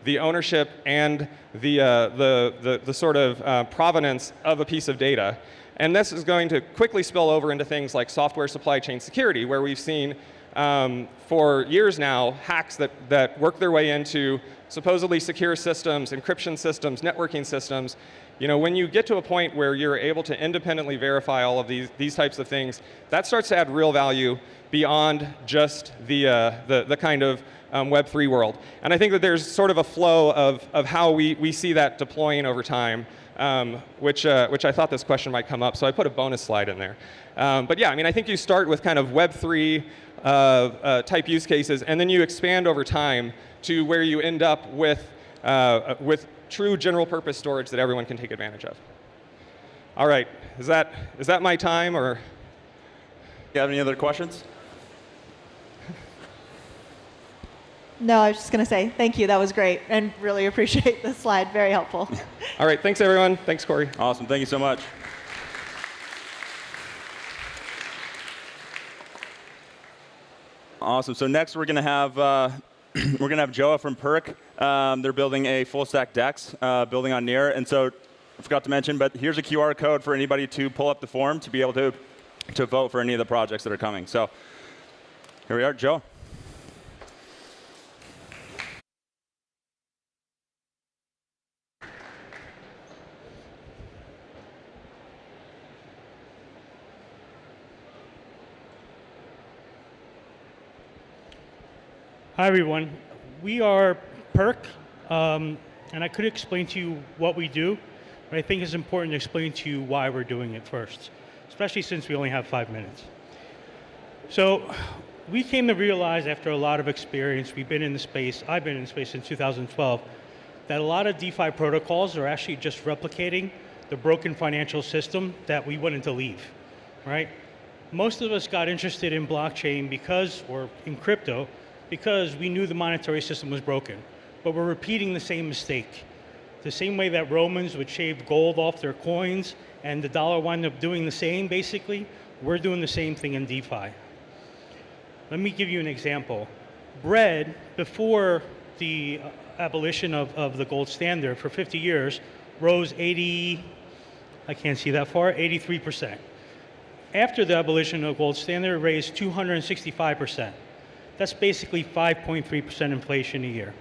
O: the ownership and the sort of provenance of a piece of data. And this is going to quickly spill over into things like software supply chain security, where we've seen for years now hacks that work their way into supposedly secure systems, encryption systems, networking systems. When you get to a point where you're able to independently verify all of these types of things, that starts to add real value beyond just the kind of Web3 world. And I think that there's sort of a flow of how we see that deploying over time, which I thought this question might come up, so I put a bonus slide in there. But yeah, I think you start with kind of Web3 type use cases, and then you expand over time to where you end up with true general purpose storage that everyone can take advantage of. All right, is that my time, or?
C: You have any other questions?
Q: No, I was just going to say thank you. That was great, and really appreciate the slide. Very helpful.
O: All right, thanks everyone. Thanks, Corey.
C: Awesome, thank you so much. Awesome. So next we're going to have Joa from Perk. They're building a full stack DEX, building on Near. And so I forgot to mention, but here's a QR code for anybody to pull up the form to be able to vote for any of the projects that are coming. So here we are, Joa.
P: Hi, everyone. We are Perk, and I could explain to you what we do, but I think it's important to explain to you why we're doing it first, especially since we only have 5 minutes. So we came to realize after a lot of experience, we've been in the space, I've been in the space since 2012, that a lot of DeFi protocols are actually just replicating the broken financial system that we wanted to leave, right? Most of us got interested in blockchain or in crypto, because we knew the monetary system was broken. But we're repeating the same mistake. The same way that Romans would shave gold off their coins and the dollar wound up doing the same, basically, we're doing the same thing in DeFi. Let me give you an example. Bread, before the abolition of the gold standard for 50 years, rose 83%. After the abolition of the gold standard, it raised 265%. That's basically 5.3% inflation a year.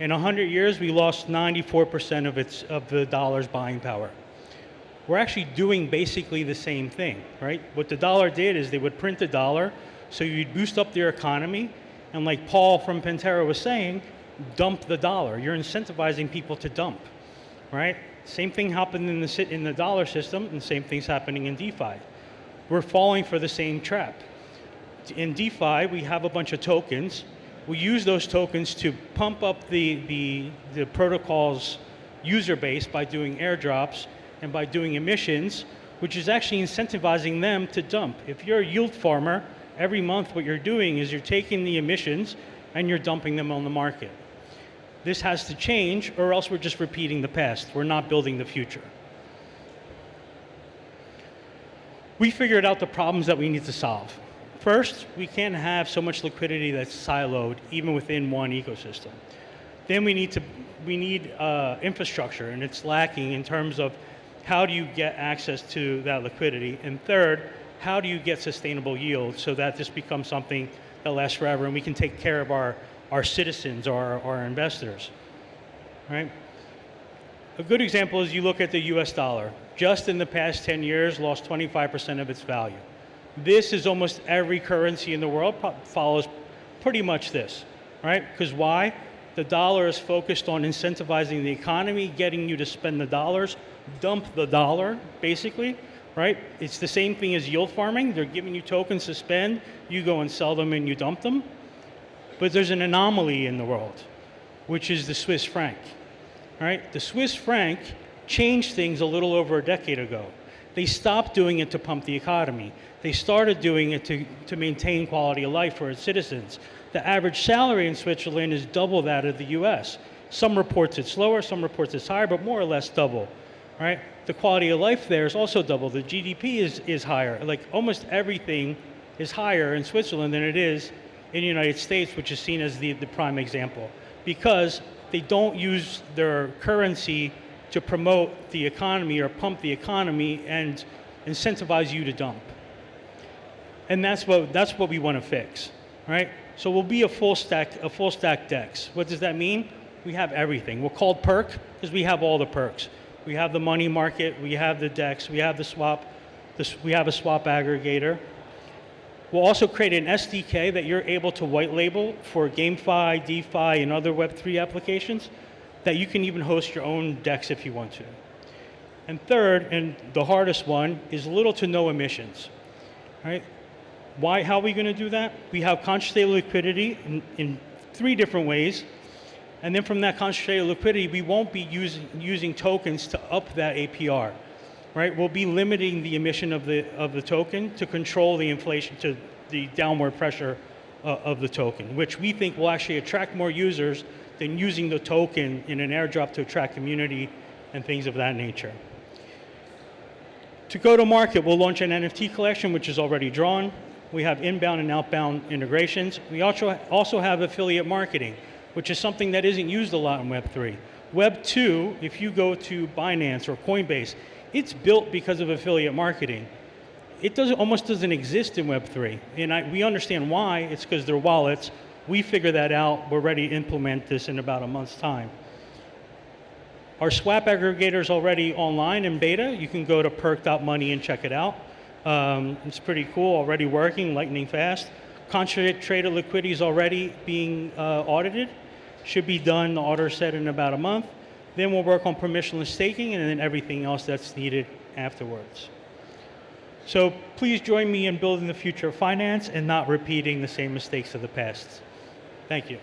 P: In 100 years, we lost 94% of the dollar's buying power. We're actually doing basically the same thing, right? What the dollar did is they would print the dollar, so you'd boost up their economy, and like Paul from Pantera was saying, dump the dollar. You're incentivizing people to dump, right? Same thing happened in the dollar system, and same thing's happening in DeFi. We're falling for the same trap. In DeFi, we have a bunch of tokens. We use those tokens to pump up the protocol's user base by doing airdrops and by doing emissions, which is actually incentivizing them to dump. If you're a yield farmer, every month what you're doing is you're taking the emissions and you're dumping them on the market. This has to change, or else we're just repeating the past. We're not building the future. We figured out the problems that we need to solve. First, we can't have so much liquidity that's siloed, even within one ecosystem. Then we need infrastructure, and it's lacking in terms of how do you get access to that liquidity? And third, how do you get sustainable yield so that this becomes something that lasts forever and we can take care of our citizens, our investors, right? A good example is you look at the US dollar. Just in the past 10 years, lost 25% of its value. This is almost every currency in the world follows pretty much this, right? Because why? The dollar is focused on incentivizing the economy, getting you to spend the dollars, dump the dollar, basically, right? It's the same thing as yield farming. They're giving you tokens to spend, you go and sell them and you dump them. But there's an anomaly in the world, which is the Swiss franc, right? The Swiss franc changed things a little over a decade ago. They stopped doing it to pump the economy. They started doing it to maintain quality of life for its citizens. The average salary in Switzerland is double that of the US. Some reports it's lower, some reports it's higher, but more or less double, right? The quality of life there is also double. The GDP is higher. Like almost everything is higher in Switzerland than it is in the United States, which is seen as the prime example, because they don't use their currency to promote the economy or pump the economy and incentivize you to dump. And that's what we want to fix, right? So we'll be a full stack DEX. What does that mean? We have everything. We're called perk because we have all the perks. We have the money market, we have the DEX, we have the swap, we have a swap aggregator. We'll also create an SDK that you're able to white label for GameFi, DeFi, and other Web3 applications that you can even host your own DEX if you want to. And third, and the hardest one, is little to no emissions, right? How are we going to do that? We have concentrated liquidity in 3 different ways. And then from that concentrated liquidity, we won't be using tokens to up that APR, right? We'll be limiting the emission of the token to control the inflation, to the downward pressure of the token, which we think will actually attract more users than using the token in an airdrop to attract community and things of that nature. To go to market, we'll launch an NFT collection, which is already drawn. We have inbound and outbound integrations. We also have affiliate marketing, which is something that isn't used a lot in Web3. Web 2, if you go to Binance or Coinbase, it's built because of affiliate marketing. It almost doesn't exist in Web 3. And we understand why. It's because they're wallets. We figure that out. We're ready to implement this in about a month's time. Our swap aggregator is already online in beta. You can go to perk.money and check it out. It's pretty cool, already working, lightning fast. Concentrated liquidity is already being audited. Should be done, the order set in about a month. Then we'll work on permissionless staking and then everything else that's needed afterwards. So please join me in building the future of finance and not repeating the same mistakes of the past. Thank you.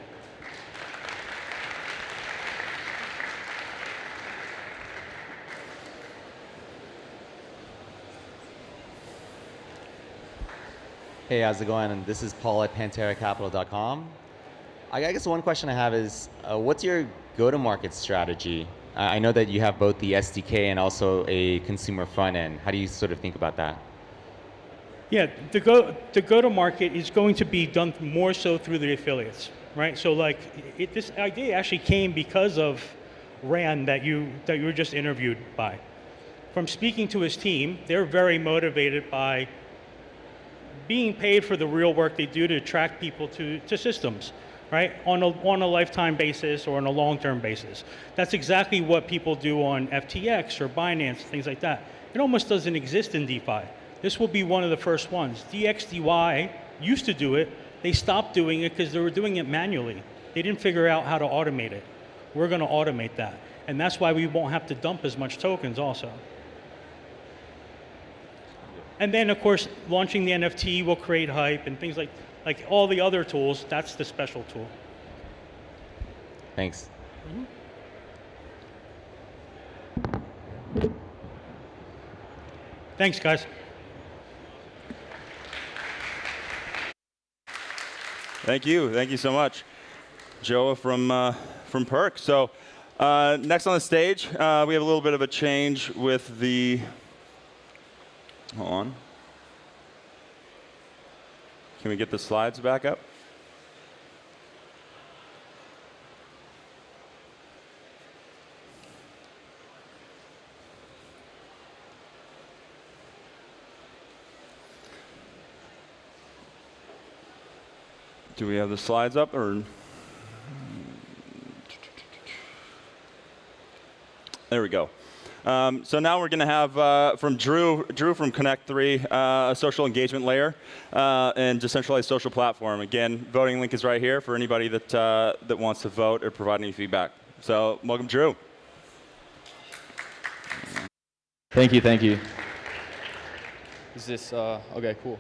R: Hey, how's it going? And this is Paul at PanteraCapital.com. I guess one question I have is, what's your go-to-market strategy? I know that you have both the SDK and also a consumer front end. How do you sort of think about that?
P: Yeah, the go-to-market is going to be done more so through the affiliates, right? So like, this idea actually came because of Rand that you were just interviewed by. From speaking to his team, they're very motivated by being paid for the real work they do to attract people to systems, right? On a lifetime basis or on a long-term basis. That's exactly what people do on FTX or Binance, things like that. It almost doesn't exist in DeFi. This will be one of the first ones. DXDY used to do it. They stopped doing it because they were doing it manually. They didn't figure out how to automate it. We're going to automate that. And that's why we won't have to dump as much tokens also. And then, of course, launching the NFT will create hype and things like all the other tools. That's the special tool.
R: Thanks.
P: Thanks, guys.
C: Thank you so much. Joa from Perk. So next on the stage, we have a little bit of a change with the. Hold on. Can we get the slides back up? Do we have the slides up, or? There we go. So now we're going to have from Drew from Connect 3, a social engagement layer and decentralized social platform. Again, voting link is right here for anybody that that wants to vote or provide any feedback. So welcome, Drew.
E: Thank you, thank you. Is this okay? Cool.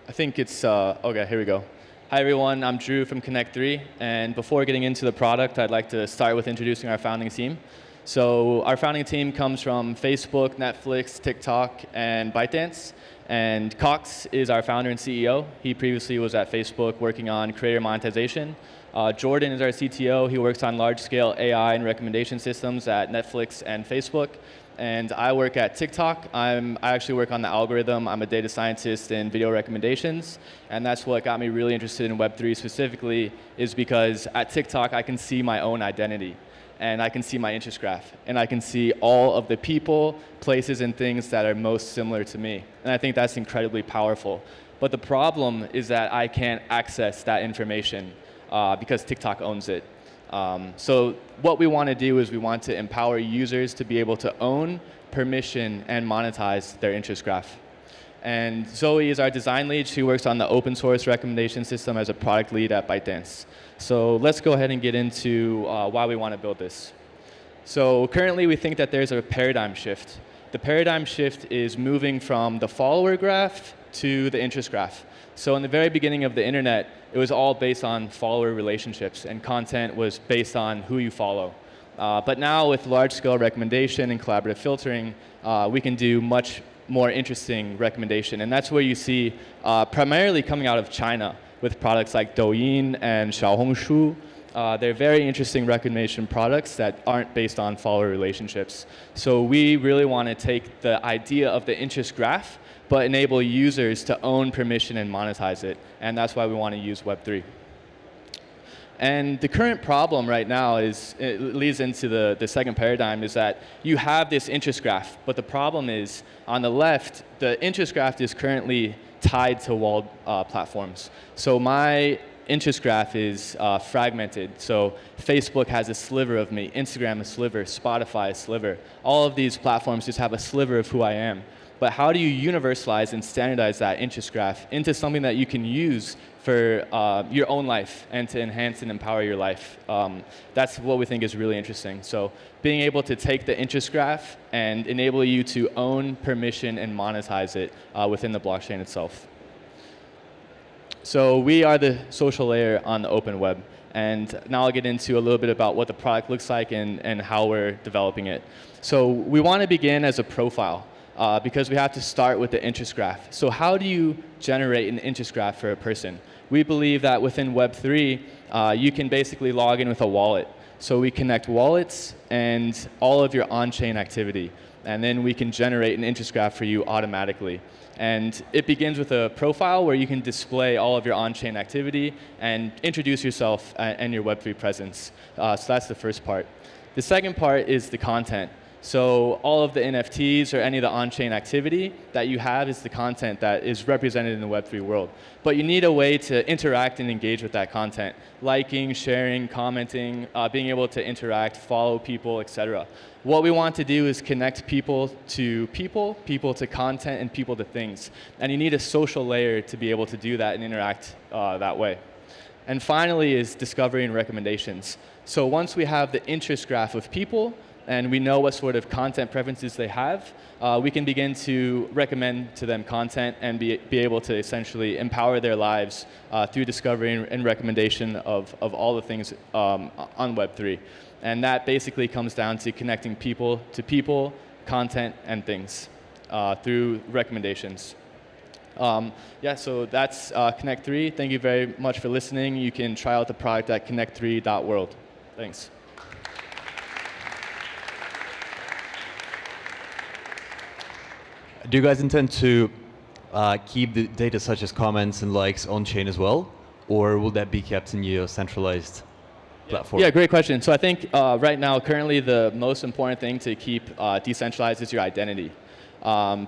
E: I think it's okay. Here we go. Hi everyone, I'm Drew from Connect 3, and before getting into the product, I'd like to start with introducing our founding team. So our founding team comes from Facebook, Netflix, TikTok, and ByteDance. And Cox is our founder and CEO. He previously was at Facebook working on creator monetization. Jordan is our CTO. He works on large-scale AI and recommendation systems at Netflix and Facebook. And I work at TikTok. I actually work on the algorithm. I'm a data scientist in video recommendations. And that's what got me really interested in Web3 specifically, is because at TikTok, I can see my own identity. And I can see my interest graph. And I can see all of the people, places, and things that are most similar to me. And I think that's incredibly powerful. But the problem is that I can't access that information because TikTok owns it. So what we want to do is we want to empower users to be able to own, permission, and monetize their interest graph. And Zoe is our design lead. She works on the open source recommendation system as a product lead at ByteDance. So let's go ahead and get into why we want to build this. So currently we think that there's a paradigm shift. The paradigm shift is moving from the follower graph to the interest graph. So in the very beginning of the internet, it was all based on follower relationships, and content was based on who you follow. But now with large-scale recommendation and collaborative filtering, we can do much more interesting recommendation. And that's where you see primarily coming out of China with products like Douyin and Xiaohongshu. They're very interesting recommendation products that aren't based on follower relationships. So we really want to take the idea of the interest graph but enable users to own permission and monetize it. And that's why we want to use Web3. And the current problem right now is, it leads into the second paradigm, is that you have this interest graph. But the problem is, on the left, the interest graph is currently tied to walled platforms. So my interest graph is fragmented. So Facebook has a sliver of me, Instagram a sliver, Spotify a sliver. All of these platforms just have a sliver of who I am. But how do you universalize and standardize that interest graph into something that you can use for your own life and to enhance and empower your life? That's what we think is really interesting. So being able to take the interest graph and enable you to own, permission, and monetize it within the blockchain itself. So we are the social layer on the open web. And now I'll get into a little bit about what the product looks like and how we're developing it. So we want to begin as a profile. Because we have to start with the interest graph. So how do you generate an interest graph for a person? We believe that within Web3, you can basically log in with a wallet. So we connect wallets and all of your on-chain activity. And then we can generate an interest graph for you automatically. And it begins with a profile where you can display all of your on-chain activity and introduce yourself and your Web3 presence. So that's the first part. The second part is the content. So all of the NFTs or any of the on-chain activity that you have is the content that is represented in the Web3 world. But you need a way to interact and engage with that content. Liking, sharing, commenting, being able to interact, follow people, etc. What we want to do is connect people to people, people to content, and people to things. And you need a social layer to be able to do that and interact that way. And finally is discovery and recommendations. So once we have the interest graph of people, and we know what sort of content preferences they have, we can begin to recommend to them content and be able to essentially empower their lives through discovery and recommendation of all the things on Web3. And that basically comes down to connecting people to people, content, and things through recommendations. Yeah, so that's Connect 3. Thank you very much for listening. You can try out the product at connect3.world. Thanks.
H: Do you guys intend to keep the data such as comments and likes on-chain as well? Or will that be kept in your centralized platform?
E: Yeah, great question. So I think right now, currently, the most important thing to keep decentralized is your identity.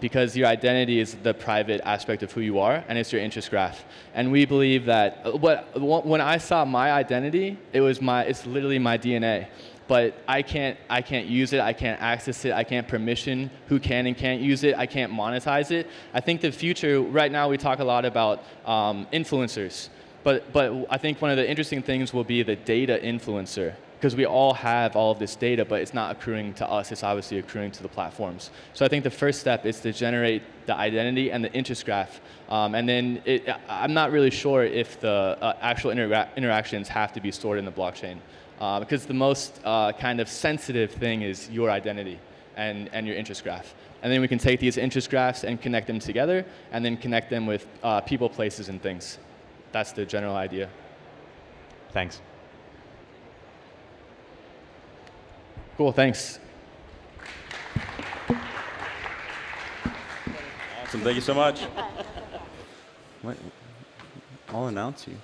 E: Because your identity is the private aspect of who you are, and it's your interest graph. And we believe that when I saw my identity, it's literally my DNA. But I can't use it, I can't access it, I can't permission who can and can't use it, I can't monetize it. I think the future, right now we talk a lot about influencers. But I think one of the interesting things will be the data influencer, because we all have all of this data, but it's not accruing to us, it's obviously accruing to the platforms. So I think the first step is to generate the identity and the interest graph. And then I'm not really sure if the actual interactions have to be stored in the blockchain. Because the most kind of sensitive thing is your identity and your interest graph. And then we can take these interest graphs and connect them together, and then connect them with people, places, and things. That's the general idea.
H: Thanks.
E: Cool, thanks.
C: Awesome, thank you so much. What? I'll announce you.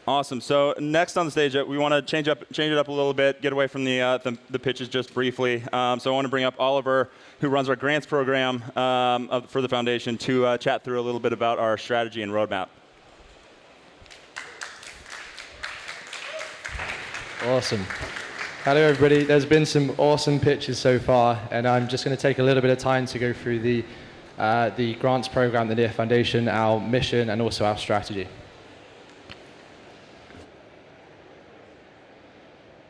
C: Awesome. So next on the stage, we want to change it up a little bit, get away from the pitches just briefly. So I want to bring up Oliver, who runs our grants program for the foundation, to chat through a little bit about our strategy and roadmap.
S: Awesome. Hello, everybody. There's been some awesome pitches so far, and I'm just going to take a little bit of time to go through the grants program, the NEAR Foundation, our mission, and also our strategy.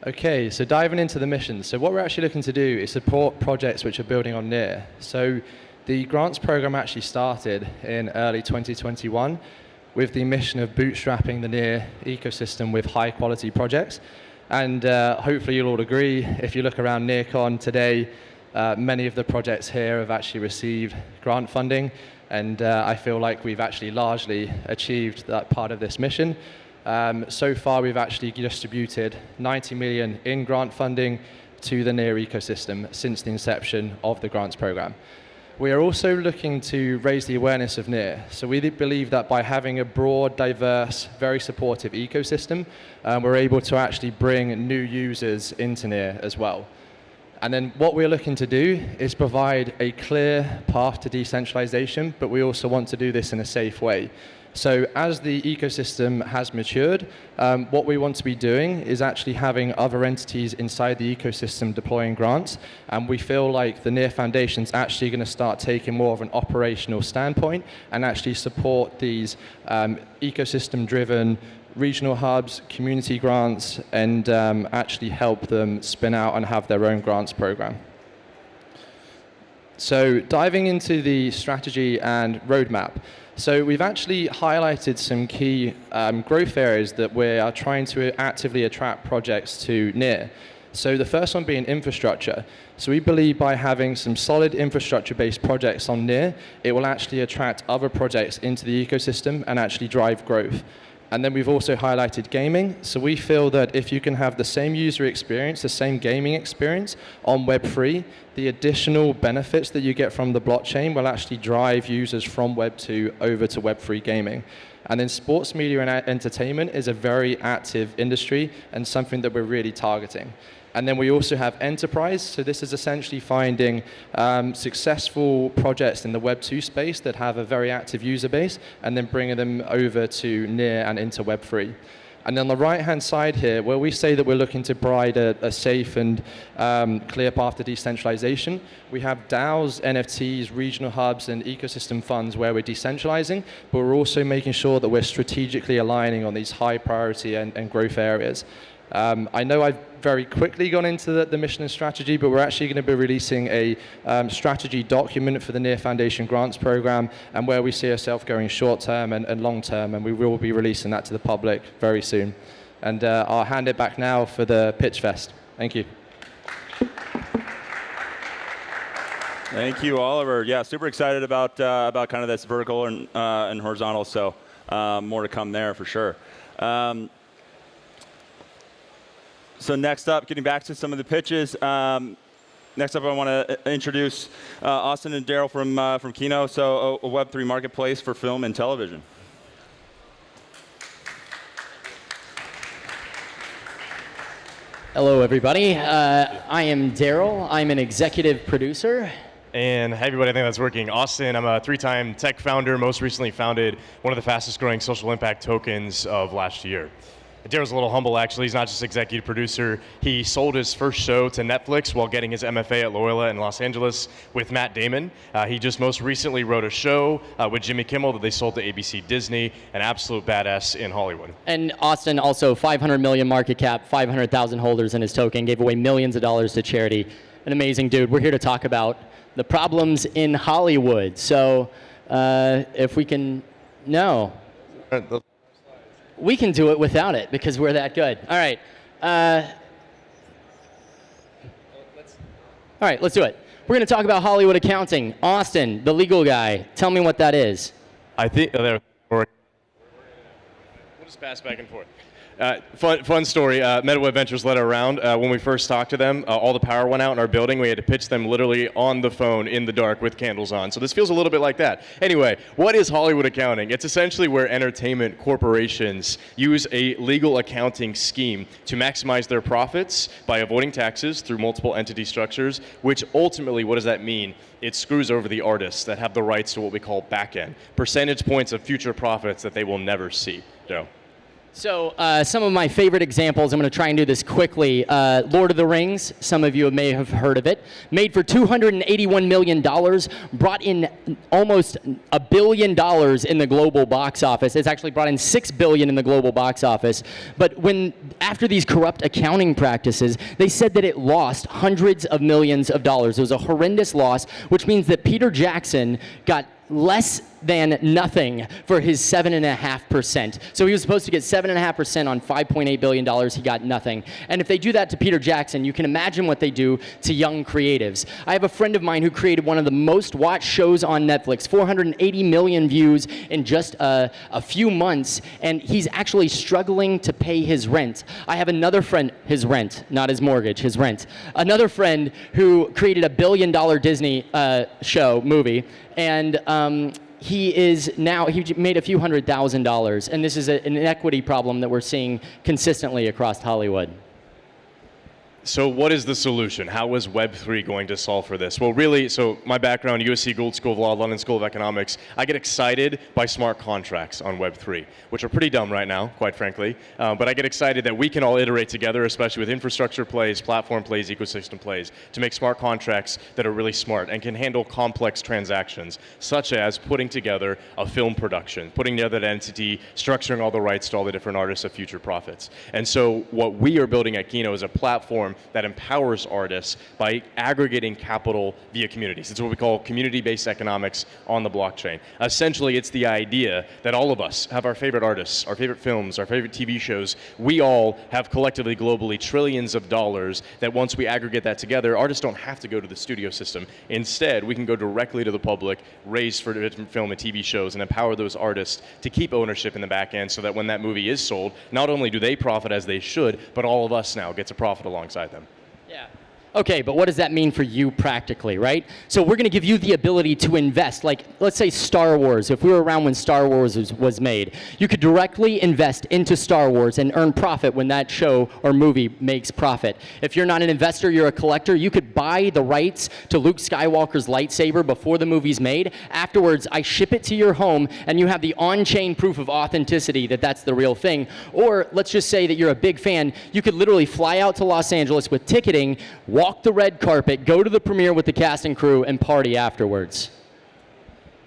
S: Okay, so diving into the mission. So what we're actually looking to do is support projects which are building on NEAR. So the grants program actually started in early 2021 with the mission of bootstrapping the NEAR ecosystem with high quality projects. And hopefully you'll all agree, if you look around NEARCON today, many of the projects here have actually received grant funding. And I feel like we've actually largely achieved that part of this mission. So far, we've actually distributed 90 million in grant funding to the NEAR ecosystem since the inception of the grants program. We are also looking to raise the awareness of NEAR. So we believe that by having a broad, diverse, very supportive ecosystem, we're able to actually bring new users into NEAR as well. And then what we're looking to do is provide a clear path to decentralization, but we also want to do this in a safe way. So as the ecosystem has matured, what we want to be doing is actually having other entities inside the ecosystem deploying grants. And we feel like the NEAR Foundation is actually going to start taking more of an operational standpoint and actually support these ecosystem-driven regional hubs, community grants, and actually help them spin out and have their own grants program. So diving into the strategy and roadmap. So we've actually highlighted some key growth areas that we are trying to actively attract projects to NEAR. So the first one being infrastructure. So we believe by having some solid infrastructure-based projects on NEAR, it will actually attract other projects into the ecosystem and actually drive growth. And then we've also highlighted gaming. So we feel that if you can have the same user experience, the same gaming experience on Web3, the additional benefits that you get from the blockchain will actually drive users from Web2 over to Web3 gaming. And then sports media and entertainment is a very active industry and something that we're really targeting. And then we also have enterprise. So this is essentially finding successful projects in the Web2 space that have a very active user base and then bringing them over to NEAR and into Web3. And on the right-hand side here, where we say that we're looking to provide a safe and clear path to decentralization, we have DAOs, NFTs, regional hubs, and ecosystem funds where we're decentralizing, but we're also making sure that we're strategically aligning on these high priority and growth areas. I know I've very quickly gone into the mission and strategy, but we're actually going to be releasing a strategy document for the NEAR Foundation grants program and where we see ourselves going short term and long term, and we will be releasing that to the public very soon. And I'll hand it back now for the pitch fest. Thank you.
C: Thank you, Oliver. Yeah, super excited about kind of this vertical and horizontal. So more to come there for sure. So next up, getting back to some of the pitches. Next up, I want to introduce Austin and Daryl from Kino, so a Web3 marketplace for film and television.
B: Hello, everybody. I am Daryl. I'm an executive producer.
T: And hey, everybody, I think that's working. Austin, I'm a 3-time tech founder, most recently founded one of the fastest growing social impact tokens of last year. Daryl's a little humble, actually. He's not just executive producer. He sold his first show to Netflix while getting his MFA at Loyola in Los Angeles with Matt Damon. He just most recently wrote a show with Jimmy Kimmel that they sold to ABC Disney, an absolute badass in Hollywood.
B: And Austin, also 500 million market cap, 500,000 holders in his token, gave away millions of dollars to charity. An amazing dude. We're here to talk about the problems in Hollywood. So if we can, no. We can do it without it because we're that good. All right. All right, let's do it. We're going to talk about Hollywood accounting. Austin, the legal guy, tell me what that is.
T: I think we'll just pass back and forth. Fun story. MetaWeb Ventures led around. When we first talked to them, all the power went out in our building. We had to pitch them literally on the phone in the dark with candles on. So this feels a little bit like that. Anyway, what is Hollywood accounting? It's essentially where entertainment corporations use a legal accounting scheme to maximize their profits by avoiding taxes through multiple entity structures, which ultimately, what does that mean? It screws over the artists that have the rights to what we call back-end, percentage points of future profits that they will never see.
B: So some of my favorite examples, I'm going to try and do this quickly. Lord of the Rings, some of you may have heard of it, made for $281 million, brought in almost $1 billion in the global box office. It's actually brought in $6 billion in the global box office. But after these corrupt accounting practices, they said that it lost hundreds of millions of dollars. It was a horrendous loss, which means that Peter Jackson got less than nothing for his 7.5%. So he was supposed to get 7.5% on $5.8 billion. He got nothing. And if they do that to Peter Jackson, you can imagine what they do to young creatives. I have a friend of mine who created one of the most watched shows on Netflix, 480 million views in just a few months, and he's actually struggling to pay his rent. I have another friend, his rent, not his mortgage, his rent. Another friend who created a $1 billion Disney movie, and he made a few $100,000, and this is an inequity problem that we're seeing consistently across Hollywood.
T: So what is the solution? How is Web3 going to solve for this? Well, really, so my background, USC Gould School of Law, London School of Economics, I get excited by smart contracts on Web3, which are pretty dumb right now, quite frankly. But I get excited that we can all iterate together, especially with infrastructure plays, platform plays, ecosystem plays, to make smart contracts that are really smart and can handle complex transactions, such as putting together a film production, putting together an entity, structuring all the rights to all the different artists of future profits. And so what we are building at Kino is a platform that empowers artists by aggregating capital via communities. It's what we call community-based economics on the blockchain. Essentially, it's the idea that all of us have our favorite artists, our favorite films, our favorite TV shows. We all have collectively, globally, trillions of dollars that once we aggregate that together, artists don't have to go to the studio system. Instead, we can go directly to the public, raise for different film and TV shows, and empower those artists to keep ownership in the back end so that when that movie is sold, not only do they profit as they should, but all of us now get to profit alongside them.
B: Yeah. Okay, but what does that mean for you practically, right? So we're going to give you the ability to invest. Like, let's say Star Wars. If we were around when Star Wars was made, you could directly invest into Star Wars and earn profit when that show or movie makes profit. If you're not an investor, you're a collector, you could buy the rights to Luke Skywalker's lightsaber before the movie's made. Afterwards, I ship it to your home, and you have the on-chain proof of authenticity that that's the real thing. Or let's just say that you're a big fan. You could literally fly out to Los Angeles with ticketing, walk the red carpet, go to the premiere with the cast and crew, and party afterwards.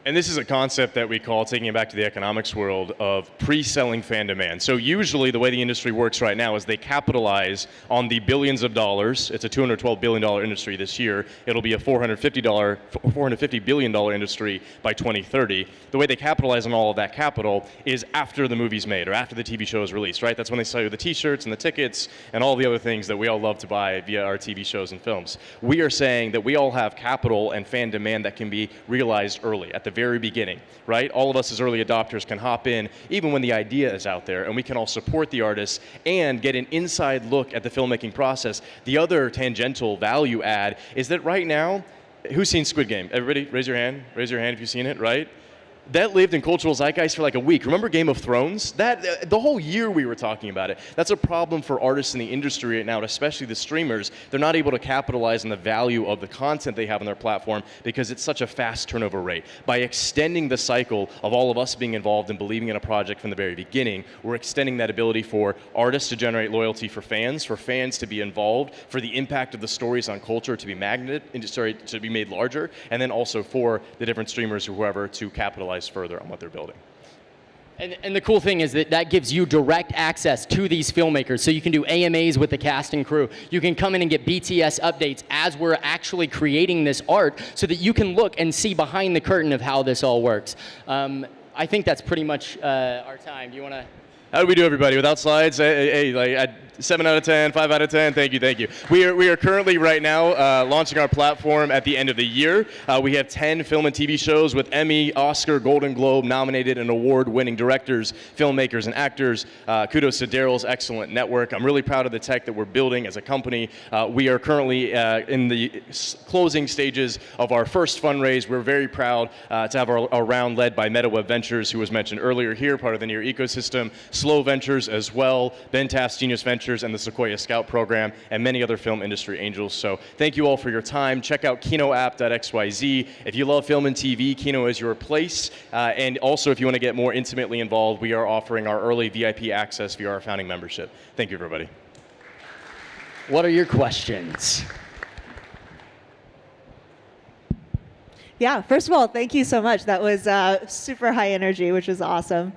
T: And this is a concept that we call, taking it back to the economics world, of pre-selling fan demand. So usually the way the industry works right now is they capitalize on the billions of dollars. It's a $212 billion industry this year. It'll be a $450 billion industry by 2030. The way they capitalize on all of that capital is after the movie's made or after the TV show is released, right? That's when they sell you the t-shirts and the tickets and all the other things that we all love to buy via our TV shows and films. We are saying that we all have capital and fan demand that can be realized early, at the very beginning, right? All of us as early adopters can hop in even when the idea is out there, and we can all support the artists and get an inside look at the filmmaking process. The other tangential value add is that right now, who's seen Squid Game? Everybody, raise your hand. Raise your hand if you've seen it, right? That lived in cultural zeitgeist for like a week. Remember Game of Thrones? That the whole year we were talking about it. That's a problem for artists in the industry right now, and especially the streamers. They're not able to capitalize on the value of the content they have on their platform because it's such a fast turnover rate. By extending the cycle of all of us being involved and believing in a project from the very beginning, we're extending that ability for artists to generate loyalty for fans to be involved, for the impact of the stories on culture to be to be made larger, and then also for the different streamers or whoever to capitalize further on what they're building.
B: And the cool thing is that gives you direct access to these filmmakers. So you can do AMAs with the cast and crew. You can come in and get BTS updates as we're actually creating this art so that you can look and see behind the curtain of how this all works. I think that's pretty much our time. Do you want to?
T: How do we do, everybody? Without slides? Hey, like 7 out of 10, 5 out of 10. Thank you, thank you. We are currently right now launching our platform at the end of the year. We have 10 film and TV shows with Emmy, Oscar, Golden Globe nominated and award-winning directors, filmmakers, and actors. Kudos to Daryl's excellent network. I'm really proud of the tech that we're building as a company. We are currently in the closing stages of our first fundraise. We're very proud to have our round led by MetaWeb Ventures, who was mentioned earlier here, part of the NEAR ecosystem. Slow Ventures as well, Ben Taft's Genius Ventures and the Sequoia Scout Program, and many other film industry angels. So thank you all for your time. Check out kinoapp.xyz. If you love film and TV, Kino is your place. And also, if you want to get more intimately involved, we are offering our early VIP access via our founding membership. Thank you, everybody.
B: What are your questions?
D: Yeah, first of all, thank you so much. That was super high energy, which is awesome.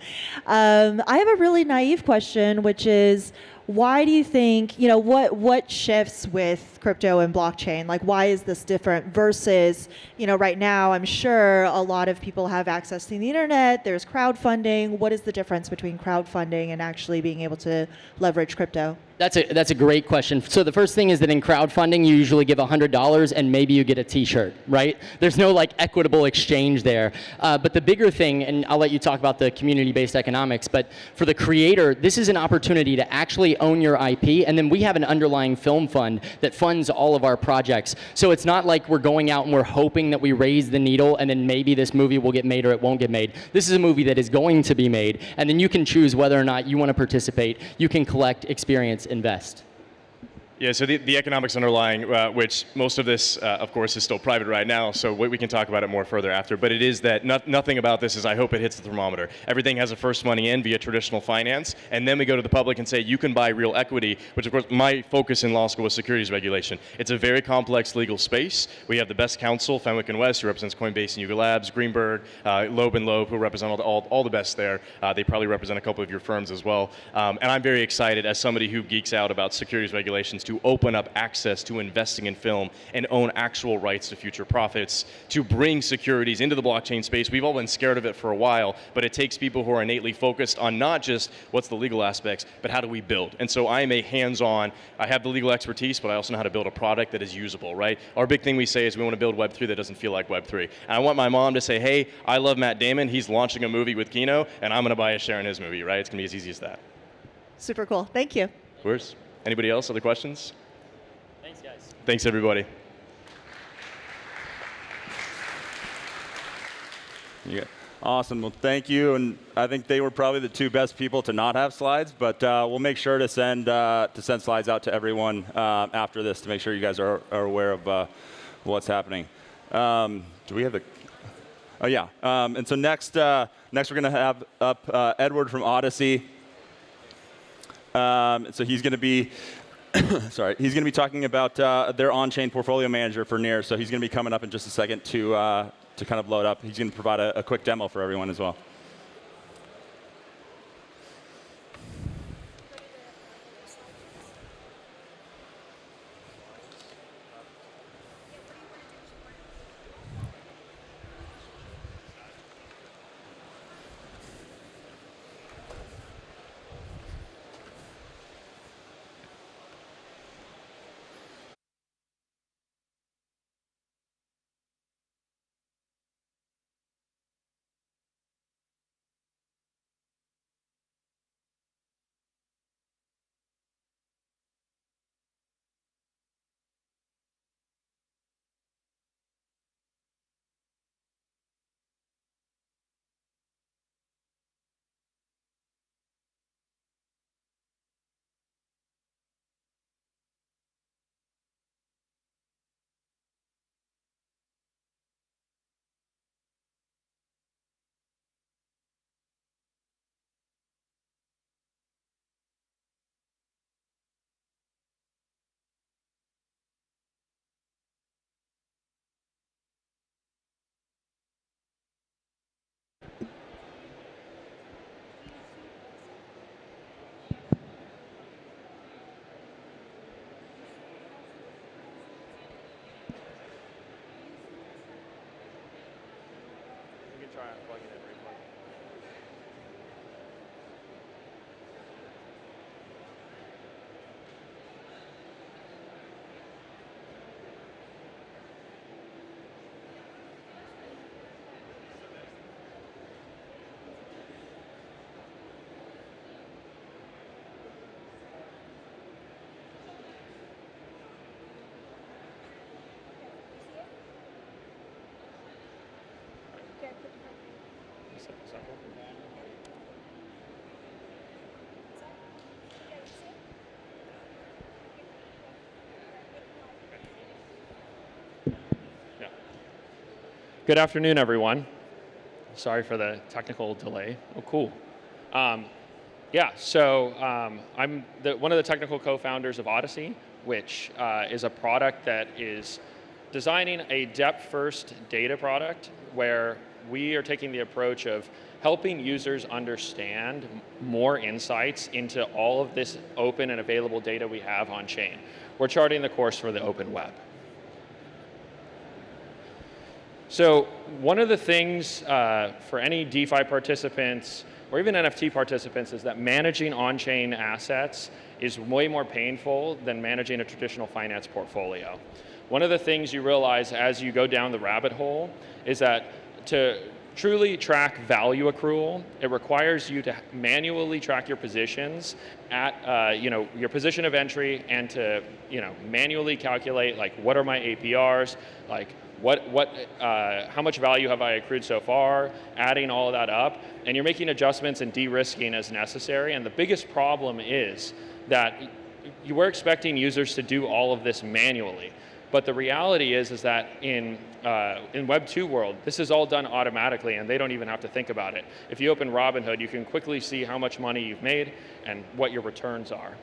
D: I have a really naive question, which is, why do you think, what shifts with crypto and blockchain? Like, why is this different versus, right now, I'm sure a lot of people have access to the internet, there's crowdfunding. What is the difference between crowdfunding and actually being able to leverage crypto?
B: That's a great question. So the first thing is that in crowdfunding, you usually give $100 and maybe you get a t-shirt, right? There's no like equitable exchange there. But the bigger thing, and I'll let you talk about the community-based economics, but for the creator, this is an opportunity to actually own your IP, and then we have an underlying film fund that funds all of our projects. So it's not like we're going out and we're hoping that we raise the needle and then maybe this movie will get made or it won't get made. This is a movie that is going to be made, and then you can choose whether or not you want to participate. You can collect, experience, invest.
T: Yeah, so the economics underlying, which most of this, of course, is still private right now, so we can talk about it more further after, but it is that nothing about this is I hope it hits the thermometer. Everything has a first money in via traditional finance, and then we go to the public and say you can buy real equity, which of course my focus in law school was securities regulation. It's a very complex legal space. We have the best counsel, Fenwick & West, who represents Coinbase and Yuga Labs, Greenberg, Loeb & Loeb, who represent all the best there. They probably represent a couple of your firms as well. And I'm very excited as somebody who geeks out about securities regulations to open up access to investing in film and own actual rights to future profits, to bring securities into the blockchain space. We've all been scared of it for a while, but it takes people who are innately focused on not just what's the legal aspects, but how do we build? And so I am a hands-on, I have the legal expertise, but I also know how to build a product that is usable, right? Our big thing we say is we want to build Web3 that doesn't feel like Web3. And I want my mom to say, hey, I love Matt Damon, he's launching a movie with Kino, and I'm going to buy a share in his movie, right? It's going to be as easy as that.
D: Super cool. Thank you.
T: Of course. Anybody else? Other questions?
B: Thanks, guys.
T: Thanks, everybody.
C: Yeah. Awesome. Well, thank you. And I think they were probably the two best people to not have slides, but we'll make sure to send slides out to everyone after this to make sure you guys are aware of what's happening. Do we have the? Oh yeah. And so next we're going to have up Edward from Odyssey. So he's going to be. Sorry, he's going to be talking about their on-chain portfolio manager for NEAR. So he's going to be coming up in just a second to to kind of load up. He's going to provide a quick demo for everyone as well.
I: Good afternoon, everyone. Sorry for the technical delay. Oh, cool. I'm one of the technical co-founders of Odyssey, which is a product that is designing a depth-first data product where we are taking the approach of helping users understand more insights into all of this open and available data we have on chain. We're charting the course for the open web. So one of the things for any DeFi participants or even NFT participants is that managing on-chain assets is way more painful than managing a traditional finance portfolio. One of the things you realize as you go down the rabbit hole is that to truly track value accrual, it requires you to manually track your positions at your position of entry and to manually calculate like what are my APRs, like how much value have I accrued so far, adding all of that up, and you're making adjustments and de-risking as necessary. And the biggest problem is that you were expecting users to do all of this manually. But the reality is that in Web 2 world, this is all done automatically and they don't even have to think about it. If you open Robinhood, you can quickly see how much money you've made and what your returns are.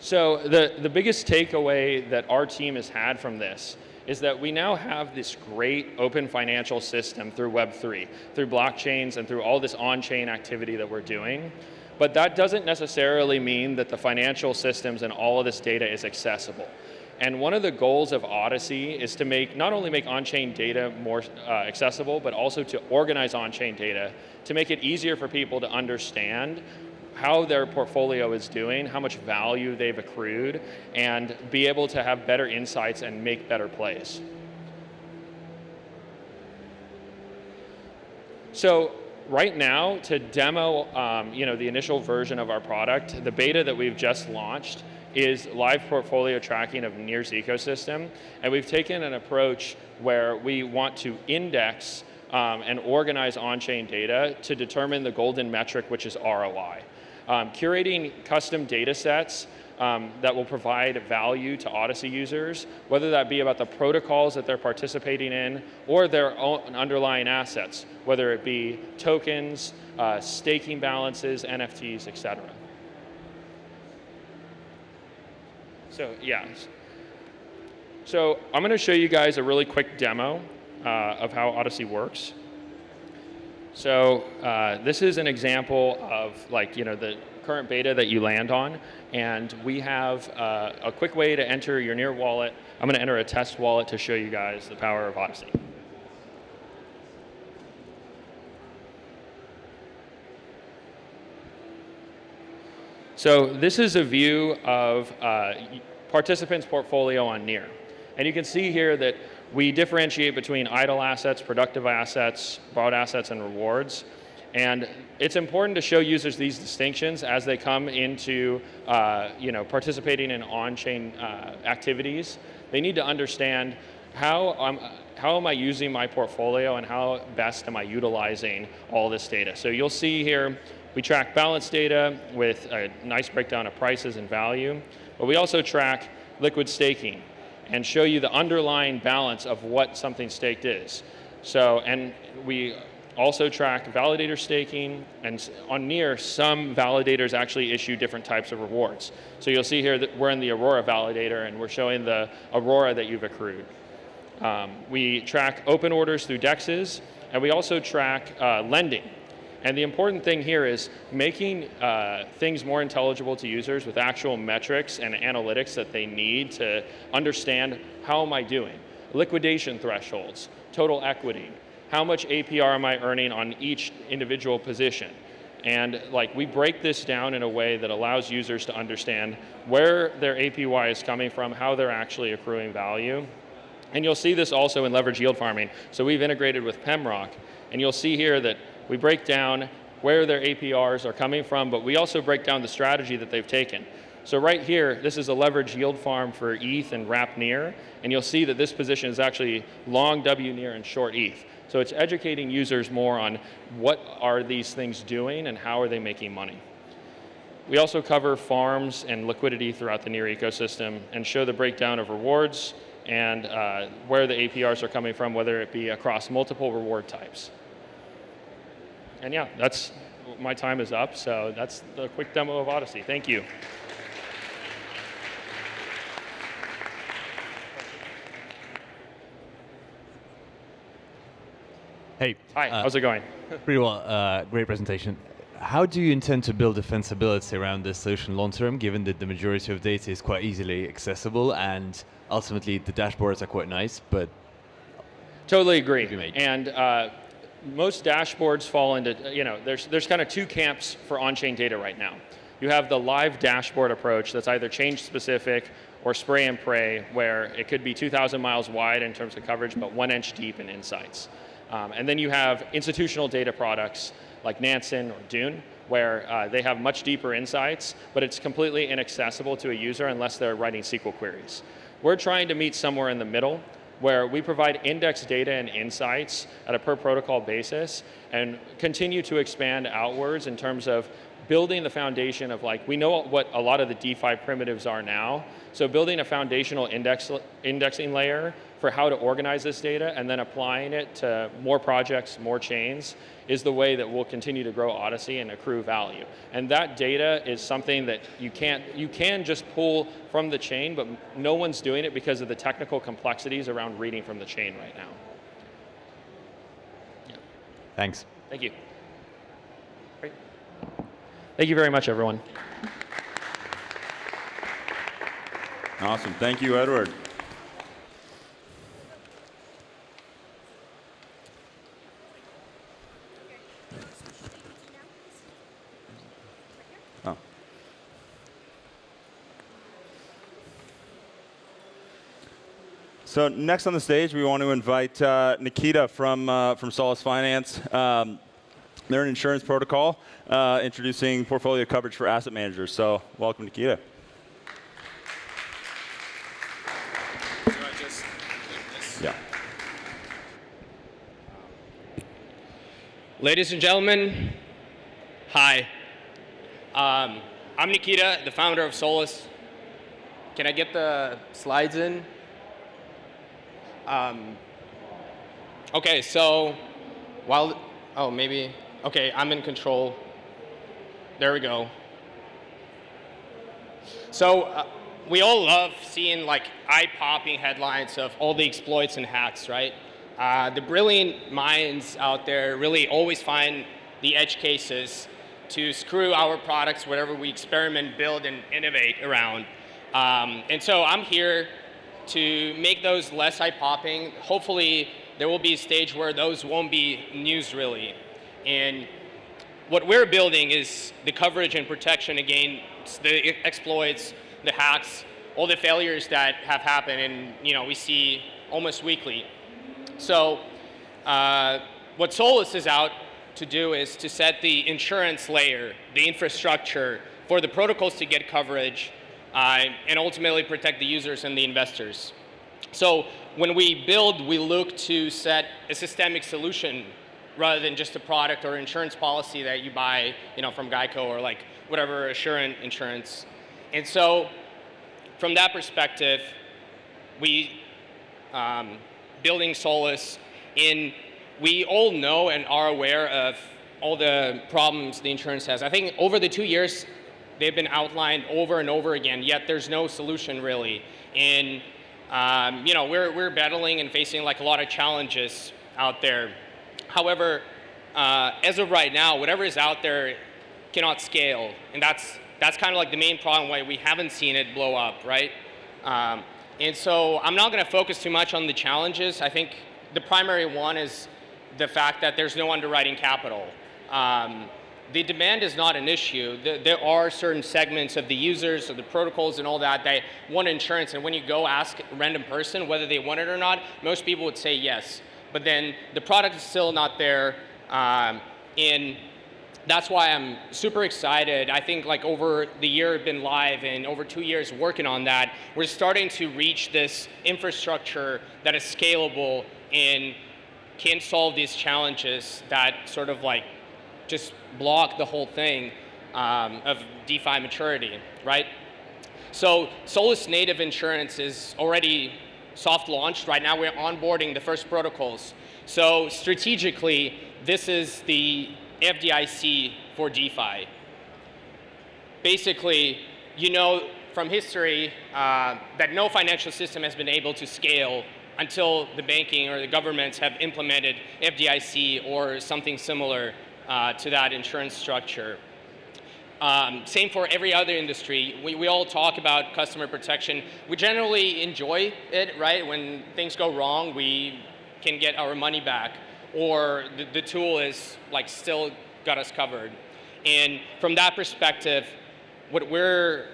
I: So the biggest takeaway that our team has had from this is that we now have this great open financial system through Web3, through blockchains and through all this on-chain activity that we're doing. But that doesn't necessarily mean that the financial systems and all of this data is accessible. And one of the goals of Odyssey is to not only make on-chain data more accessible, but also to organize on-chain data to make it easier for people to understand how their portfolio is doing, how much value they've accrued, and be able to have better insights and make better plays. So right now, to demo the initial version of our product, the beta that we've just launched is live portfolio tracking of Near's ecosystem. And we've taken an approach where we want to index and organize on-chain data to determine the golden metric, which is ROI. Curating custom data sets that will provide value to Odyssey users, whether that be about the protocols that they're participating in or their own underlying assets, whether it be tokens, staking balances, NFTs, etc. So I'm going to show you guys a really quick demo of how Odyssey works. So this is an example of the current beta that you land on, and we have a quick way to enter your Near wallet. I'm going to enter a test wallet to show you guys the power of Odyssey. So this is a view of participants' portfolio on Near. And you can see here that we differentiate between idle assets, productive assets, broad assets, and rewards. And it's important to show users these distinctions as they come into participating in on-chain activities. They need to understand how am I using my portfolio and how best am I utilizing all this data. So you'll see here we track balance data with a nice breakdown of prices and value, but we also track liquid staking and show you the underlying balance of what something staked is. So, and we also track validator staking, and on Near, some validators actually issue different types of rewards. So you'll see here that we're in the Aurora validator, and we're showing the Aurora that you've accrued. We track open orders through DEXs, and we also track lending. And the important thing here is making things more intelligible to users with actual metrics and analytics that they need to understand how am I doing. Liquidation thresholds, total equity, how much APR am I earning on each individual position. And we break this down in a way that allows users to understand where their APY is coming from, how they're actually accruing value. And you'll see this also in leverage yield farming. So we've integrated with Pemrock, and you'll see here that we break down where their APRs are coming from, but we also break down the strategy that they've taken. So right here, this is a leverage yield farm for ETH and wrap Near, and you'll see that this position is actually long W Near and short ETH. So it's educating users more on what are these things doing and how are they making money. We also cover farms and liquidity throughout the Near ecosystem and show the breakdown of rewards and where the APRs are coming from, whether it be across multiple reward types. And yeah, my time is up, so that's the quick demo of Odyssey. Thank you.
H: Hey.
I: Hi, how's it going?
H: Pretty well, great presentation. How do you intend to build defensibility around this solution long term, given that the majority of data is quite easily accessible and ultimately the dashboards are quite nice, but...
I: Totally agree. And most dashboards fall into, there's kind of two camps for on-chain data right now. You have the live dashboard approach that's either change specific or spray and pray, where it could be 2,000 miles wide in terms of coverage, but 1 inch deep in insights. And then you have institutional data products like Nansen or Dune, where they have much deeper insights, but it's completely inaccessible to a user unless they're writing SQL queries. We're trying to meet somewhere in the middle, where we provide index data and insights at a per protocol basis and continue to expand outwards in terms of building the foundation of we know what a lot of the DeFi primitives are now, so building a foundational indexing layer for how to organize this data and then applying it to more projects, more chains, is the way that we'll continue to grow Odyssey and accrue value. And that data is something that you can just pull from the chain, but no one's doing it because of the technical complexities around reading from the chain right now. Yeah.
H: Thanks.
I: Thank you. Great. Thank you very much, everyone.
C: Awesome. Thank you, Edward. So next on the stage, we want to invite Nikita from Solace Finance. They're an insurance protocol introducing portfolio coverage for asset managers. So welcome, Nikita.
J: Do I just do this?
C: Yeah.
J: Ladies and gentlemen, hi. I'm Nikita, the founder of Solace. Can I get the slides in? Okay, so okay, I'm in control. There we go. So we all love seeing like eye-popping headlines of all the exploits and hacks, right? The brilliant minds out there really always find the edge cases to screw our products, whatever we experiment, build, and innovate around. And so I'm here to make those less eye-popping. Hopefully, there will be a stage where those won't be news, really. And what we're building is the coverage and protection against the exploits, the hacks, all the failures that have happened, and we see almost weekly. So what Solus is out to do is to set the insurance layer, the infrastructure for the protocols to get coverage and ultimately protect the users and the investors. So when we build, we look to set a systemic solution rather than just a product or insurance policy that you buy from Geico or like whatever Assurant insurance. And so from that perspective, we building Solus we all know and are aware of all the problems the insurance has. I think over the 2 years, they've been outlined over and over again, yet there's no solution really. And we're battling and facing like a lot of challenges out there. However, as of right now, whatever is out there cannot scale, and that's kind of like the main problem why we haven't seen it blow up, right? And so I'm not going to focus too much on the challenges. I think the primary one is the fact that there's no underwriting capital. The demand is not an issue. There are certain segments of the users, of the protocols and all that want insurance, and when you go ask a random person whether they want it or not, most people would say yes. But then the product is still not there, and that's why I'm super excited. I think like over the year I've been live and over 2 years working on that, we're starting to reach this infrastructure that is scalable and can solve these challenges that sort of like just block the whole thing of DeFi maturity, right? So Solus native insurance is already soft launched. Right now we're onboarding the first protocols. So strategically, this is the FDIC for DeFi. Basically, from history that no financial system has been able to scale until the banking or the governments have implemented FDIC or something similar to that insurance structure. Same for every other industry. We all talk about customer protection. We generally enjoy it, right? When things go wrong, we can get our money back, or the tool is like still got us covered. And from that perspective, what we're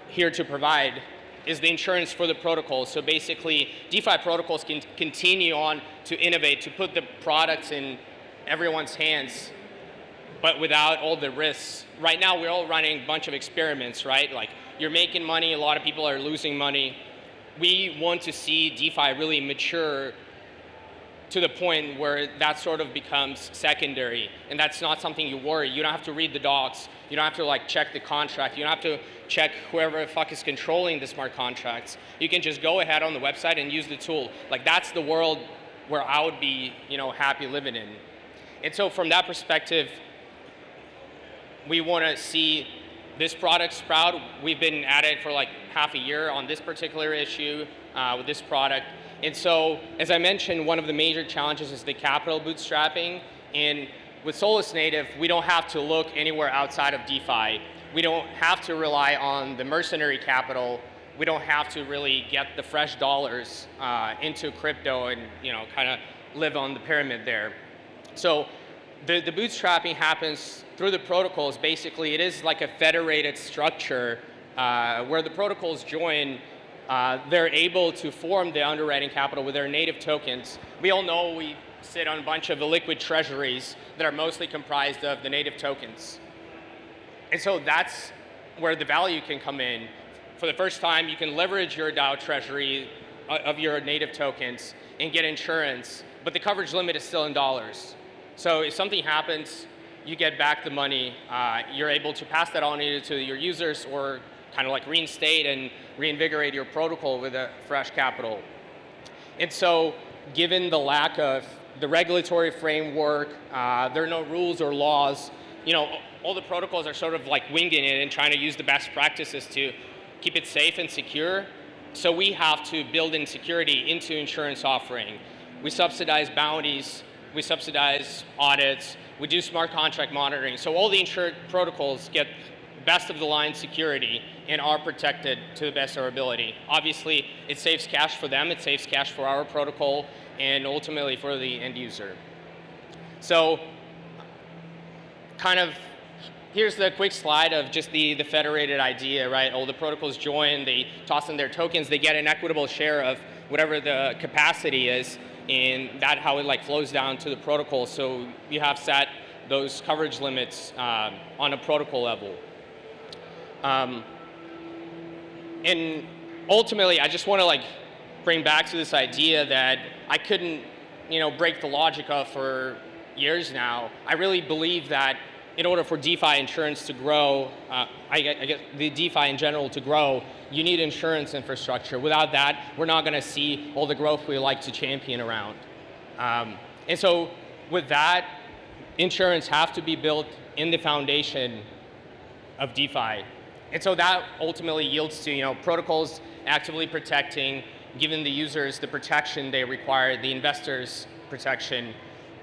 J: here to provide is the insurance for the protocols. So basically, DeFi protocols can continue on to innovate, to put the products in everyone's hands, but without all the risks. Right now, we're all running a bunch of experiments, right? Like, you're making money, a lot of people are losing money. We want to see DeFi really mature to the point where that sort of becomes secondary, and that's not something you worry. You don't have to read the docs. You don't have to like check the contract. You don't have to check whoever the fuck is controlling the smart contracts. You can just go ahead on the website and use the tool. Like, that's the world where I would be, happy living in. And so from that perspective, we want to see this product sprout. We've been at it for like half a year on this particular issue with this product. And so, as I mentioned, one of the major challenges is the capital bootstrapping. And with Solus Native, we don't have to look anywhere outside of DeFi. We don't have to rely on the mercenary capital. We don't have to really get the fresh dollars into crypto and kind of live on the pyramid there. So the bootstrapping happens through the protocols. Basically, it is like a federated structure where the protocols join. They're able to form the underwriting capital with their native tokens. We all know we sit on a bunch of illiquid treasuries that are mostly comprised of the native tokens. And so that's where the value can come in. For the first time, you can leverage your DAO treasury of your native tokens and get insurance, but the coverage limit is still in dollars. So if something happens, you get back the money. You're able to pass that on either to your users or kind of like reinstate and reinvigorate your protocol with a fresh capital. And so given the lack of the regulatory framework, there are no rules or laws, all the protocols are sort of like winging it and trying to use the best practices to keep it safe and secure. So we have to build in security into insurance offering. We subsidize bounties, we subsidize audits, we do smart contract monitoring. So all the insured protocols get best of the line security and are protected to the best of our ability. Obviously, it saves cash for them, it saves cash for our protocol, and ultimately for the end user. So kind of, here's the quick slide of just the federated idea, right? All the protocols join, they toss in their tokens, they get an equitable share of whatever the capacity is, and that's how it like flows down to the protocol. So you have set those coverage limits on a protocol level. And ultimately, I just want to like bring back to this idea that I couldn't, break the logic of for years now. I really believe that in order for DeFi insurance to grow, I guess the DeFi in general to grow, you need insurance infrastructure. Without that, we're not going to see all the growth we like to champion around. And so with that, insurance have to be built in the foundation of DeFi. And so that ultimately yields to protocols actively protecting, giving the users the protection they require, the investors protection.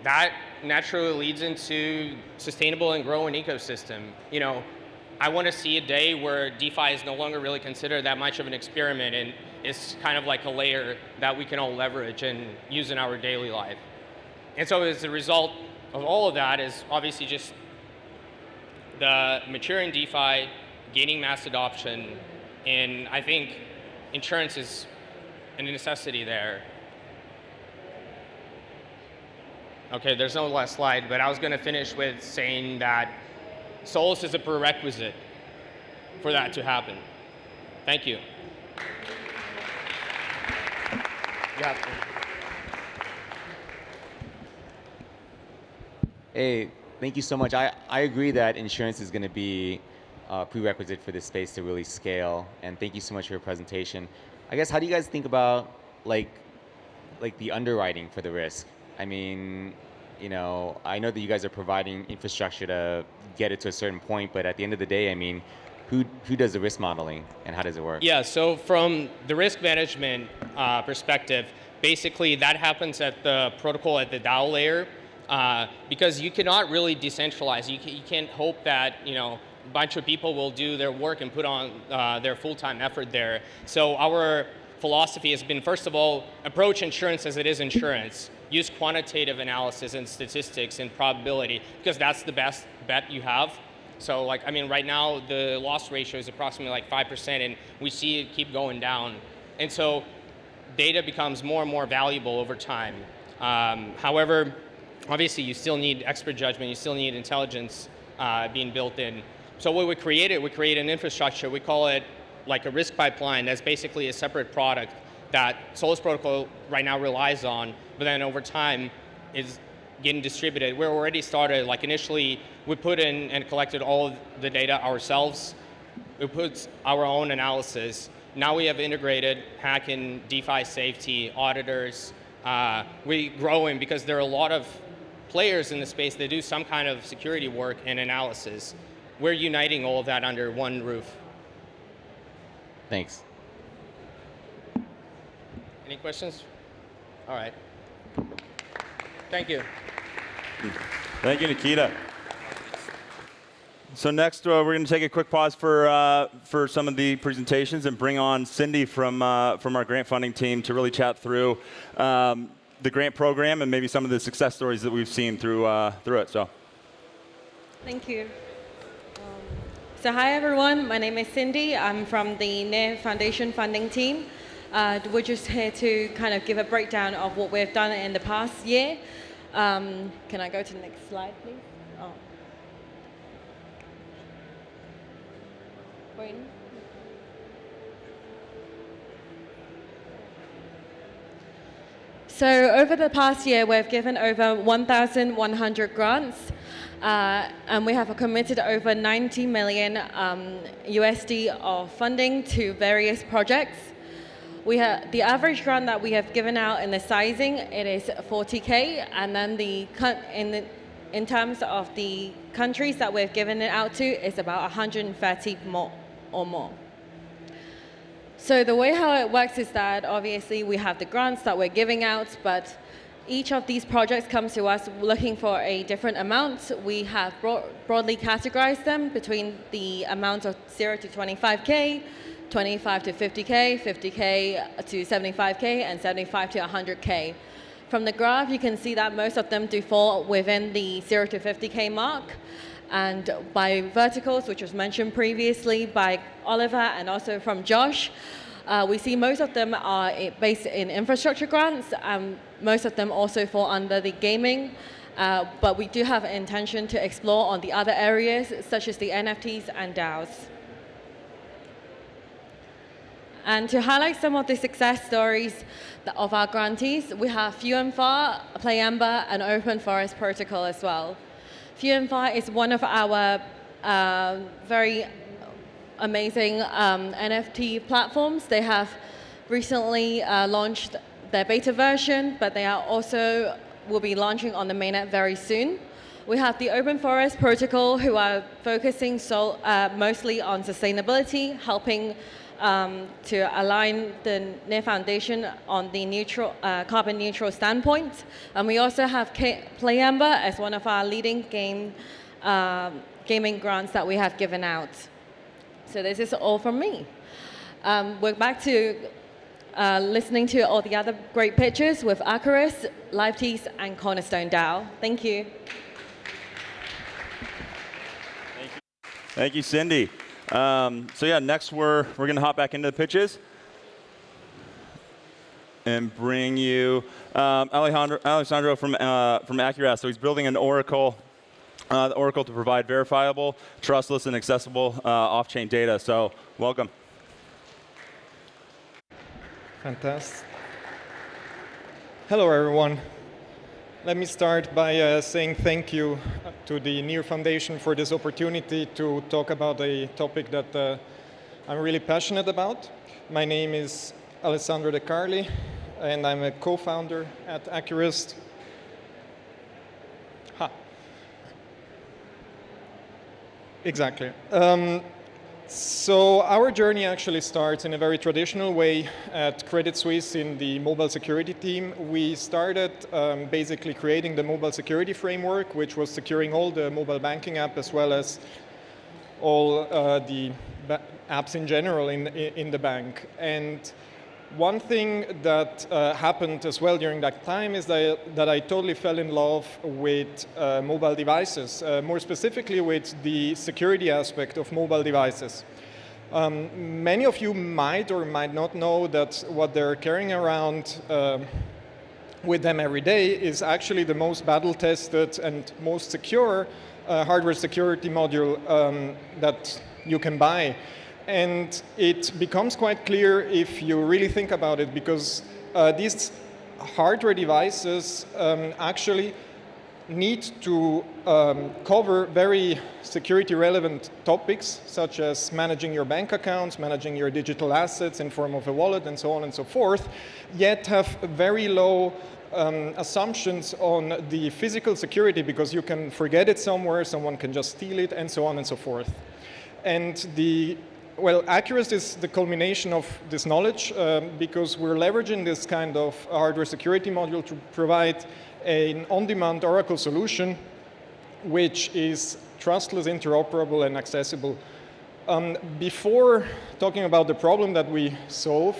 J: That naturally leads into sustainable and growing ecosystem. I want to see a day where DeFi is no longer really considered that much of an experiment and it's kind of like a layer that we can all leverage and use in our daily life. And so as a result of all of that is obviously just the maturing DeFi, gaining mass adoption, and I think insurance is a necessity there. Okay, there's no last slide, but I was going to finish with saying that Solus is a prerequisite for that to happen. Thank you.
R: Hey, thank you so much. I agree that insurance is going to be a prerequisite for this space to really scale. And thank you so much for your presentation. I guess, how do you guys think about like the underwriting for the risk? I mean, I know that you guys are providing infrastructure to get it to a certain point, but at the end of the day, I mean, who does the risk modeling and how does it work?
J: Yeah, so from the risk management perspective, basically that happens at the protocol at the DAO layer because you cannot really decentralize. You can't hope that a bunch of people will do their work and put on their full-time effort there. So our philosophy has been, first of all, approach insurance as it is insurance. Use quantitative analysis and statistics and probability because that's the best bet you have. So right now the loss ratio is approximately 5% and we see it keep going down. And so data becomes more and more valuable over time. However, obviously you still need expert judgment, you still need intelligence being built in. So what we create an infrastructure, we call it like a risk pipeline that's basically a separate product that Solus protocol right now relies on, but then over time is getting distributed. We're already started, initially we put in and collected all of the data ourselves. We put our own analysis. Now we have integrated hacking, DeFi safety, auditors. We growing because there are a lot of players in the space that do some kind of security work and analysis. We're uniting all of that under one roof.
R: Thanks.
J: Any questions? All right. Thank you.
C: Thank you, Nikita. So next, we're going to take a quick pause for some of the presentations and bring on Sandi from our grant funding team to really chat through the grant program and maybe some of the success stories that we've seen through it. So.
K: Thank you. So hi everyone, my name is Sandi. I'm from the NEAR Foundation funding team. We're just here to kind of give a breakdown of what we've done in the past year. Can I go to the next slide, please? Oh. Wait. So over the past year, we've given over 1,100 grants. And we have committed over 90 million USD of funding to various projects. The average grant that we have given out in the sizing, it is 40K, and then in terms of the countries that we've given it out to, it's about 130 more or more. So the way how it works is that obviously we have the grants that we're giving out, but each of these projects comes to us looking for a different amount. We have broadly categorized them between the amount of 0 to 25K, 25 to 50K, 50K to 75K, and 75 to 100K. From the graph, you can see that most of them do fall within the 0 to 50K mark. And by verticals, which was mentioned previously by Oliver and also from Josh, we see most of them are based in infrastructure grants. Most of them also fall under the gaming. But we do have an intention to explore on the other areas, such as the NFTs and DAOs. And to highlight some of the success stories of our grantees, we have Few and Far, Playamba, and Open Forest Protocol as well. Few and Far is one of our very amazing NFT platforms. They have recently launched their beta version, but they are also will be launching on the mainnet very soon. We have the Open Forest Protocol, who are focusing mostly on sustainability, helping to align the NEAR Foundation on the carbon neutral standpoint. And we also have Playamba as one of our leading gaming grants that we have given out. So this is all from me. We're back to listening to all the other great pitches with Icarus, LiveTease, and Cornerstone DAO. Thank you.
C: Thank you, Cindy. So yeah, next we're going to hop back into the pitches and bring you Alejandro from Acura. So he's building an Oracle, the Oracle to provide verifiable, trustless, and accessible off-chain data. So welcome.
L: Fantastic. Hello, everyone. Let me start by saying thank you to the NEAR Foundation for this opportunity to talk about a topic that I'm really passionate about. My name is Alessandro De Carli, and I'm a co-founder at Accurist. Exactly. So our journey actually starts in a very traditional way at Credit Suisse in the mobile security team. We started basically creating the mobile security framework, which was securing all the mobile banking app as well as all the apps in general in the bank. And one thing that happened as well during that time is that I totally fell in love with mobile devices, more specifically with the security aspect of mobile devices. Many of you might or might not know that what they're carrying around with them every day is actually the most battle-tested and most secure hardware security module that you can buy. And it becomes quite clear if you really think about it, because these hardware devices actually need to cover very security-relevant topics, such as managing your bank accounts, managing your digital assets in form of a wallet, and so on and so forth, yet have very low assumptions on the physical security, because you can forget it somewhere, someone can just steal it, and so on and so forth. And well, Accurist is the culmination of this knowledge because we're leveraging this kind of hardware security module to provide an on-demand Oracle solution which is trustless, interoperable, and accessible. Before talking about the problem that we solve,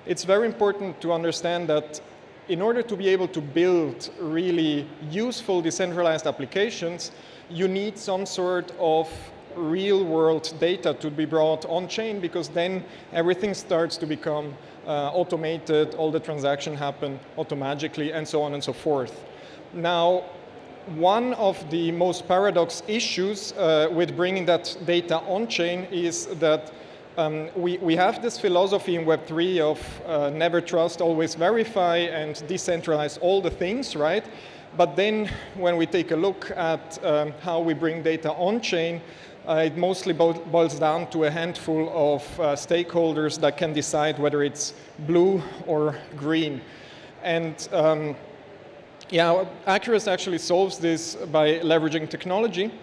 L: it's very important to understand that in order to be able to build really useful decentralized applications, you need some sort of real-world data to be brought on-chain, because then everything starts to become automated, all the transactions happen automatically, and so on and so forth. Now, one of the most paradox issues with bringing that data on-chain is that we have this philosophy in Web3 of never trust, always verify, and decentralize all the things, right? But then when we take a look at how we bring data on-chain, it mostly boils down to a handful of stakeholders that can decide whether it's blue or green. And yeah, Accurist actually solves this by leveraging technology.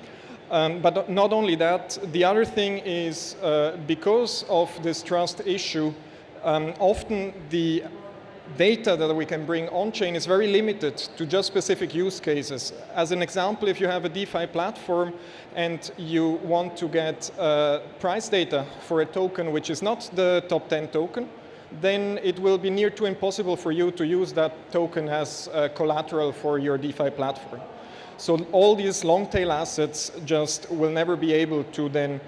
L: But not only that, the other thing is because of this trust issue, often the data that we can bring on-chain is very limited to just specific use cases. As an example, if you have a DeFi platform and you want to get price data for a token which is not the top 10 token, then it will be near to impossible for you to use that token as collateral for your DeFi platform. So all these long-tail assets just will never be able to then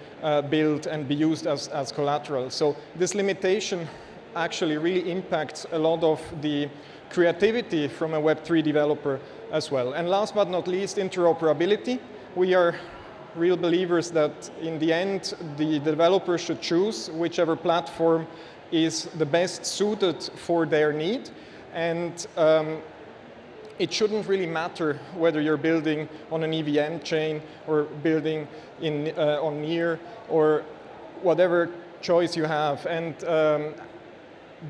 L: build and be used as collateral. So this limitation actually really impacts a lot of the creativity from a Web3 developer as well. And last but not least, interoperability. We are real believers that in the end, the developer should choose whichever platform is the best suited for their need. And it shouldn't really matter whether you're building on an EVM chain or building on Near or whatever choice you have. And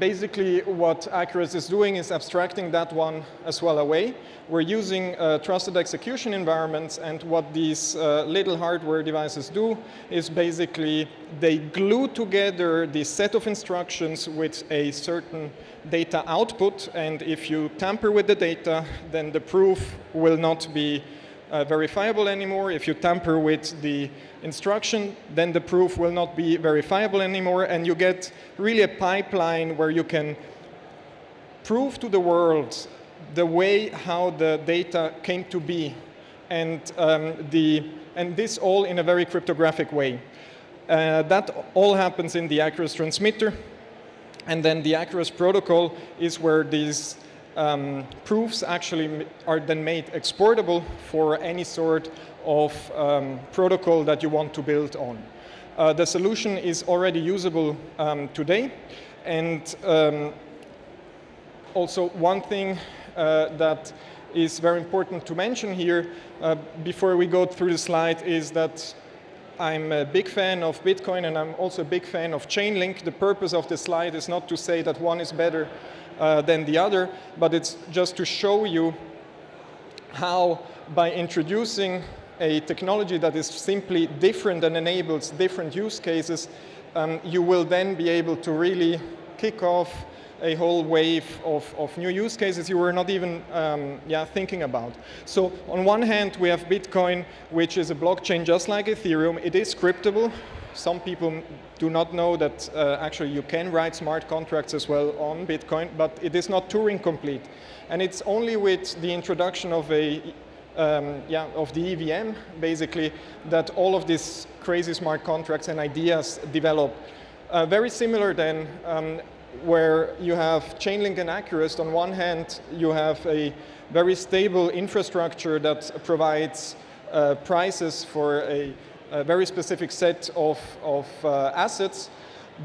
L: basically, what Accurus is doing is abstracting that one as well away. We're using trusted execution environments, and what these little hardware devices do is basically they glue together the set of instructions with a certain data output, and if you tamper with the data, then the proof will not be verifiable anymore. If you tamper with the instruction, then the proof will not be verifiable anymore, and you get really a pipeline where you can prove to the world the way how the data came to be, and this all in a very cryptographic way. That all happens in the Accurus transmitter, and then the Accurus protocol is where these proofs actually are then made exportable for any sort of protocol that you want to build on. The solution is already usable today, and also one thing that is very important to mention here before we go through the slide is that I'm a big fan of Bitcoin, and I'm also a big fan of Chainlink. The purpose of this slide is not to say that one is better than the other, but it's just to show you how by introducing a technology that is simply different and enables different use cases, you will then be able to really kick off a whole wave of new use cases you were not even thinking about. So on one hand, we have Bitcoin, which is a blockchain just like Ethereum. It is scriptable. Some people do not know that actually you can write smart contracts as well on Bitcoin, but it is not Turing complete. And it's only with the introduction of the EVM, basically, that all of these crazy smart contracts and ideas develop. Very similar then, where you have Chainlink and Accurus. On one hand, you have a very stable infrastructure that provides prices for a very specific set of assets.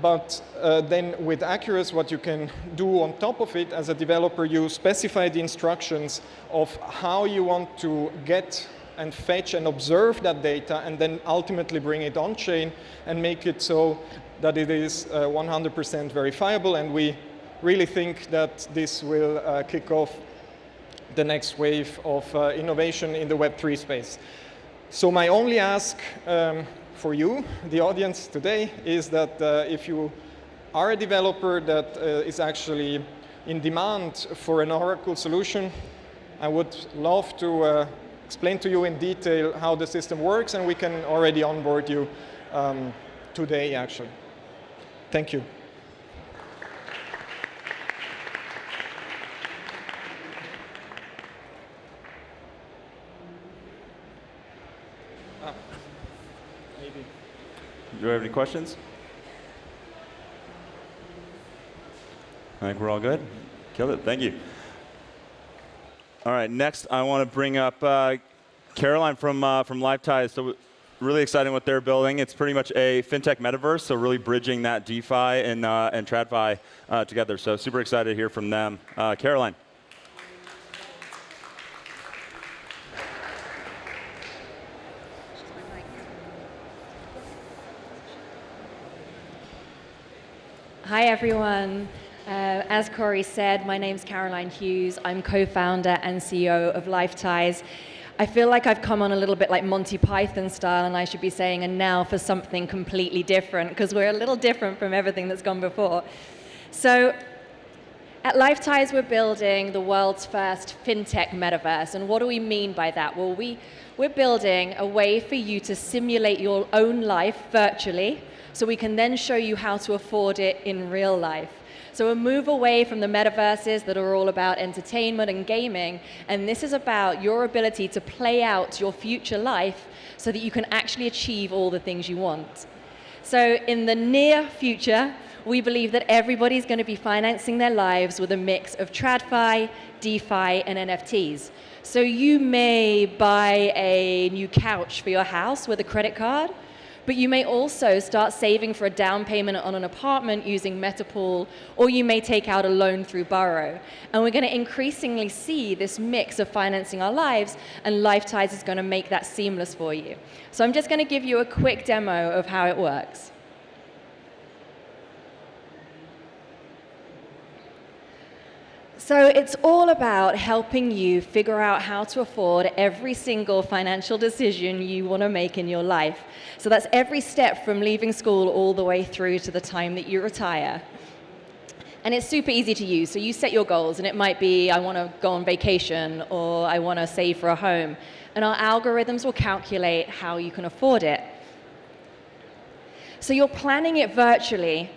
L: But then with Accurus, what you can do on top of it as a developer, you specify the instructions of how you want to get and fetch and observe that data, and then ultimately bring it on-chain and make it so that it is 100% verifiable. And we really think that this will kick off the next wave of innovation in the Web3 space. So my only ask for you, the audience today, is that if you are a developer that is actually in demand for an Oracle solution, I would love to explain to you in detail how the system works, and we can already onboard you today, actually. Thank you.
C: Maybe. Do you have any questions? I think we're all good. Killed it. Thank you. All right. Next, I want to bring up Caroline from LiveTies. So really exciting what they're building. It's pretty much a fintech metaverse, so really bridging that DeFi and TradFi together. So super excited to hear from them. Caroline.
G: Hi, everyone. As Corey said, my name's Caroline Hughes. I'm co-founder and CEO of LiveTies. I feel like I've come on a little bit like Monty Python style, and I should be saying, and now for something completely different, because we're a little different from everything that's gone before. So at LifeTides, we're building the world's first fintech metaverse. And what do we mean by that? Well, we're building a way for you to simulate your own life virtually, so we can then show you how to afford it in real life. So a move away from the metaverses that are all about entertainment and gaming, and this is about your ability to play out your future life so that you can actually achieve all the things you want. So in the near future, we believe that everybody's going to be financing their lives with a mix of TradFi, DeFi, and NFTs. So you may buy a new couch for your house with a credit card, but you may also start saving for a down payment on an apartment using Metapool, or you may take out a loan through Burrow. And we're going to increasingly see this mix of financing our lives, and LifeTides is going to make that seamless for you. So I'm just going to give you a quick demo of how it works. So it's all about helping you figure out how to afford every single financial decision you want to make in your life. So that's every step from leaving school all the way through to the time that you retire. And it's super easy to use. So you set your goals, and it might be, I want to go on vacation, or I want to save for a home. And our algorithms will calculate how you can afford it. So you're planning it virtually,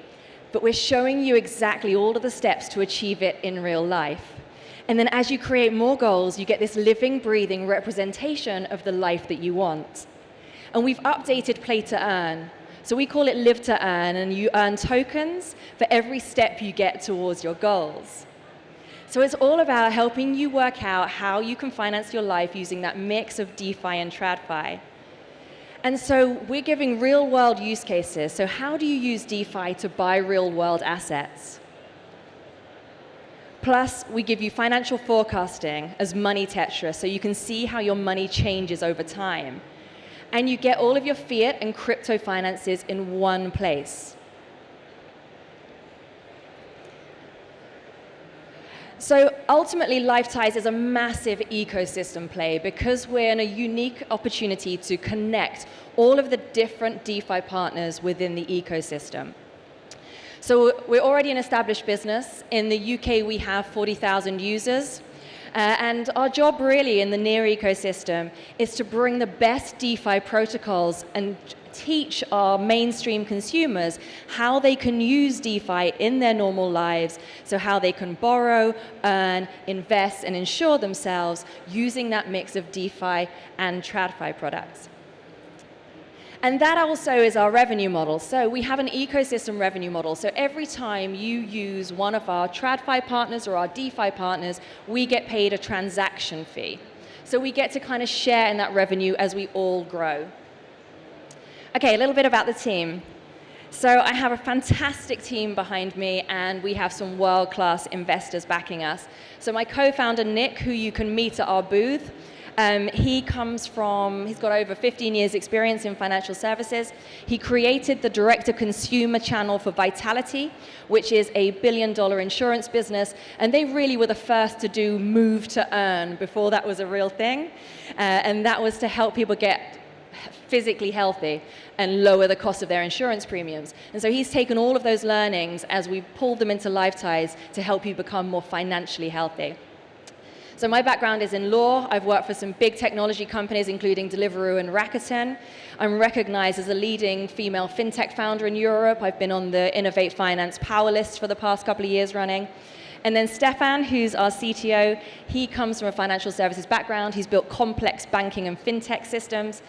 G: but we're showing you exactly all of the steps to achieve it in real life. And then as you create more goals, you get this living, breathing representation of the life that you want. And we've updated Play to Earn. So we call it Live to Earn, and you earn tokens for every step you get towards your goals. So it's all about helping you work out how you can finance your life using that mix of DeFi and TradFi. And so we're giving real-world use cases. So how do you use DeFi to buy real-world assets? Plus, we give you financial forecasting as money Tetris, so you can see how your money changes over time. And you get all of your fiat and crypto finances in one place. So ultimately, LifeTides is a massive ecosystem play because we're in a unique opportunity to connect all of the different DeFi partners within the ecosystem. So we're already an established business. In the UK, we have 40,000 users. And our job really in the NEAR ecosystem is to bring the best DeFi protocols and teach our mainstream consumers how they can use DeFi in their normal lives, so how they can borrow, earn, invest, and insure themselves using that mix of DeFi and TradFi products. And that also is our revenue model. So we have an ecosystem revenue model. So every time you use one of our TradFi partners or our DeFi partners, we get paid a transaction fee. So we get to kind of share in that revenue as we all grow. Okay, a little bit about the team. So I have a fantastic team behind me, and we have some world-class investors backing us. So my co-founder, Nick, who you can meet at our booth, he's got over 15 years experience in financial services. He created the direct-to-consumer channel for Vitality, which is a billion-dollar insurance business. And they really were the first to do move to earn before that was a real thing. And that was to help people get physically healthy and lower the cost of their insurance premiums. And so he's taken all of those learnings as we pulled them into LifeTides to help you become more financially healthy. So my background is in law. I've worked for some big technology companies, including Deliveroo and Rakuten. I'm recognized as a leading female fintech founder in Europe. I've been on the Innovate Finance Power List for the past couple of years running. And then Stefan, who's our CTO, he comes from a financial services background. He's built complex banking and fintech systems.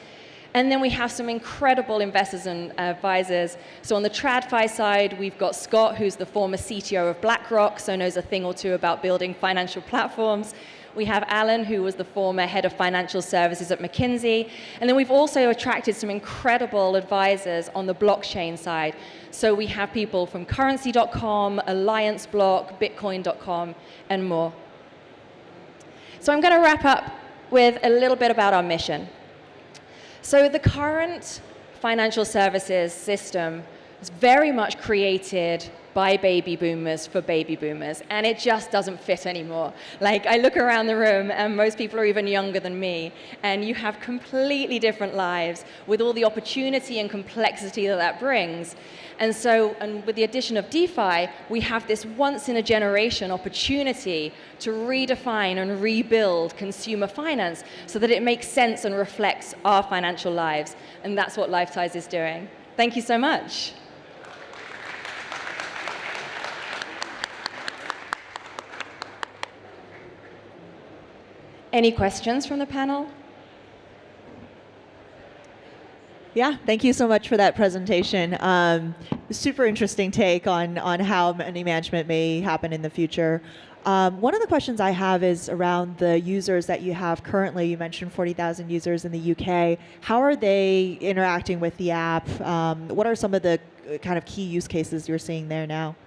G: And then we have some incredible investors and advisors. So on the TradFi side, we've got Scott, who's the former CTO of BlackRock, so knows a thing or two about building financial platforms. We have Alan, who was the former head of financial services at McKinsey. And then we've also attracted some incredible advisors on the blockchain side. So we have people from currency.com, Alliance Block, bitcoin.com, and more. So I'm going to wrap up with a little bit about our mission. So the current financial services system is very much created by baby boomers for baby boomers, and it just doesn't fit anymore. Like, I look around the room, and most people are even younger than me, and you have completely different lives with all the opportunity and complexity that that brings. And so, and with the addition of DeFi, we have this once-in-a-generation opportunity to redefine and rebuild consumer finance so that it makes sense and reflects our financial lives. And that's what LifeTies is doing. Thank you so much. Any questions from the panel?
D: Yeah, thank you so much for that presentation. Super interesting take on how money management may happen in the future. One of the questions I have is around the users that you have currently. You mentioned 40,000 users in the UK. How are they interacting with the app? What are some of the kind of key use cases you're seeing there now?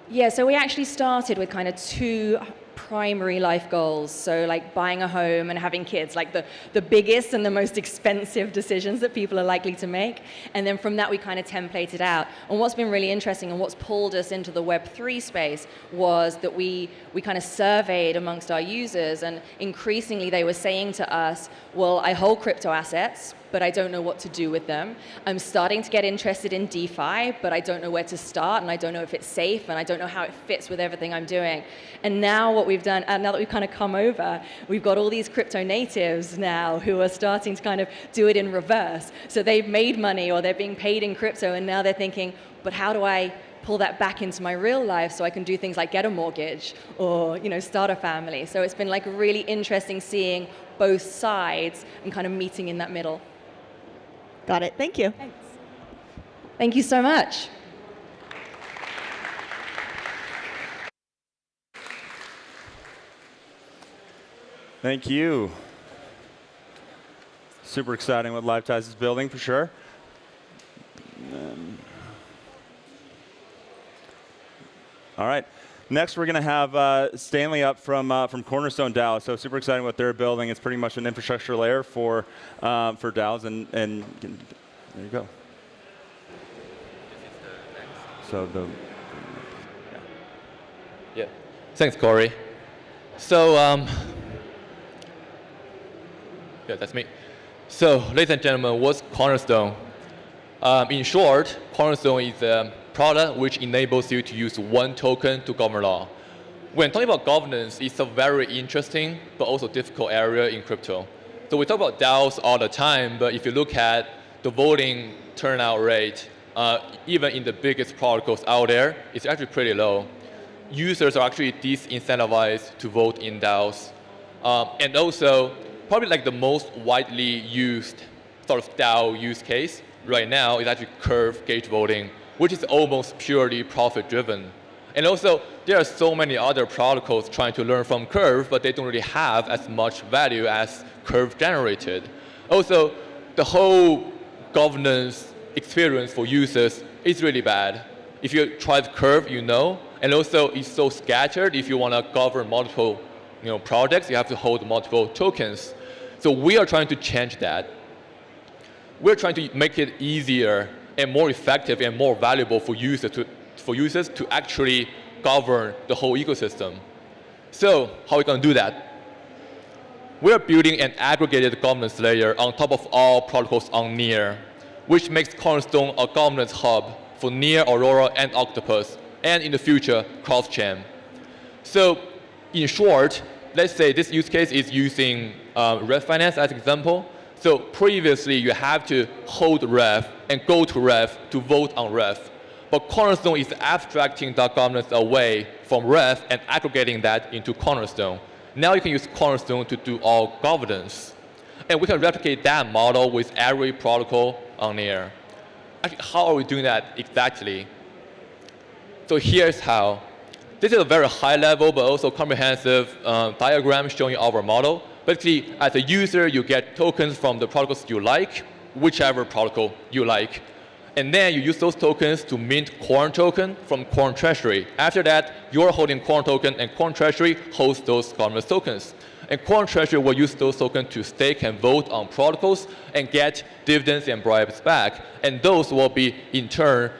G: Yeah, so we actually started with kind of two primary life goals. So like buying a home and having kids, like the biggest and the most expensive decisions that people are likely to make. And then from that, we kind of templated out. And what's been really interesting and what's pulled us into the Web3 space was that we kind of surveyed amongst our users, and increasingly they were saying to us, well, I hold crypto assets, but I don't know what to do with them. I'm starting to get interested in DeFi, but I don't know where to start, and I don't know if it's safe, and I don't know how it fits with everything I'm doing. And now what we've done, now that we've kind of come over, we've got all these crypto natives now who are starting to kind of do it in reverse. So they've made money, or they're being paid in crypto, and now they're thinking, but how do I pull that back into my real life so I can do things like get a mortgage or, you know, start a family? So it's been like really interesting seeing both sides and kind of meeting in that middle.
D: Got it. Thank you.
G: Thanks. Thank you so much.
C: Thank you. Super exciting what LifeTies is building, for sure. All right. Next, we're going to have Stanley up from Cornerstone DAO. So super exciting what they're building. It's pretty much an infrastructure layer for DAOs, and there you go. So
E: yeah. Thanks, Corey. So yeah, that's me. So ladies and gentlemen, what's Cornerstone? In short, Cornerstone is a product which enables you to use one token to govern law. When talking about governance, it's a very interesting but also difficult area in crypto. So we talk about DAOs all the time, but if you look at the voting turnout rate, even in the biggest protocols out there, it's actually pretty low. Users are actually disincentivized to vote in DAOs. And also, probably like the most widely used sort of DAO use case right now is actually curve gauge voting, which is almost purely profit-driven. And also, there are so many other protocols trying to learn from Curve, but they don't really have as much value as Curve generated. Also, the whole governance experience for users is really bad. If you try Curve, you know. And also, it's so scattered. If you want to govern multiple projects, you have to hold multiple tokens. So we are trying to change that. We're trying to make it easier and more effective and more valuable for users to actually govern the whole ecosystem. So how are we going to do that? We're building an aggregated governance layer on top of all protocols on NEAR, which makes Cornerstone a governance hub for NEAR, Aurora, and Octopus, and in the future, cross-chain. So in short, let's say this use case is using Ref Finance as an example. So previously, you have to hold Ref and go to Ref to vote on Ref. But Cornerstone is abstracting that governance away from Ref and aggregating that into Cornerstone. Now you can use Cornerstone to do all governance. And we can replicate that model with every protocol on NEAR. Actually, how are we doing that exactly? So here's how. This is a very high level but also comprehensive diagram showing our model. Basically, as a user, you get tokens from the protocols you like, whichever protocol you like. And then you use those tokens to mint Corn token from Corn Treasury. After that, you're holding Corn token, and Corn Treasury holds those governance tokens. And Corn Treasury will use those tokens to stake and vote on protocols and get dividends and bribes back. And those will be, in turn,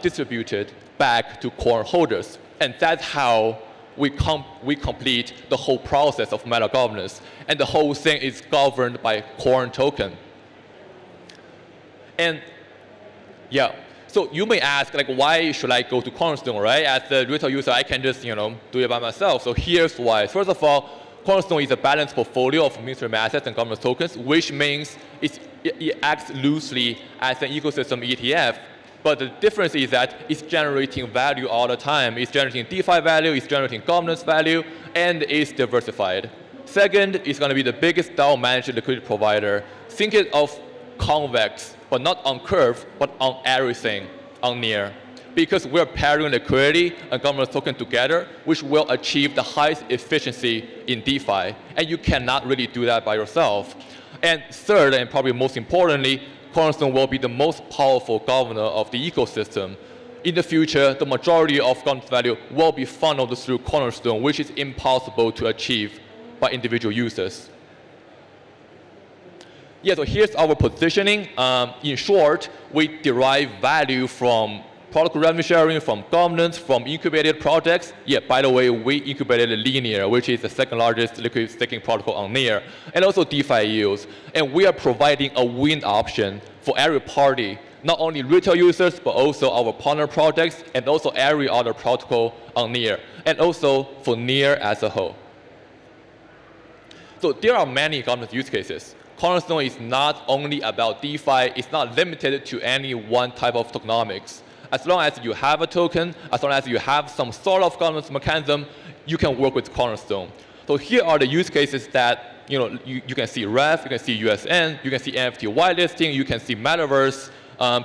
E: distributed back to Corn holders. And that's how we complete the whole process of meta governance. And the whole thing is governed by Corn token. And yeah, so you may ask, like, why should I go to Cornerstone, right? As a retail user, I can just, do it by myself. So here's why. First of all, Cornerstone is a balanced portfolio of mainstream assets and governance tokens, which means it acts loosely as an ecosystem ETF. But the difference is that it's generating value all the time. It's generating DeFi value, it's generating governance value, and it's diversified. Second, it's going to be the biggest DAO managed liquidity provider. Think it of convex, but not on curve, but on everything, on near. Because we're pairing liquidity and governance token together, which will achieve the highest efficiency in DeFi. And you cannot really do that by yourself. And third, and probably most importantly, Cornerstone will be the most powerful governor of the ecosystem. In the future, the majority of governance value will be funneled through Cornerstone, which is impossible to achieve by individual users. Yeah, so here's our positioning. In short, we derive value from product revenue sharing, from governance, from incubated projects. Yeah, by the way, we incubated Linear, which is the second largest liquid staking protocol on Near, and also DeFi yields. And we are providing a win option for every party, not only retail users, but also our partner projects, and also every other protocol on Near, and also for Near as a whole. So there are many governance use cases. Cornerstone is not only about DeFi, it's not limited to any one type of tokenomics. As long as you have a token, as long as you have some sort of governance mechanism, you can work with Cornerstone. So here are the use cases that you can see Ref, you can see USN, you can see NFT whitelisting, you can see Metaverse,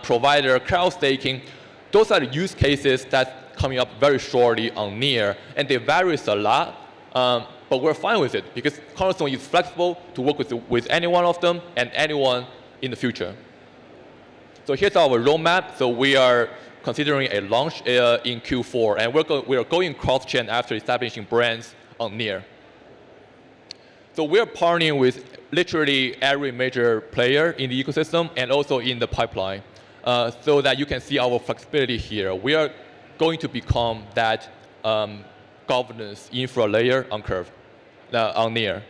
E: provider, crowd staking. Those are the use cases that's coming up very shortly on Near, and they vary a lot. But we're fine with it because Cornerstone is flexible to work with any one of them and anyone in the future. So here's our roadmap. So we are considering a launch in Q4, and we are going cross-chain after establishing brands on Near. So we're partnering with literally every major player in the ecosystem and also in the pipeline, so that you can see our flexibility here. We are going to become that governance infra layer on Curve, on Near.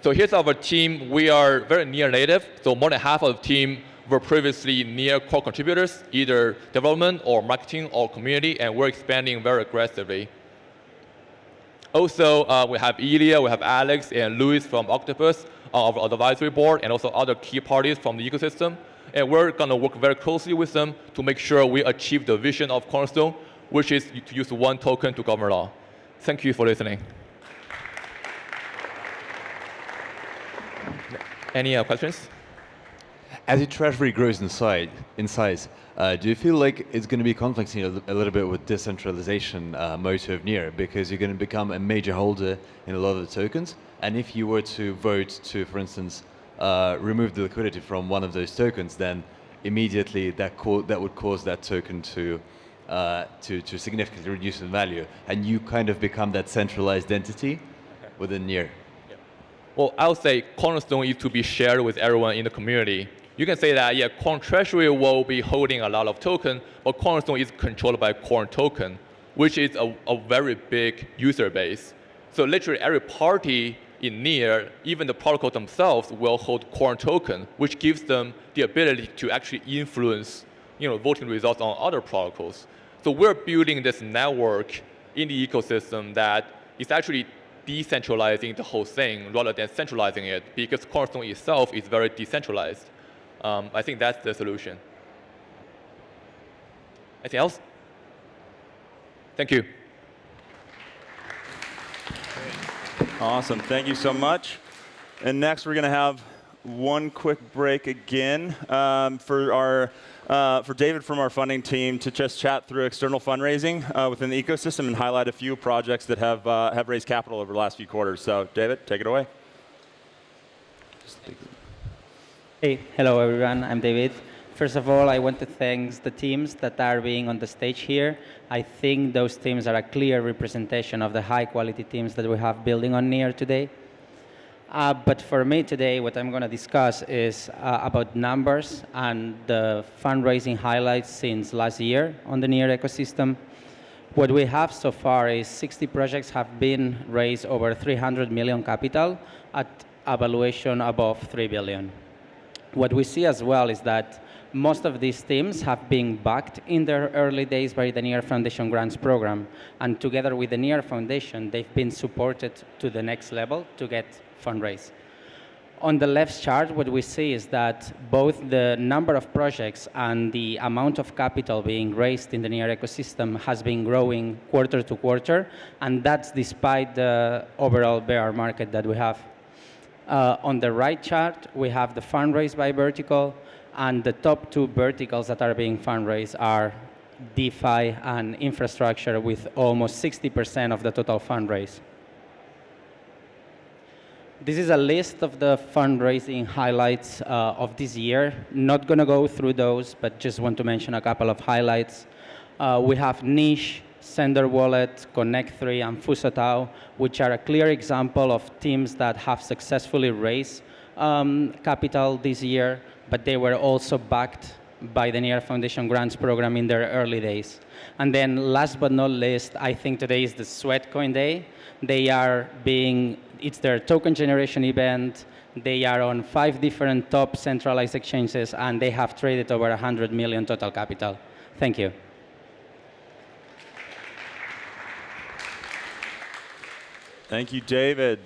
E: So here's our team. We are very Near native. So more than half of the team were previously Near core contributors, either development or marketing or community, and we're expanding very aggressively. Also, we have Illia, we have Alex and Luis from Octopus on our advisory board, and also other key parties from the ecosystem. And we're going to work very closely with them to make sure we achieve the vision of Cornerstone, which is to use one token to govern all. Thank you for listening. Any questions?
H: As your treasury grows in size, do you feel like it's going to be conflicting a little bit with decentralization motive Near, because you're going to become a major holder in a lot of the tokens? And if you were to vote to, for instance, remove the liquidity from one of those tokens, then immediately that would cause that token to significantly reduce in value, and you kind of become that centralized entity within Near.
E: Well, I would say Cornerstone is to be shared with everyone in the community. You can say that, yeah, Corn Treasury will be holding a lot of token, but Cornerstone is controlled by Corn Token, which is a very big user base. So literally every party in Near, even the protocol themselves, will hold Corn Token, which gives them the ability to actually influence voting results on other protocols. So we're building this network in the ecosystem that is actually decentralizing the whole thing rather than centralizing it, because Cornerstone itself is very decentralized. I think that's the solution. Anything else? Thank you.
C: Awesome. Thank you so much. And next, we're going to have one quick break again for David from our funding team to just chat through external fundraising within the ecosystem and highlight a few projects that have raised capital over the last few quarters. So, David, take it away.
A: Hey, hello everyone. I'm David. First of all, I want to thank the teams that are being on the stage here. I think those teams are a clear representation of the high-quality teams that we have building on Near today. But for me today, what I'm going to discuss is about numbers and the fundraising highlights since last year on the NEAR ecosystem. What we have so far is 60 projects have been raised over 300 million capital at a valuation above 3 billion. What we see as well is that most of these teams have been backed in their early days by the NEAR Foundation Grants Program. And together with the NEAR Foundation, they've been supported to the next level to get fundraise. On the left chart, what we see is that both the number of projects and the amount of capital being raised in the NEAR ecosystem has been growing quarter to quarter, and that's despite the overall bear market that we have. On the right chart, we have the fundraise by vertical, and the top two verticals that are being fundraised are DeFi and infrastructure, with almost 60% of the total fundraise. This is a list of the fundraising highlights of this year. Not going to go through those, but just want to mention a couple of highlights. We have Niche, Sender Wallet, Connect3, and Fusatao, which are a clear example of teams that have successfully raised capital this year, but they were also backed by the NEAR Foundation Grants Program in their early days. And then last but not least, I think today is the Sweatcoin Day. It's their token generation event. They are on 5 different top centralized exchanges, and they have traded over 100 million total capital. Thank you.
C: Thank you, David.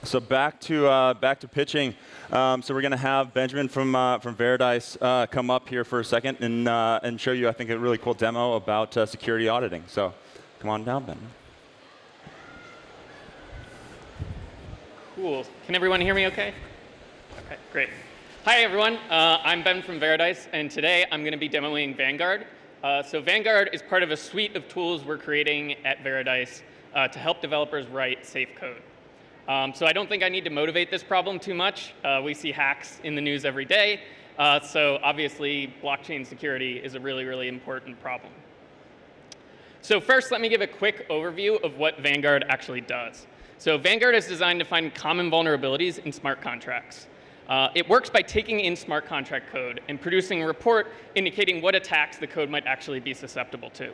C: So back to pitching. So we're going to have Benjamin from Paradise come up here for a second and show you, I think, a really cool demo about security auditing. So come on down, Ben.
U: Cool. Can everyone hear me okay? Okay, great. Hi, everyone. I'm Ben from Paradise, and today I'm going to be demoing Vanguard. So Vanguard is part of a suite of tools we're creating at Paradise to help developers write safe code. So I don't think I need to motivate this problem too much. We see hacks in the news every day. So obviously, blockchain security is a really, really important problem. So first, let me give a quick overview of what Vanguard actually does. So Vanguard is designed to find common vulnerabilities in smart contracts. It works by taking in smart contract code and producing a report indicating what attacks the code might actually be susceptible to.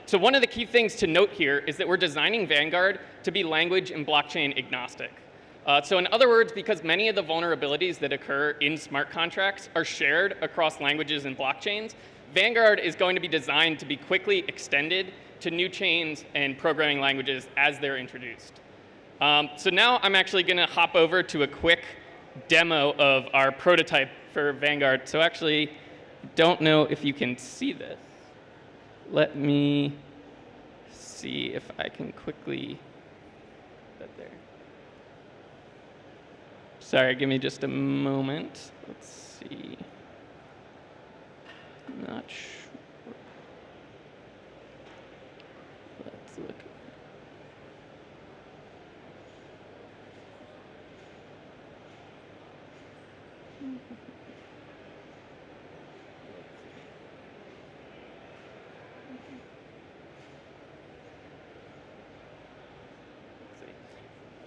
U: So one of the key things to note here is that we're designing Vanguard to be language and blockchain agnostic. So in other words, because many of the vulnerabilities that occur in smart contracts are shared across languages and blockchains, Vanguard is going to be designed to be quickly extended to new chains and programming languages as they're introduced. So now I'm actually going to hop over to a quick demo of our prototype for Vanguard. So actually, don't know if you can see this. Let me see if I can quickly put that there. Sorry, give me just a moment. Let's see. Not sure. Let's look.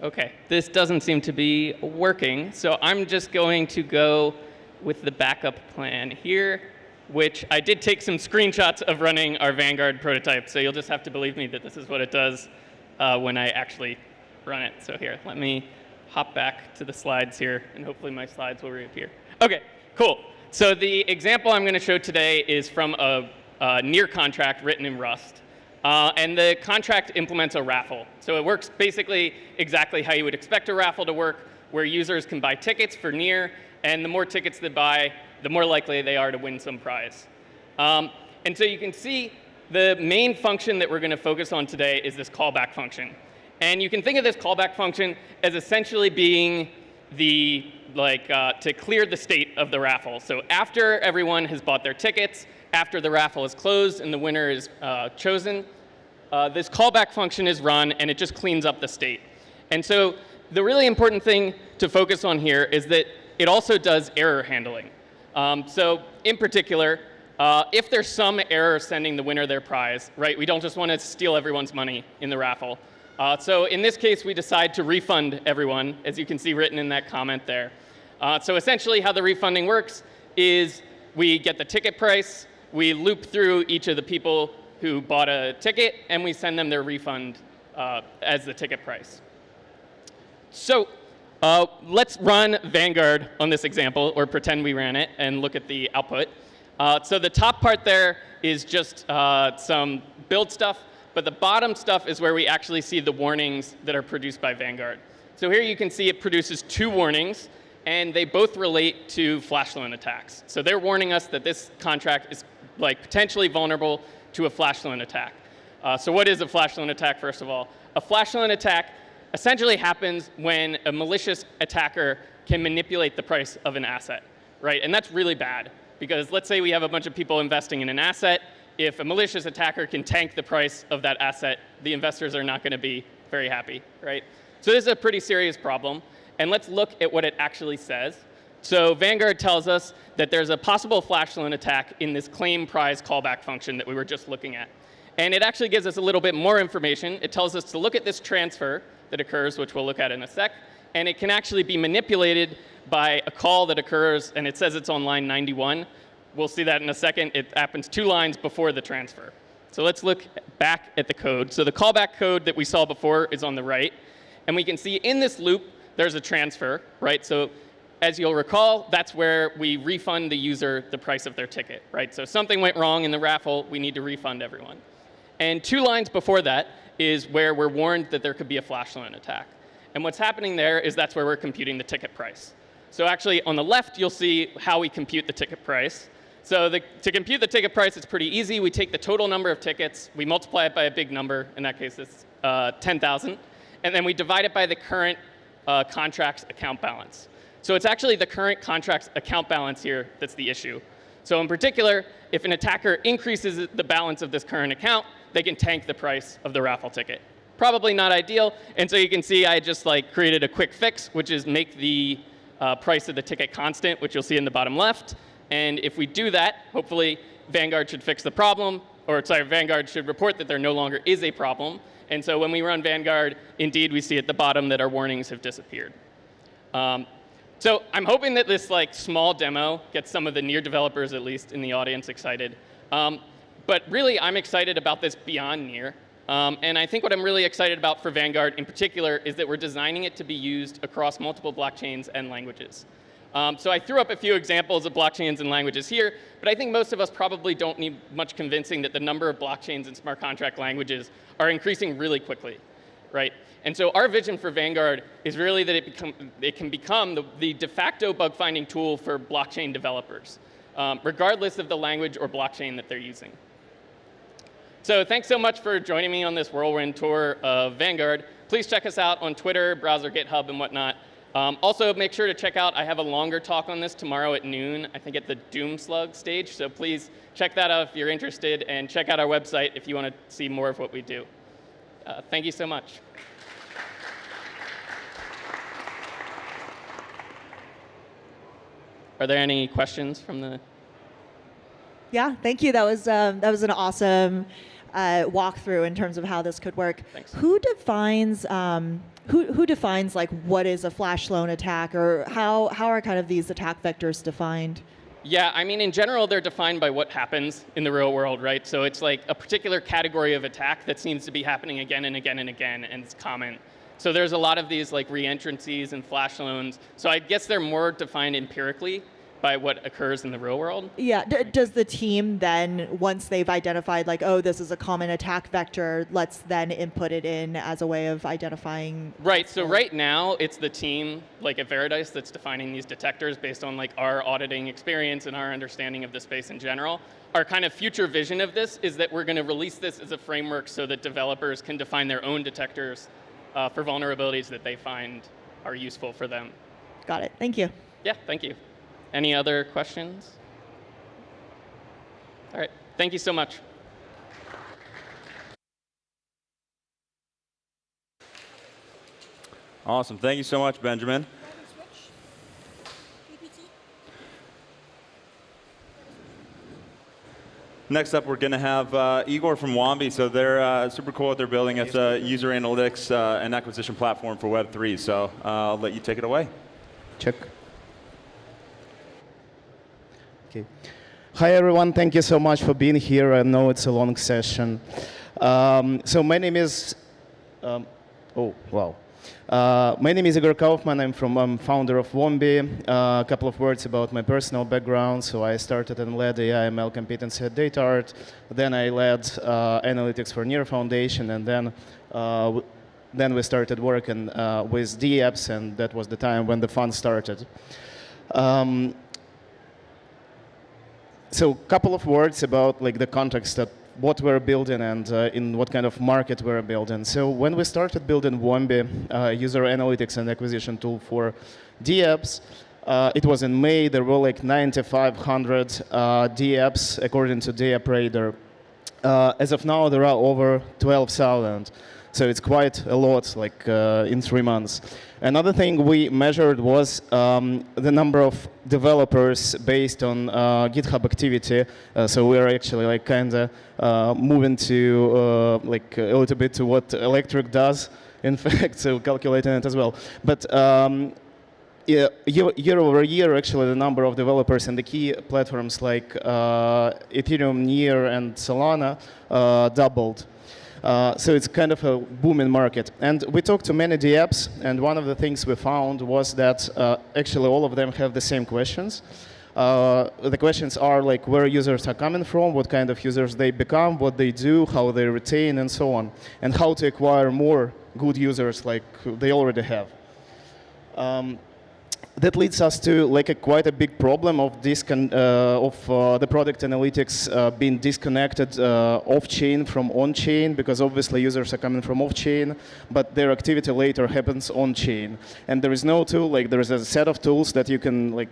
U: Okay, this doesn't seem to be working, so I'm just going to go with the backup plan here, which I did take some screenshots of running our Vanguard prototype, so you'll just have to believe me that this is what it does when I actually run it. So here, let me hop back to the slides here, and hopefully my slides will reappear. Okay, cool. So the example I'm going to show today is from a NEAR contract written in Rust. And the contract implements a raffle. So it works basically exactly how you would expect a raffle to work, where users can buy tickets for NEAR, and the more tickets they buy, the more likely they are to win some prize. And so you can see the main function that we're going to focus on today is this callback function. And you can think of this callback function as essentially being the, to clear the state of the raffle. So after everyone has bought their tickets, after the raffle is closed and the winner is chosen, this callback function is run, and it just cleans up the state. And so the really important thing to focus on here is that it also does error handling. So in particular, if there's some error sending the winner their prize, right? We don't just want to steal everyone's money in the raffle. So in this case, we decide to refund everyone, as you can see written in that comment there. So essentially how the refunding works is we get the ticket price, we loop through each of the people who bought a ticket, and we send them their refund as the ticket price. So let's run Vanguard on this example, or pretend we ran it, and look at the output. So the top part there is just some build stuff, but the bottom stuff is where we actually see the warnings that are produced by Vanguard. So here you can see it produces 2 warnings, and they both relate to flash loan attacks. So they're warning us that this contract is potentially vulnerable to a flash loan attack. So what is a flash loan attack, first of all? A flash loan attack essentially happens when a malicious attacker can manipulate the price of an asset, right? And that's really bad, because let's say we have a bunch of people investing in an asset. If a malicious attacker can tank the price of that asset, the investors are not going to be very happy, right? So this is a pretty serious problem. And let's look at what it actually says. So Vanguard tells us that there's a possible flash loan attack in this claim prize callback function that we were just looking at. And it actually gives us a little bit more information. It tells us to look at this transfer that occurs, which we'll look at in a sec. And it can actually be manipulated by a call that occurs, and it says it's on line 91. We'll see that in a second. It happens 2 lines before the transfer. So let's look back at the code. So the callback code that we saw before is on the right. And we can see in this loop, there's a transfer, right? So as you'll recall, that's where we refund the user the price of their ticket, right? So something went wrong in the raffle, we need to refund everyone. And 2 lines before that is where we're warned that there could be a flash loan attack. And what's happening there is that's where we're computing the ticket price. So actually on the left, you'll see how we compute the ticket price. So to compute the ticket price, it's pretty easy. We take the total number of tickets, we multiply it by a big number, in that case it's 10,000, and then we divide it by the current contract's account balance. So it's actually the current contract's account balance here that's the issue. So in particular, if an attacker increases the balance of this current account, they can tank the price of the raffle ticket. Probably not ideal, and so you can see I just created a quick fix, which is make the price of the ticket constant, which you'll see in the bottom left. And if we do that, hopefully Vanguard should fix the problem, or sorry, Vanguard should report that there no longer is a problem. And so when we run Vanguard, indeed we see at the bottom that our warnings have disappeared. So I'm hoping that this small demo gets some of the Near developers, at least in the audience, excited. But really, I'm excited about this beyond Near. And I think what I'm really excited about for Vanguard in particular is that we're designing it to be used across multiple blockchains and languages. So I threw up a few examples of blockchains and languages here, but I think most of us probably don't need much convincing that the number of blockchains and smart contract languages are increasing really quickly, right? And so our vision for Vanguard is really that it can become the de facto bug finding tool for blockchain developers, regardless of the language or blockchain that they're using. So thanks so much for joining me on this whirlwind tour of Vanguard. Please check us out on Twitter, browser, GitHub, and whatnot. Also, make sure to check out, I have a longer talk on this tomorrow at noon, I think at the Doomslug stage. So please check that out if you're interested, and check out our website if you want to see more of what we do. Thank you so much. Are there any questions from the?
D: Yeah, thank you. That was an awesome walkthrough in terms of how this could work.
U: Thanks.
D: Who defines who defines what is a flash loan attack, or how are kind of these attack vectors defined?
U: Yeah, I mean, in general, they're defined by what happens in the real world, right? So it's like a particular category of attack that seems to be happening again and again and again, and it's common. So there's a lot of these reentrancies and flash loans. So I guess they're more defined empirically by what occurs in the real world.
D: Yeah, does the team then, once they've identified oh, this is a common attack vector, let's then input it in as a way of identifying?
U: Right, so right now it's the team at Veradice that's defining these detectors based on our auditing experience and our understanding of the space in general. Our kind of future vision of this is that we're going to release this as a framework so that developers can define their own detectors for vulnerabilities that they find are useful for them.
D: Got it, thank you.
U: Yeah, thank you. Any other questions? All right, thank you so much.
C: Awesome, thank you so much, Benjamin. Next up, we're going to have Igor from Wambi. So they're super cool what they're building. It's a user analytics and acquisition platform for Web3. So I'll let you take it away.
M: Check. Okay. Hi, everyone. Thank you so much for being here. I know it's a long session. So my name is, oh, wow. My name is Igor Kaufman. I'm founder of Wambi. A couple of words about my personal background. So I started and led AI ML competency at DataArt. Then I led analytics for Near Foundation, and then we started working with DApps, and that was the time when the fund started. So a couple of words about like the context of what we're building and in what kind of market we're building. So when we started building Wambi, user analytics and acquisition tool for DApps, it was in May. There were like 9,500 DApps according to DApp Radar. As of now, there are over 12,000. So it's quite a lot, like in 3 months. Another thing we measured was the number of developers based on GitHub activity. So we're actually like kind of moving to like a little bit to what Electric does, in fact, so calculating it as well. But yeah, year over year, actually, the number of developers in the key platforms like Ethereum, Near, and Solana doubled. So it's kind of a booming market. And we talked to many DApps, and one of the things we found was that actually all of them have the same questions. The questions are like where users are coming from, what kind of users they become, what they do, how they retain, and so on, and how to acquire more good users like they already have. That leads us to like quite a big problem of the product analytics being disconnected off-chain from on-chain, because obviously users are coming from off-chain, but their activity later happens on-chain. And there is no tool, like there is a set of tools that you can like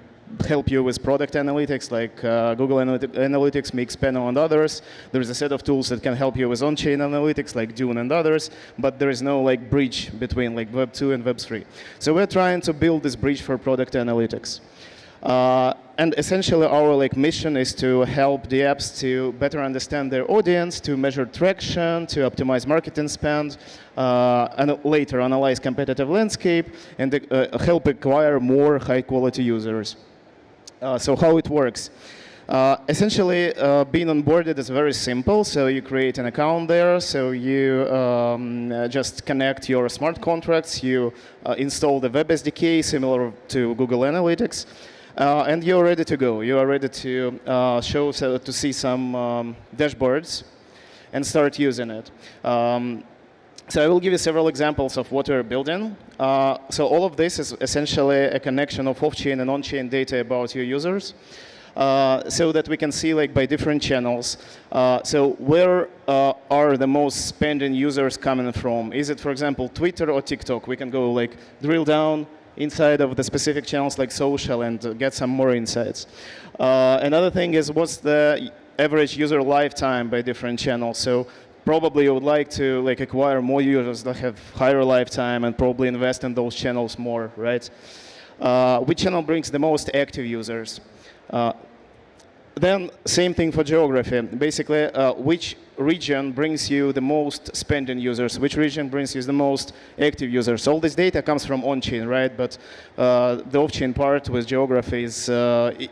M: help you with product analytics, like Google Analytics, Mixpanel, and others. There's a set of tools that can help you with on-chain analytics, like Dune and others, but there is no like bridge between like Web 2 and Web 3. So we're trying to build this bridge for product analytics. And essentially our like mission is to help the apps to better understand their audience, to measure traction, to optimize marketing spend, and later analyze competitive landscape, and help acquire more high-quality users. So how it works. Essentially, being onboarded is very simple. So you create an account there. So you just connect your smart contracts. You install the Web SDK, similar to Google Analytics. And you're ready to go. You are ready to to see some dashboards and start using it. So I will give you several examples of what we're building. So all of this is essentially a connection of off-chain and on-chain data about your users, so that we can see like by different channels. So where are the most spending users coming from? Is it, for example, Twitter or TikTok? We can go like drill down inside of the specific channels like social and get some more insights. Another thing is what's the average user lifetime by different channels. So probably you would like to like acquire more users that have higher lifetime and probably invest in those channels more, right? Which channel brings the most active users? Then same thing for geography. Basically, which region brings you the most spending users? Which region brings you the most active users? All this data comes from on-chain, right? But the off-chain part with geography is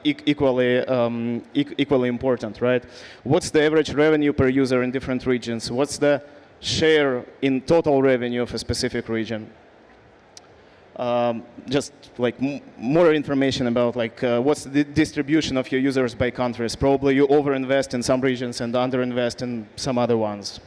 M: equally important, right? What's the average revenue per user in different regions? What's the share in total revenue of a specific region? Just like more information about like what's the distribution of your users by countries. Probably you overinvest in some regions and underinvest in some other ones.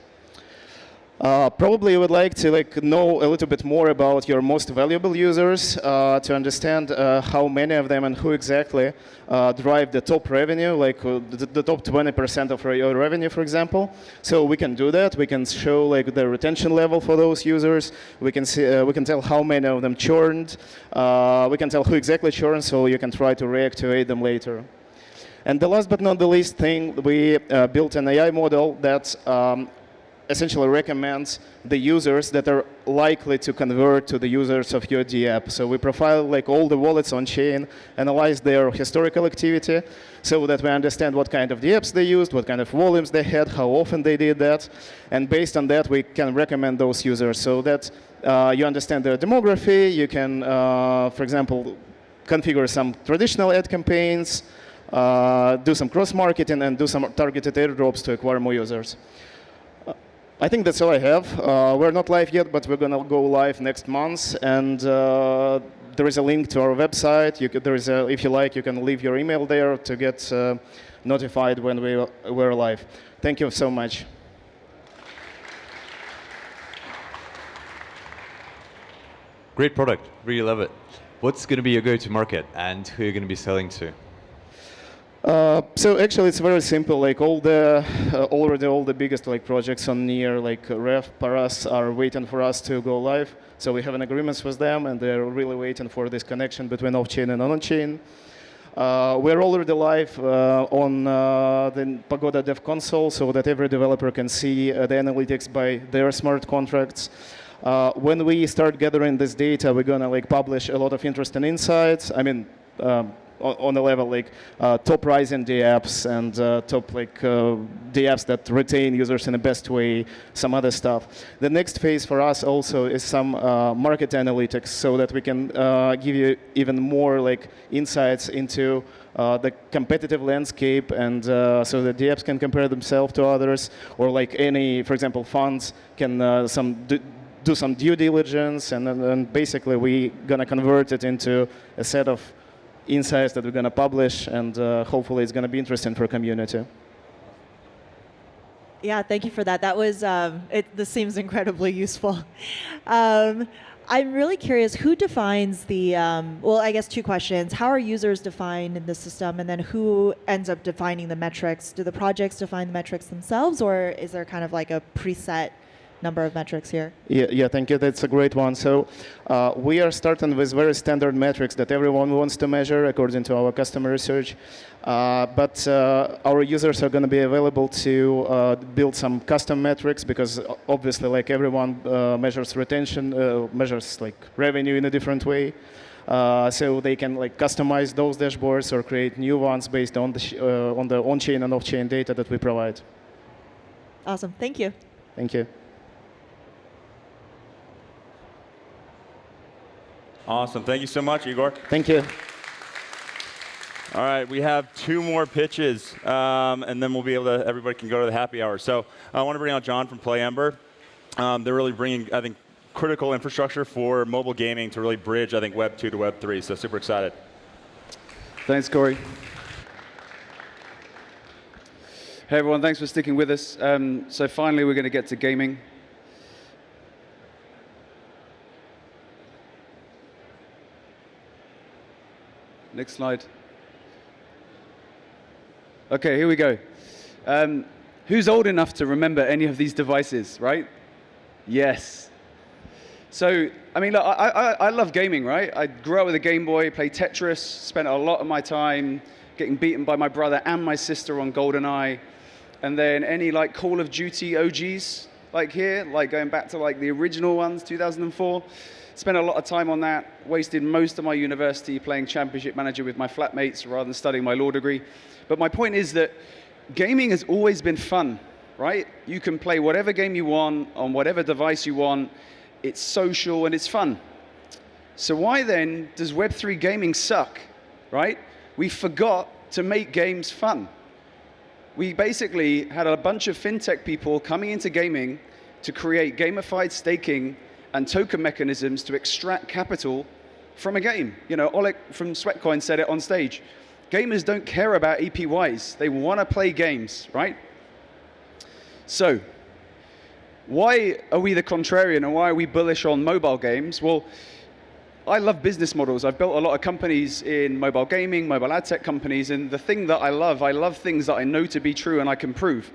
M: Probably you would like to like know a little bit more about your most valuable users to understand how many of them and who exactly drive the top revenue, like the top 20% of your revenue, for example. So we can do that. We can show like the retention level for those users. We can see, we can tell how many of them churned. We can tell who exactly churned, so you can try to reactivate them later. And the last but not the least thing, we built an AI model that essentially recommends the users that are likely to convert to the users of your DApp. So we profile like all the wallets on chain, analyze their historical activity, so that we understand what kind of DApps they used, what kind of volumes they had, how often they did that, and based on that we can recommend those users so that you understand their demography. You can, for example, configure some traditional ad campaigns, do some cross-marketing, and do some targeted airdrops to acquire more users. I think that's all I have. We're not live yet, but we're going to go live next month. And there is a link to our website. If you like, you can leave your email there to get notified when we're live. Thank you so much.
H: Great product. Really love it. What's going to be your go-to-market, and who are you going to be selling to?
M: So actually, it's very simple. Like already all the biggest like projects on Near, like Ref, Paras, are waiting for us to go live. So we have an agreement with them, and they're really waiting for this connection between off-chain and on-chain. We're already live on the Pagoda Dev Console, so that every developer can see the analytics by their smart contracts. When we start gathering this data, we're gonna like publish a lot of interesting insights. I mean, on the level like top rising DApps and top like DApps that retain users in the best way, some other stuff. The next phase for us also is some market analytics, so that we can give you even more like insights into the competitive landscape, and so the DApps can compare themselves to others, or like any, for example, funds can do some due diligence, and then basically we're gonna convert it into a set of insights that we're going to publish, and hopefully it's going to be interesting for community.
D: Yeah, thank you for that. That was, this seems incredibly useful. I'm really curious, who defines the, well, I guess two questions. How are users defined in the system, and then who ends up defining the metrics? Do the projects define the metrics themselves, or is there kind of like a preset number of metrics here?
M: Yeah, thank you. That's a great one. So we are starting with very standard metrics that everyone wants to measure according to our customer research. But our users are going to be available to build some custom metrics, because obviously, like everyone measures retention, measures like revenue in a different way. So they can like customize those dashboards or create new ones based on the on-chain and off-chain data that we provide.
D: Awesome. Thank you.
M: Thank you.
C: Awesome. Thank you so much, Igor.
M: Thank you.
C: All right, we have two more pitches, and then we'll be able to, everybody can go to the happy hour. So I want to bring out Jon from Playember. They're really bringing, I think, critical infrastructure for mobile gaming to really bridge, I think, Web 2 to Web 3. So super excited.
N: Thanks, Corey. Hey, everyone. Thanks for sticking with us. So finally, we're going to get to gaming. Next slide. OK, here we go. Who's old enough to remember any of these devices, right? Yes. So, I mean, look, I love gaming, right? I grew up with a Game Boy, played Tetris, spent a lot of my time getting beaten by my brother and my sister on GoldenEye. And then any like Call of Duty OGs, like here, like going back to like the original ones, 2004. Spent a lot of time on that, wasted most of my university playing Championship Manager with my flatmates rather than studying my law degree. But my point is that gaming has always been fun, right? You can play whatever game you want on whatever device you want. It's social and it's fun. So why then does Web3 gaming suck, right? We forgot to make games fun. We basically had a bunch of fintech people coming into gaming to create gamified staking and token mechanisms to extract capital from a game. You know, Oleg from Sweatcoin said it on stage. Gamers don't care about APYs. They want to play games, right? So why are we the contrarian, and why are we bullish on mobile games? Well, I love business models. I've built a lot of companies in mobile gaming, mobile ad tech companies, and the thing that I love things that I know to be true and I can prove.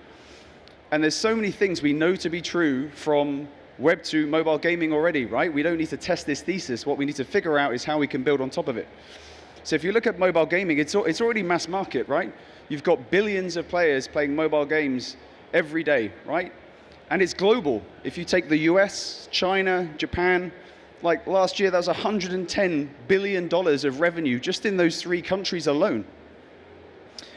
N: And there's so many things we know to be true from Web 2 mobile gaming already, right? We don't need to test this thesis. What we need to figure out is how we can build on top of it. So if you look at mobile gaming, it's already mass market, right? You've got billions of players playing mobile games every day, right? And it's global. If you take the US, China, Japan, like last year, that was $110 billion of revenue just in those 3 countries alone.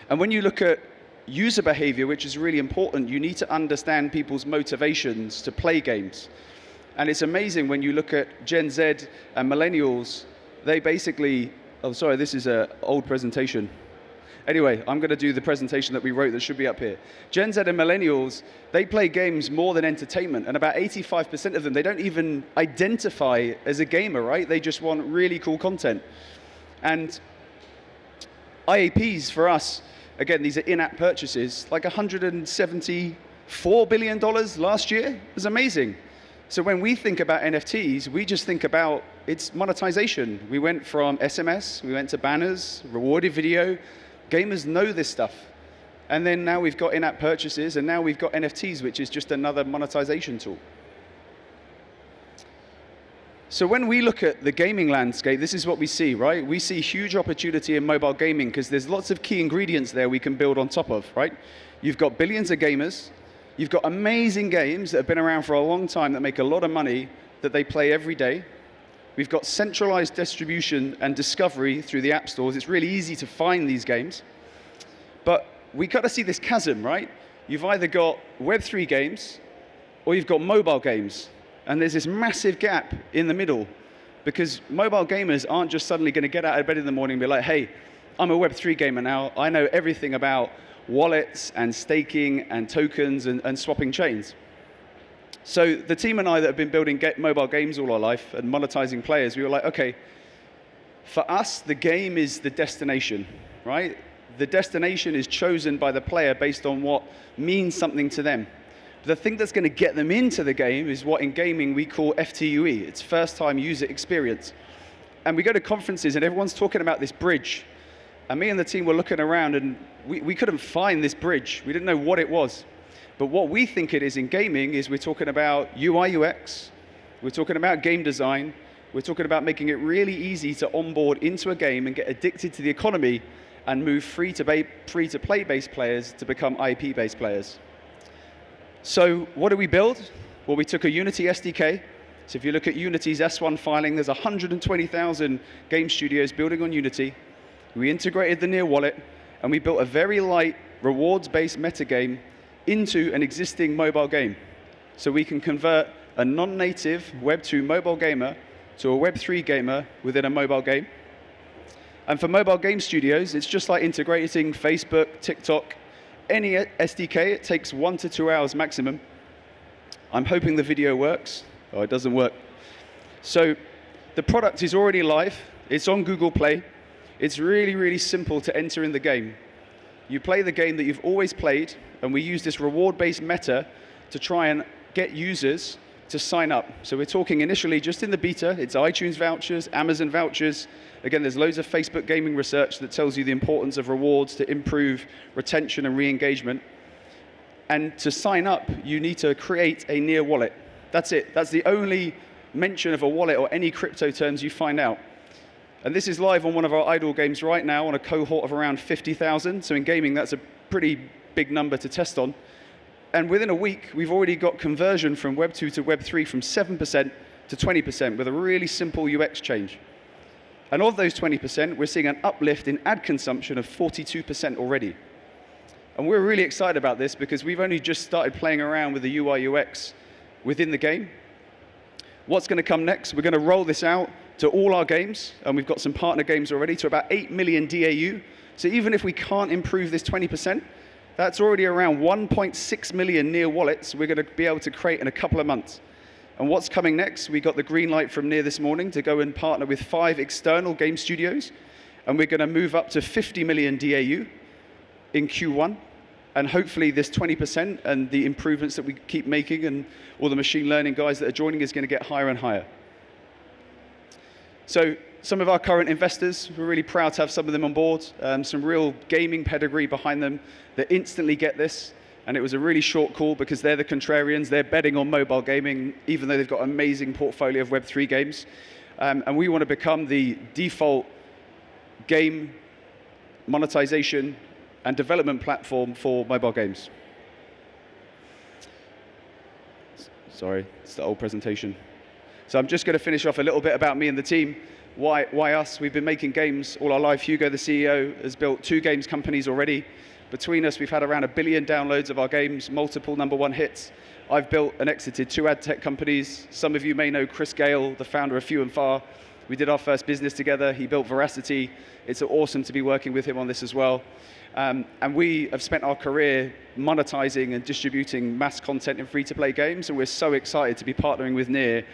N: And when you look at user behavior, which is really important, you need to understand people's motivations to play games. And it's amazing when you look at Gen Z and millennials, they basically, oh, sorry, this is an old presentation. Anyway, I'm going to do the presentation that we wrote that should be up here. Gen Z and millennials, they play games more than entertainment, and about 85% of them, they don't even identify as a gamer, right? They just want really cool content. And IAPs for us, again, these are in-app purchases, like $174 billion last year. It was amazing. So when we think about NFTs, we just think about its monetization. We went from SMS, we went to banners, rewarded video. Gamers know this stuff. And then now we've got in-app purchases, and now we've got NFTs, which is just another monetization tool. So when we look at the gaming landscape, this is what we see, right? We see huge opportunity in mobile gaming because there's lots of key ingredients there we can build on top of, right? You've got billions of gamers. You've got amazing games that have been around for a long time that make a lot of money that they play every day. We've got centralized distribution and discovery through the app stores. It's really easy to find these games. But we got to see this chasm, right? You've either got Web3 games or you've got mobile games. And there's this massive gap in the middle because mobile gamers aren't just suddenly going to get out of bed in the morning and be like, hey, I'm a Web3 gamer now. I know everything about wallets and staking and tokens and swapping chains. So the team and I that have been building mobile games all our life and monetizing players, we were like, okay, for us, the game is the destination, right? The destination is chosen by the player based on what means something to them. The thing that's going to get them into the game is what in gaming we call FTUE. It's first time user experience. And we go to conferences and everyone's talking about this bridge. And me and the team were looking around and we couldn't find this bridge. We didn't know what it was. But what we think it is in gaming is we're talking about UI UX, we're talking about game design, we're talking about making it really easy to onboard into a game and get addicted to the economy and move free-to-play-based players to become IP-based players. So what did we build? Well, we took a Unity SDK. So if you look at Unity's S1 filing, there's 120,000 game studios building on Unity. We integrated the Near wallet, and we built a very light rewards-based metagame into an existing mobile game. So we can convert a non-native Web 2 mobile gamer to a Web 3 gamer within a mobile game. And for mobile game studios, it's just like integrating Facebook, TikTok, any SDK. It takes 1 to 2 hours maximum. I'm hoping the video works. Oh, it doesn't work. So the product is already live. It's on Google Play. It's really, really simple to enter in the game. You play the game that you've always played, and we use this reward-based meta to try and get users to sign up. So we're talking initially just in the beta. It's iTunes vouchers, Amazon vouchers. Again, there's loads of Facebook gaming research that tells you the importance of rewards to improve retention and re-engagement. And to sign up, you need to create a Near wallet. That's it. That's the only mention of a wallet or any crypto terms you find out. And this is live on one of our idle games right now on a cohort of around 50,000. So in gaming, that's a pretty big number to test on. And within a week, we've already got conversion from Web 2 to Web 3 from 7% to 20% with a really simple UX change. And of those 20%, we're seeing an uplift in ad consumption of 42% already. And we're really excited about this because we've only just started playing around with the UI UX within the game. What's going to come next? We're going to roll this out to all our games, and we've got some partner games already, to about 8 million DAU. So even if we can't improve this 20%, that's already around 1.6 million Near wallets we're going to be able to create in a couple of months. And what's coming next? We got the green light from Near this morning to go and partner with 5 external game studios, and we're going to move up to 50 million DAU in Q1. And hopefully this 20% and the improvements that we keep making and all the machine learning guys that are joining is going to get higher and higher. So some of our current investors, we're really proud to have some of them on board, some real gaming pedigree behind them that instantly get this. And it was a really short call because they're the contrarians. They're betting on mobile gaming, even though they've got an amazing portfolio of Web3 games. And we want to become the default game monetization and development platform for mobile games. Sorry, it's the old presentation. So I'm just going to finish off a little bit about me and the team. Why us? We've been making games all our life. Hugo, the CEO, has built 2 games companies already. Between us, we've had around 1 billion downloads of our games, multiple #1 hits. I've built and exited 2 ad tech companies. Some of you may know Chris Gale, the founder of Few and Far. We did our first business together. He built Veracity. It's awesome to be working with him on this as well. And we have spent our career monetizing and distributing mass content in free-to-play games, and we're so excited to be partnering with NEAR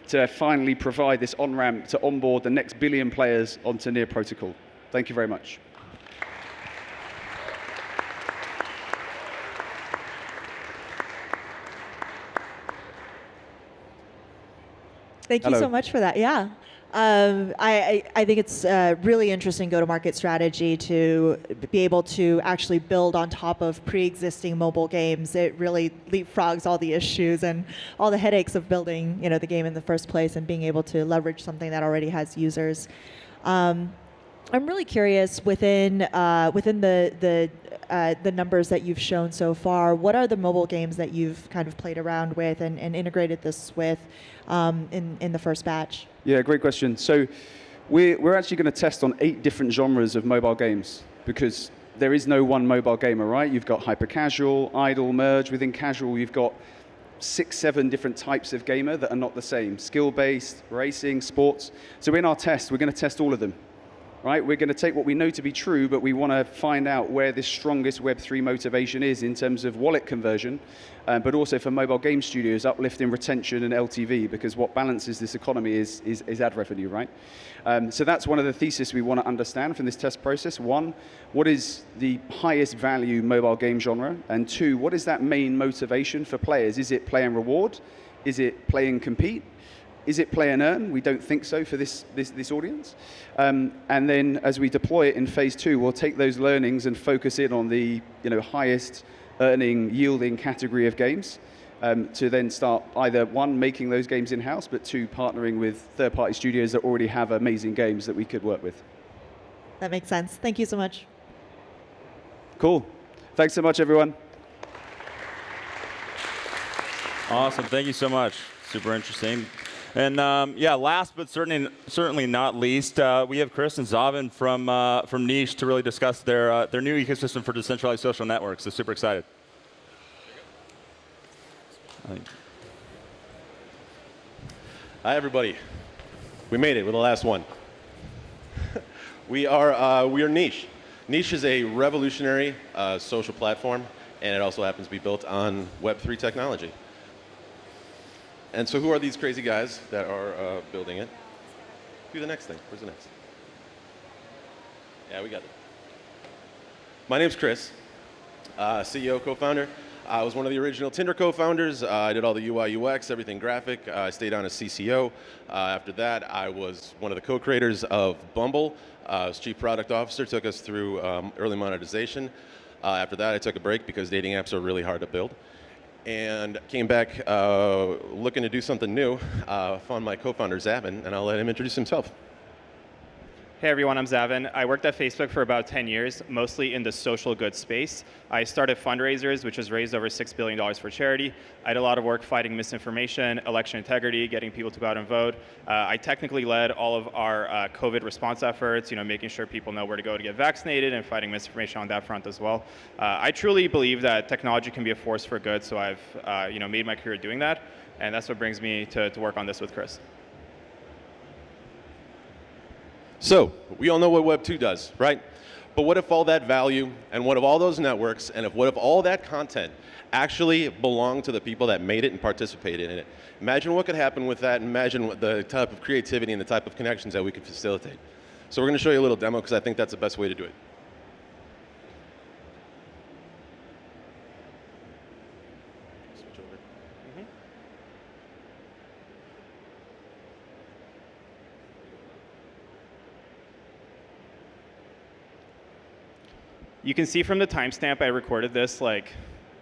N: to finally provide this on-ramp to onboard the next billion players onto NEAR Protocol. Thank you very much.
D: Thank you so much for that. Yeah. I think it's a really interesting go-to-market strategy to be able to actually build on top of pre-existing mobile games. It really leapfrogs all the issues and all the headaches of building, the game in the first place and being able to leverage something that already has users. I'm really curious within the numbers that you've shown so far. What are the mobile games that you've kind of played around with and integrated this with in the first batch?
N: Yeah, great question. So we're actually going to test on 8 different genres of mobile games because there is no one mobile gamer, right? You've got hyper-casual, idle, merge. Within casual, you've got 6, 7 different types of gamer that are not the same. Skill-based, racing, sports. So in our test, we're going to test all of them. Right? We're going to take what we know to be true, but we want to find out where the strongest Web3 motivation is in terms of wallet conversion, but also for mobile game studios, uplifting retention and LTV, because what balances this economy is ad revenue, right? So that's one of the theses we want to understand from this test process. 1, what is the highest value mobile game genre? And 2, what is that main motivation for players? Is it play and reward? Is it play and compete? Is it play and earn? We don't think so for this audience. And then as we deploy it in phase 2, we'll take those learnings and focus in on the highest earning, yielding category of games to then start either 1, making those games in-house, but 2, partnering with third-party studios that already have amazing games that we could work with.
D: That makes sense. Thank you so much.
N: Cool. Thanks so much, everyone.
C: Awesome. Thank you so much. Super interesting. And yeah, last but certainly not least, we have Chris and Zavin from Niche to really discuss their new ecosystem for decentralized social networks. So super excited.
F: Hi, everybody. We made it. We're the last one. We are Niche. Niche is a revolutionary social platform, and it also happens to be built on Web3 technology. And so who are these crazy guys that are building it? Do the next thing. Where's the next? Yeah, we got it. My name's Chris, CEO, co-founder. I was one of the original Tinder co-founders. I did all the UI, UX, everything graphic. I stayed on as CCO. After that, I was one of the co-creators of Bumble. I was chief product officer, took us through early monetization. After that, I took a break because dating apps are really hard to build. And came back looking to do something new. Found my co-founder, Zavin, and I'll let him introduce himself.
V: Hey everyone, I'm Zavin. I worked at Facebook for about 10 years, mostly in the social goods space. I started fundraisers, which has raised over $6 billion for charity. I did a lot of work fighting misinformation, election integrity, getting people to go out and vote. I technically led all of our COVID response efforts, making sure people know where to go to get vaccinated and fighting misinformation on that front as well. I truly believe that technology can be a force for good, so I've made my career doing that, and that's what brings me to work on this with Chris.
F: So, we all know what Web 2 does, right? But what if all that value, and what if all those networks, and what if all that content actually belonged to the people that made it and participated in it? Imagine what could happen with that, and imagine what the type of creativity and the type of connections that we could facilitate. So we're going to show you a little demo, because I think that's the best way to do it.
V: You can see from the timestamp I recorded this like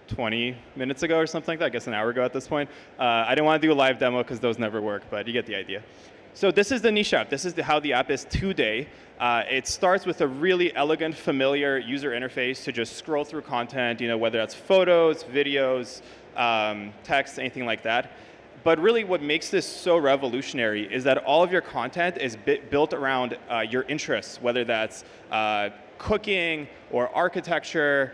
V: 20 minutes ago or something like that, I guess an hour ago at this point. I didn't want to do a live demo because those never work, but you get the idea. So this is the Niche app. This is how the app is today. It starts with a really elegant, familiar user interface to just scroll through content, whether that's photos, videos, text, anything like that. But really what makes this so revolutionary is that all of your content is built around your interests, whether that's cooking or architecture,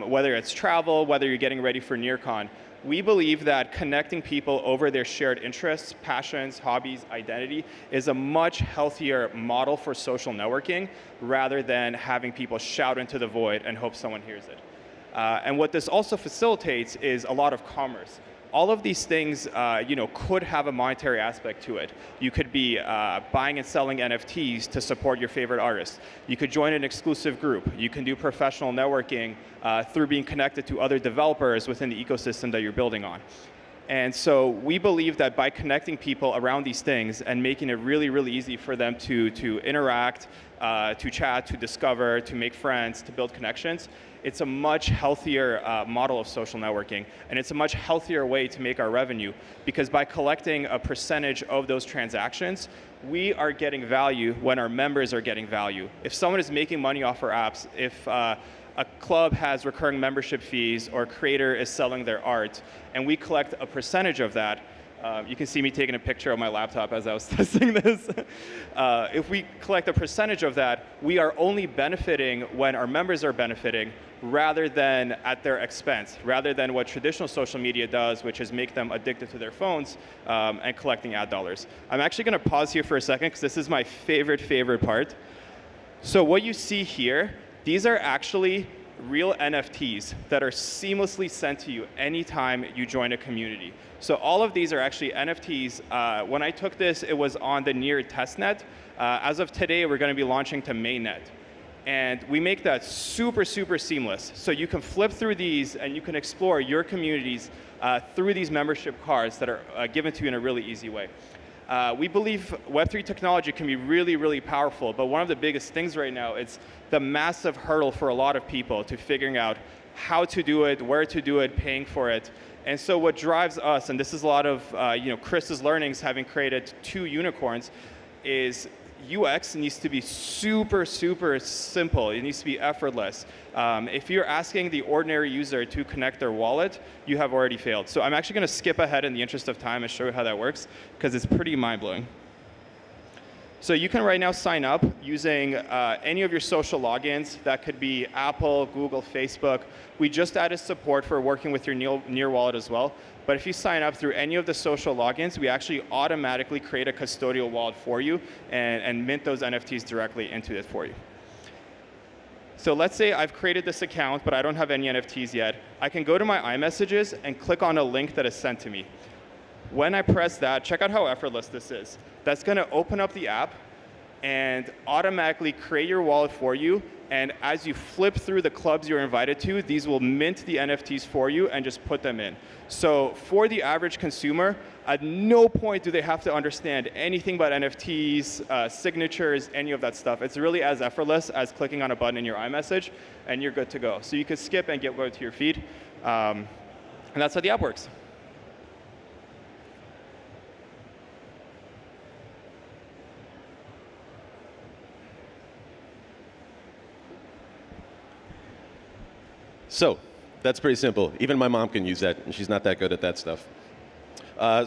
V: whether it's travel, whether you're getting ready for NEARCON. We believe that connecting people over their shared interests, passions, hobbies, identity is a much healthier model for social networking rather than having people shout into the void and hope someone hears it. And what this also facilitates is a lot of commerce. All of these things could have a monetary aspect to it. You could be buying and selling NFTs to support your favorite artists. You could join an exclusive group. You can do professional networking through being connected to other developers within the ecosystem that you're building on. And so we believe that by connecting people around these things and making it really, really easy for them to interact, to chat, to discover, to make friends, to build connections, it's a much healthier model of social networking, and it's a much healthier way to make our revenue, because by collecting a percentage of those transactions, we are getting value when our members are getting value. If someone is making money off our apps, if a club has recurring membership fees or a creator is selling their art, and we collect a percentage of that, you can see me taking a picture of my laptop as I was testing this. If we collect a percentage of that, we are only benefiting when our members are benefiting rather than at their expense, rather than what traditional social media does, which is make them addicted to their phones and collecting ad dollars. I'm actually going to pause here for a second because this is my favorite part. So what you see here, these are actually real NFTs that are seamlessly sent to you anytime you join a community. So all of these are actually NFTs. When I took this, it was on the Near testnet. As of today, we're going to be launching to mainnet. And we make that super, super seamless. So you can flip through these and you can explore your communities through these membership cards that are given to you in a really easy way. We believe Web3 technology can be really, really powerful, but one of the biggest things right now is the massive hurdle for a lot of people to figuring out how to do it, where to do it, paying for it. And so what drives us, and this is a lot of Chris's learnings having created 2 unicorns, is UX needs to be super, super simple. It needs to be effortless. If you're asking the ordinary user to connect their wallet, you have already failed. So I'm actually going to skip ahead in the interest of time and show you how that works, because it's pretty mind-blowing. So you can right now sign up using any of your social logins. That could be Apple, Google, Facebook. We just added support for working with your Near wallet as well. But if you sign up through any of the social logins, we actually automatically create a custodial wallet for you and mint those NFTs directly into it for you. So let's say I've created this account, but I don't have any NFTs yet. I can go to my iMessages and click on a link that is sent to me. When I press that, check out how effortless this is. That's going to open up the app and automatically create your wallet for you. And as you flip through the clubs you're invited to, these will mint the NFTs for you and just put them in. So for the average consumer, at no point do they have to understand anything about NFTs, signatures, any of that stuff. It's really as effortless as clicking on a button in your iMessage, and you're good to go. So you can skip and go to your feed. And that's how the app works.
F: So that's pretty simple. Even my mom can use that, and she's not that good at that stuff.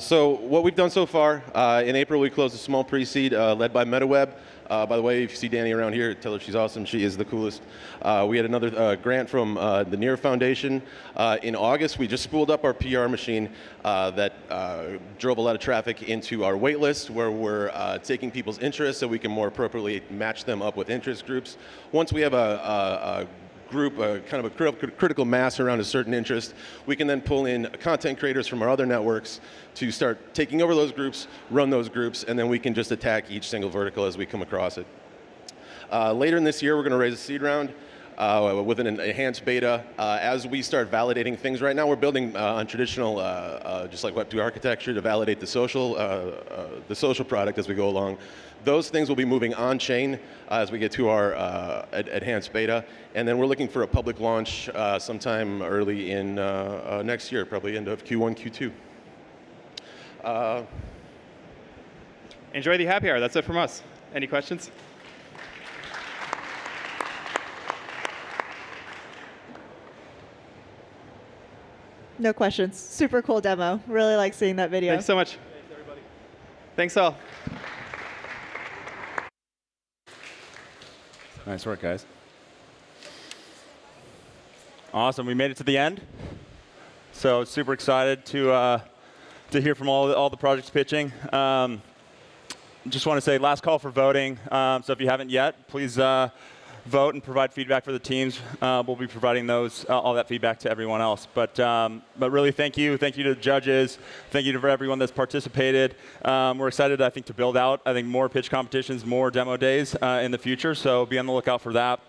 F: So what we've done so far, in April we closed a small pre-seed led by MetaWeb. By the way, if you see Danny around here, tell her she's awesome. She is the coolest. We had another grant from the NEAR Foundation. In August, we just spooled up our PR machine that drove a lot of traffic into our wait list, where we're taking people's interests so we can more appropriately match them up with interest groups. Once we have a group, kind of a critical mass around a certain interest, we can then pull in content creators from our other networks to start taking over those groups, run those groups, and then we can just attack each single vertical as we come across it. Later in this year, we're going to raise a seed round with an enhanced beta. As we start validating things right now, we're building on traditional, just like Web2 architecture, to validate the social product as we go along. Those things will be moving on-chain as we get to our enhanced beta. And then we're looking for a public launch sometime early in next year, probably end of Q1, Q2.
V: Enjoy the happy hour. That's it from us. Any questions?
D: no questions. Super cool demo. Really like seeing that video.
V: Thanks so much. Thanks, everybody. Thanks all.
C: Nice work, guys. Awesome. We made it to the end. So super excited to hear from all the projects pitching. Just want to say last call for voting. So if you haven't yet, please vote and provide feedback for the teams. We'll be providing those all that feedback to everyone else. But really, thank you to the judges. Thank you to everyone that's participated. We're excited, I think, to build out more pitch competitions, more demo days in the future. So be on the lookout for that.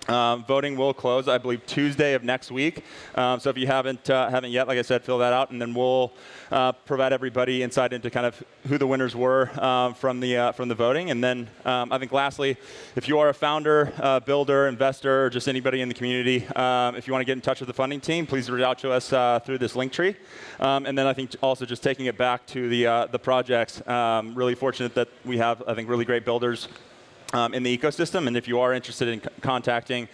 C: Voting will close, I believe, Tuesday of next week. So if you haven't yet, like I said, fill that out, and then we'll provide everybody insight into kind of who the winners were from the voting. And then I think lastly, if you are a founder, builder, investor, or just anybody in the community, if you want to get in touch with the funding team, please reach out to us through this link tree. And then I think also just taking it back to the projects, really fortunate that we have, I think, really great builders in the ecosystem. And if you are interested in contacting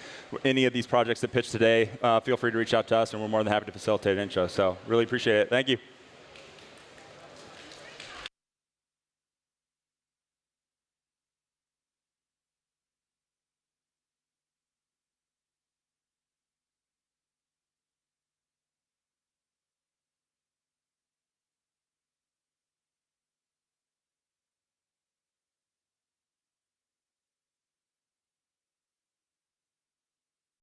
C: any of these projects that pitched today, feel free to reach out to us, and we're more than happy to facilitate an intro. So really appreciate it. Thank you.